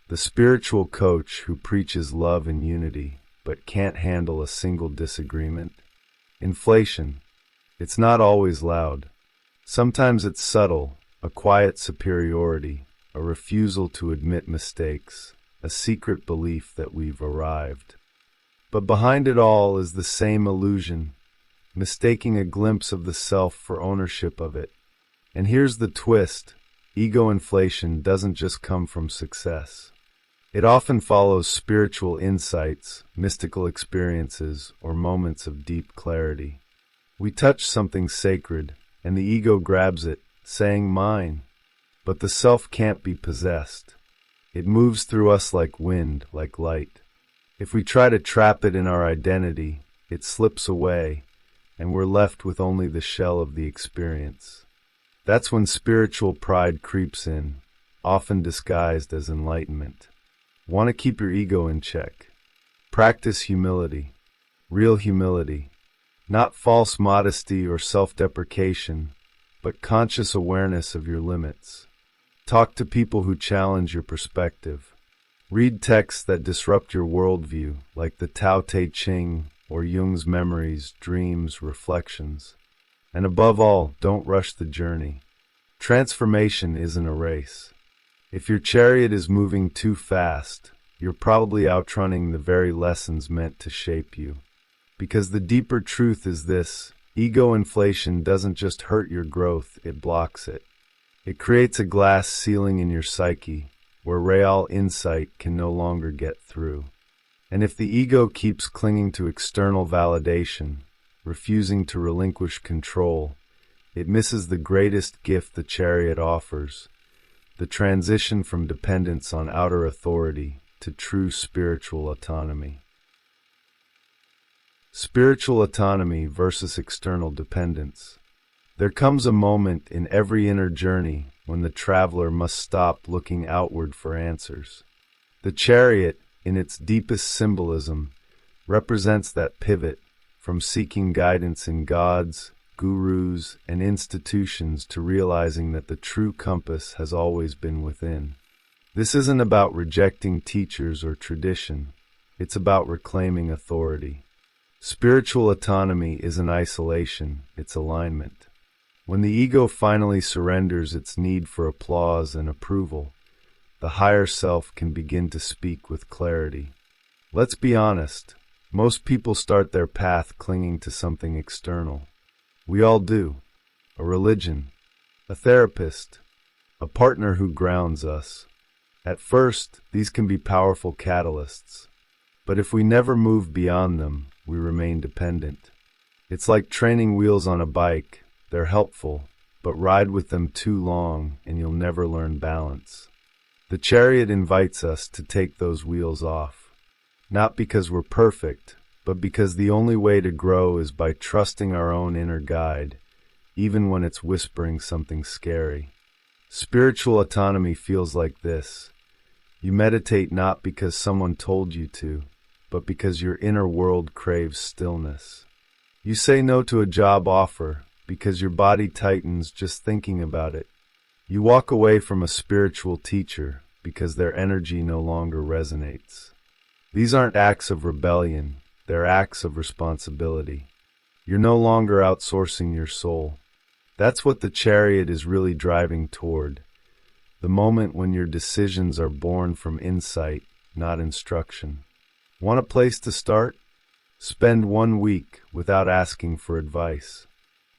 The spiritual coach who preaches love and unity but can't handle a single disagreement. Inflation. It's not always loud. Sometimes it's subtle, a quiet superiority, a refusal to admit mistakes, a secret belief that we've arrived. But behind it all is the same illusion, mistaking a glimpse of the self for ownership of it. And here's the twist: ego inflation doesn't just come from success. It often follows spiritual insights, mystical experiences, or moments of deep clarity. We touch something sacred, and the ego grabs it, saying mine. But the self can't be possessed. It moves through us like wind, like light. If we try to trap it in our identity, it slips away, and we're left with only the shell of the experience. That's when spiritual pride creeps in, often disguised as enlightenment. Want to keep your ego in check? Practice humility, real humility, not false modesty or self-deprecation, but conscious awareness of your limits. Talk to people who challenge your perspective. Read texts that disrupt your worldview, like the Tao Te Ching or Jung's memories, dreams, reflections. And above all, don't rush the journey. Transformation isn't a race. If your chariot is moving too fast, you're probably outrunning the very lessons meant to shape you. Because the deeper truth is this: ego inflation doesn't just hurt your growth, it blocks it. It creates a glass ceiling in your psyche, where real insight can no longer get through. And if the ego keeps clinging to external validation, refusing to relinquish control, it misses the greatest gift the chariot offers: the transition from dependence on outer authority to true spiritual autonomy. Spiritual autonomy versus external dependence. There comes a moment in every inner journey when the traveler must stop looking outward for answers. The chariot, in its deepest symbolism, represents that pivot from seeking guidance in gods, gurus, and institutions to realizing that the true compass has always been within. This isn't about rejecting teachers or tradition. It's about reclaiming authority. Spiritual autonomy isn't isolation, it's alignment. When the ego finally surrenders its need for applause and approval, the higher self can begin to speak with clarity. Let's be honest, most people start their path clinging to something external. We all do. A religion, a therapist, a partner who grounds us. At first, these can be powerful catalysts. But if we never move beyond them, we remain dependent. It's like training wheels on a bike. They're helpful, but ride with them too long and you'll never learn balance. The chariot invites us to take those wheels off. Not because we're perfect, but because the only way to grow is by trusting our own inner guide, even when it's whispering something scary. Spiritual autonomy feels like this. You meditate not because someone told you to, but because your inner world craves stillness. You say no to a job offer because your body tightens just thinking about it. You walk away from a spiritual teacher because their energy no longer resonates. These aren't acts of rebellion, they're acts of responsibility. You're no longer outsourcing your soul. That's what the chariot is really driving toward. The moment when your decisions are born from insight, not instruction. Want a place to start? Spend 1 week without asking for advice.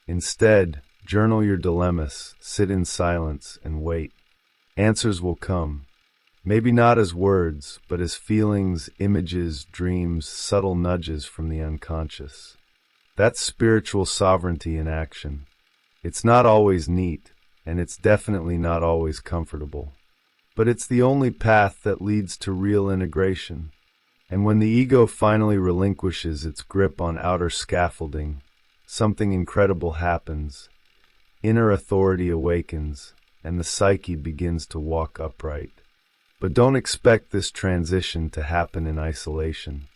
Instead, journal your dilemmas, sit in silence, and wait. Answers will come. Maybe not as words, but as feelings, images, dreams, subtle nudges from the unconscious. That's spiritual sovereignty in action. It's not always neat, and it's definitely not always comfortable. But it's the only path that leads to real integration. And when the ego finally relinquishes its grip on outer scaffolding, something incredible happens. Inner authority awakens, and the psyche begins to walk upright. But don't expect this transition to happen in isolation.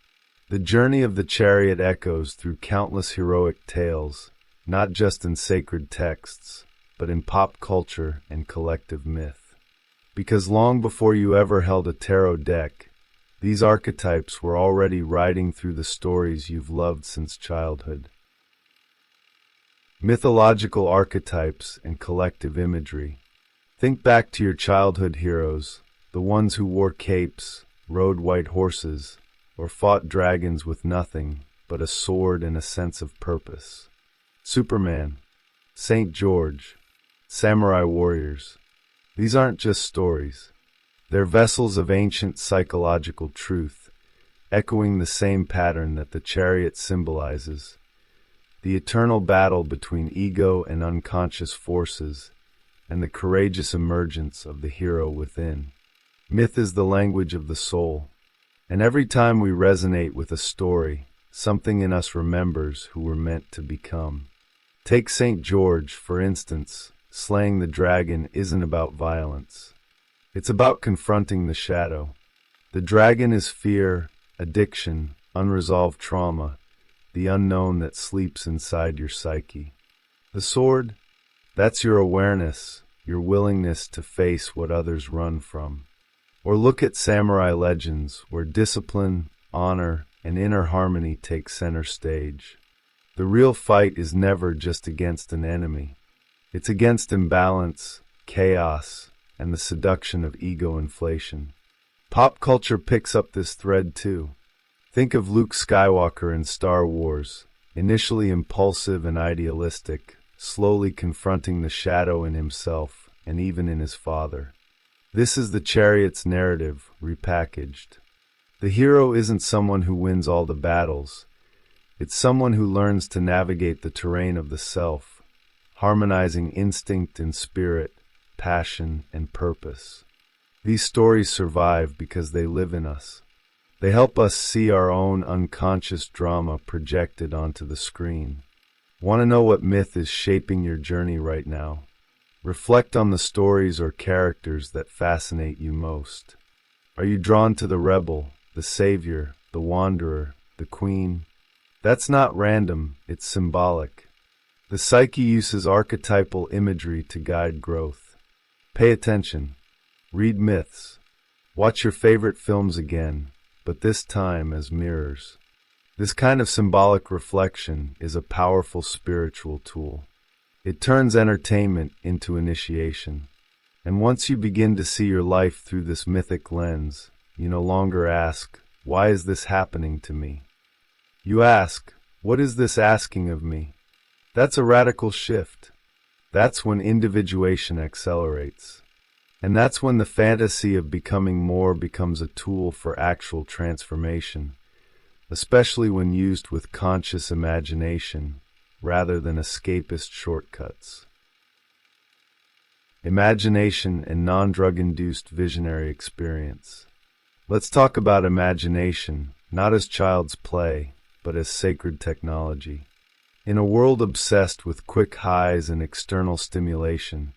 The journey of the chariot echoes through countless heroic tales, not just in sacred texts, but in pop culture and collective myth. Because long before you ever held a tarot deck, these archetypes were already riding through the stories you've loved since childhood. Mythological archetypes and collective imagery. Think back to your childhood heroes, the ones who wore capes, rode white horses, or fought dragons with nothing but a sword and a sense of purpose. Superman, Saint George, samurai warriors. These aren't just stories. They're vessels of ancient psychological truth, echoing the same pattern that the chariot symbolizes: the eternal battle between ego and unconscious forces, and the courageous emergence of the hero within. Myth is the language of the soul, and every time we resonate with a story, something in us remembers who we're meant to become. Take St. George, for instance. Slaying the dragon isn't about violence. It's about confronting the shadow. The dragon is fear, addiction, unresolved trauma, the unknown that sleeps inside your psyche. The sword, that's your awareness, your willingness to face what others run from. Or look at samurai legends, where discipline, honor, and inner harmony take center stage. The real fight is never just against an enemy. It's against imbalance, chaos, and the seduction of ego inflation. Pop culture picks up this thread too. Think of Luke Skywalker in Star Wars, initially impulsive and idealistic, slowly confronting the shadow in himself and even in his father. This is the Chariot's narrative, repackaged. The hero isn't someone who wins all the battles. It's someone who learns to navigate the terrain of the self, harmonizing instinct and spirit, passion and purpose. These stories survive because they live in us. They help us see our own unconscious drama projected onto the screen. Want to know what myth is shaping your journey right now? Reflect on the stories or characters that fascinate you most. Are you drawn to the rebel, the savior, the wanderer, the queen? That's not random, it's symbolic. The psyche uses archetypal imagery to guide growth. Pay attention. Read myths. Watch your favorite films again, but this time as mirrors. This kind of symbolic reflection is a powerful spiritual tool. It turns entertainment into initiation. And once you begin to see your life through this mythic lens, you no longer ask, "Why is this happening to me?" You ask, "What is this asking of me?" That's a radical shift. That's when individuation accelerates. And that's when the fantasy of becoming more becomes a tool for actual transformation, especially when used with conscious imagination rather than escapist shortcuts. Imagination and non-drug-induced visionary experience. Let's talk about imagination, not as child's play, but as sacred technology. In a world obsessed with quick highs and external stimulation,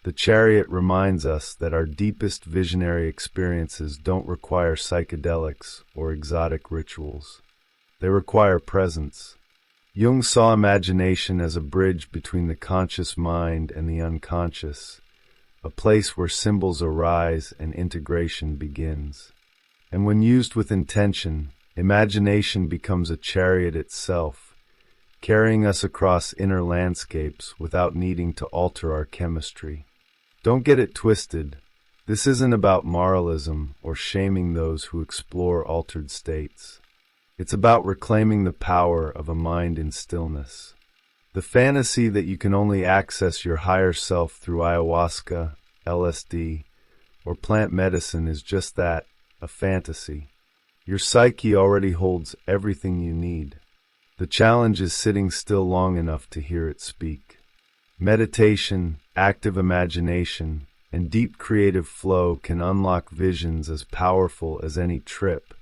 the Chariot reminds us that our deepest visionary experiences don't require psychedelics or exotic rituals. They require presence. Jung saw imagination as a bridge between the conscious mind and the unconscious, a place where symbols arise and integration begins. And when used with intention, imagination becomes a chariot itself, carrying us across inner landscapes without needing to alter our chemistry. Don't get it twisted. This isn't about moralism or shaming those who explore altered states. It's about reclaiming the power of a mind in stillness. The fantasy that you can only access your higher self through ayahuasca, LSD, or plant medicine is just that, a fantasy. Your psyche already holds everything you need. The challenge is sitting still long enough to hear it speak. Meditation, active imagination, and deep creative flow can unlock visions as powerful as any trip,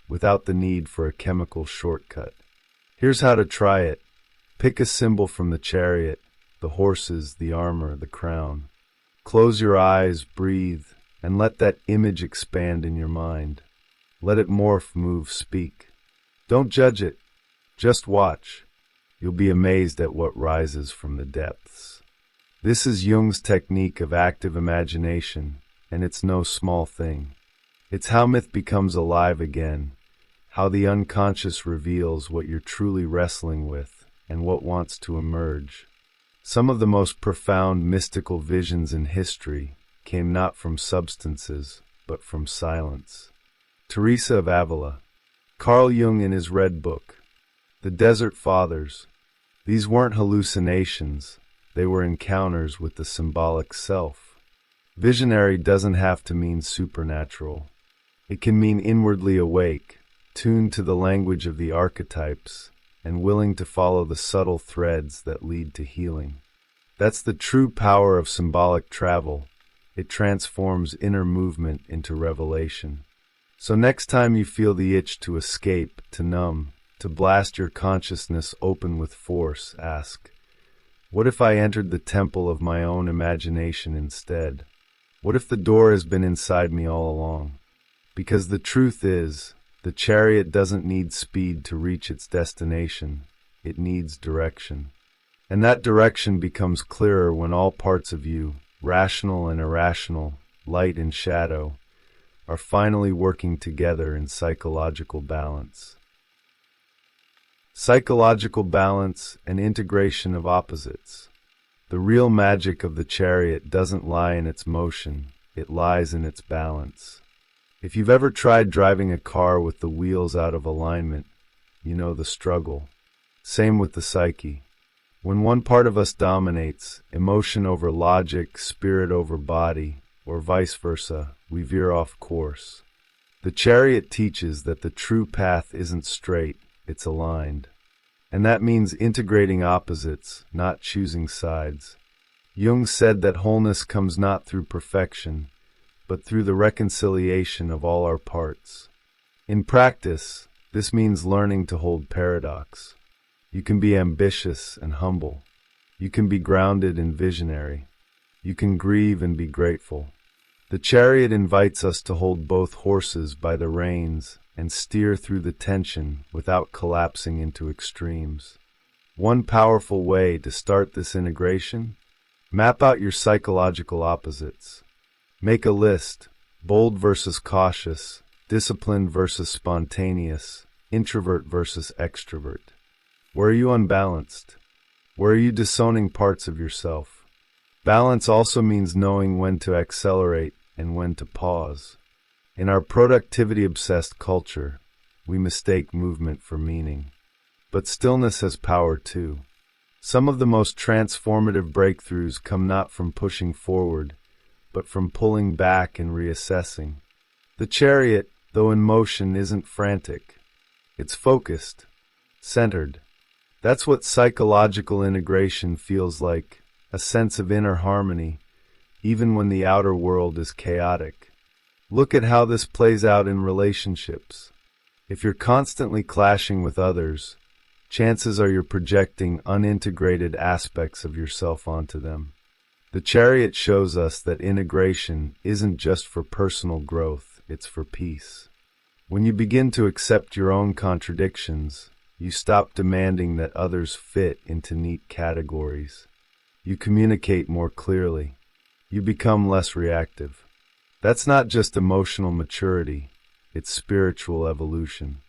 without the need for a chemical shortcut. Here's how to try it. Pick a symbol from the Chariot, the horses, the armor, the crown. Close your eyes, breathe, and let that image expand in your mind. Let it morph, move, speak. Don't judge it. Just watch. You'll be amazed at what rises from the depths. This is Jung's technique of active imagination, and it's no small thing. It's how myth becomes alive again, how the unconscious reveals what you're truly wrestling with and what wants to emerge. Some of the most profound mystical visions in history came not from substances, but from silence. Teresa of Avila, Carl Jung in his Red Book, the Desert Fathers. These weren't hallucinations, they were encounters with the symbolic self. Visionary doesn't have to mean supernatural. It can mean inwardly awake, tuned to the language of the archetypes, and willing to follow the subtle threads that lead to healing. That's the true power of symbolic travel. It transforms inner movement into revelation. So next time you feel the itch to escape, to numb, to blast your consciousness open with force, ask, what if I entered the temple of my own imagination instead? What if the door has been inside me all along? Because the truth is, the Chariot doesn't need speed to reach its destination. It needs direction. And that direction becomes clearer when all parts of you, rational and irrational, light and shadow, are finally working together in psychological balance. Psychological balance and integration of opposites. The real magic of the Chariot doesn't lie in its motion, it lies in its balance. If you've ever tried driving a car with the wheels out of alignment, you know the struggle. Same with the psyche. When one part of us dominates, emotion over logic, spirit over body, or vice versa, we veer off course. The Chariot teaches that the true path isn't straight, it's aligned. And that means integrating opposites, not choosing sides. Jung said that wholeness comes not through perfection, but through the reconciliation of all our parts. In practice, this means learning to hold paradox. You can be ambitious and humble. You can be grounded and visionary. You can grieve and be grateful. The Chariot invites us to hold both horses by the reins and steer through the tension without collapsing into extremes. One powerful way to start this integration: map out your psychological opposites. Make a list: bold versus cautious, disciplined versus spontaneous, introvert versus extrovert. Where are you unbalanced? Where are you disowning parts of yourself? Balance also means knowing when to accelerate and when to pause. In our productivity-obsessed culture, we mistake movement for meaning. But stillness has power too. Some of the most transformative breakthroughs come not from pushing forward, but from pulling back and reassessing. The Chariot, though in motion, isn't frantic. It's focused, centered. That's what psychological integration feels like, a sense of inner harmony, even when the outer world is chaotic. Look at how this plays out in relationships. If you're constantly clashing with others, chances are you're projecting unintegrated aspects of yourself onto them. The Chariot shows us that integration isn't just for personal growth, it's for peace. When you begin to accept your own contradictions, you stop demanding that others fit into neat categories. You communicate more clearly. You become less reactive. That's not just emotional maturity, it's spiritual evolution.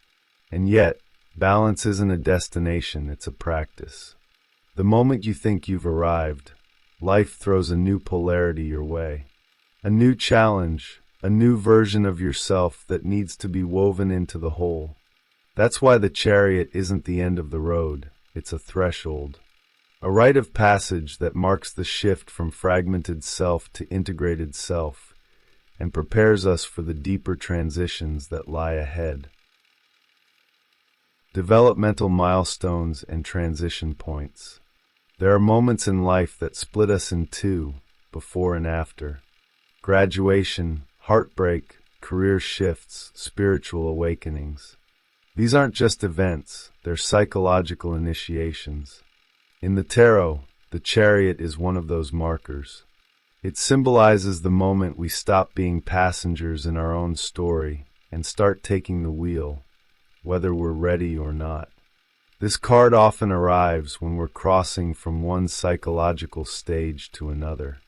And yet, balance isn't a destination, it's a practice. The moment you think you've arrived, life throws a new polarity your way. A new challenge, a new version of yourself that needs to be woven into the whole. That's why the Chariot isn't the end of the road, it's a threshold. A rite of passage that marks the shift from fragmented self to integrated self, and prepares us for the deeper transitions that lie ahead. Developmental milestones and transition points. There are moments in life that split us in two, before and after. Graduation, heartbreak, career shifts, spiritual awakenings. These aren't just events, they're psychological initiations. In the tarot, the Chariot is one of those markers. It symbolizes the moment we stop being passengers in our own story and start taking the wheel, whether we're ready or not. This card often arrives when we're crossing from one psychological stage to another.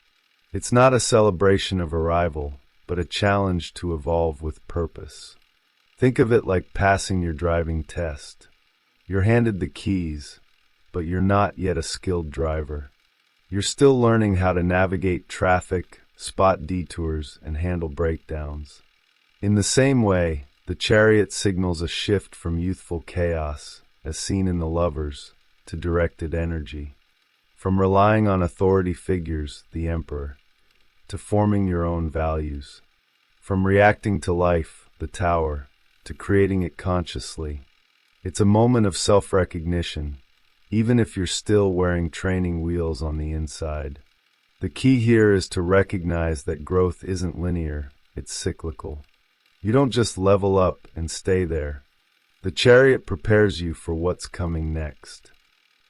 It's not a celebration of arrival, but a challenge to evolve with purpose. Think of it like passing your driving test. You're handed the keys, but you're not yet a skilled driver. You're still learning how to navigate traffic, spot detours, and handle breakdowns. In the same way, the Chariot signals a shift from youthful chaos, as seen in the Lovers, to directed energy. From relying on authority figures, the Emperor, to forming your own values. From reacting to life, the Tower, to creating it consciously. It's a moment of self-recognition, even if you're still wearing training wheels on the inside. The key here is to recognize that growth isn't linear, it's cyclical. You don't just level up and stay there. The Chariot prepares you for what's coming next.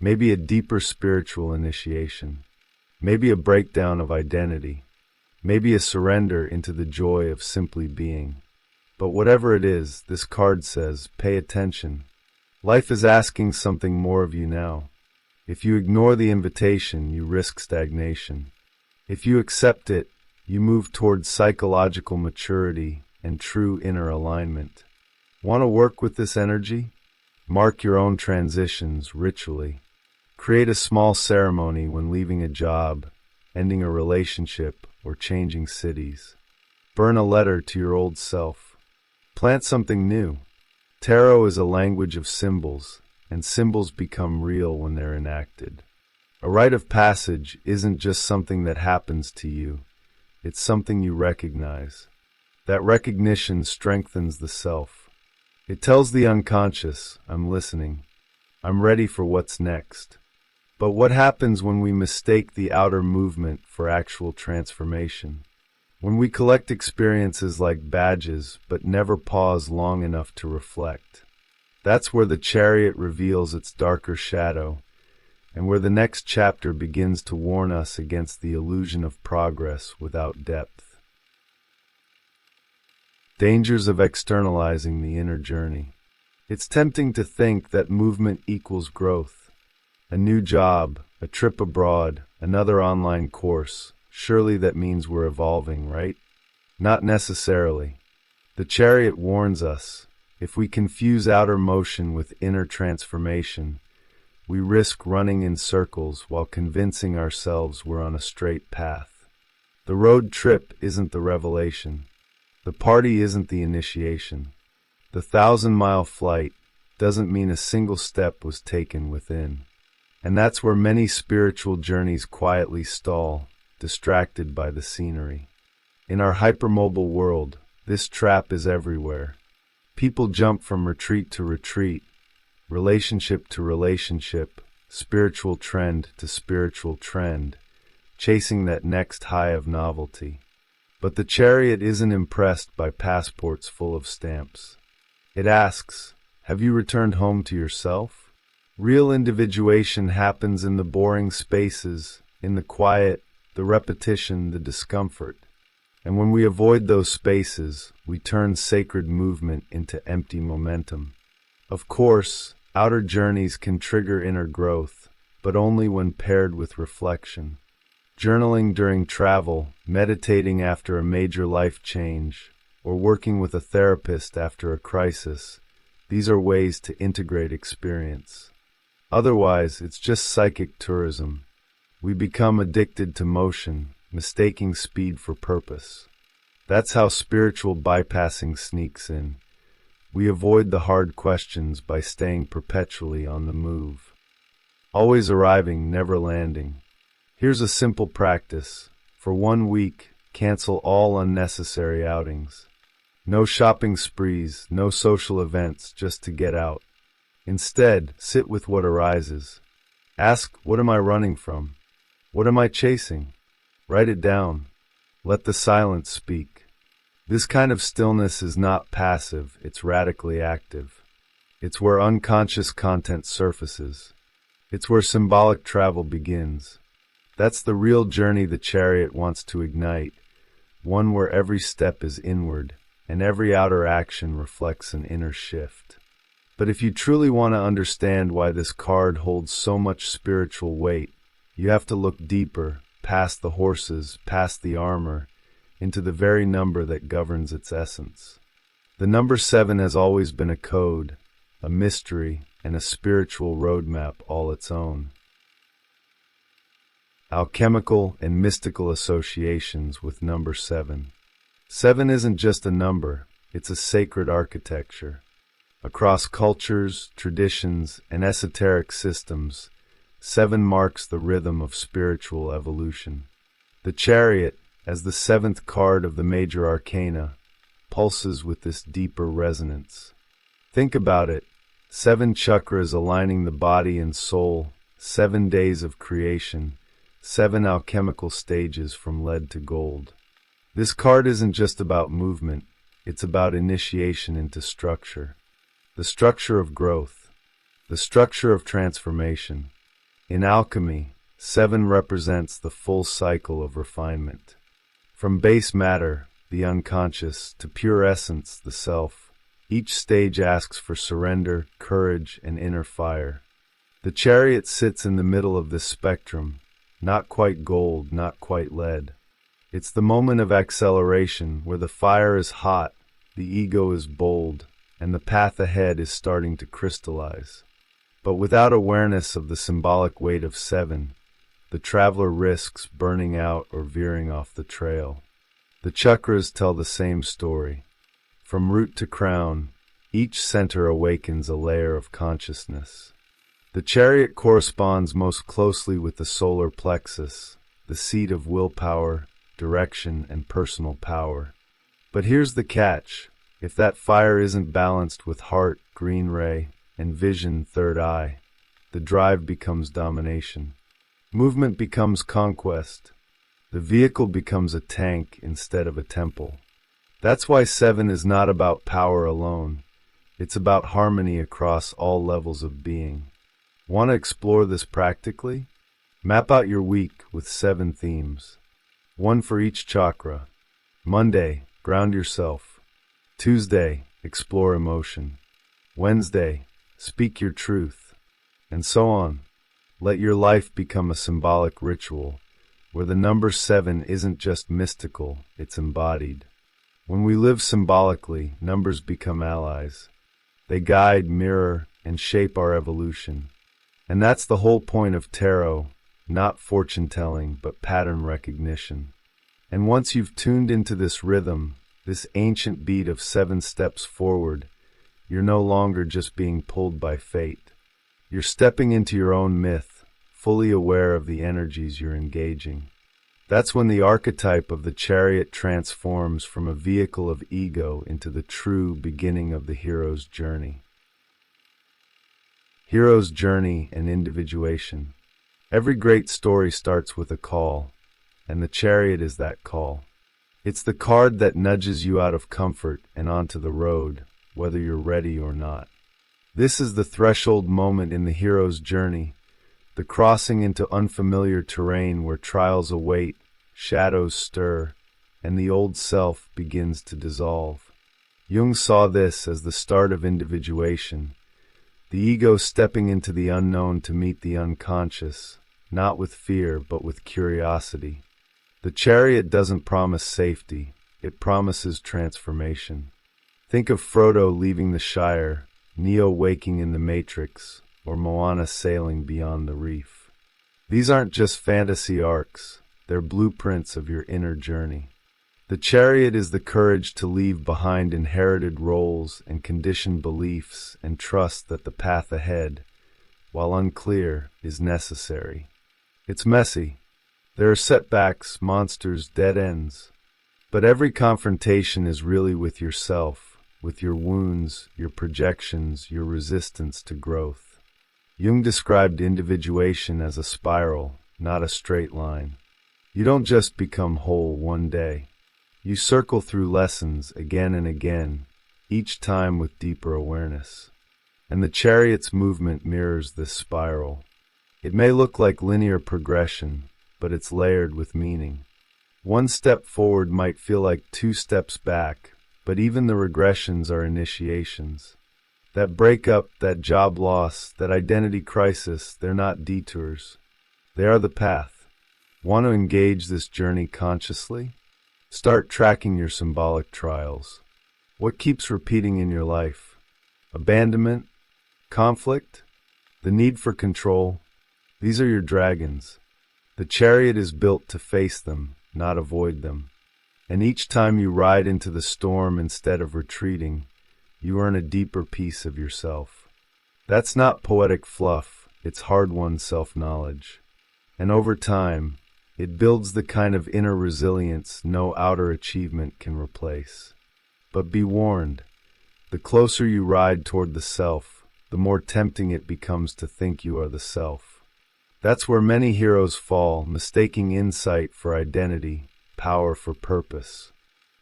Maybe a deeper spiritual initiation. Maybe a breakdown of identity. Maybe a surrender into the joy of simply being. But whatever it is, this card says, pay attention. Life is asking something more of you now. If you ignore the invitation, you risk stagnation. If you accept it, you move towards psychological maturity and true inner alignment. Want to work with this energy? Mark your own transitions ritually. Create a small ceremony when leaving a job, ending a relationship, or changing cities. Burn a letter to your old self. Plant something new. Tarot is a language of symbols, and symbols become real when they're enacted. A rite of passage isn't just something that happens to you, it's something you recognize. That recognition strengthens the self. It tells the unconscious, I'm listening. I'm ready for what's next. But what happens when we mistake the outer movement for actual transformation? When we collect experiences like badges but never pause long enough to reflect? That's where the Chariot reveals its darker shadow, and where the next chapter begins to warn us against the illusion of progress without depth. Dangers of externalizing the inner journey. It's tempting to think that movement equals growth. A new job, a trip abroad, another online course. Surely that means we're evolving, right? Not necessarily. The Chariot warns us, if we confuse outer motion with inner transformation, we risk running in circles while convincing ourselves we're on a straight path. The road trip isn't the revelation. The party isn't the initiation. The 1,000-mile flight doesn't mean a single step was taken within. And that's where many spiritual journeys quietly stall, distracted by the scenery. In our hypermobile world, this trap is everywhere. People jump from retreat to retreat, relationship to relationship, spiritual trend to spiritual trend, chasing that next high of novelty. But the Chariot isn't impressed by passports full of stamps. It asks, have you returned home to yourself? Real individuation happens in the boring spaces, in the quiet, the repetition, the discomfort. And when we avoid those spaces, we turn sacred movement into empty momentum. Of course, outer journeys can trigger inner growth, but only when paired with reflection. Journaling during travel, meditating after a major life change, or working with a therapist after a crisis, these are ways to integrate experience. Otherwise, it's just psychic tourism. We become addicted to motion, mistaking speed for purpose. That's how spiritual bypassing sneaks in. We avoid the hard questions by staying perpetually on the move. Always arriving, never landing. Here's a simple practice. For 1 week, cancel all unnecessary outings. No shopping sprees, no social events just to get out. Instead, sit with what arises. Ask, what am I running from? What am I chasing? Write it down. Let the silence speak. This kind of stillness is not passive, it's radically active. It's where unconscious content surfaces. It's where symbolic travel begins. That's the real journey the Chariot wants to ignite, one where every step is inward, and every outer action reflects an inner shift. But if you truly want to understand why this card holds so much spiritual weight, you have to look deeper, past the horses, past the armor, into the very number that governs its essence. The number 7 has always been a code, a mystery, and a spiritual roadmap all its own. Alchemical and mystical associations with number 7. 7 isn't just a number, it's a sacred architecture. Across cultures, traditions, and esoteric systems, 7 marks the rhythm of spiritual evolution. The Chariot, as the 7th card of the major arcana, pulses with this deeper resonance. Think about it, 7 chakras aligning the body and soul, 7 days of creation, 7 alchemical stages from lead to gold. This card isn't just about movement, it's about initiation into structure. The structure of growth, the structure of transformation. In alchemy, 7 represents the full cycle of refinement. From base matter, the unconscious, to pure essence, the self, each stage asks for surrender, courage, and inner fire. The Chariot sits in the middle of this spectrum, not quite gold, not quite lead. It's the moment of acceleration where the fire is hot, the ego is bold, and the path ahead is starting to crystallize. But without awareness of the symbolic weight of 7, the traveler risks burning out or veering off the trail. The chakras tell the same story. From root to crown, each center awakens a layer of consciousness. The chariot corresponds most closely with the solar plexus, the seat of willpower, direction, and personal power. But here's the catch. If that fire isn't balanced with heart, green ray, and vision, third eye, the drive becomes domination. Movement becomes conquest. The vehicle becomes a tank instead of a temple. That's why 7 is not about power alone. It's about harmony across all levels of being. Want to explore this practically? Map out your week with 7 themes. 1 for each chakra. Monday, ground yourself. Tuesday, explore emotion. Wednesday, speak your truth. And so on. Let your life become a symbolic ritual, where the number 7 isn't just mystical, it's embodied. When we live symbolically, numbers become allies. They guide, mirror, and shape our evolution. And that's the whole point of tarot, not fortune-telling, but pattern recognition. And once you've tuned into this rhythm, this ancient beat of 7 steps forward, you're no longer just being pulled by fate. You're stepping into your own myth, fully aware of the energies you're engaging. That's when the archetype of the chariot transforms from a vehicle of ego into the true beginning of the hero's journey. Hero's journey and individuation. Every great story starts with a call, and the chariot is that call. It's the card that nudges you out of comfort and onto the road, whether you're ready or not. This is the threshold moment in the hero's journey, the crossing into unfamiliar terrain where trials await, shadows stir, and the old self begins to dissolve. Jung saw this as the start of individuation, the ego stepping into the unknown to meet the unconscious, not with fear but with curiosity. The chariot doesn't promise safety, it promises transformation. Think of Frodo leaving the Shire, Neo waking in the Matrix, or Moana sailing beyond the reef. These aren't just fantasy arcs, they're blueprints of your inner journey. The chariot is the courage to leave behind inherited roles and conditioned beliefs and trust that the path ahead, while unclear, is necessary. It's messy. There are setbacks, monsters, dead ends. But every confrontation is really with yourself, with your wounds, your projections, your resistance to growth. Jung described individuation as a spiral, not a straight line. You don't just become whole one day. You circle through lessons again and again, each time with deeper awareness. And the chariot's movement mirrors this spiral. It may look like linear progression, but it's layered with meaning. One step forward might feel like 2 steps back, but even the regressions are initiations. That breakup, that job loss, that identity crisis, they're not detours. They are the path. Want to engage this journey consciously? Start tracking your symbolic trials. What keeps repeating in your life? Abandonment? Conflict? The need for control? These are your dragons. The chariot is built to face them, not avoid them. And each time you ride into the storm instead of retreating, you earn a deeper piece of yourself. That's not poetic fluff, it's hard-won self-knowledge. And over time, it builds the kind of inner resilience no outer achievement can replace. But be warned, the closer you ride toward the self, the more tempting it becomes to think you are the self. That's where many heroes fall, mistaking insight for identity, power for purpose.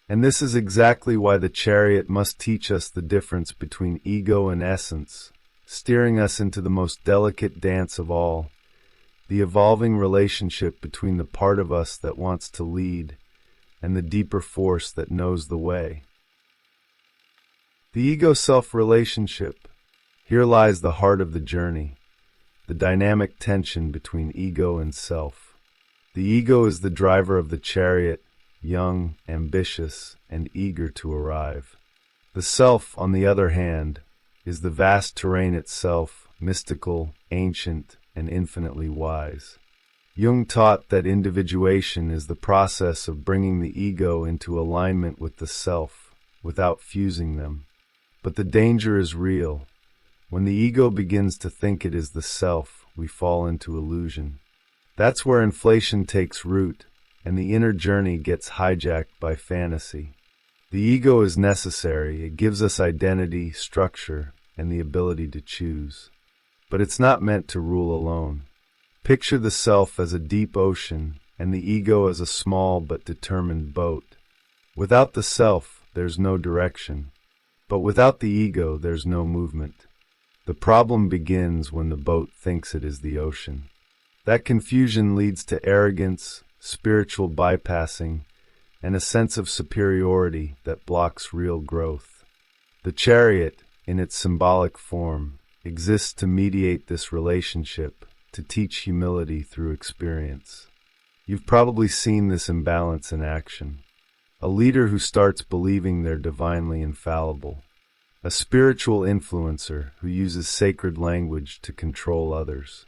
And this is exactly why the chariot must teach us the difference between ego and essence, steering us into the most delicate dance of all, the evolving relationship between the part of us that wants to lead and the deeper force that knows the way. The ego-self relationship. Here lies the heart of the journey, the dynamic tension between ego and self. The ego is the driver of the chariot, young, ambitious, and eager to arrive. The self, on the other hand, is the vast terrain itself, mystical, ancient, and infinitely wise. Jung taught that individuation is the process of bringing the ego into alignment with the self, without fusing them. But the danger is real. When the ego begins to think it is the self, we fall into illusion. That's where inflation takes root, and the inner journey gets hijacked by fantasy. The ego is necessary. It gives us identity, structure, and the ability to choose. But it's not meant to rule alone. Picture the self as a deep ocean, and the ego as a small but determined boat. Without the self, there's no direction. But without the ego, there's no movement. The problem begins when the boat thinks it is the ocean. That confusion leads to arrogance, spiritual bypassing, and a sense of superiority that blocks real growth. The Chariot, in its symbolic form, exists to mediate this relationship, to teach humility through experience. You've probably seen this imbalance in action. A leader who starts believing they're divinely infallible. A spiritual influencer who uses sacred language to control others.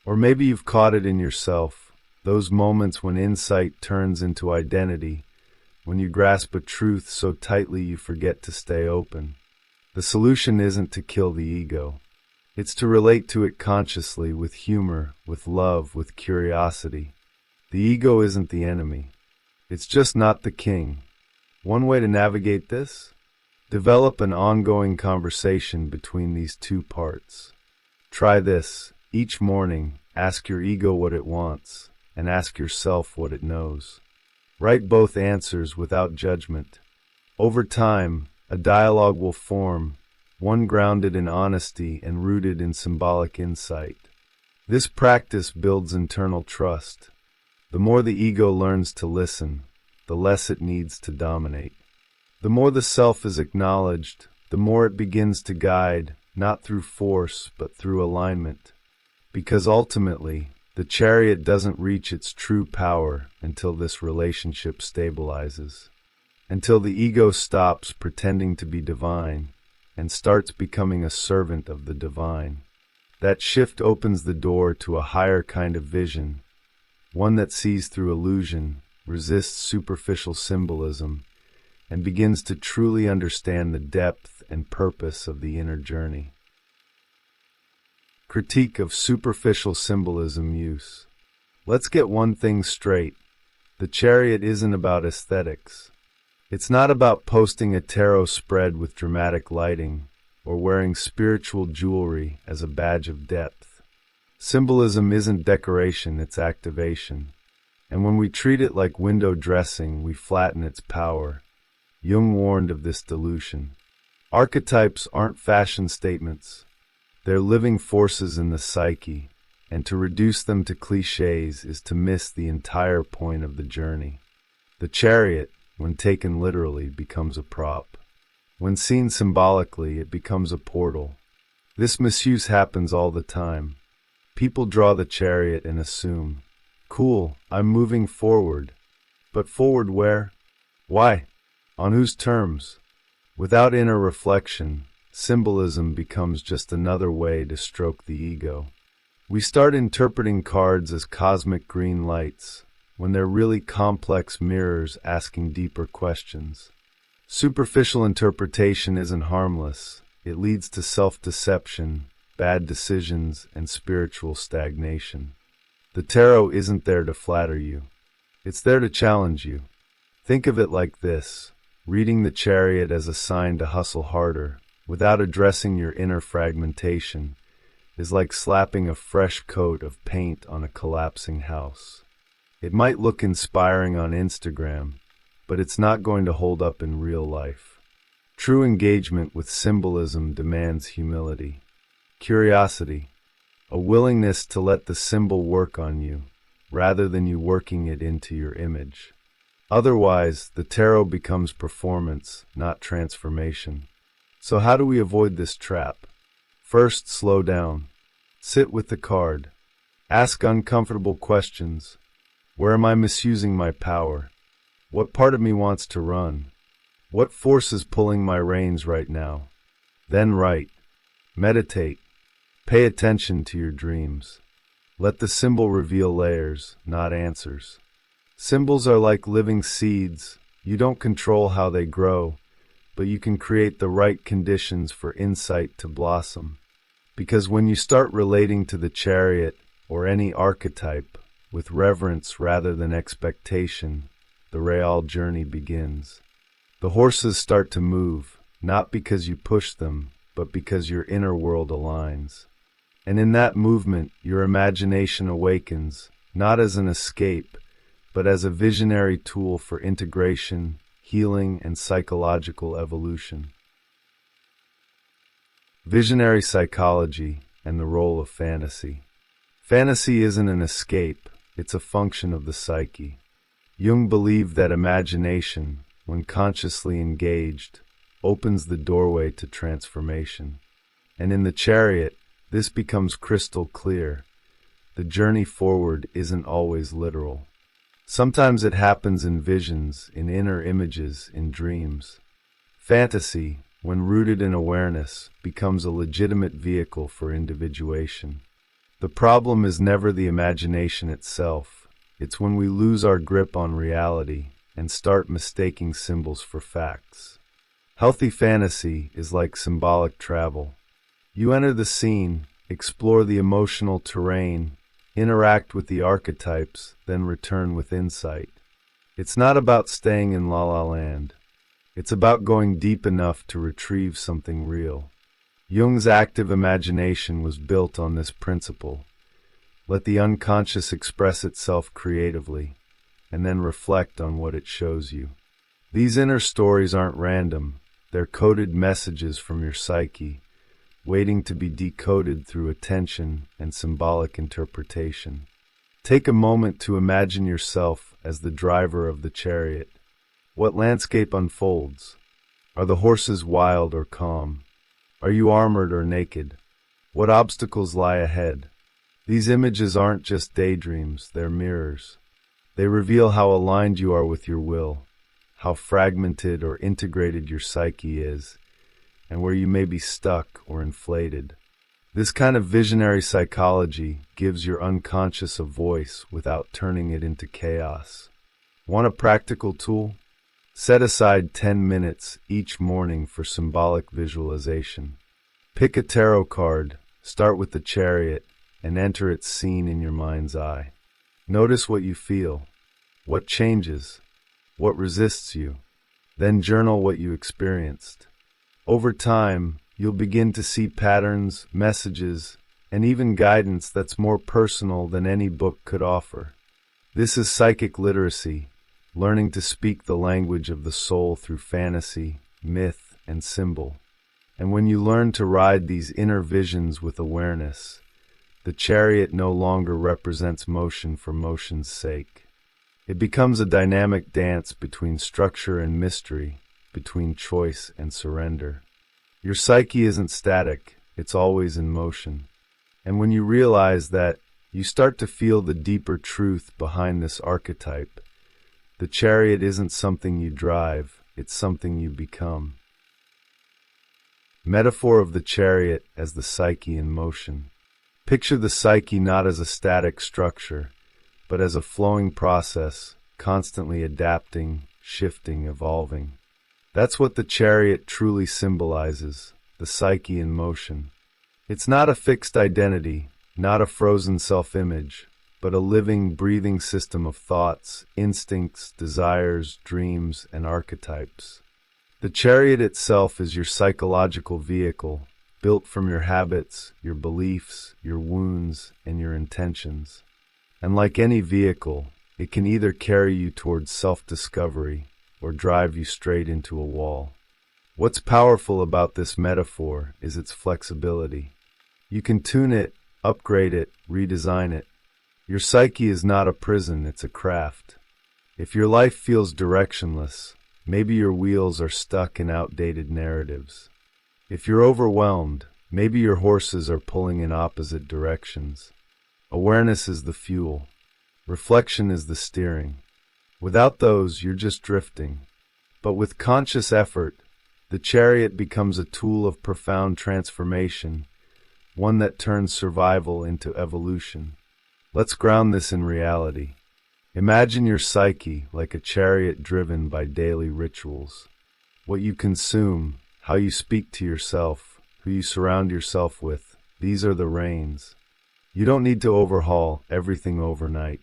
Or maybe you've caught it in yourself, those moments when insight turns into identity, when you grasp a truth so tightly you forget to stay open. The solution isn't to kill the ego. It's to relate to it consciously, with humor, with love, with curiosity. The ego isn't the enemy. It's just not the king. One way to navigate this? Develop an ongoing conversation between these two parts. Try this. Each morning, ask your ego what it wants, and ask yourself what it knows. Write both answers without judgment. Over time, a dialogue will form, one grounded in honesty and rooted in symbolic insight. This practice builds internal trust. The more the ego learns to listen, the less it needs to dominate. The more the self is acknowledged, the more it begins to guide, not through force, but through alignment. Because ultimately, the chariot doesn't reach its true power until this relationship stabilizes. Until the ego stops pretending to be divine and starts becoming a servant of the divine. That shift opens the door to a higher kind of vision, one that sees through illusion, resists superficial symbolism, and begins to truly understand the depth and purpose of the inner journey. Critique of superficial symbolism use. Let's get one thing straight. The Chariot isn't about aesthetics. It's not about posting a tarot spread with dramatic lighting or wearing spiritual jewelry as a badge of depth. Symbolism isn't decoration, it's activation. And when we treat it like window dressing, we flatten its power. Jung warned of this dilution. Archetypes aren't fashion statements. They're living forces in the psyche, and to reduce them to cliches is to miss the entire point of the journey. The chariot, when taken literally, becomes a prop. When seen symbolically, it becomes a portal. This misuse happens all the time. People draw the chariot and assume, cool, I'm moving forward. But forward where? Why? On whose terms? Without inner reflection, symbolism becomes just another way to stroke the ego. We start interpreting cards as cosmic green lights, when they're really complex mirrors asking deeper questions. Superficial interpretation isn't harmless. It leads to self-deception, bad decisions, and spiritual stagnation. The tarot isn't there to flatter you. It's there to challenge you. Think of it like this. Reading the chariot as a sign to hustle harder, without addressing your inner fragmentation, is like slapping a fresh coat of paint on a collapsing house. It might look inspiring on Instagram, but it's not going to hold up in real life. True engagement with symbolism demands humility, curiosity, a willingness to let the symbol work on you, rather than you working it into your image. Otherwise, the tarot becomes performance, not transformation. So how do we avoid this trap? First, slow down. Sit with the card. Ask uncomfortable questions. Where am I misusing my power? What part of me wants to run? What force is pulling my reins right now? Then write. Meditate. Pay attention to your dreams. Let the symbol reveal layers, not answers. Symbols are like living seeds. You don't control how they grow, but you can create the right conditions for insight to blossom. Because when you start relating to the Chariot or any archetype with reverence rather than expectation, the real journey begins. The horses start to move, not because you push them, but because your inner world aligns. And in that movement, your imagination awakens, not as an escape, but as a visionary tool for integration, healing, and psychological evolution. Visionary psychology and the role of fantasy. Fantasy isn't an escape, it's a function of the psyche. Jung believed that imagination, when consciously engaged, opens the doorway to transformation. And in the Chariot, this becomes crystal clear. The journey forward isn't always literal. Sometimes it happens in visions, in inner images, in dreams. Fantasy, when rooted in awareness, becomes a legitimate vehicle for individuation. The problem is never the imagination itself. It's when we lose our grip on reality and start mistaking symbols for facts. Healthy fantasy is like symbolic travel. You enter the scene, explore the emotional terrain, interact with the archetypes, then return with insight. It's not about staying in La La Land. It's about going deep enough to retrieve something real. Jung's active imagination was built on this principle. Let the unconscious express itself creatively, and then reflect on what it shows you. These inner stories aren't random. They're coded messages from your psyche, waiting to be decoded through attention and symbolic interpretation. Take a moment to imagine yourself as the driver of the Chariot. What landscape unfolds? Are the horses wild or calm? Are you armored or naked? What obstacles lie ahead? These images aren't just daydreams, they're mirrors. They reveal how aligned you are with your will, how fragmented or integrated your psyche is, and where you may be stuck or inflated. This kind of visionary psychology gives your unconscious a voice without turning it into chaos. Want a practical tool? Set aside 10 minutes each morning for symbolic visualization. Pick a tarot card, start with the Chariot, and enter its scene in your mind's eye. Notice what you feel, what changes, what resists you. Then journal what you experienced. Over time, you'll begin to see patterns, messages, and even guidance that's more personal than any book could offer. This is psychic literacy, learning to speak the language of the soul through fantasy, myth, and symbol. And when you learn to ride these inner visions with awareness, the Chariot no longer represents motion for motion's sake. It becomes a dynamic dance between structure and mystery, between choice and surrender. Your psyche isn't static, it's always in motion. And when you realize that, you start to feel the deeper truth behind this archetype. The Chariot isn't something you drive, it's something you become. Metaphor of the Chariot as the psyche in motion. Picture the psyche not as a static structure, but as a flowing process, constantly adapting, shifting, evolving. That's what the Chariot truly symbolizes, the psyche in motion. It's not a fixed identity, not a frozen self-image, but a living, breathing system of thoughts, instincts, desires, dreams, and archetypes. The Chariot itself is your psychological vehicle, built from your habits, your beliefs, your wounds, and your intentions. And like any vehicle, it can either carry you towards self-discovery or drive you straight into a wall. What's powerful about this metaphor is its flexibility. You can tune it, upgrade it, redesign it. Your psyche is not a prison, it's a craft. If your life feels directionless, maybe your wheels are stuck in outdated narratives. If you're overwhelmed, maybe your horses are pulling in opposite directions. Awareness is the fuel. Reflection is the steering. Without those, you're just drifting. But with conscious effort, the Chariot becomes a tool of profound transformation, one that turns survival into evolution. Let's ground this in reality. Imagine your psyche like a chariot driven by daily rituals. What you consume, how you speak to yourself, who you surround yourself with, these are the reins. You don't need to overhaul everything overnight.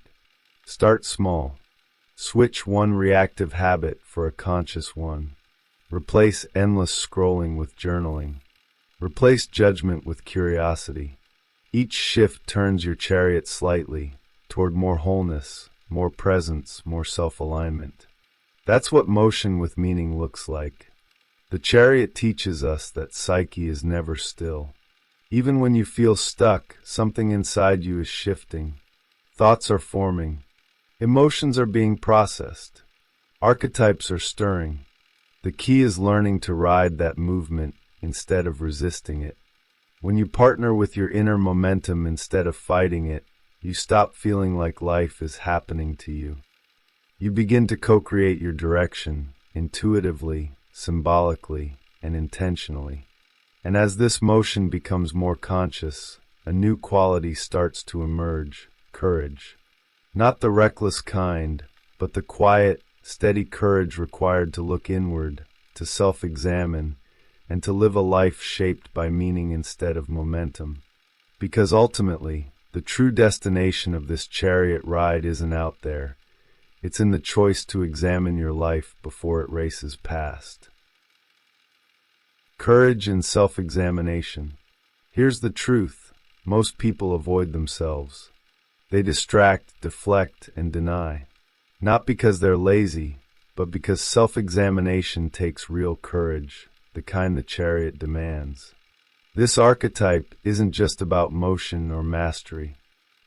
Start small. Switch one reactive habit for a conscious one. Replace endless scrolling with journaling. Replace judgment with curiosity. Each shift turns your chariot slightly toward more wholeness, more presence, more self-alignment. That's what motion with meaning looks like. The Chariot teaches us that psyche is never still. Even when you feel stuck, something inside you is shifting. Thoughts are forming. Emotions are being processed. Archetypes are stirring. The key is learning to ride that movement instead of resisting it. When you partner with your inner momentum instead of fighting it, you stop feeling like life is happening to you. You begin to co-create your direction, intuitively, symbolically, and intentionally. And as this motion becomes more conscious, a new quality starts to emerge: courage. Not the reckless kind, but the quiet, steady courage required to look inward, to self-examine, and to live a life shaped by meaning instead of momentum. Because ultimately, the true destination of this chariot ride isn't out there. It's in the choice to examine your life before it races past. Courage and self-examination. Here's the truth: most people avoid themselves. They distract, deflect, and deny. Not because they're lazy, but because self-examination takes real courage, the kind the chariot demands. This archetype isn't just about motion or mastery.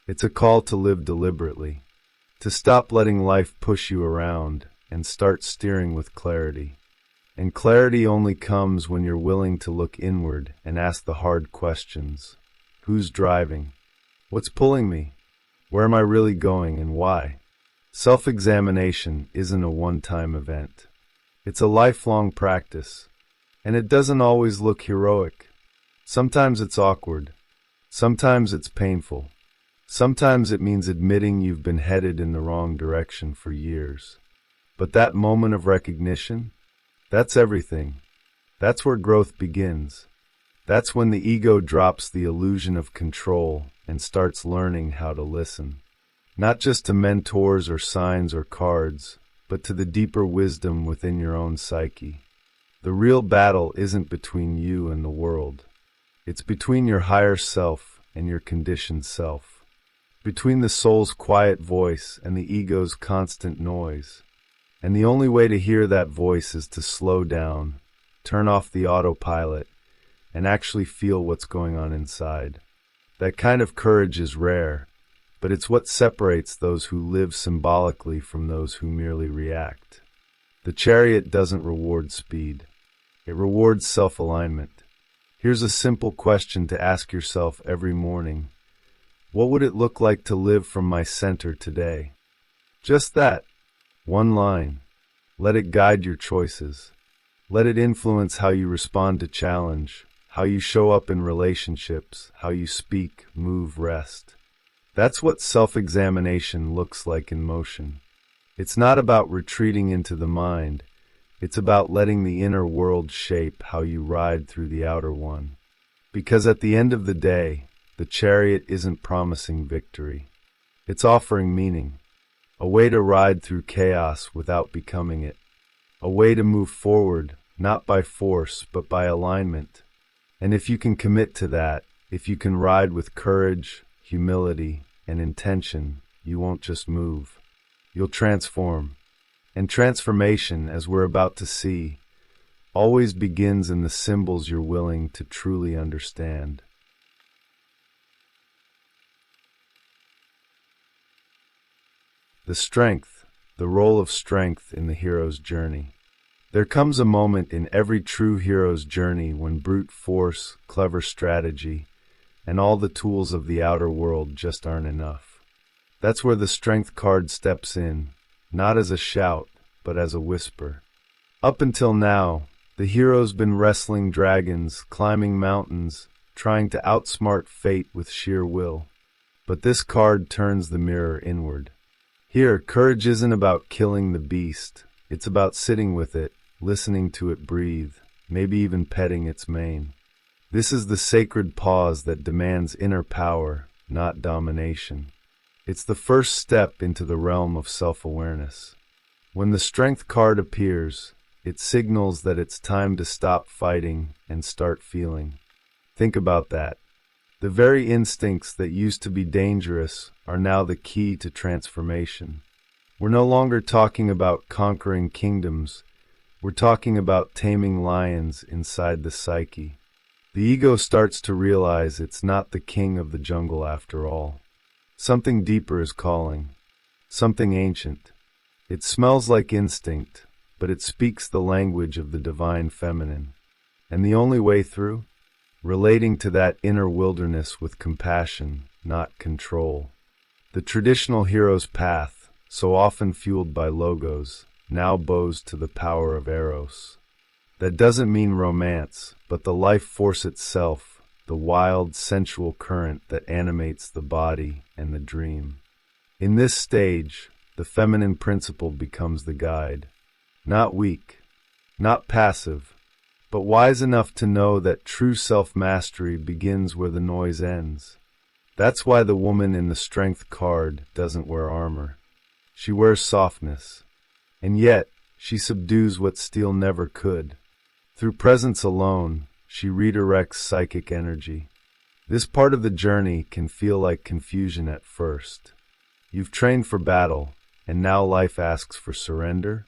It's a call to live deliberately, to stop letting life push you around and start steering with clarity. And clarity only comes when you're willing to look inward and ask the hard questions. Who's driving? What's pulling me? Where am I really going and why? Self-examination isn't a one-time event. It's a lifelong practice, and it doesn't always look heroic. Sometimes it's awkward. Sometimes it's painful. Sometimes it means admitting you've been headed in the wrong direction for years. But that moment of recognition, that's everything. That's where growth begins. That's when the ego drops the illusion of control and starts learning how to listen. Not just to mentors or signs or cards, but to the deeper wisdom within your own psyche. The real battle isn't between you and the world. It's between your higher self and your conditioned self. Between the soul's quiet voice and the ego's constant noise. And the only way to hear that voice is to slow down, turn off the autopilot, and actually feel what's going on inside. That kind of courage is rare, but it's what separates those who live symbolically from those who merely react. The chariot doesn't reward speed. It rewards self-alignment. Here's a simple question to ask yourself every morning. What would it look like to live from my center today? Just that. One line. Let it guide your choices. Let it influence how you respond to challenge, how you show up in relationships, how you speak, move, rest. That's what self-examination looks like in motion. It's not about retreating into the mind. It's about letting the inner world shape how you ride through the outer one. Because at the end of the day, the chariot isn't promising victory. It's offering meaning. A way to ride through chaos without becoming it. A way to move forward, not by force, but by alignment. And if you can commit to that, if you can ride with courage, humility, and intention, you won't just move. You'll transform. And transformation, as we're about to see, always begins in the symbols you're willing to truly understand. The strength, the role of strength in the hero's journey. There comes a moment in every true hero's journey when brute force, clever strategy, and all the tools of the outer world just aren't enough. That's where the strength card steps in, not as a shout, but as a whisper. Up until now, the hero's been wrestling dragons, climbing mountains, trying to outsmart fate with sheer will. But this card turns the mirror inward. Here, courage isn't about killing the beast. It's about sitting with it, listening to it breathe, maybe even petting its mane. This is the sacred pause that demands inner power, not domination. It's the first step into the realm of self-awareness. When the Strength card appears, it signals that it's time to stop fighting and start feeling. Think about that. The very instincts that used to be dangerous are now the key to transformation. We're no longer talking about conquering kingdoms. We're talking about taming lions inside the psyche. The ego starts to realize it's not the king of the jungle after all. Something deeper is calling. Something ancient. It smells like instinct, but it speaks the language of the divine feminine. And the only way through? Relating to that inner wilderness with compassion, not control. The traditional hero's path, so often fueled by logos, now bows to the power of Eros. That doesn't mean romance, but the life force itself, the wild, sensual current that animates the body and the dream. In this stage, the feminine principle becomes the guide. Not weak, not passive, but wise enough to know that true self-mastery begins where the noise ends. That's why the woman in the Strength card doesn't wear armor. She wears softness, and yet she subdues what steel never could. Through presence alone, she redirects psychic energy. This part of the journey can feel like confusion at first. You've trained for battle, and now life asks for surrender?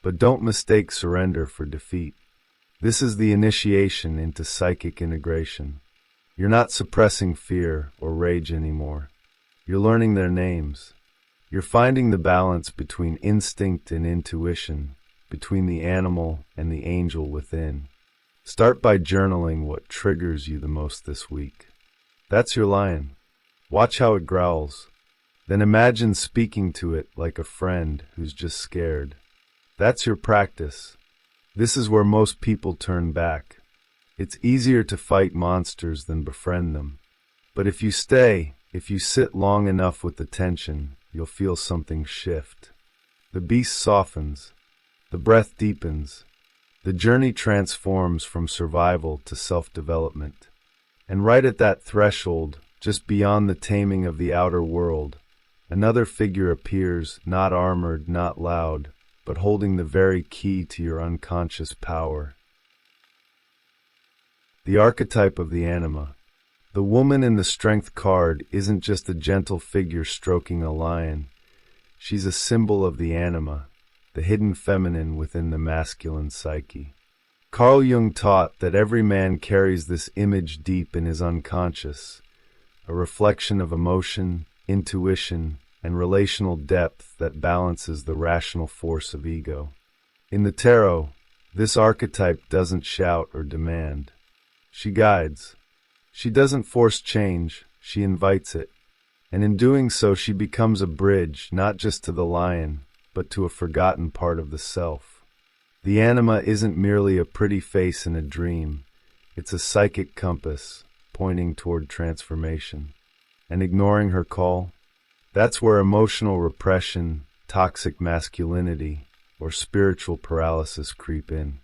But don't mistake surrender for defeat. This is the initiation into psychic integration. You're not suppressing fear or rage anymore. You're learning their names. You're finding the balance between instinct and intuition, between the animal and the angel within. Start by journaling what triggers you the most this week. That's your lion. Watch how it growls. Then imagine speaking to it like a friend who's just scared. That's your practice. This is where most people turn back. It's easier to fight monsters than befriend them. But if you stay, if you sit long enough with the tension, you'll feel something shift. The beast softens. The breath deepens. The journey transforms from survival to self-development. And right at that threshold, just beyond the taming of the outer world, another figure appears, not armored, not loud, but holding the very key to your unconscious power. The archetype of the anima. The woman in the Strength card isn't just a gentle figure stroking a lion. She's a symbol of the anima, the hidden feminine within the masculine psyche. Carl Jung taught that every man carries this image deep in his unconscious, a reflection of emotion, intuition, and relational depth that balances the rational force of ego. In the tarot, this archetype doesn't shout or demand. She guides. She doesn't force change, she invites it. And in doing so, she becomes a bridge, not just to the lion, but to a forgotten part of the self. The anima isn't merely a pretty face in a dream. It's a psychic compass, pointing toward transformation. And ignoring her call? That's where emotional repression, toxic masculinity, or spiritual paralysis creep in.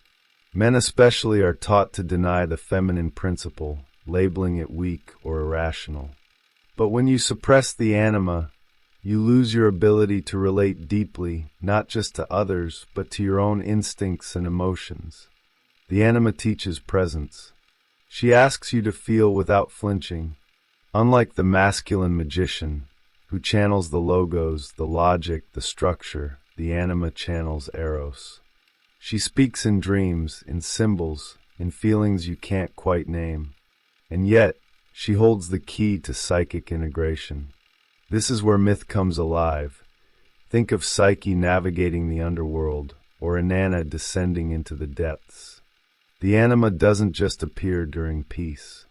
Men especially are taught to deny the feminine principle, labeling it weak or irrational. But when you suppress the anima, you lose your ability to relate deeply, not just to others, but to your own instincts and emotions. The anima teaches presence. She asks you to feel without flinching. Unlike the masculine magician, who channels the logos, the logic, the structure, the anima channels Eros. She speaks in dreams, in symbols, in feelings you can't quite name. And yet, she holds the key to psychic integration. This is where myth comes alive. Think of Psyche navigating the underworld, or Inanna descending into the depths. The anima doesn't just appear during peace.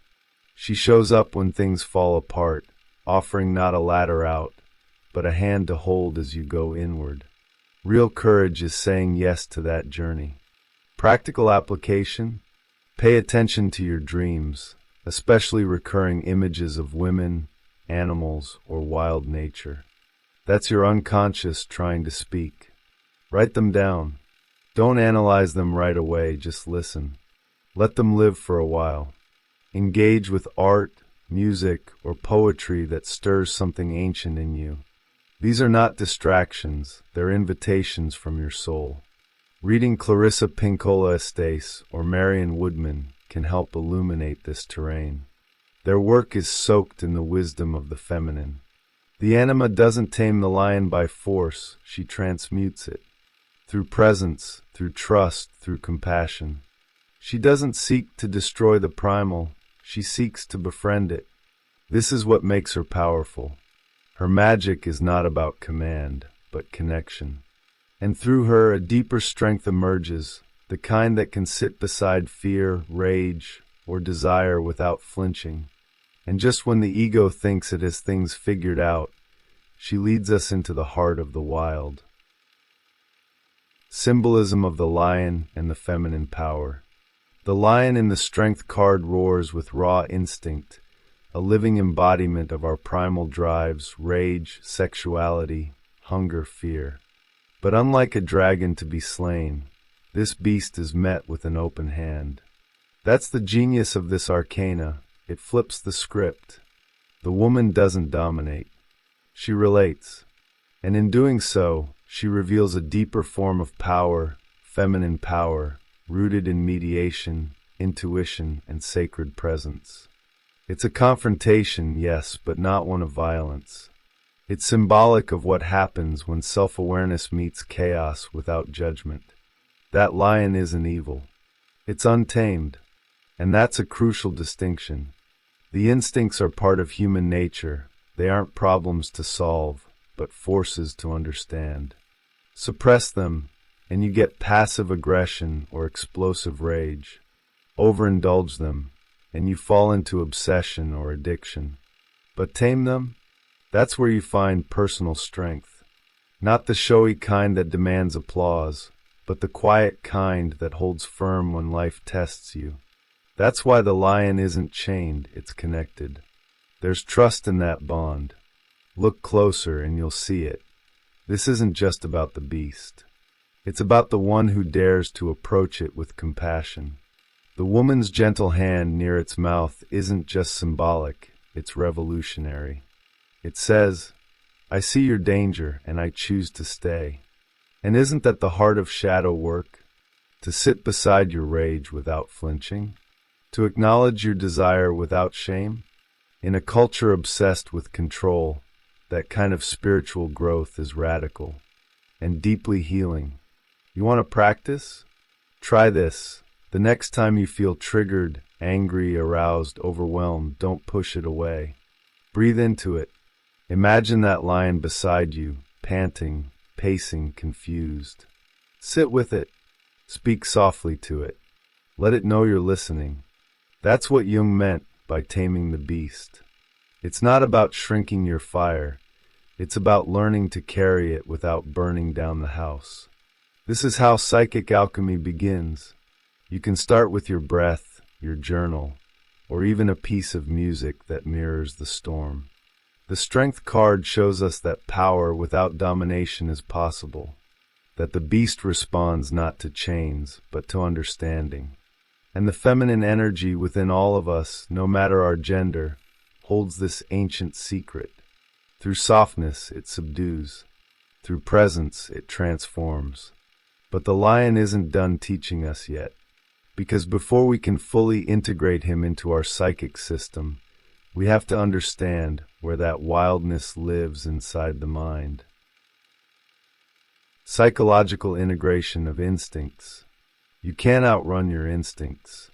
She shows up when things fall apart, offering not a ladder out, but a hand to hold as you go inward. Real courage is saying yes to that journey. Practical application: pay attention to your dreams, especially recurring images of women, animals, or wild nature. That's your unconscious trying to speak. Write them down. Don't analyze them right away, just listen. Let them live for a while. Engage with art, music, or poetry that stirs something ancient in you. These are not distractions, they're invitations from your soul. Reading Clarissa Pinkola Estes or Marion Woodman can help illuminate this terrain. Their work is soaked in the wisdom of the feminine. The anima doesn't tame the lion by force, she transmutes it. Through presence, through trust, through compassion. She doesn't seek to destroy the primal, she seeks to befriend it. This is what makes her powerful. Her magic is not about command, but connection. And through her a deeper strength emerges, the kind that can sit beside fear, rage, or desire without flinching. And just when the ego thinks it has things figured out, she leads us into the heart of the wild. Symbolism of the lion and the feminine power. The lion in the Strength card roars with raw instinct, a living embodiment of our primal drives, rage, sexuality, hunger, fear. But unlike a dragon to be slain, this beast is met with an open hand. That's the genius of this arcana. It flips the script. The woman doesn't dominate. She relates. And in doing so, she reveals a deeper form of power, feminine power, rooted in mediation, intuition, and sacred presence. It's a confrontation, yes, but not one of violence. It's symbolic of what happens when self-awareness meets chaos without judgment. That lion isn't evil. It's untamed. And that's a crucial distinction. The instincts are part of human nature. They aren't problems to solve, but forces to understand. Suppress them, and you get passive aggression or explosive rage. Overindulge them, and you fall into obsession or addiction. But tame them? That's where you find personal strength. Not the showy kind that demands applause, but the quiet kind that holds firm when life tests you. That's why the lion isn't chained, it's connected. There's trust in that bond. Look closer and you'll see it. This isn't just about the beast. It's about the one who dares to approach it with compassion. The woman's gentle hand near its mouth isn't just symbolic, it's revolutionary. It says, I see your danger and I choose to stay. And isn't that the heart of shadow work? To sit beside your rage without flinching? To acknowledge your desire without shame? In a culture obsessed with control, that kind of spiritual growth is radical and deeply healing. You want to practice? Try this. The next time you feel triggered, angry, aroused, overwhelmed, don't push it away. Breathe into it. Imagine that lion beside you, panting, pacing, confused. Sit with it. Speak softly to it. Let it know you're listening. That's what Jung meant by taming the beast. It's not about shrinking your fire. It's about learning to carry it without burning down the house. This is how psychic alchemy begins. You can start with your breath, your journal, or even a piece of music that mirrors the storm. The Strength card shows us that power without domination is possible, that the beast responds not to chains, but to understanding. And the feminine energy within all of us, no matter our gender, holds this ancient secret. Through softness, it subdues. Through presence, it transforms. But the lion isn't done teaching us yet, because before we can fully integrate him into our psychic system, we have to understand where that wildness lives inside the mind. Psychological integration of instincts. You can't outrun your instincts.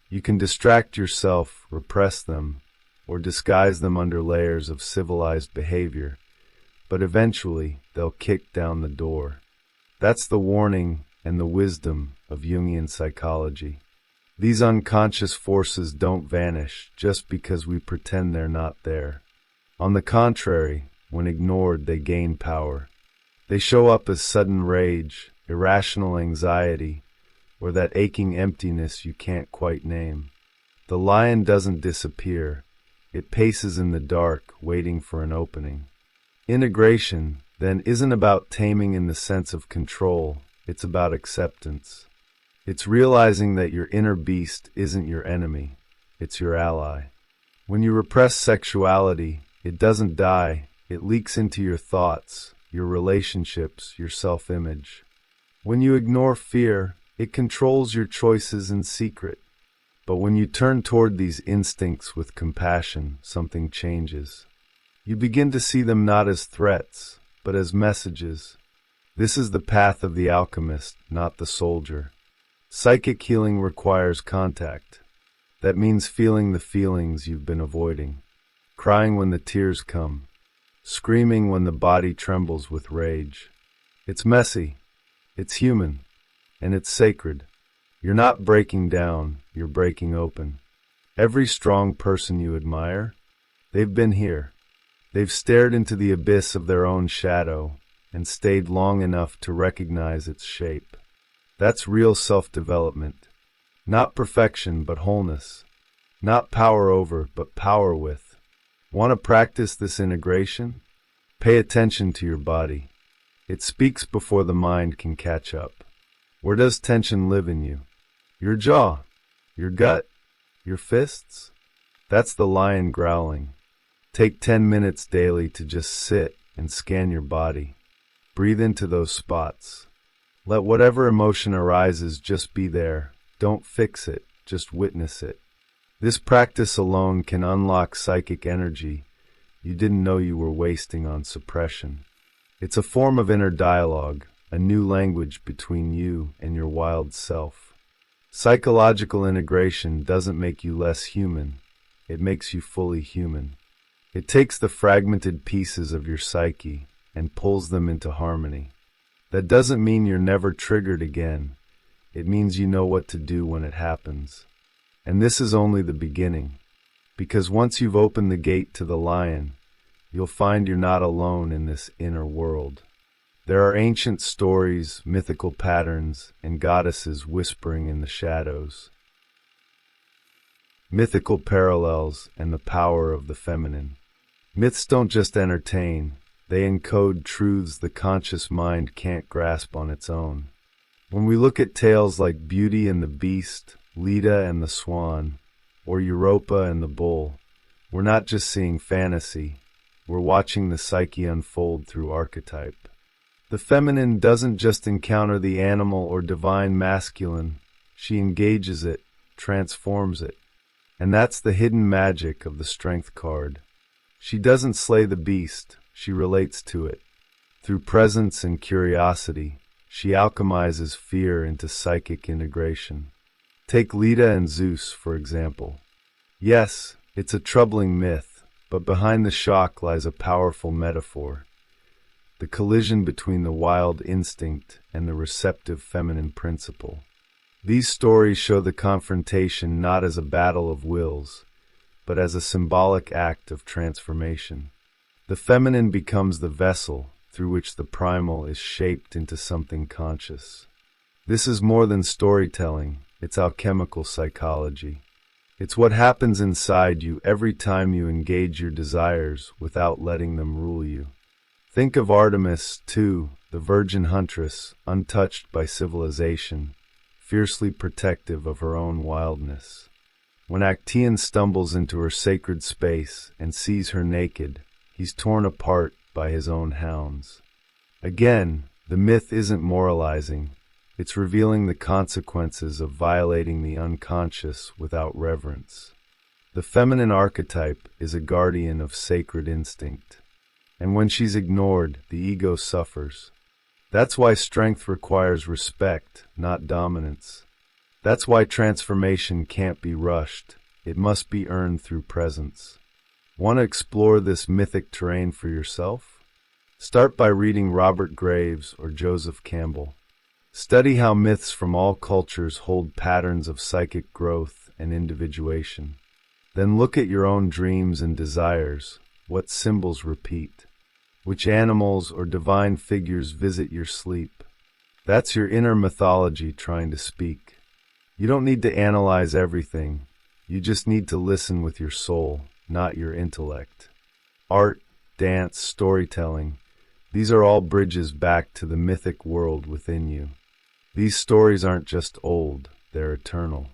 You can distract yourself, repress them, or disguise them under layers of civilized behavior, but eventually they'll kick down the door. That's the warning and the wisdom of Jungian psychology. These unconscious forces don't vanish just because we pretend they're not there. On the contrary, when ignored, they gain power. They show up as sudden rage, irrational anxiety, or that aching emptiness you can't quite name. The lion doesn't disappear. It paces in the dark, waiting for an opening. Integration, then, isn't about taming in the sense of control. It's about acceptance. It's realizing that your inner beast isn't your enemy. It's your ally. When you repress sexuality, it doesn't die. It leaks into your thoughts, your relationships, your self-image. When you ignore fear, it controls your choices in secret. But when you turn toward these instincts with compassion, something changes. You begin to see them not as threats, but as messages. This is the path of the alchemist, not the soldier. Psychic healing requires contact. That means feeling the feelings you've been avoiding, crying when the tears come, screaming when the body trembles with rage. It's messy, it's human, and it's sacred. You're not breaking down, you're breaking open. Every strong person you admire, they've been here. They've stared into the abyss of their own shadow and stayed long enough to recognize its shape. That's real self-development. Not perfection, but wholeness. Not power over, but power with. Want to practice this integration? Pay attention to your body. It speaks before the mind can catch up. Where does tension live in you? Your jaw, your gut, your fists? That's the lion growling. Take 10 minutes daily to just sit and scan your body. Breathe into those spots. Let whatever emotion arises just be there. Don't fix it, just witness it. This practice alone can unlock psychic energy you didn't know you were wasting on suppression. It's a form of inner dialogue, a new language between you and your wild self. Psychological integration doesn't make you less human, it makes you fully human. It takes the fragmented pieces of your psyche and pulls them into harmony. That doesn't mean you're never triggered again. It means you know what to do when it happens. And this is only the beginning, because once you've opened the gate to the lion, you'll find you're not alone in this inner world. There are ancient stories, mythical patterns, and goddesses whispering in the shadows. Mythical parallels and the power of the feminine. Myths don't just entertain, they encode truths the conscious mind can't grasp on its own. When we look at tales like Beauty and the Beast, Leda and the Swan, or Europa and the Bull, we're not just seeing fantasy, we're watching the psyche unfold through archetype. The feminine doesn't just encounter the animal or divine masculine, she engages it, transforms it. And that's the hidden magic of the Strength card. She doesn't slay the beast, she relates to it. Through presence and curiosity, she alchemizes fear into psychic integration. Take Leda and Zeus, for example. Yes, it's a troubling myth, but behind the shock lies a powerful metaphor. The collision between the wild instinct and the receptive feminine principle. These stories show the confrontation not as a battle of wills, but as a symbolic act of transformation. The feminine becomes the vessel through which the primal is shaped into something conscious. This is more than storytelling, it's alchemical psychology. It's what happens inside you every time you engage your desires without letting them rule you. Think of Artemis, too, the virgin huntress, untouched by civilization, fiercely protective of her own wildness. When Actaeon stumbles into her sacred space and sees her naked, he's torn apart by his own hounds. Again, the myth isn't moralizing, it's revealing the consequences of violating the unconscious without reverence. The feminine archetype is a guardian of sacred instinct, and when she's ignored, the ego suffers. That's why strength requires respect, not dominance. That's why transformation can't be rushed, it must be earned through presence. Want to explore this mythic terrain for yourself? Start by reading Robert Graves or Joseph Campbell. Study how myths from all cultures hold patterns of psychic growth and individuation. Then look at your own dreams and desires, what symbols repeat, which animals or divine figures visit your sleep. That's your inner mythology trying to speak. You don't need to analyze everything. You just need to listen with your soul, not your intellect. Art, dance, storytelling, these are all bridges back to the mythic world within you. These stories aren't just old, they're eternal.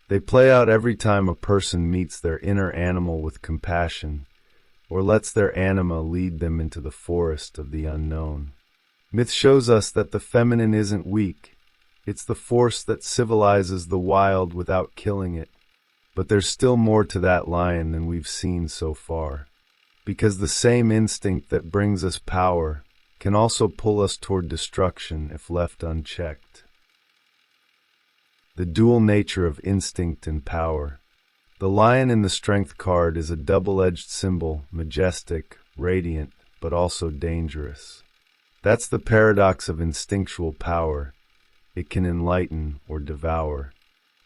They play out every time a person meets their inner animal with compassion, or lets their anima lead them into the forest of the unknown. Myth shows us that the feminine isn't weak. It's the force that civilizes the wild without killing it. But there's still more to that lion than we've seen so far. Because the same instinct that brings us power can also pull us toward destruction if left unchecked. The dual nature of instinct and power. The lion in the Strength card is a double-edged symbol, majestic, radiant, but also dangerous. That's the paradox of instinctual power. It can enlighten or devour.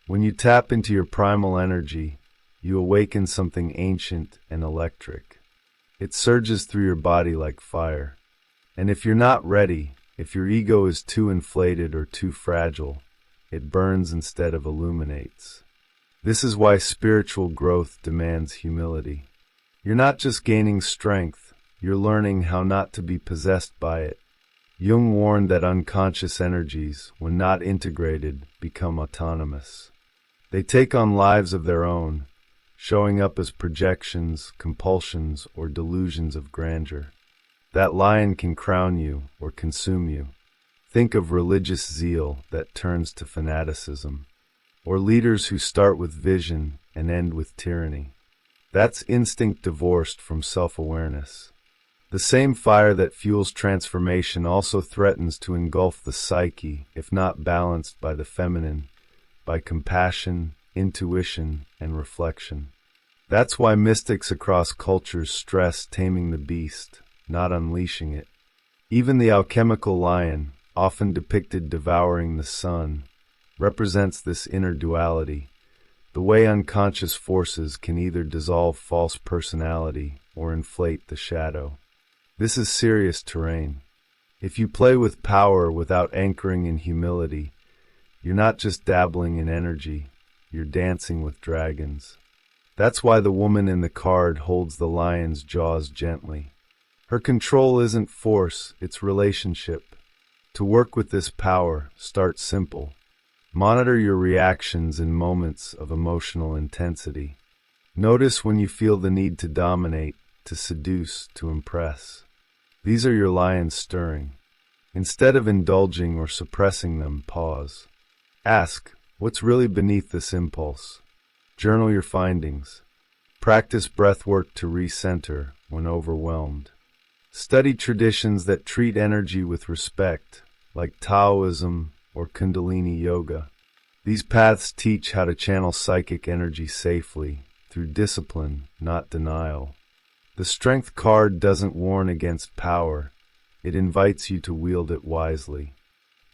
When you tap into your primal energy, you awaken something ancient and electric. It surges through your body like fire. And if you're not ready, if your ego is too inflated or too fragile, it burns instead of illuminates. This is why spiritual growth demands humility. You're not just gaining strength, you're learning how not to be possessed by it. Jung warned that unconscious energies, when not integrated, become autonomous. They take on lives of their own, showing up as projections, compulsions, or delusions of grandeur. That lion can crown you or consume you. Think of religious zeal that turns to fanaticism, or leaders who start with vision and end with tyranny. That's instinct divorced from self-awareness. The same fire that fuels transformation also threatens to engulf the psyche if not balanced by the feminine, by compassion, intuition, and reflection. That's why mystics across cultures stress taming the beast, not unleashing it. Even the alchemical lion, often depicted devouring the sun, represents this inner duality, the way unconscious forces can either dissolve false personality or inflate the shadow. This is serious terrain. If you play with power without anchoring in humility, you're not just dabbling in energy, you're dancing with dragons. That's why the woman in the card holds the lion's jaws gently. Her control isn't force, it's relationship. To work with this power, start simple. Monitor your reactions in moments of emotional intensity. Notice when you feel the need to dominate, to seduce, to impress. These are your lions stirring. Instead of indulging or suppressing them, pause. Ask, what's really beneath this impulse? Journal your findings. Practice breathwork to recenter when overwhelmed. Study traditions that treat energy with respect, like Taoism or Kundalini Yoga. These paths teach how to channel psychic energy safely, through discipline, not denial. The Strength card doesn't warn against power, it invites you to wield it wisely.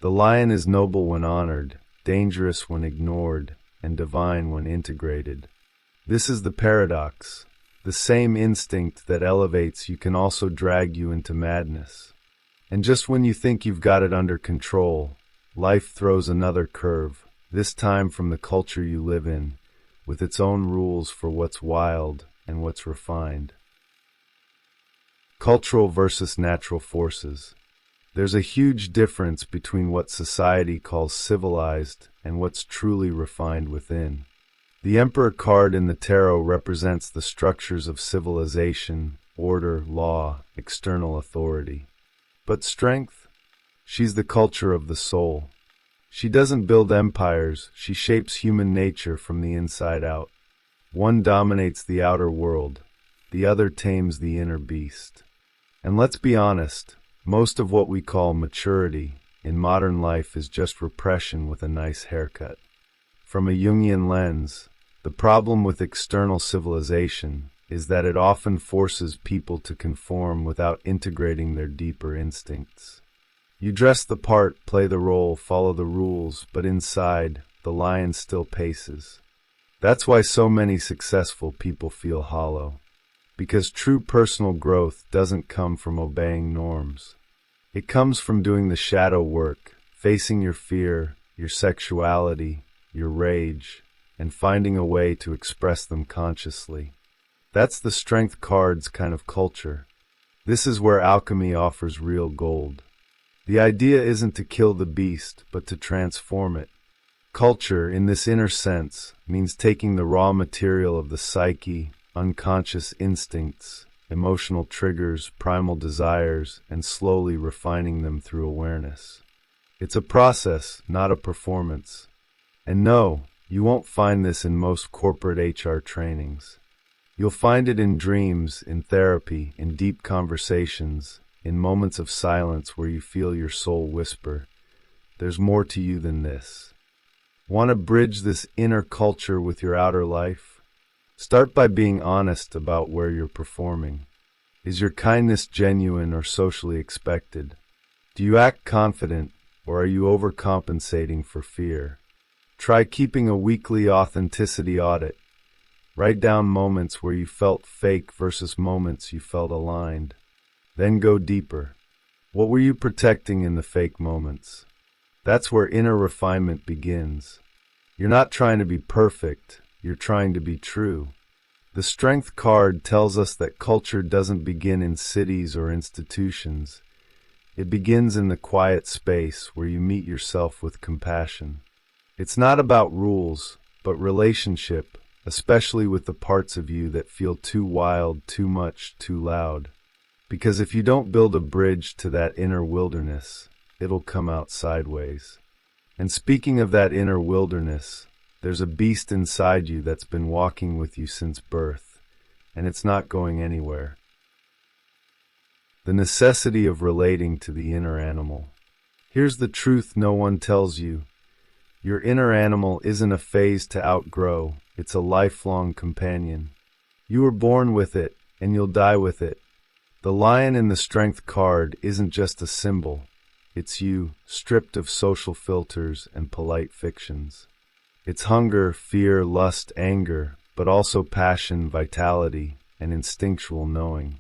The lion is noble when honored, dangerous when ignored, and divine when integrated. This is the paradox. The same instinct that elevates you can also drag you into madness. And just when you think you've got it under control, life throws another curve, this time from the culture you live in, with its own rules for what's wild and what's refined. Cultural versus natural forces. There's a huge difference between what society calls civilized and what's truly refined within. The Emperor card in the tarot represents the structures of civilization, order, law, external authority. But Strength? She's the culture of the soul. She doesn't build empires, she shapes human nature from the inside out. One dominates the outer world, the other tames the inner beast. And let's be honest, most of what we call maturity in modern life is just repression with a nice haircut. From a Jungian lens, the problem with external civilization is that it often forces people to conform without integrating their deeper instincts. You dress the part, play the role, follow the rules, but inside, the lion still paces. That's why so many successful people feel hollow. Because true personal growth doesn't come from obeying norms. It comes from doing the shadow work, facing your fear, your sexuality, your rage, and finding a way to express them consciously. That's the strength card's kind of culture. This is where alchemy offers real gold. The idea isn't to kill the beast, but to transform it. Culture, in this inner sense, means taking the raw material of the psyche, unconscious instincts, emotional triggers, primal desires, and slowly refining them through awareness. It's a process, not a performance. And no, you won't find this in most corporate HR trainings. You'll find it in dreams, in therapy, in deep conversations, in moments of silence where you feel your soul whisper, "There's more to you than this." Want to bridge this inner culture with your outer life? Start by being honest about where you're performing. Is your kindness genuine or socially expected? Do you act confident, or are you overcompensating for fear? Try keeping a weekly authenticity audit. Write down moments where you felt fake versus moments you felt aligned. Then go deeper. What were you protecting in the fake moments? That's where inner refinement begins. You're not trying to be perfect, you're trying to be true. The Strength card tells us that culture doesn't begin in cities or institutions. It begins in the quiet space where you meet yourself with compassion. It's not about rules, but relationship, especially with the parts of you that feel too wild, too much, too loud. Because if you don't build a bridge to that inner wilderness, it'll come out sideways. And speaking of that inner wilderness, there's a beast inside you that's been walking with you since birth, and it's not going anywhere. The necessity of relating to the inner animal. Here's the truth no one tells you. Your inner animal isn't a phase to outgrow, it's a lifelong companion. You were born with it, and you'll die with it. The lion in the Strength card isn't just a symbol. It's you, stripped of social filters and polite fictions. It's hunger, fear, lust, anger, but also passion, vitality, and instinctual knowing.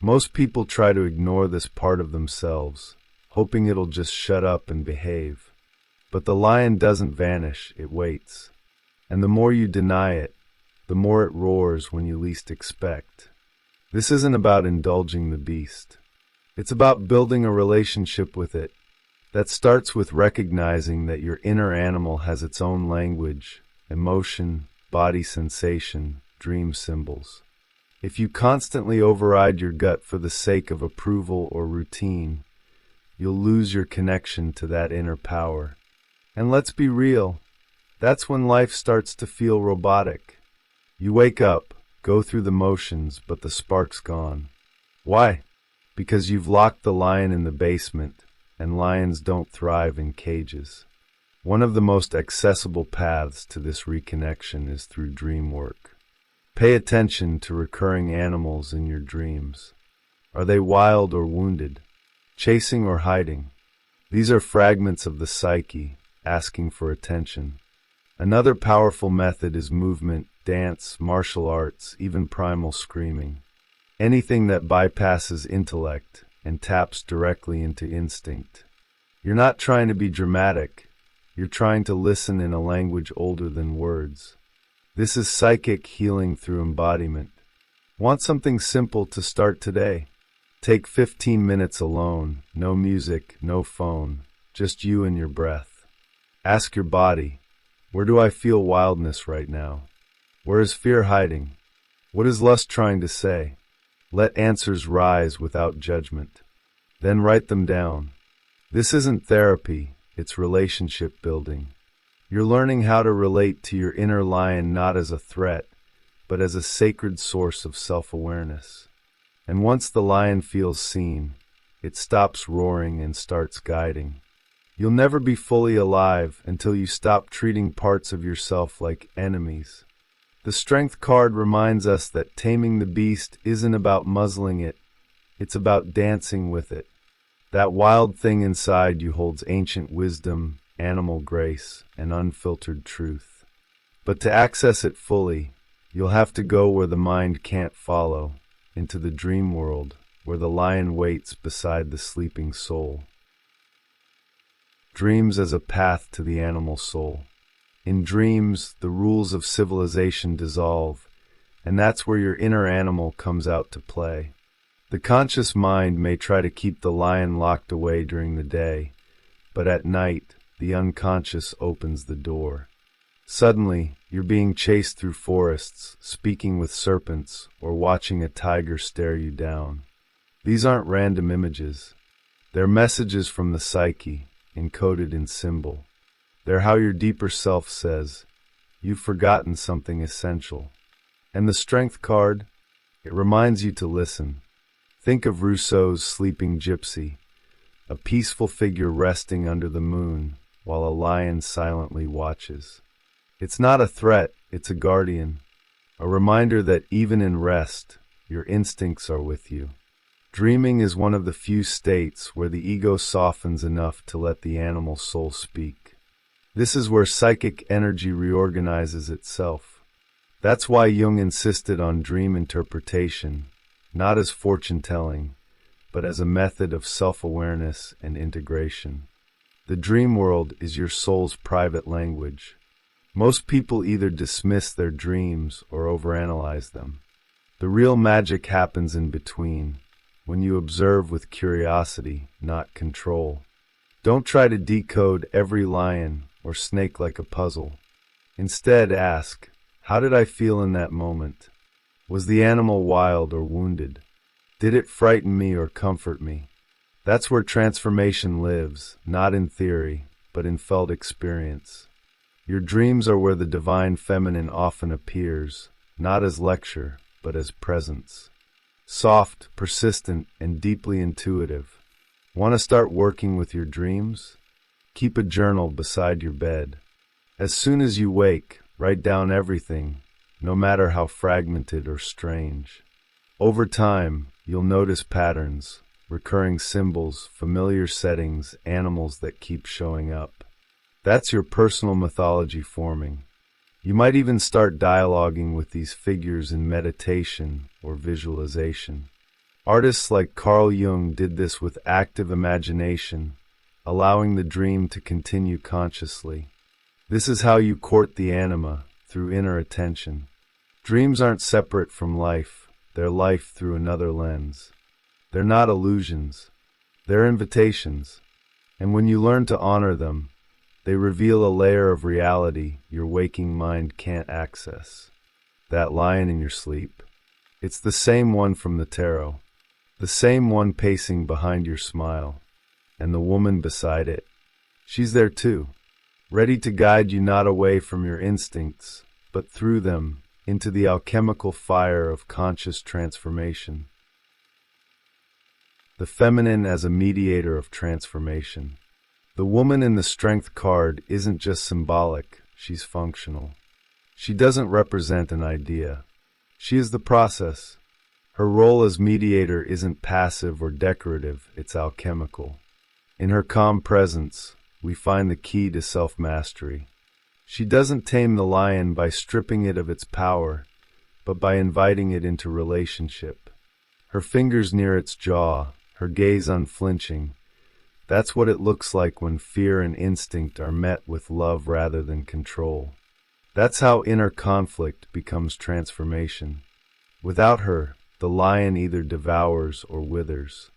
Most people try to ignore this part of themselves, hoping it'll just shut up and behave. But the lion doesn't vanish, it waits. And the more you deny it, the more it roars when you least expect. This isn't about indulging the beast. It's about building a relationship with it that starts with recognizing that your inner animal has its own language, emotion, body sensation, dream symbols. If you constantly override your gut for the sake of approval or routine, you'll lose your connection to that inner power. And let's be real, that's when life starts to feel robotic. You wake up, go through the motions, but the spark's gone. Why? Because you've locked the lion in the basement, and lions don't thrive in cages. One of the most accessible paths to this reconnection is through dream work. Pay attention to recurring animals in your dreams. Are they wild or wounded? Chasing or hiding? These are fragments of the psyche, asking for attention. Another powerful method is movement, dance, martial arts, even primal screaming. Anything that bypasses intellect and taps directly into instinct. You're not trying to be dramatic. You're trying to listen in a language older than words. This is psychic healing through embodiment. Want something simple to start today? Take 15 minutes alone, no music, no phone, just you and your breath. Ask your body, where do I feel wildness right now? Where is fear hiding? What is lust trying to say? Let answers rise without judgment. Then write them down. This isn't therapy, it's relationship building. You're learning how to relate to your inner lion not as a threat, but as a sacred source of self-awareness. And once the lion feels seen, it stops roaring and starts guiding. You'll never be fully alive until you stop treating parts of yourself like enemies. The Strength card reminds us that taming the beast isn't about muzzling it, it's about dancing with it. That wild thing inside you holds ancient wisdom, animal grace, and unfiltered truth. But to access it fully, you'll have to go where the mind can't follow, into the dream world, where the lion waits beside the sleeping soul. Dreams as a path to the animal soul. In dreams, the rules of civilization dissolve, and that's where your inner animal comes out to play. The conscious mind may try to keep the lion locked away during the day, but at night, the unconscious opens the door. Suddenly, you're being chased through forests, speaking with serpents, or watching a tiger stare you down. These aren't random images. They're messages from the psyche, encoded in symbol. They're how your deeper self says, "You've forgotten something essential." And the Strength card? It reminds you to listen. Think of Rousseau's Sleeping Gypsy, a peaceful figure resting under the moon while a lion silently watches. It's not a threat, it's a guardian, a reminder that even in rest, your instincts are with you. Dreaming is one of the few states where the ego softens enough to let the animal soul speak. This is where psychic energy reorganizes itself. That's why Jung insisted on dream interpretation, not as fortune-telling, but as a method of self-awareness and integration. The dream world is your soul's private language. Most people either dismiss their dreams or overanalyze them. The real magic happens in between, when you observe with curiosity, not control. Don't try to decode every lion or snake like a puzzle. Instead, ask, how did I feel in that moment? Was the animal wild or wounded? Did it frighten me or comfort me? That's where transformation lives, not in theory, but in felt experience. Your dreams are where the divine feminine often appears, not as lecture, but as presence. Soft, persistent, and deeply intuitive. Want to start working with your dreams? Keep a journal beside your bed. As soon as you wake, write down everything, no matter how fragmented or strange. Over time, you'll notice patterns, recurring symbols, familiar settings, animals that keep showing up. That's your personal mythology forming. You might even start dialoguing with these figures in meditation or visualization. Artists like Carl Jung did this with active imagination, allowing the dream to continue consciously. This is how you court the anima, through inner attention. Dreams aren't separate from life, they're life through another lens. They're not illusions, they're invitations. And when you learn to honor them, they reveal a layer of reality your waking mind can't access. That lion in your sleep, it's the same one from the tarot, the same one pacing behind your smile, and the woman beside it. She's there too, ready to guide you not away from your instincts, but through them into the alchemical fire of conscious transformation. The feminine as a mediator of transformation. The woman in the Strength card isn't just symbolic, she's functional. She doesn't represent an idea. She is the process. Her role as mediator isn't passive or decorative, it's alchemical. In her calm presence, we find the key to self-mastery. She doesn't tame the lion by stripping it of its power, but by inviting it into relationship. Her fingers near its jaw, her gaze unflinching. That's what it looks like when fear and instinct are met with love rather than control. That's how inner conflict becomes transformation. Without her, the lion either devours or withers.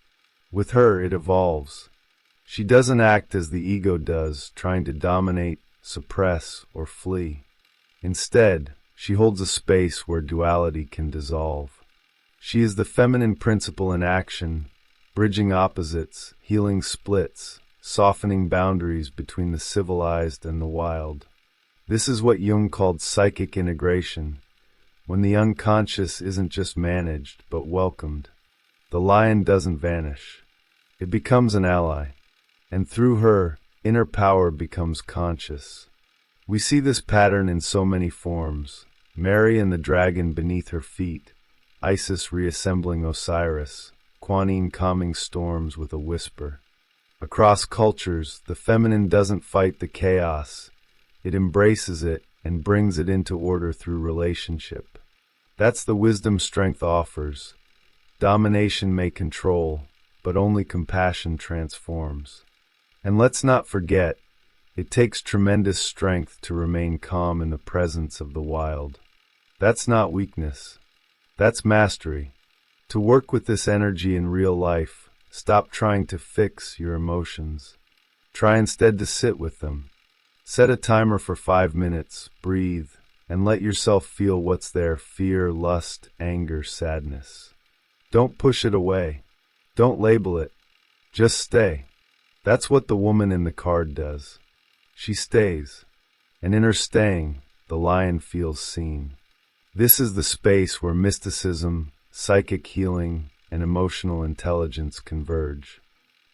With her, it evolves. She doesn't act as the ego does, trying to dominate, suppress, or flee. Instead, she holds a space where duality can dissolve. She is the feminine principle in action, bridging opposites, healing splits, softening boundaries between the civilized and the wild. This is what Jung called psychic integration, when the unconscious isn't just managed, but welcomed. The lion doesn't vanish. It becomes an ally, and through her, inner power becomes conscious. We see this pattern in so many forms. Mary and the dragon beneath her feet, Isis reassembling Osiris, Quanine calming storms with a whisper. Across cultures, the feminine doesn't fight the chaos. It embraces it and brings it into order through relationship. That's the wisdom Strength offers. Domination may control, but only compassion transforms. And let's not forget, it takes tremendous strength to remain calm in the presence of the wild. That's not weakness. That's mastery. To work with this energy in real life, stop trying to fix your emotions. Try instead to sit with them. Set a timer for 5 minutes, breathe, and let yourself feel what's there: fear, lust, anger, sadness. Don't push it away. Don't label it. Just stay. That's what the woman in the card does. She stays. And in her staying, the lion feels seen. This is the space where mysticism, psychic healing, and emotional intelligence converge.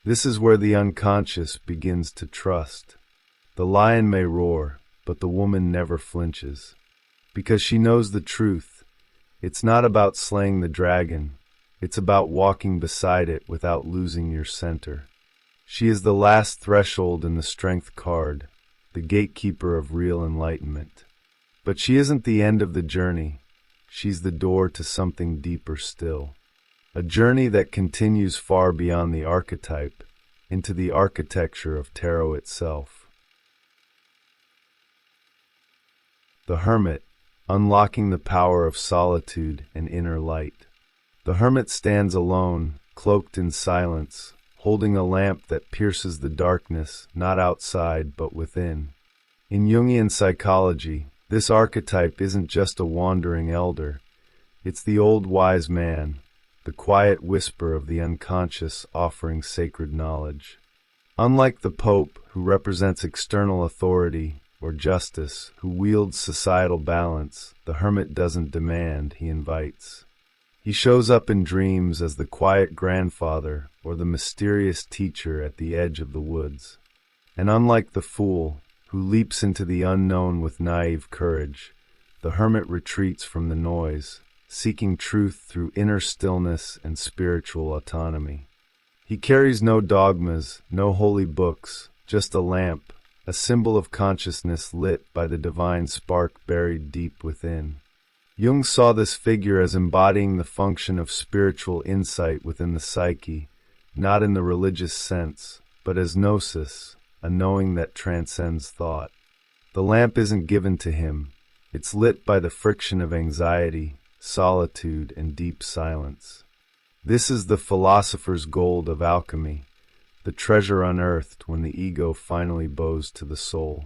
This is where the unconscious begins to trust. The lion may roar, but the woman never flinches. Because she knows the truth. It's not about slaying the dragon. It's about walking beside it without losing your center. She is the last threshold in the strength card, the gatekeeper of real enlightenment. But she isn't the end of the journey. She's the door to something deeper still. A journey that continues far beyond the archetype, into the architecture of tarot itself. The Hermit, unlocking the power of solitude and inner light. The hermit stands alone, cloaked in silence, holding a lamp that pierces the darkness, not outside but within. In Jungian psychology, this archetype isn't just a wandering elder. It's the old wise man, the quiet whisper of the unconscious offering sacred knowledge. Unlike the Pope, who represents external authority, or justice, who wields societal balance, the hermit doesn't demand, he invites. He shows up in dreams as the quiet grandfather or the mysterious teacher at the edge of the woods. And unlike the fool, who leaps into the unknown with naive courage, the hermit retreats from the noise, seeking truth through inner stillness and spiritual autonomy. He carries no dogmas, no holy books, just a lamp, a symbol of consciousness lit by the divine spark buried deep within. Jung saw this figure as embodying the function of spiritual insight within the psyche, not in the religious sense, but as gnosis, a knowing that transcends thought. The lamp isn't given to him. It's lit by the friction of anxiety, solitude, and deep silence. This is the philosopher's gold of alchemy, the treasure unearthed when the ego finally bows to the soul.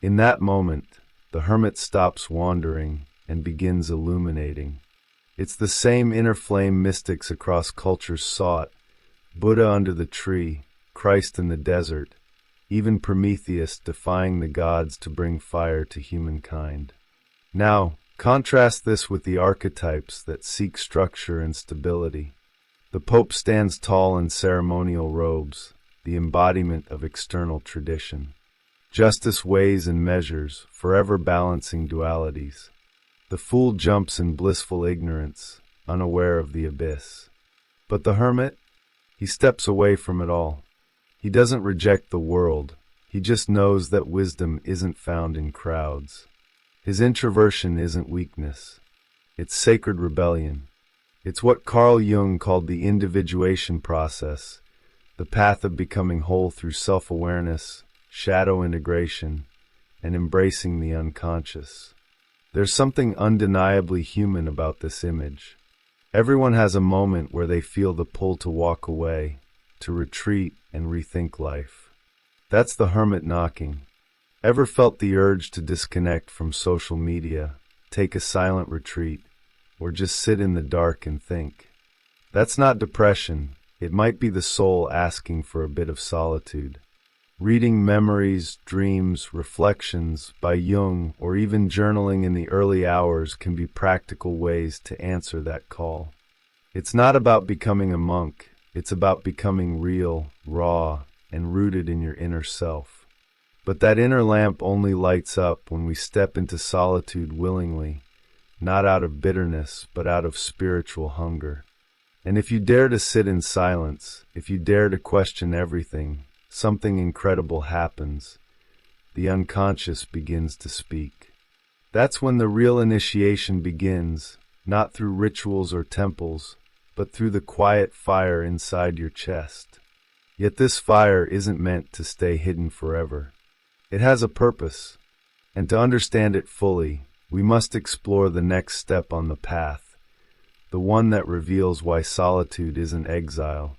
In that moment, the hermit stops wandering and begins illuminating. It's the same inner flame mystics across cultures sought: Buddha under the tree, Christ in the desert, even Prometheus defying the gods to bring fire to humankind. Now, contrast this with the archetypes that seek structure and stability. The Pope stands tall in ceremonial robes, the embodiment of external tradition. Justice weighs and measures, forever balancing dualities. The fool jumps in blissful ignorance, unaware of the abyss. But the hermit? He steps away from it all. He doesn't reject the world. He just knows that wisdom isn't found in crowds. His introversion isn't weakness. It's sacred rebellion. It's what Carl Jung called the individuation process, the path of becoming whole through self-awareness, shadow integration, and embracing the unconscious. There's something undeniably human about this image. Everyone has a moment where they feel the pull to walk away, to retreat and rethink life. That's the hermit knocking. Ever felt the urge to disconnect from social media, take a silent retreat, or just sit in the dark and think? That's not depression. It might be the soul asking for a bit of solitude. Reading memories, dreams, reflections by Jung, or even journaling in the early hours can be practical ways to answer that call. It's not about becoming a monk. It's about becoming real, raw, and rooted in your inner self. But that inner lamp only lights up when we step into solitude willingly, not out of bitterness, but out of spiritual hunger. And if you dare to sit in silence, if you dare to question everything, something incredible happens. The unconscious begins to speak. That's when the real initiation begins, not through rituals or temples, but through the quiet fire inside your chest. Yet this fire isn't meant to stay hidden forever. It has a purpose, and to understand it fully, we must explore the next step on the path, the one that reveals why solitude isn't exile,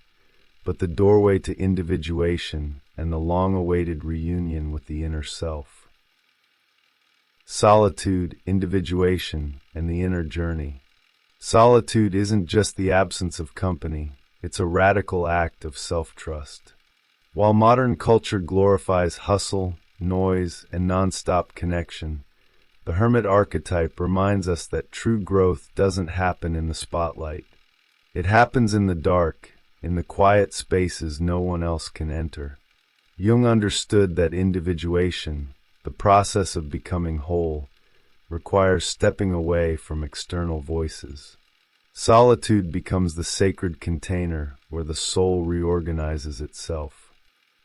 but the doorway to individuation and the long-awaited reunion with the inner self. Solitude, individuation, and the inner journey. Solitude isn't just the absence of company, it's a radical act of self-trust. While modern culture glorifies hustle, noise, and non-stop connection, the hermit archetype reminds us that true growth doesn't happen in the spotlight. It happens in the dark, in the quiet spaces no one else can enter. Jung understood that individuation, the process of becoming whole, requires stepping away from external voices. Solitude becomes the sacred container where the soul reorganizes itself.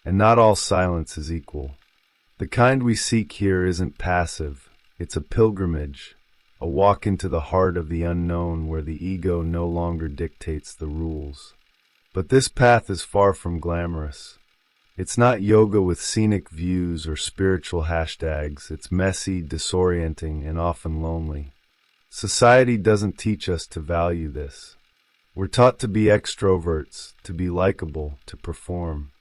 And not all silence is equal. The kind we seek here isn't passive, it's a pilgrimage, a walk into the heart of the unknown where the ego no longer dictates the rules. But this path is far from glamorous. It's not yoga with scenic views or spiritual hashtags. It's messy, disorienting, and often lonely. Society doesn't teach us to value this. We're taught to be extroverts, to be likable, to perform.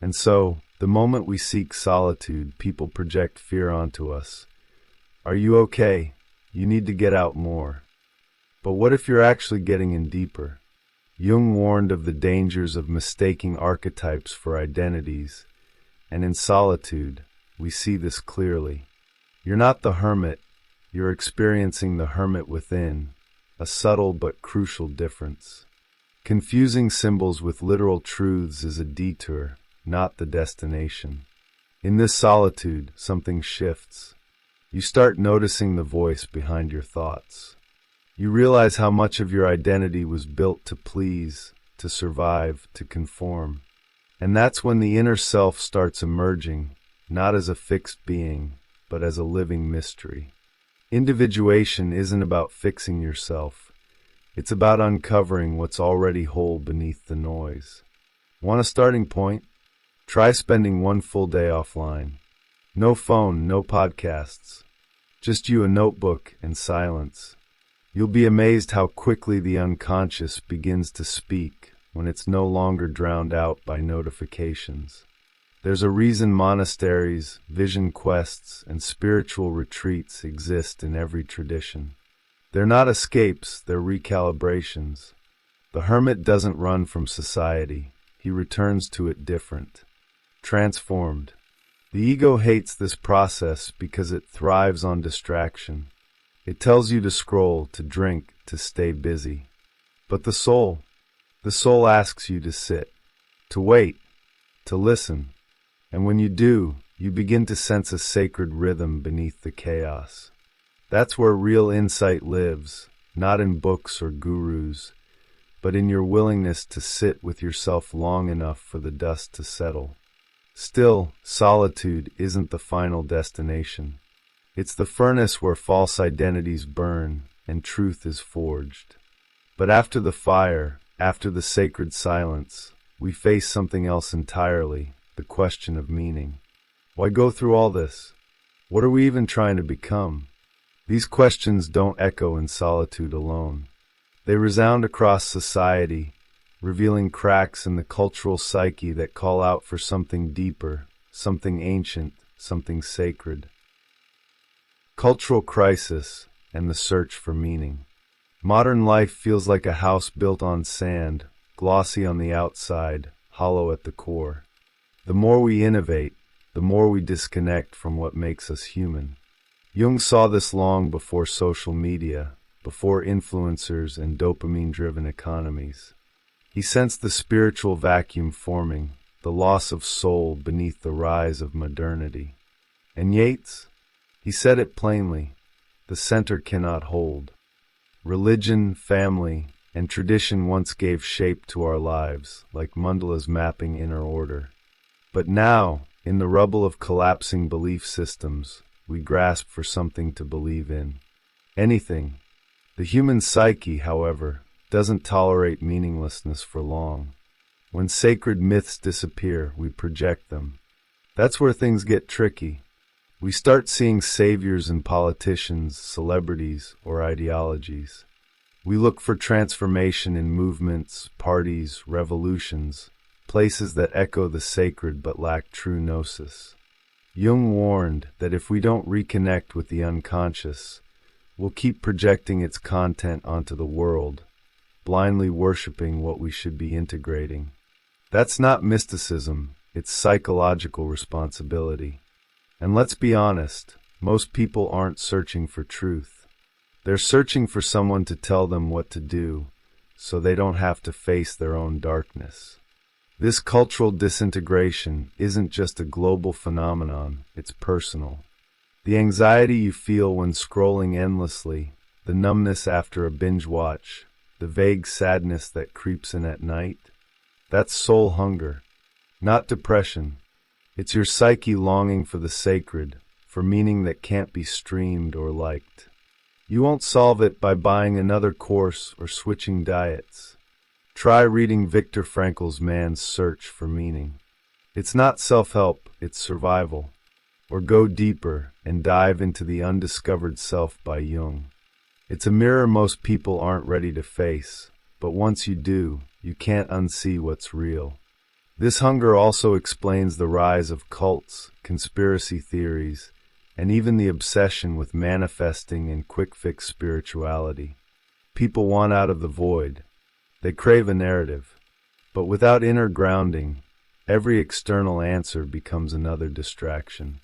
And so, the moment we seek solitude, people project fear onto us. Are you okay? You need to get out more. But what if you're actually getting in deeper? Jung warned of the dangers of mistaking archetypes for identities, and in Solitude, we see this clearly. You're not the hermit, you're experiencing the hermit within, a subtle but crucial difference. Confusing symbols with literal truths is a detour, not the destination. In this solitude, something shifts. You start noticing the voice behind your thoughts. You realize how much of your identity was built to please, to survive, to conform. And that's when the inner self starts emerging, not as a fixed being, but as a living mystery. Individuation isn't about fixing yourself. It's about uncovering what's already whole beneath the noise. Want a starting point? Try spending one full day offline. No phone, no podcasts. Just you, a notebook, and silence. You'll be amazed how quickly the unconscious begins to speak when it's no longer drowned out by notifications. There's a reason monasteries, vision quests, and spiritual retreats exist in every tradition. They're not escapes, they're recalibrations. The hermit doesn't run from society. He returns to it different, transformed. The ego hates this process because it thrives on distraction. It tells you to scroll, to drink, to stay busy. But the soul asks you to sit, to wait, to listen. And when you do, you begin to sense a sacred rhythm beneath the chaos. That's where real insight lives, not in books or gurus, but in your willingness to sit with yourself long enough for the dust to settle. Still, solitude isn't the final destination. It's the furnace where false identities burn and truth is forged. But after the fire, after the sacred silence, we face something else entirely, the question of meaning. Why go through all this? What are we even trying to become? These questions don't echo in solitude alone. They resound across society, revealing cracks in the cultural psyche that call out for something deeper, something ancient, something sacred. Cultural crisis and the search for meaning. Modern life feels like a house built on sand, glossy on the outside, hollow at the core. The more we innovate, the more we disconnect from what makes us human. Jung saw this long before social media, before influencers and dopamine-driven economies. He sensed the spiritual vacuum forming, the loss of soul beneath the rise of modernity. And Yeats? He said it plainly, the center cannot hold. Religion, family, and tradition once gave shape to our lives, like mandalas mapping inner order. But now, in the rubble of collapsing belief systems, we grasp for something to believe in. Anything. The human psyche, however, doesn't tolerate meaninglessness for long. When sacred myths disappear, we project them. That's where things get tricky. We start seeing saviors in politicians, celebrities, or ideologies. We look for transformation in movements, parties, revolutions, places that echo the sacred but lack true gnosis. Jung warned that if we don't reconnect with the unconscious, we'll keep projecting its content onto the world, blindly worshiping what we should be integrating. That's not mysticism, it's psychological responsibility. And let's be honest, most people aren't searching for truth. They're searching for someone to tell them what to do, so they don't have to face their own darkness. This cultural disintegration isn't just a global phenomenon, it's personal. The anxiety you feel when scrolling endlessly, the numbness after a binge watch, the vague sadness that creeps in at night, that's soul hunger, not depression. It's your psyche longing for the sacred, for meaning that can't be streamed or liked. You won't solve it by buying another course or switching diets. Try reading Viktor Frankl's Man's Search for Meaning. It's not self-help, it's survival. Or go deeper and dive into the undiscovered self by Jung. It's a mirror most people aren't ready to face, but once you do, you can't unsee what's real. This hunger also explains the rise of cults, conspiracy theories, and even the obsession with manifesting and quick-fix spirituality. People want out of the void. They crave a narrative. But without inner grounding, every external answer becomes another distraction.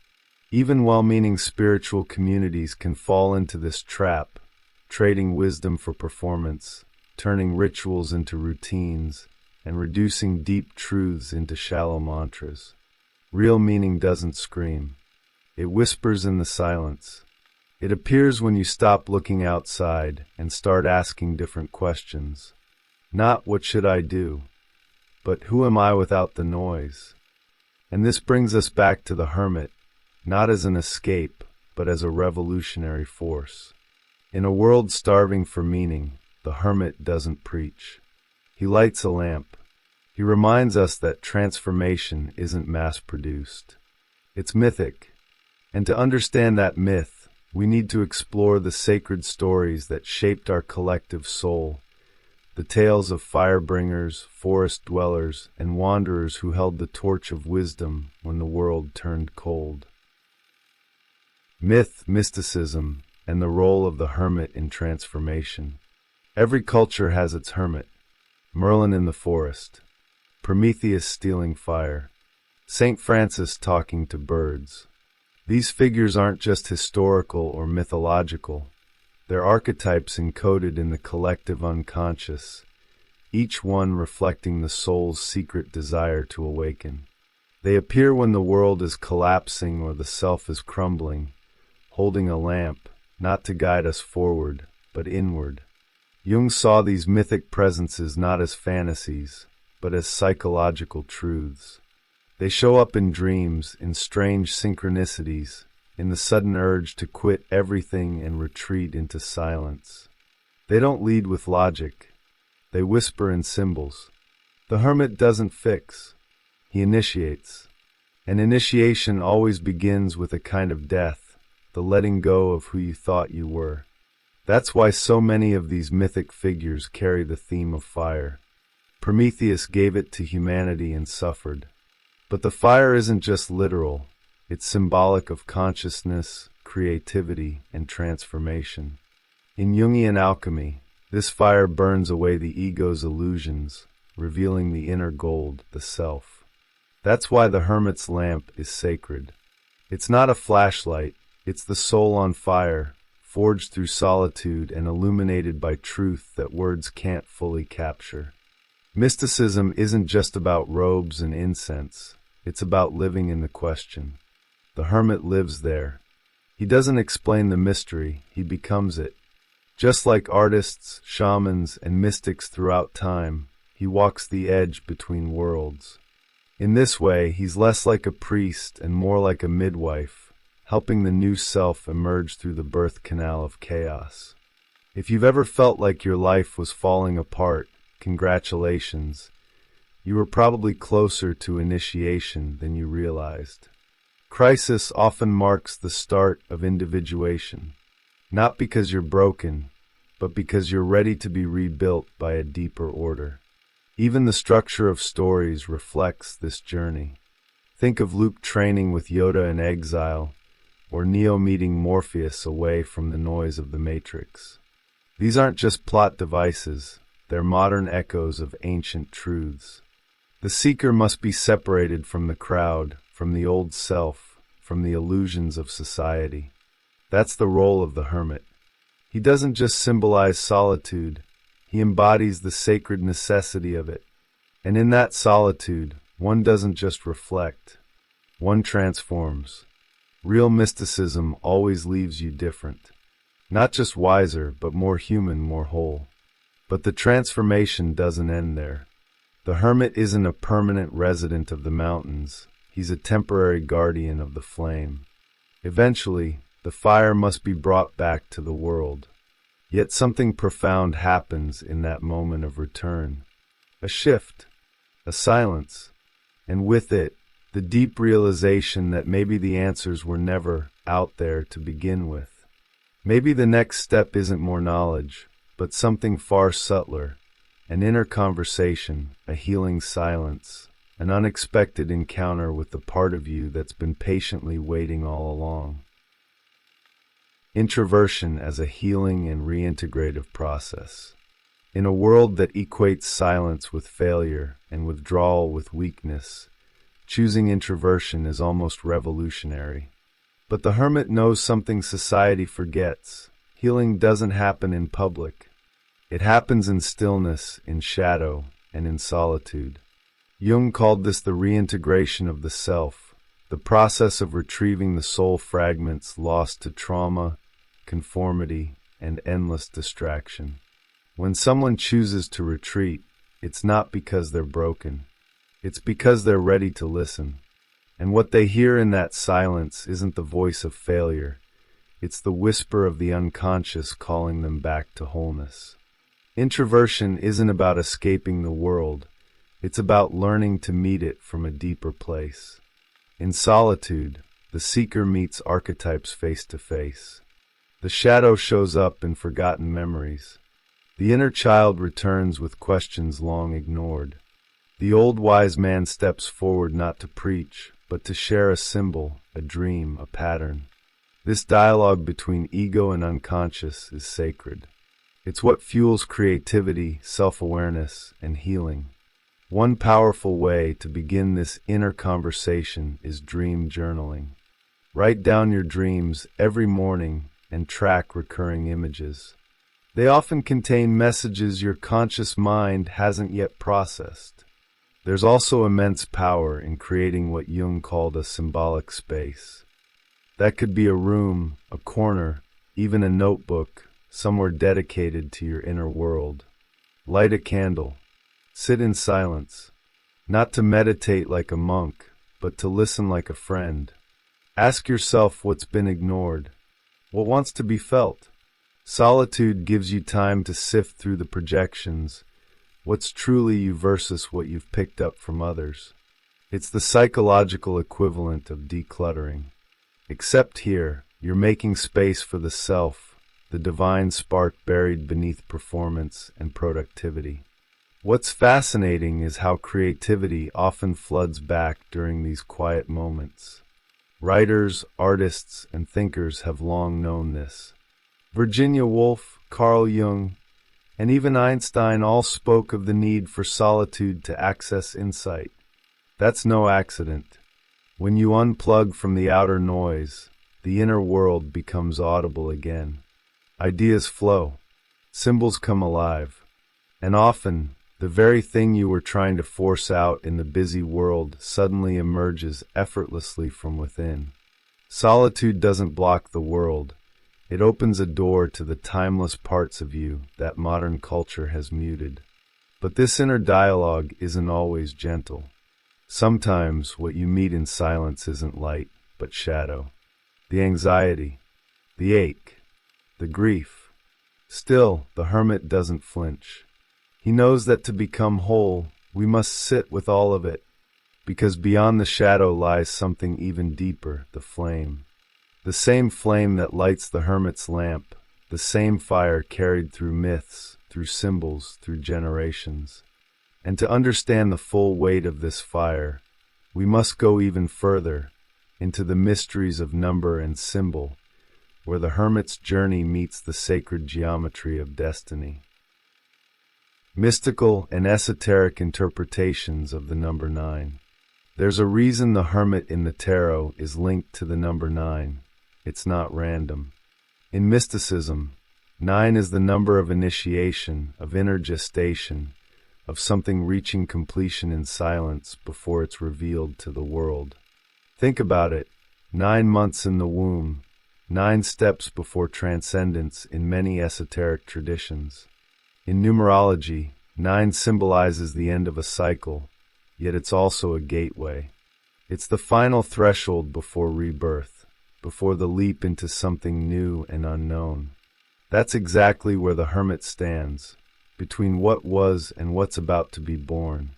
Even well-meaning spiritual communities can fall into this trap, trading wisdom for performance, turning rituals into routines, and reducing deep truths into shallow mantras. Real meaning doesn't scream. It whispers in the silence. It appears when you stop looking outside and start asking different questions. Not what should I do, but who am I without the noise? And this brings us back to the Hermit, not as an escape, but as a revolutionary force. In a world starving for meaning, the Hermit doesn't preach. He lights a lamp. He reminds us that transformation isn't mass-produced. It's mythic. And to understand that myth, we need to explore the sacred stories that shaped our collective soul, the tales of firebringers, forest dwellers, and wanderers who held the torch of wisdom when the world turned cold. Myth, mysticism, and the role of the hermit in transformation. Every culture has its hermit. Merlin in the forest, Prometheus stealing fire, Saint Francis talking to birds. These figures aren't just historical or mythological. They're archetypes encoded in the collective unconscious, each one reflecting the soul's secret desire to awaken. They appear when the world is collapsing or the self is crumbling, holding a lamp, not to guide us forward, but inward. Jung saw these mythic presences not as fantasies, but as psychological truths. They show up in dreams, in strange synchronicities, in the sudden urge to quit everything and retreat into silence. They don't lead with logic. They whisper in symbols. The hermit doesn't fix. He initiates. And initiation always begins with a kind of death, the letting go of who you thought you were. That's why so many of these mythic figures carry the theme of fire. Prometheus gave it to humanity and suffered. But the fire isn't just literal. It's symbolic of consciousness, creativity, and transformation. In Jungian alchemy, this fire burns away the ego's illusions, revealing the inner gold, the self. That's why the hermit's lamp is sacred. It's not a flashlight, it's the soul on fire, forged through solitude and illuminated by truth that words can't fully capture. Mysticism isn't just about robes and incense. It's about living in the question. The hermit lives there. He doesn't explain the mystery, he becomes it. Just like artists, shamans, and mystics throughout time, he walks the edge between worlds. In this way, he's less like a priest and more like a midwife, helping the new self emerge through the birth canal of chaos. If you've ever felt like your life was falling apart, congratulations. You were probably closer to initiation than you realized. Crisis often marks the start of individuation, not because you're broken, but because you're ready to be rebuilt by a deeper order. Even the structure of stories reflects this journey. Think of Luke training with Yoda in exile, or Neo meeting Morpheus away from the noise of the Matrix. These aren't just plot devices, they're modern echoes of ancient truths. The seeker must be separated from the crowd, from the old self, from the illusions of society. That's the role of the hermit. He doesn't just symbolize solitude, he embodies the sacred necessity of it. And in that solitude, one doesn't just reflect, one transforms. Real mysticism always leaves you different. Not just wiser, but more human, more whole. But the transformation doesn't end there. The hermit isn't a permanent resident of the mountains. He's a temporary guardian of the flame. Eventually, the fire must be brought back to the world. Yet something profound happens in that moment of return. A shift, a silence, and with it, the deep realization that maybe the answers were never out there to begin with. Maybe the next step isn't more knowledge, but something far subtler, an inner conversation, a healing silence, an unexpected encounter with the part of you that's been patiently waiting all along. Introversion as a healing and reintegrative process. In a world that equates silence with failure and withdrawal with weakness, choosing introversion is almost revolutionary. But the hermit knows something society forgets. Healing doesn't happen in public. It happens in stillness, in shadow, and in solitude. Jung called this the reintegration of the self, the process of retrieving the soul fragments lost to trauma, conformity, and endless distraction. When someone chooses to retreat, it's not because they're broken. It's because they're ready to listen. And what they hear in that silence isn't the voice of failure. It's the whisper of the unconscious calling them back to wholeness. Introversion isn't about escaping the world. It's about learning to meet it from a deeper place. In solitude, the seeker meets archetypes face to face. The shadow shows up in forgotten memories. The inner child returns with questions long ignored. The old wise man steps forward not to preach, but to share a symbol, a dream, a pattern. This dialogue between ego and unconscious is sacred. It's what fuels creativity, self-awareness, and healing. One powerful way to begin this inner conversation is dream journaling. Write down your dreams every morning and track recurring images. They often contain messages your conscious mind hasn't yet processed. There's also immense power in creating what Jung called a symbolic space. That could be a room, a corner, even a notebook, somewhere dedicated to your inner world. Light a candle. Sit in silence, not to meditate like a monk, but to listen like a friend. Ask yourself what's been ignored, what wants to be felt. Solitude gives you time to sift through the projections, what's truly you versus what you've picked up from others. It's the psychological equivalent of decluttering. Except here, you're making space for the self, the divine spark buried beneath performance and productivity. What's fascinating is how creativity often floods back during these quiet moments. Writers, artists, and thinkers have long known this. Virginia Woolf, Carl Jung, and even Einstein all spoke of the need for solitude to access insight. That's no accident. When you unplug from the outer noise, the inner world becomes audible again. Ideas flow, symbols come alive, and often, the very thing you were trying to force out in the busy world suddenly emerges effortlessly from within. Solitude doesn't block the world. It opens a door to the timeless parts of you that modern culture has muted. But this inner dialogue isn't always gentle. Sometimes what you meet in silence isn't light, but shadow. The anxiety, the ache, the grief. Still, the hermit doesn't flinch. He knows that to become whole, We must sit with all of it, because beyond the shadow lies something even deeper, the flame. The same flame that lights the hermit's lamp, the same fire carried through myths, through symbols, through generations. And to understand the full weight of this fire, we must go even further, into the mysteries of number and symbol, where the hermit's journey meets the sacred geometry of destiny. Mystical and esoteric interpretations of the number 9. There's a reason the hermit in the tarot is linked to the number 9. It's not random. In mysticism, 9 is the number of initiation, of inner gestation, of something reaching completion in silence before it's revealed to the world. Think about it. 9 months in the womb, 9 steps before transcendence in many esoteric traditions. In numerology, 9 symbolizes the end of a cycle, yet it's also a gateway. It's the final threshold before rebirth, before the leap into something new and unknown. That's exactly where the hermit stands, between what was and what's about to be born.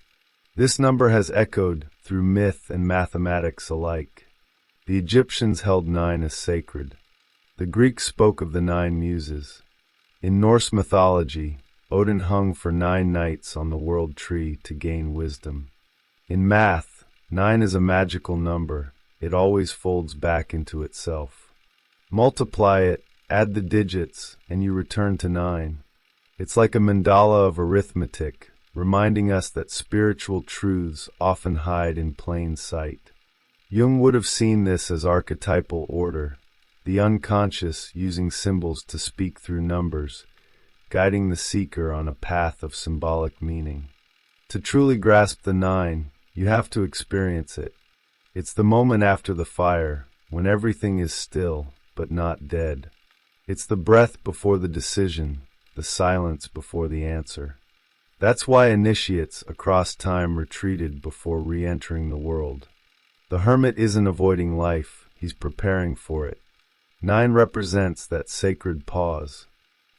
This number has echoed through myth and mathematics alike. The Egyptians held 9 as sacred. The Greeks spoke of the 9 muses. In Norse mythology, Odin hung for 9 nights on the world tree to gain wisdom. In math, 9 is a magical number. It always folds back into itself. Multiply it, add the digits, and you return to 9. It's like a mandala of arithmetic, reminding us that spiritual truths often hide in plain sight. Jung would have seen this as archetypal order, the unconscious using symbols to speak through numbers, guiding the seeker on a path of symbolic meaning. To truly grasp the 9, you have to experience it. It's the moment after the fire, when everything is still, but not dead. It's the breath before the decision, the silence before the answer. That's why initiates across time retreated before re-entering the world. The hermit isn't avoiding life, he's preparing for it. 9 represents that sacred pause.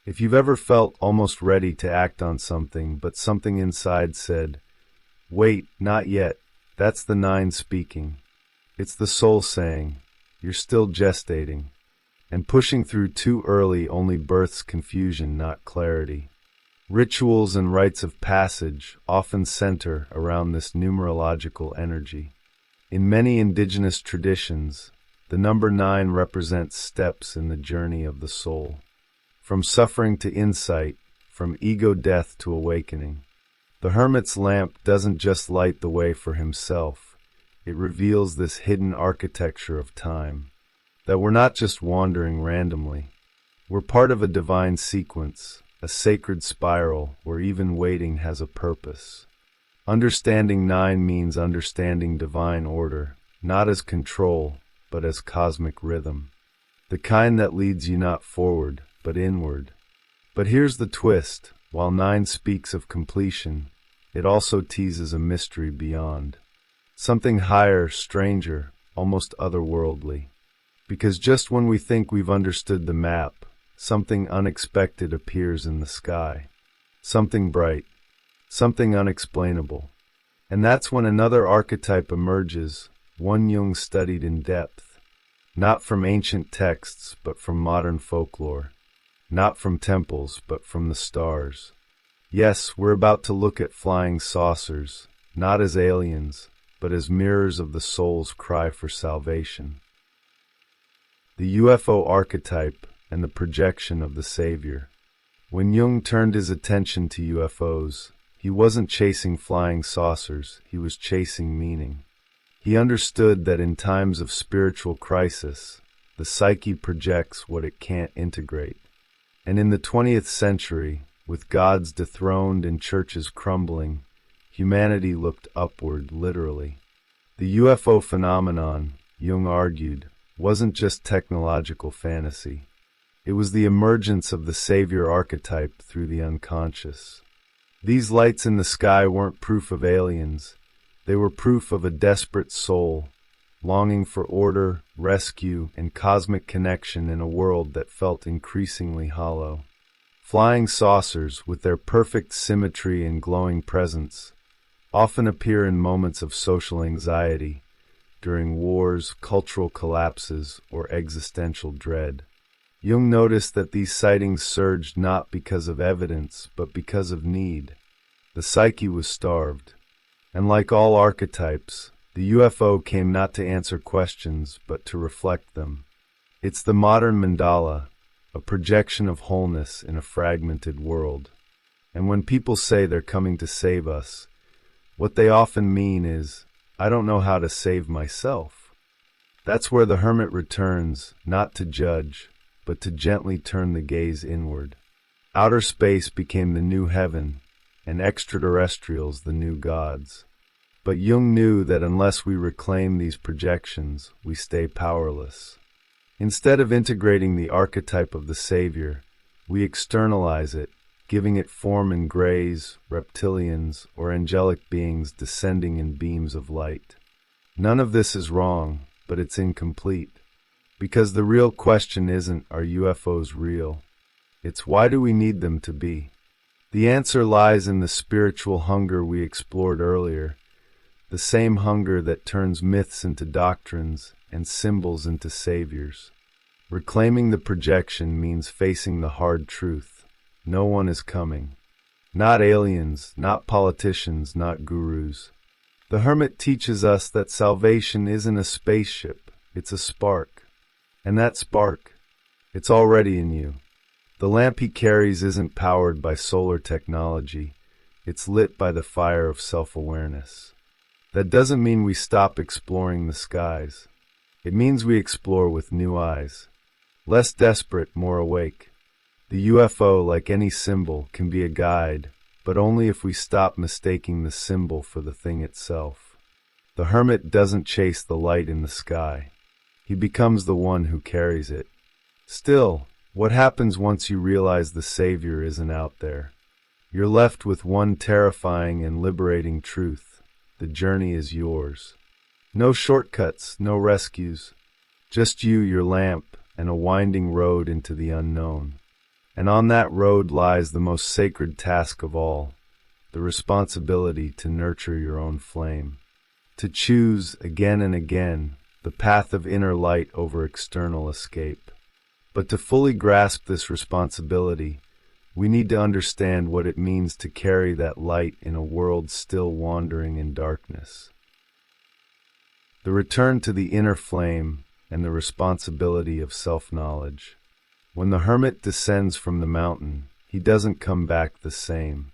If you've ever felt almost ready to act on something, but something inside said, "Wait, not yet," that's the 9 speaking. It's the soul saying, "You're still gestating." And pushing through too early only births confusion, not clarity. Rituals and rites of passage often center around this numerological energy. In many indigenous traditions, the number 9 represents steps in the journey of the soul. From suffering to insight, from ego death to awakening. The hermit's lamp doesn't just light the way for himself, it reveals this hidden architecture of time. That we're not just wandering randomly. We're part of a divine sequence, a sacred spiral where even waiting has a purpose. Understanding 9 means understanding divine order, not as control, but as cosmic rhythm. The kind that leads you not forward, but inward. But here's the twist. While 9 speaks of completion, it also teases a mystery beyond. Something higher, stranger, almost otherworldly. Because just when we think we've understood the map, something unexpected appears in the sky. Something bright. Something unexplainable. And that's when another archetype emerges, one Jung studied in depth. Not from ancient texts, but from modern folklore. Not from temples, but from the stars. Yes, we're about to look at flying saucers, not as aliens, but as mirrors of the soul's cry for salvation. The UFO archetype and the projection of the Savior. When Jung turned his attention to UFOs, he wasn't chasing flying saucers, he was chasing meaning. He understood that in times of spiritual crisis, the psyche projects what it can't integrate. And in the 20th century, with gods dethroned and churches crumbling, humanity looked upward, literally. The UFO phenomenon, Jung argued, wasn't just technological fantasy. It was the emergence of the savior archetype through the unconscious. These lights in the sky weren't proof of aliens. They were proof of a desperate soul, longing for order, rescue, and cosmic connection in a world that felt increasingly hollow. Flying saucers, with their perfect symmetry and glowing presence, often appear in moments of social anxiety, during wars, cultural collapses, or existential dread. Jung noticed that these sightings surged not because of evidence, but because of need. The psyche was starved. And like all archetypes, the UFO came not to answer questions, but to reflect them. It's the modern mandala, a projection of wholeness in a fragmented world. And when people say they're coming to save us, what they often mean is, I don't know how to save myself. That's where the hermit returns, not to judge, but to gently turn the gaze inward. Outer space became the new heaven, and extraterrestrials the new gods. But Jung knew that unless we reclaim these projections, we stay powerless. Instead of integrating the archetype of the savior, we externalize it, giving it form in greys, reptilians, or angelic beings descending in beams of light. None of this is wrong, but it's incomplete. Because the real question isn't, are UFOs real? It's, why do we need them to be? The answer lies in the spiritual hunger we explored earlier, the same hunger that turns myths into doctrines and symbols into saviors. Reclaiming the projection means facing the hard truth. No one is coming. Not aliens, not politicians, not gurus. The hermit teaches us that salvation isn't a spaceship, it's a spark. And that spark, it's already in you. The lamp he carries isn't powered by solar technology, it's lit by the fire of self-awareness. That doesn't mean we stop exploring the skies. It means we explore with new eyes. Less desperate, more awake. The UFO, like any symbol, can be a guide, but only if we stop mistaking the symbol for the thing itself. The hermit doesn't chase the light in the sky. He becomes the one who carries it. Still, what happens once you realize the savior isn't out there? You're left with one terrifying and liberating truth. The journey is yours. No shortcuts, no rescues. Just you, your lamp, and a winding road into the unknown. And on that road lies the most sacred task of all, the responsibility to nurture your own flame. To choose, again and again, the path of inner light over external escape. But to fully grasp this responsibility, we need to understand what it means to carry that light in a world still wandering in darkness. The return to the inner flame and the responsibility of self-knowledge. When the hermit descends from the mountain, he doesn't come back the same.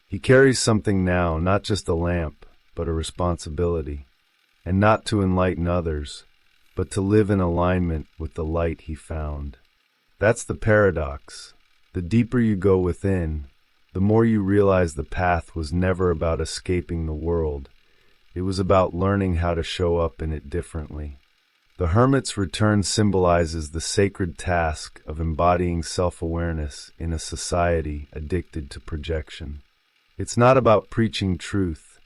He carries something now, not just a lamp, but a responsibility. And not to enlighten others, but to live in alignment with the light he found. That's the paradox. The deeper you go within, the more you realize the path was never about escaping the world. It was about learning how to show up in it differently. The hermit's return symbolizes the sacred task of embodying self-awareness in a society addicted to projection. It's not about preaching truth.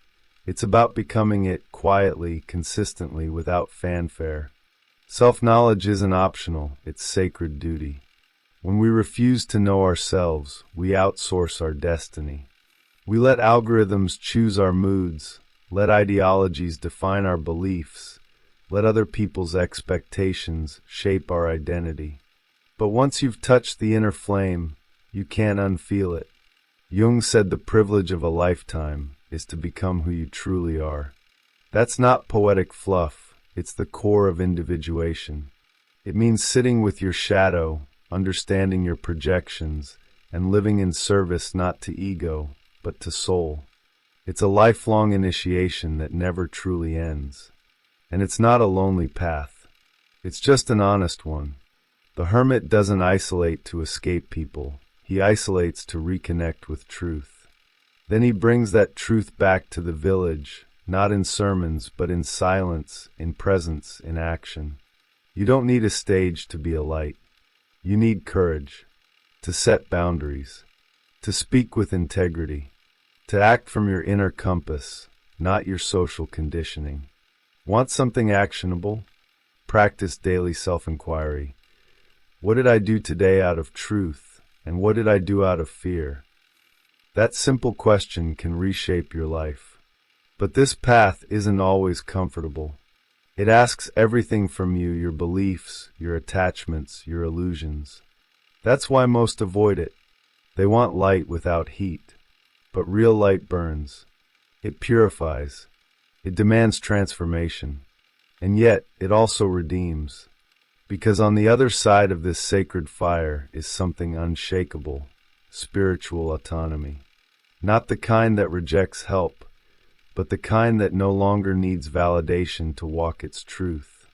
It's about becoming it quietly, consistently, without fanfare. Self-knowledge isn't optional, it's sacred duty. When we refuse to know ourselves, we outsource our destiny. We let algorithms choose our moods, let ideologies define our beliefs, let other people's expectations shape our identity. But once you've touched the inner flame, you can't unfeel it. Jung said the privilege of a lifetime is to become who you truly are. That's not poetic fluff, it's the core of individuation. It means sitting with your shadow, understanding your projections, and living in service not to ego, but to soul. It's a lifelong initiation that never truly ends. And it's not a lonely path. It's just an honest one. The hermit doesn't isolate to escape people. He isolates to reconnect with truth. Then he brings that truth back to the village, not in sermons, but in silence, in presence, in action. You don't need a stage to be a light. You need courage, to set boundaries, to speak with integrity, to act from your inner compass, not your social conditioning. Want something actionable? Practice daily self-inquiry. What did I do today out of truth, and what did I do out of fear? That simple question can reshape your life. But this path isn't always comfortable. It asks everything from you, your beliefs, your attachments, your illusions. That's why most avoid it. They want light without heat. But real light burns. It purifies. It demands transformation. And yet, it also redeems. Because on the other side of this sacred fire is something unshakable, spiritual autonomy. Not the kind that rejects help, but the kind that no longer needs validation to walk its truth.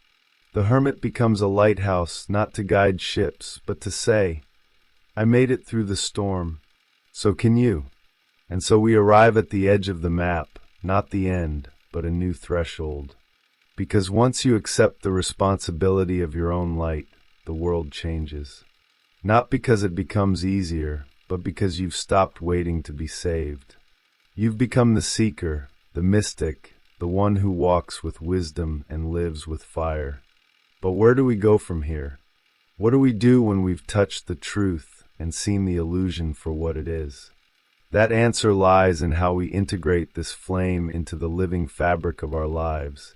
The hermit becomes a lighthouse not to guide ships, but to say, I made it through the storm, so can you. And so we arrive at the edge of the map, not the end, but a new threshold. Because once you accept the responsibility of your own light, the world changes. Not because it becomes easier, but because you've stopped waiting to be saved. You've become the seeker, the mystic, the one who walks with wisdom and lives with fire. But where do we go from here? What do we do when we've touched the truth and seen the illusion for what it is? That answer lies in how we integrate this flame into the living fabric of our lives.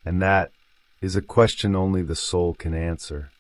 And that is a question only the soul can answer.